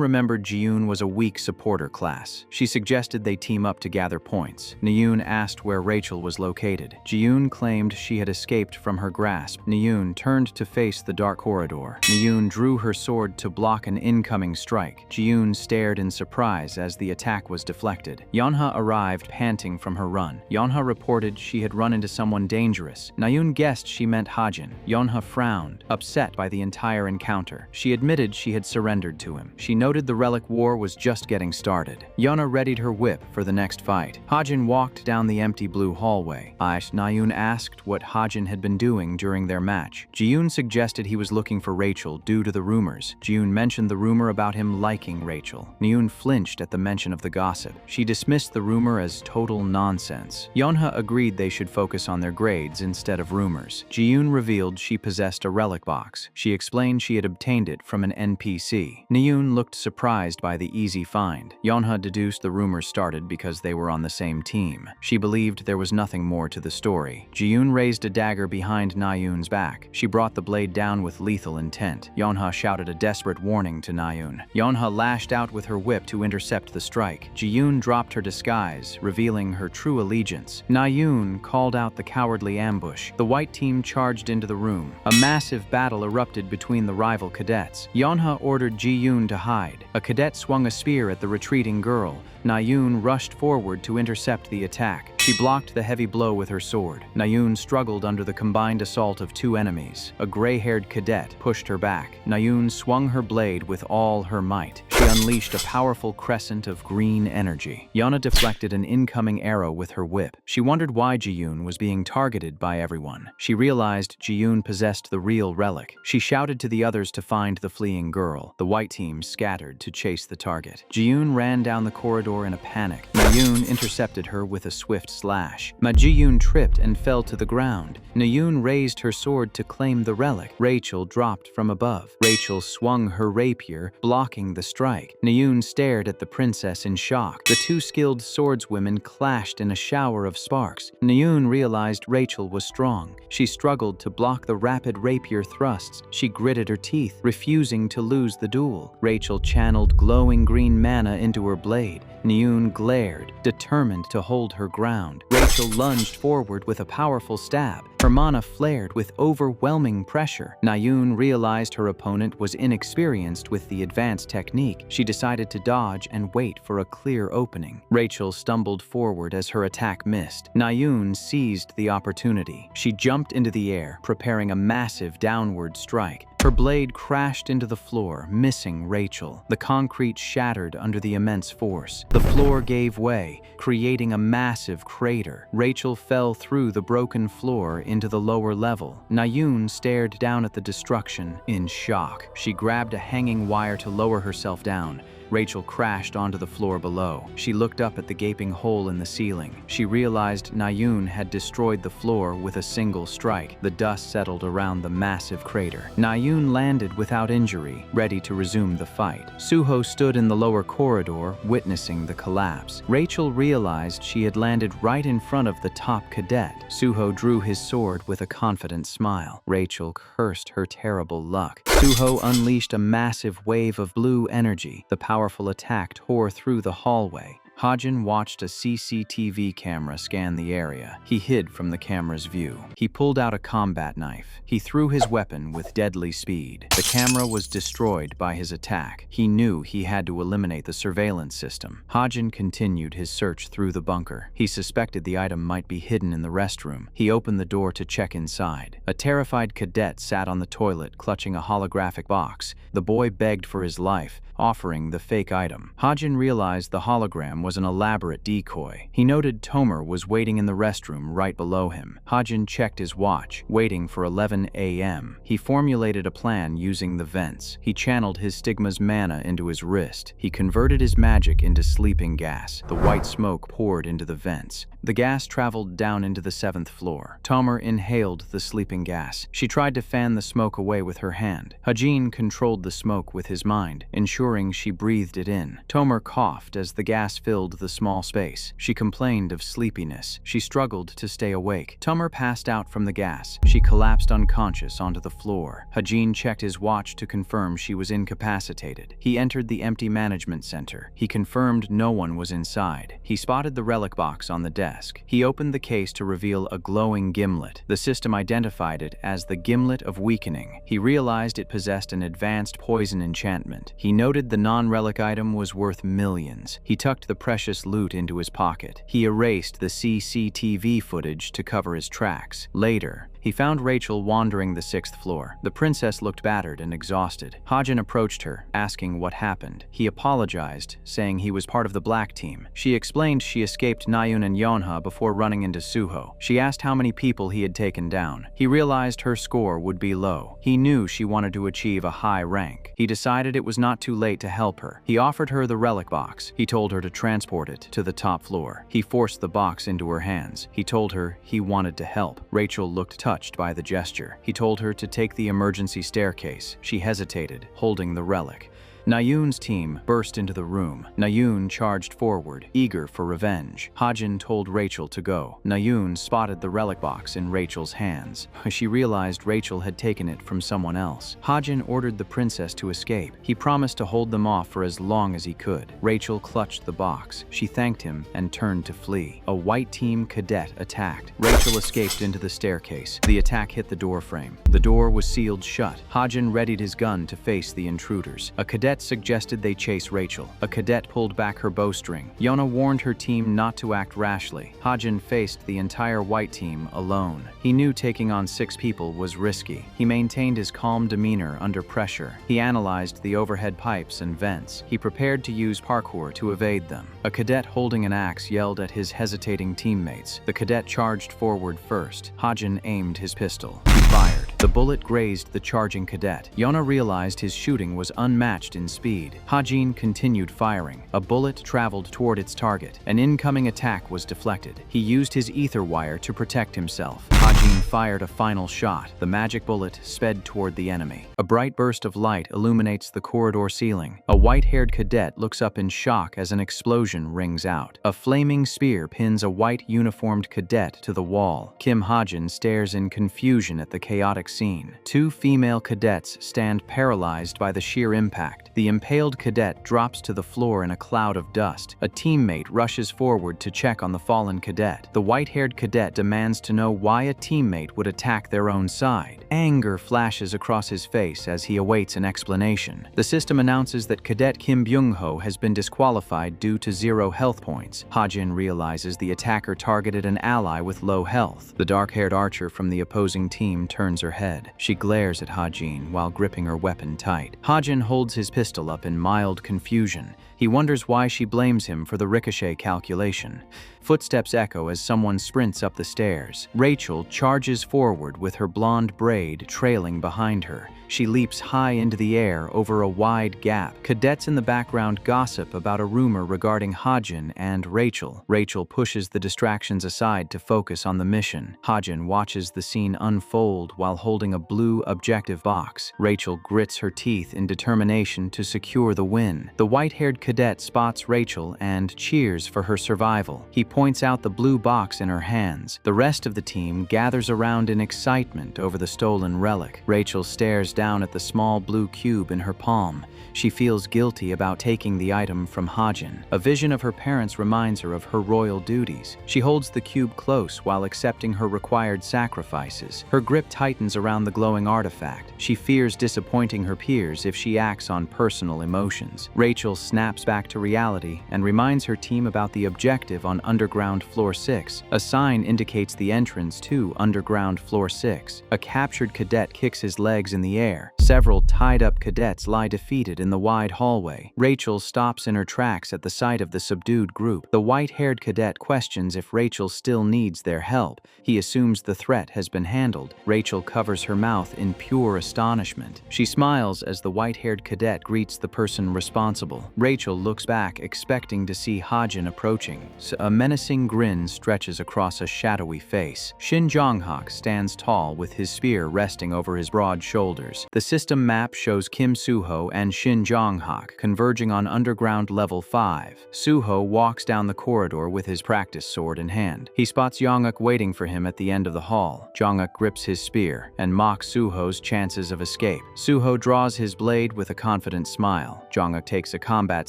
remembered Jiyoon was a weak supporter class. She suggested they team up to gather points. Nayoon asked where Rachel was located. Jiyoon claimed she had escaped from her grasp. Nayoon turned to face the dark corridor. Nayoon drew her sword to block an incoming strike. Jiyoon stared in surprise as the attack was deflected. Yeonha arrived panting from her run. Yeonha reported she had run into someone dangerous. Nayoon guessed she meant Hajin. Yeonha frowned, upset by the entire encounter. She admitted she had surrendered to him. She noted the relic war was just getting started. Yeonha readied her whip for the next fight. Hajin walked down the empty blue hallway. Nayoon asked what Hajin had been doing during their match. Jiyoon suggested he was looking for Rachel due to the rumors. Jiyoon mentioned the rumor about him liking Rachel. Nayoon flinched at the mention of the gossip. She dismissed the rumor as total nonsense. Yeonha agreed they should focus on their grades instead of rumors. Jiyoon revealed she possessed a relic box. She explained she had obtained it from an NPC. Nayoon looked surprised by the easy find. Yeonha deduced the rumors started because they were on the same team. She believed there was nothing more to the story. Jiyoon raised a dagger behind Nayoon's back. She brought the blade down with lethal intent. Yeonha shouted a desperate warning to Nayoon. Yeonha lashed out with her whip to intercept the strike. Jiyoon dropped her disguise, revealing her true allegiance. Nayoon called out the cowardly ambush. The white team charged into the room. A massive battle erupted between the rival cadets. Yeonha ordered Jiyoon to hide. A cadet swung a spear at the retreating girl. Nayoon rushed forward to intercept the attack. She blocked the heavy blow with her sword. Nayoon struggled under the combined assault of 2 enemies. A gray-haired cadet pushed her back. Nayoon swung her blade with all her might. She unleashed a powerful crescent of green energy. Yeonha deflected an incoming arrow with her whip. She wondered why Jiyoon was being targeted by everyone. She realized Jiyoon possessed the real relic. She shouted to the others to find the fleeing girl. The white team scattered to chase the target. Jiyoon ran down the corridor in a panic. Nayoon intercepted her with a swift slash. Jiyoon tripped and fell to the ground. Nayoon raised her sword to claim the relic. Rachel dropped from above. Rachel swung her rapier, blocking the strike. Nayoon stared at the princess in shock. The 2 skilled swordswomen clashed in a shower of sparks. Nayoon realized Rachel was strong. She struggled to block the rapid rapier thrusts. She gritted her teeth, refusing to lose the duel. Rachel channeled glowing green mana into her blade. Nayoon glared, determined to hold her ground. Rachel lunged forward with a powerful stab. Her mana flared with overwhelming pressure. Nayoon realized her opponent was inexperienced with the advanced technique. She decided to dodge and wait for a clear opening. Rachel stumbled forward as her attack missed. Nayoon seized the opportunity. She jumped into the air, preparing a massive downward strike. Her blade crashed into the floor, missing Rachel. The concrete shattered under the immense force. The floor gave way, creating a massive crater. Rachel fell through the broken floor into the lower level. Nayoon stared down at the destruction in shock. She grabbed a hanging wire to lower herself down. Rachel crashed onto the floor below. She looked up at the gaping hole in the ceiling. She realized Na-yoon had destroyed the floor with a single strike. The dust settled around the massive crater. Na-yoon landed without injury, ready to resume the fight. Suho stood in the lower corridor, witnessing the collapse. Rachel realized she had landed right in front of the top cadet. Suho drew his sword with a confident smile. Rachel cursed her terrible luck. Suho unleashed a massive wave of blue energy. The powerful attack tore through the hallway. Hajin watched a CCTV camera scan the area. He hid from the camera's view. He pulled out a combat knife. He threw his weapon with deadly speed. The camera was destroyed by his attack. He knew he had to eliminate the surveillance system. Hajin continued his search through the bunker. He suspected the item might be hidden in the restroom. He opened the door to check inside. A terrified cadet sat on the toilet, clutching a holographic box. The boy begged for his life, offering the fake item. Hajin realized the hologram was an elaborate decoy. He noted Tomer was waiting in the restroom right below him. Hajin checked his watch, waiting for 11 a.m. He formulated a plan using the vents. He channeled his stigma's mana into his wrist. He converted his magic into sleeping gas. The white smoke poured into the vents. The gas traveled down into the 7th floor. Tomer inhaled the sleeping gas. She tried to fan the smoke away with her hand. Hajin controlled the smoke with his mind, ensuring she breathed it in. Tomer coughed as the gas filled the small space. She complained of sleepiness. She struggled to stay awake. Tomer passed out from the gas. She collapsed unconscious onto the floor. Hajin checked his watch to confirm she was incapacitated. He entered the empty management center. He confirmed no one was inside. He spotted the relic box on the desk. He opened the case to reveal a glowing gimlet. The system identified it as the Gimlet of Weakening. He realized it possessed an advanced poison enchantment. He noted the non-relic item was worth millions. He tucked the precious loot into his pocket. He erased the CCTV footage to cover his tracks. Later, he found Rachel wandering the 6th floor. The princess looked battered and exhausted. Hajin approached her, asking what happened. He apologized, saying he was part of the black team. She explained she escaped Na-yoon and Yonha before running into Suho. She asked how many people he had taken down. He realized her score would be low. He knew she wanted to achieve a high rank. He decided it was not too late to help her. He offered her the relic box. He told her to transport it to the top floor. He forced the box into her hands. He told her he wanted to help. Rachel looked touched by the gesture. He told her to take the emergency staircase. She hesitated, holding the relic. Na-yoon's team burst into the room. Na-yoon charged forward, eager for revenge. Hajin told Rachel to go. Na-yoon spotted the relic box in Rachel's hands. She realized Rachel had taken it from someone else. Hajin ordered the princess to escape. He promised to hold them off for as long as he could. Rachel clutched the box. She thanked him and turned to flee. A white team cadet attacked. Rachel escaped into the staircase. The attack hit the door frame. The door was sealed shut. Hajin readied his gun to face the intruders. A cadet suggested they chase Rachel. A cadet pulled back her bowstring. Yona warned her team not to act rashly. Hajin faced the entire white team alone. He knew taking on 6 people was risky. He maintained his calm demeanor under pressure. He analyzed the overhead pipes and vents. He prepared to use parkour to evade them. A cadet holding an axe yelled at his hesitating teammates. The cadet charged forward first. Hajin aimed his pistol. He fired. The bullet grazed the charging cadet. Yona realized his shooting was unmatched in speed. Hajin continued firing. A bullet traveled toward its target. An incoming attack was deflected. He used his ether wire to protect himself. Hajin fired a final shot. The magic bullet sped toward the enemy. A bright burst of light illuminates the corridor ceiling. A white-haired cadet looks up in shock as an explosion rings out. A flaming spear pins a white uniformed cadet to the wall. Kim Hajin stares in confusion at the chaotic scene. 2 female cadets stand paralyzed by the sheer impact. The impaled cadet drops to the floor in a cloud of dust. A teammate rushes forward to check on the fallen cadet. The white-haired cadet demands to know why a teammate would attack their own side. Anger flashes across his face as he awaits an explanation. The system announces that Cadet Kim Byung-ho has been disqualified due to 0 health points. Hajin realizes the attacker targeted an ally with low health. The dark-haired archer from the opposing team turns her head. She glares at Hajin while gripping her weapon tight. Hajin holds his pistol up in mild confusion. He wonders why she blames him for the ricochet calculation. Footsteps echo as someone sprints up the stairs. Rachel charges forward with her blonde braid trailing behind her. She leaps high into the air over a wide gap. Cadets in the background gossip about a rumor regarding Hajin and Rachel. Rachel pushes the distractions aside to focus on the mission. Hajin watches the scene unfold while holding a blue objective box. Rachel grits her teeth in determination to secure the win. The white-haired cadet spots Rachel and cheers for her survival. He points out the blue box in her hands. The rest of the team gathers around in excitement over the stolen relic. Rachel stares down at the small blue cube in her palm. She feels guilty about taking the item from Hajin. A vision of her parents reminds her of her royal duties. She holds the cube close while accepting her required sacrifices. Her grip tightens around the glowing artifact. She fears disappointing her peers if she acts on personal emotions. Rachel snaps back to reality and reminds her team about the objective on underground floor 6. A sign indicates the entrance to underground floor 6. A captured cadet kicks his legs in the air. Several tied-up cadets lie defeated in the wide hallway. Rachel stops in her tracks at the sight of the subdued group. The white-haired cadet questions if Rachel still needs their help. He assumes the threat has been handled. Rachel covers her mouth in pure astonishment. She smiles as the white-haired cadet greets the person responsible. Rachel looks back, expecting to see Hajin approaching. A menacing grin stretches across a shadowy face. Shin Jonghak stands tall with his spear resting over his broad shoulders. The system map shows Kim Suho and Shin Jonghak converging on underground level 5. Suho walks down the corridor with his practice sword in hand. He spots Jonghak waiting for him at the end of the hall. Jonghak grips his spear and mocks Suho's chances of escape. Suho draws his blade with a confident smile. Jonghak takes a combat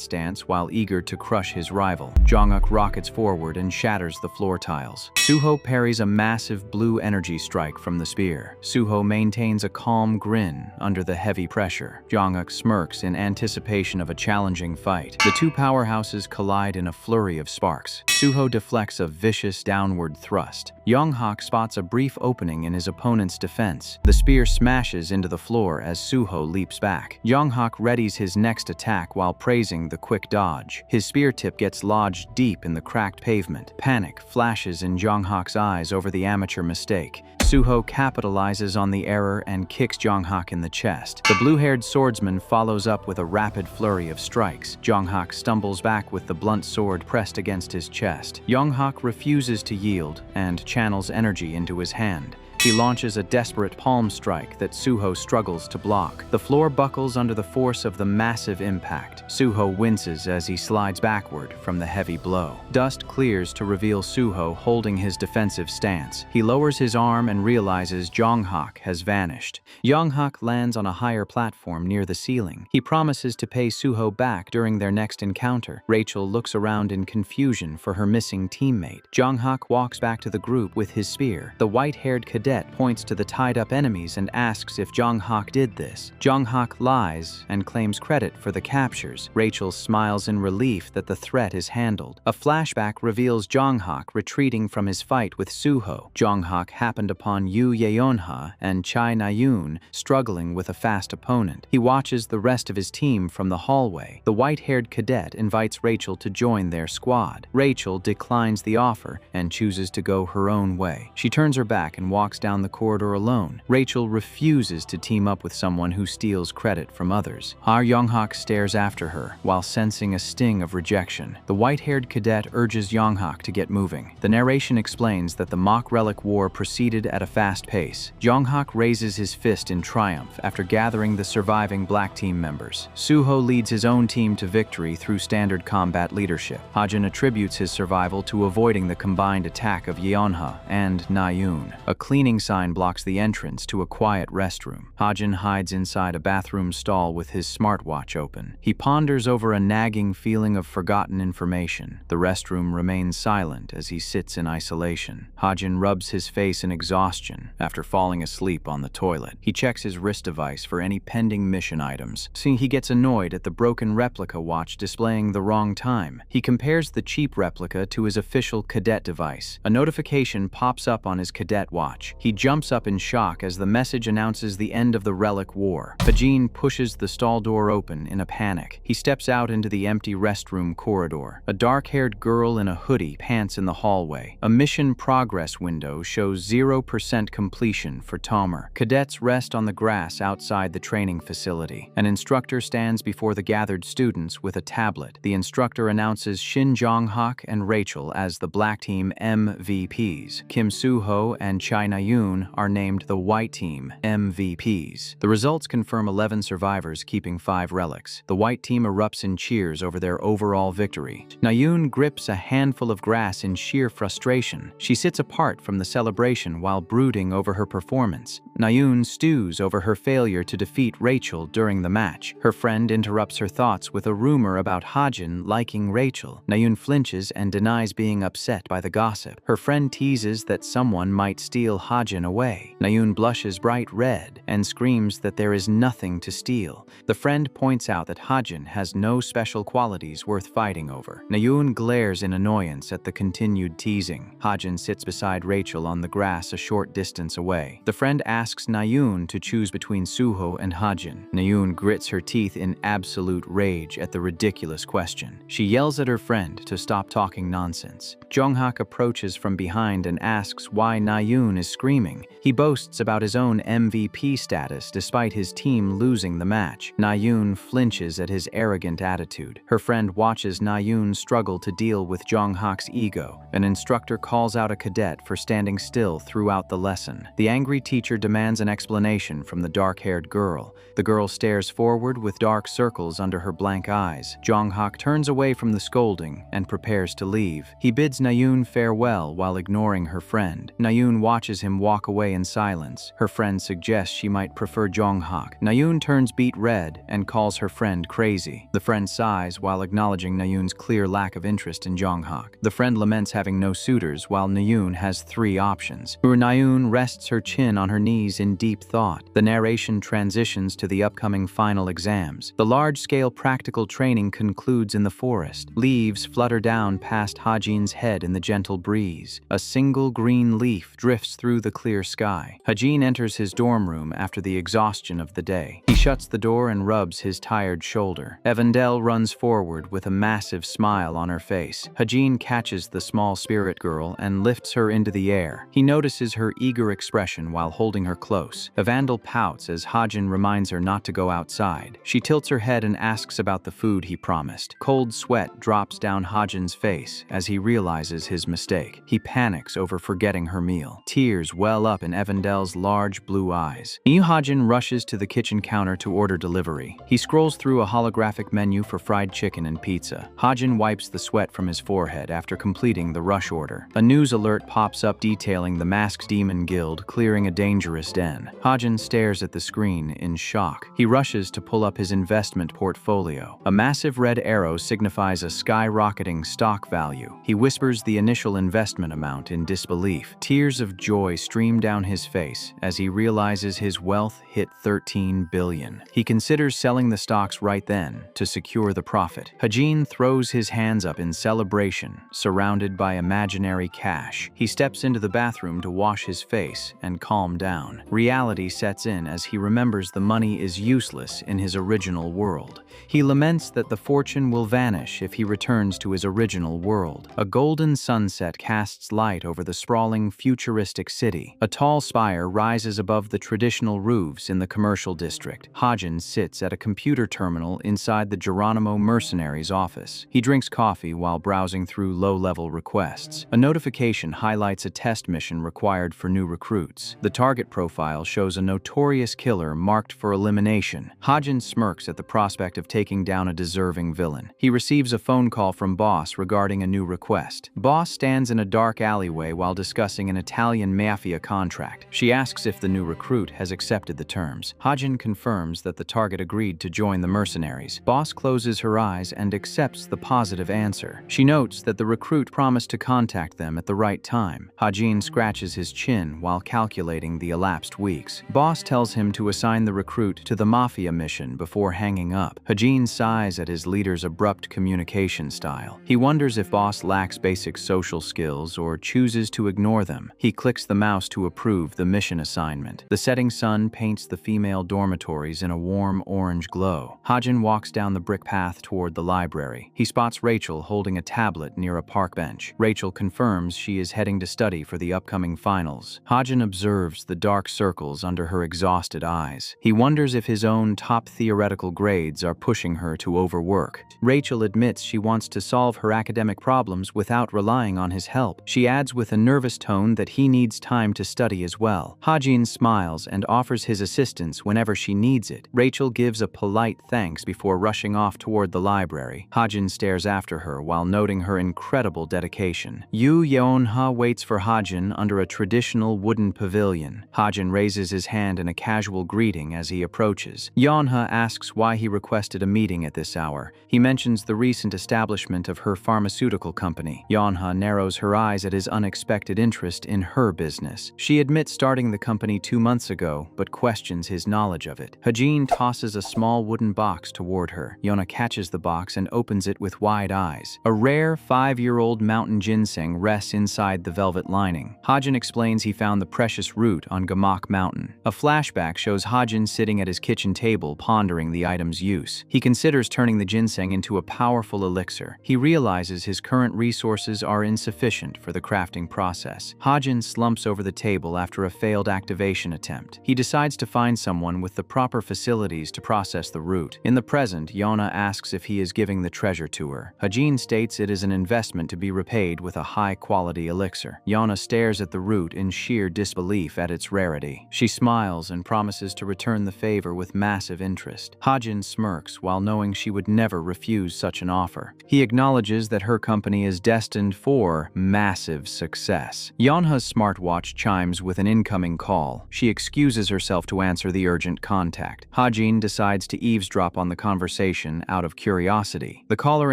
stance while eager to crush his rival. Jonghak rockets forward and shatters the floor tiles. Suho parries a massive blue energy strike from the spear. Suho maintains a calm grin under the heavy pressure. Jonghak smirks in anticipation of a challenging fight. The two powerhouses collide in a flurry of sparks. Suho deflects a vicious downward thrust. Jonghak spots a brief opening in his opponent's defense. The spear smashes into the floor as Suho leaps back. Jonghak readies his next attack while praising the quick dodge. His spear tip gets lodged deep in the cracked pavement. Panic flashes in Jonghak's eyes over the amateur mistake. Suho capitalizes on the error and kicks Jonghak in the chest. The blue-haired swordsman follows up with a rapid flurry of strikes. Jonghak stumbles back with the blunt sword pressed against his chest. Jonghak refuses to yield and channels energy into his hand. He launches a desperate palm strike that Suho struggles to block. The floor buckles under the force of the massive impact. Suho winces as he slides backward from the heavy blow. Dust clears to reveal Suho holding his defensive stance. He lowers his arm and realizes Jonghak has vanished. Jonghak lands on a higher platform near the ceiling. He promises to pay Suho back during their next encounter. Rachel looks around in confusion for her missing teammate. Jonghak walks back to the group with his spear. The white-haired cadet points to the tied-up enemies and asks if Jonghak did this. Jonghak lies and claims credit for the captures. Rachel smiles in relief that the threat is handled. A flashback reveals Jonghak retreating from his fight with Suho. Jonghak happened upon Yu Yeonha and Chai Nayun struggling with a fast opponent. He watches the rest of his team from the hallway. The white-haired cadet invites Rachel to join their squad. Rachel declines the offer and chooses to go her own way. She turns her back and walks down the corridor alone. Rachel refuses to team up with someone who steals credit from others. Jonghak stares after her while sensing a sting of rejection. The white-haired cadet urges Jonghak to get moving. The narration explains that the mock relic war proceeded at a fast pace. Jonghak raises his fist in triumph after gathering the surviving black team members. Suho leads his own team to victory through standard combat leadership. Hajin attributes his survival to avoiding the combined attack of Yeonha and Nayun. A cleaning sign blocks the entrance to a quiet restroom. Hajin hides inside a bathroom stall with his smartwatch open. He ponders over a nagging feeling of forgotten information. The restroom remains silent as he sits in isolation. Hajin rubs his face in exhaustion after falling asleep on the toilet. He checks his wrist device for any pending mission items. He gets annoyed at the broken replica watch displaying the wrong time. He compares the cheap replica to his official cadet device. A notification pops up on his cadet watch. He jumps up in shock as the message announces the end of the relic war. Hajin pushes the stall door open in a panic. He steps out into the empty restroom corridor. A dark-haired girl in a hoodie pants in the hallway. A mission progress window shows 0% completion for Tomer. Cadets rest on the grass outside the training facility. An instructor stands before the gathered students with a tablet. The instructor announces Shin Jong-hak and Rachel as the black team MVPs. Kim Soo-ho and Chai Na-yoon are named the white team MVPs. The results confirm 11 survivors keeping 5 relics. The white team erupts in cheers over their overall victory. Na-yoon grips a handful of grass in sheer frustration. She sits apart from the celebration while brooding over her performance. Na-yoon stews over her failure to defeat Rachel during the match. Her friend interrupts her thoughts with a rumor about Hajin liking Rachel. Na-yoon flinches and denies being upset by the gossip. Her friend teases that someone might steal Hajin away. Na-yoon blushes bright red and screams that there is nothing to steal. The friend points out that Hajin has no special qualities worth fighting over. Na-yoon glares in annoyance at the continued teasing. Hajin sits beside Rachel on the grass a short distance away. The friend asks Na-yoon to choose between Suho and Hajin. Na-yoon grits her teeth in absolute rage at the ridiculous question. She yells at her friend to stop talking nonsense. Jong-hak approaches from behind and asks why Na-yoon is screaming. He boasts about his own MVP status despite his team losing the match. Na-yoon flinches at his arrogant attitude. Her friend watches Na-yoon struggle to deal with Jong-hak's ego. An instructor calls out a cadet for standing still throughout the lesson. The angry teacher demands an explanation from the dark-haired girl. The girl stares forward with dark circles under her blank eyes. Jong-hak turns away from the scolding and prepares to leave. He bids Na-yoon farewell while ignoring her friend. Na-yoon watches him walk away in silence. Her friend suggests she might prefer Jong-hak. Na-yoon turns beet red and calls her friend crazy. The friend sighs while acknowledging Na-yoon's clear lack of interest in Jong-hak. The friend laments having no suitors while Na-yoon has 3 options. Na-yoon rests her chin on her knees in deep thought. The narration transitions to the upcoming final exams. The large-scale practical training concludes in the forest. Leaves flutter down past Hajin's head in the gentle breeze. A single green leaf drifts through the clear sky. Hajin enters his dorm room after the exhaustion of the day. He shuts the door and rubs his tired shoulder. Evandel runs forward with a massive smile on her face. Hajin catches the small spirit girl and lifts her into the air. He notices her eager expression while holding her close. Evandel pouts as Hajin reminds her not to go outside. She tilts her head and asks about the food he promised. Cold sweat drops down Hajin's face as he realizes his mistake. He panics over forgetting her meal. Tears well up in Evandel's large blue eyes. Hajin rushes to the kitchen counter to order delivery. He scrolls through a holographic menu for fried chicken and pizza. Hajin wipes the sweat from his forehead after completing the rush order. A news alert pops up detailing the Masked Demon Guild clearing a dangerous den. Hajin stares at the screen in shock. He rushes to pull up his investment portfolio. A massive red arrow signifies a skyrocketing stock value. He whispers the initial investment amount in disbelief. Tears of joy stream down his face as he realizes his wealth hit 13 billion. He considers selling the stocks right then to secure the profit. Hajin throws his hands up in celebration, surrounded by imaginary cash. He steps into the bathroom to wash his face and calm down. Reality sets in as he remembers the money is useless in his original world. He laments that the fortune will vanish if he returns to his original world. A golden sunset casts light over the sprawling, futuristic city. A tall spire rises above the traditional roofs in the commercial district. Hajin sits at a computer terminal inside the Geronimo mercenary's office. He drinks coffee while browsing through low-level requests. A notification highlights a test mission required for new recruits. The target profile shows a notorious killer marked for elimination. Hajin smirks at the prospect of taking down a deserving villain. He receives a phone call from Boss regarding a new request. Boss stands in a dark alleyway while discussing an Italian mafia contract. She asks if the new recruit has accepted the terms. Hajin confirms that the target agreed to join the mercenaries. Boss closes her eyes and accepts the positive answer. She notes that the recruit promised to contact them at the right time. Hajin scratches his chin while calculating the elapsed weeks. Boss tells him to assign the recruit to the mafia mission before hanging up. Hajin sighs at his leader's abrupt communication style. He wonders if Boss lacks basic social skills or chooses to ignore them. He clicks the mouse mouse to approve the mission assignment. The setting sun paints the female dormitories in a warm orange glow. Hajin walks down the brick path toward the library. He spots Rachel holding a tablet near a park bench. Rachel confirms she is heading to study for the upcoming finals. Hajin observes the dark circles under her exhausted eyes. He wonders if his own top theoretical grades are pushing her to overwork. Rachel admits she wants to solve her academic problems without relying on his help. She adds with a nervous tone that he needs time to study as well. Hajin smiles and offers his assistance whenever she needs it. Rachel gives a polite thanks before rushing off toward the library. Hajin stares after her while noting her incredible dedication. Yu Yeonha waits for Hajin under a traditional wooden pavilion. Hajin raises his hand in a casual greeting as he approaches. Yeonha asks why he requested a meeting at this hour. He mentions the recent establishment of her pharmaceutical company. Yeonha narrows her eyes at his unexpected interest in her business. She admits starting the company 2 months ago, but questions his knowledge of it. Hajin tosses a small wooden box toward her. Yeonha catches the box and opens it with wide eyes. A rare 5-year-old mountain ginseng rests inside the velvet lining. Hajin explains he found the precious root on Gamak Mountain. A flashback shows Hajin sitting at his kitchen table pondering the item's use. He considers turning the ginseng into a powerful elixir. He realizes his current resources are insufficient for the crafting process. Hajin slumps over the table after a failed activation attempt. He decides to find someone with the proper facilities to process the root. In the present, Yeonha asks if he is giving the treasure to her. Hajin states it is an investment to be repaid with a high-quality elixir. Yeonha stares at the root in sheer disbelief at its rarity. She smiles and promises to return the favor with massive interest. Hajin smirks while knowing she would never refuse such an offer. He acknowledges that her company is destined for massive success. Yeonha's smartwatch chimes with an incoming call. She excuses herself to answer the urgent contact. Hajin decides to eavesdrop on the conversation out of curiosity. The caller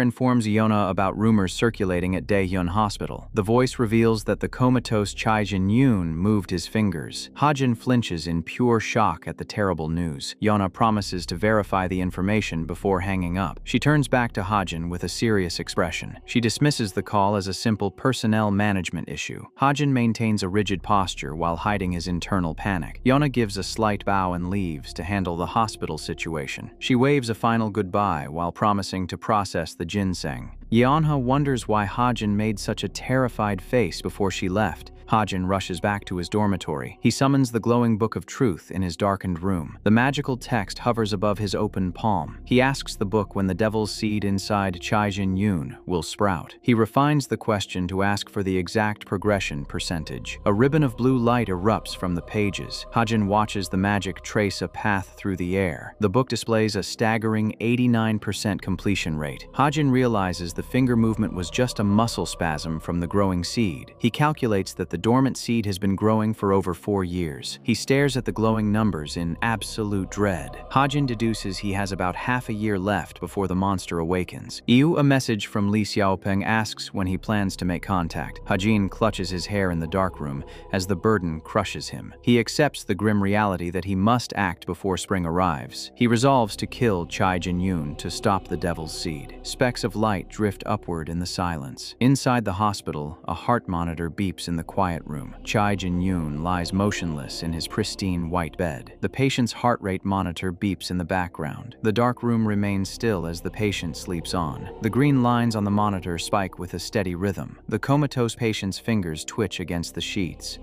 informs Yeonha about rumors circulating at Daehyun Hospital. The voice reveals that the comatose Chai Jin-yoon moved his fingers. Hajin flinches in pure shock at the terrible news. Yeonha promises to verify the information before hanging up. She turns back to Hajin with a serious expression. She dismisses the call as a simple personnel management issue. Hajin maintains a rigid posture while hiding his internal panic. Yeonha gives a slight bow and leaves to handle the hospital situation. She waves a final goodbye while promising to process the ginseng. Yeonha wonders why Hajin made such a terrified face before she left. Hajin rushes back to his dormitory. He summons the glowing book of truth in his darkened room. The magical text hovers above his open palm. He asks the book when the devil's seed inside Chai Jin-yoon will sprout. He refines the question to ask for the exact progression percentage. A ribbon of blue light erupts from the pages. Hajin watches the magic trace a path through the air. The book displays a staggering 89% completion rate. Hajin realizes the finger movement was just a muscle spasm from the growing seed. He calculates that the dormant seed has been growing for over 4 years. He stares at the glowing numbers in absolute dread. Hajin deduces he has about half a year left before the monster awakens. A message from Li Xiaopeng asks when he plans to make contact. Hajin clutches his hair in the darkroom as the burden crushes him. He accepts the grim reality that he must act before spring arrives. He resolves to kill Chai Jin-yoon to stop the devil's seed. Specks of light drift upward in the silence. Inside the hospital, a heart monitor beeps in the quiet room. Chai Jin-yoon lies motionless in his pristine white bed. The patient's heart rate monitor beeps in the background. The dark room remains still as the patient sleeps on. The green lines on the monitor spike with a steady rhythm. The comatose patient's fingers twitch against the sheets.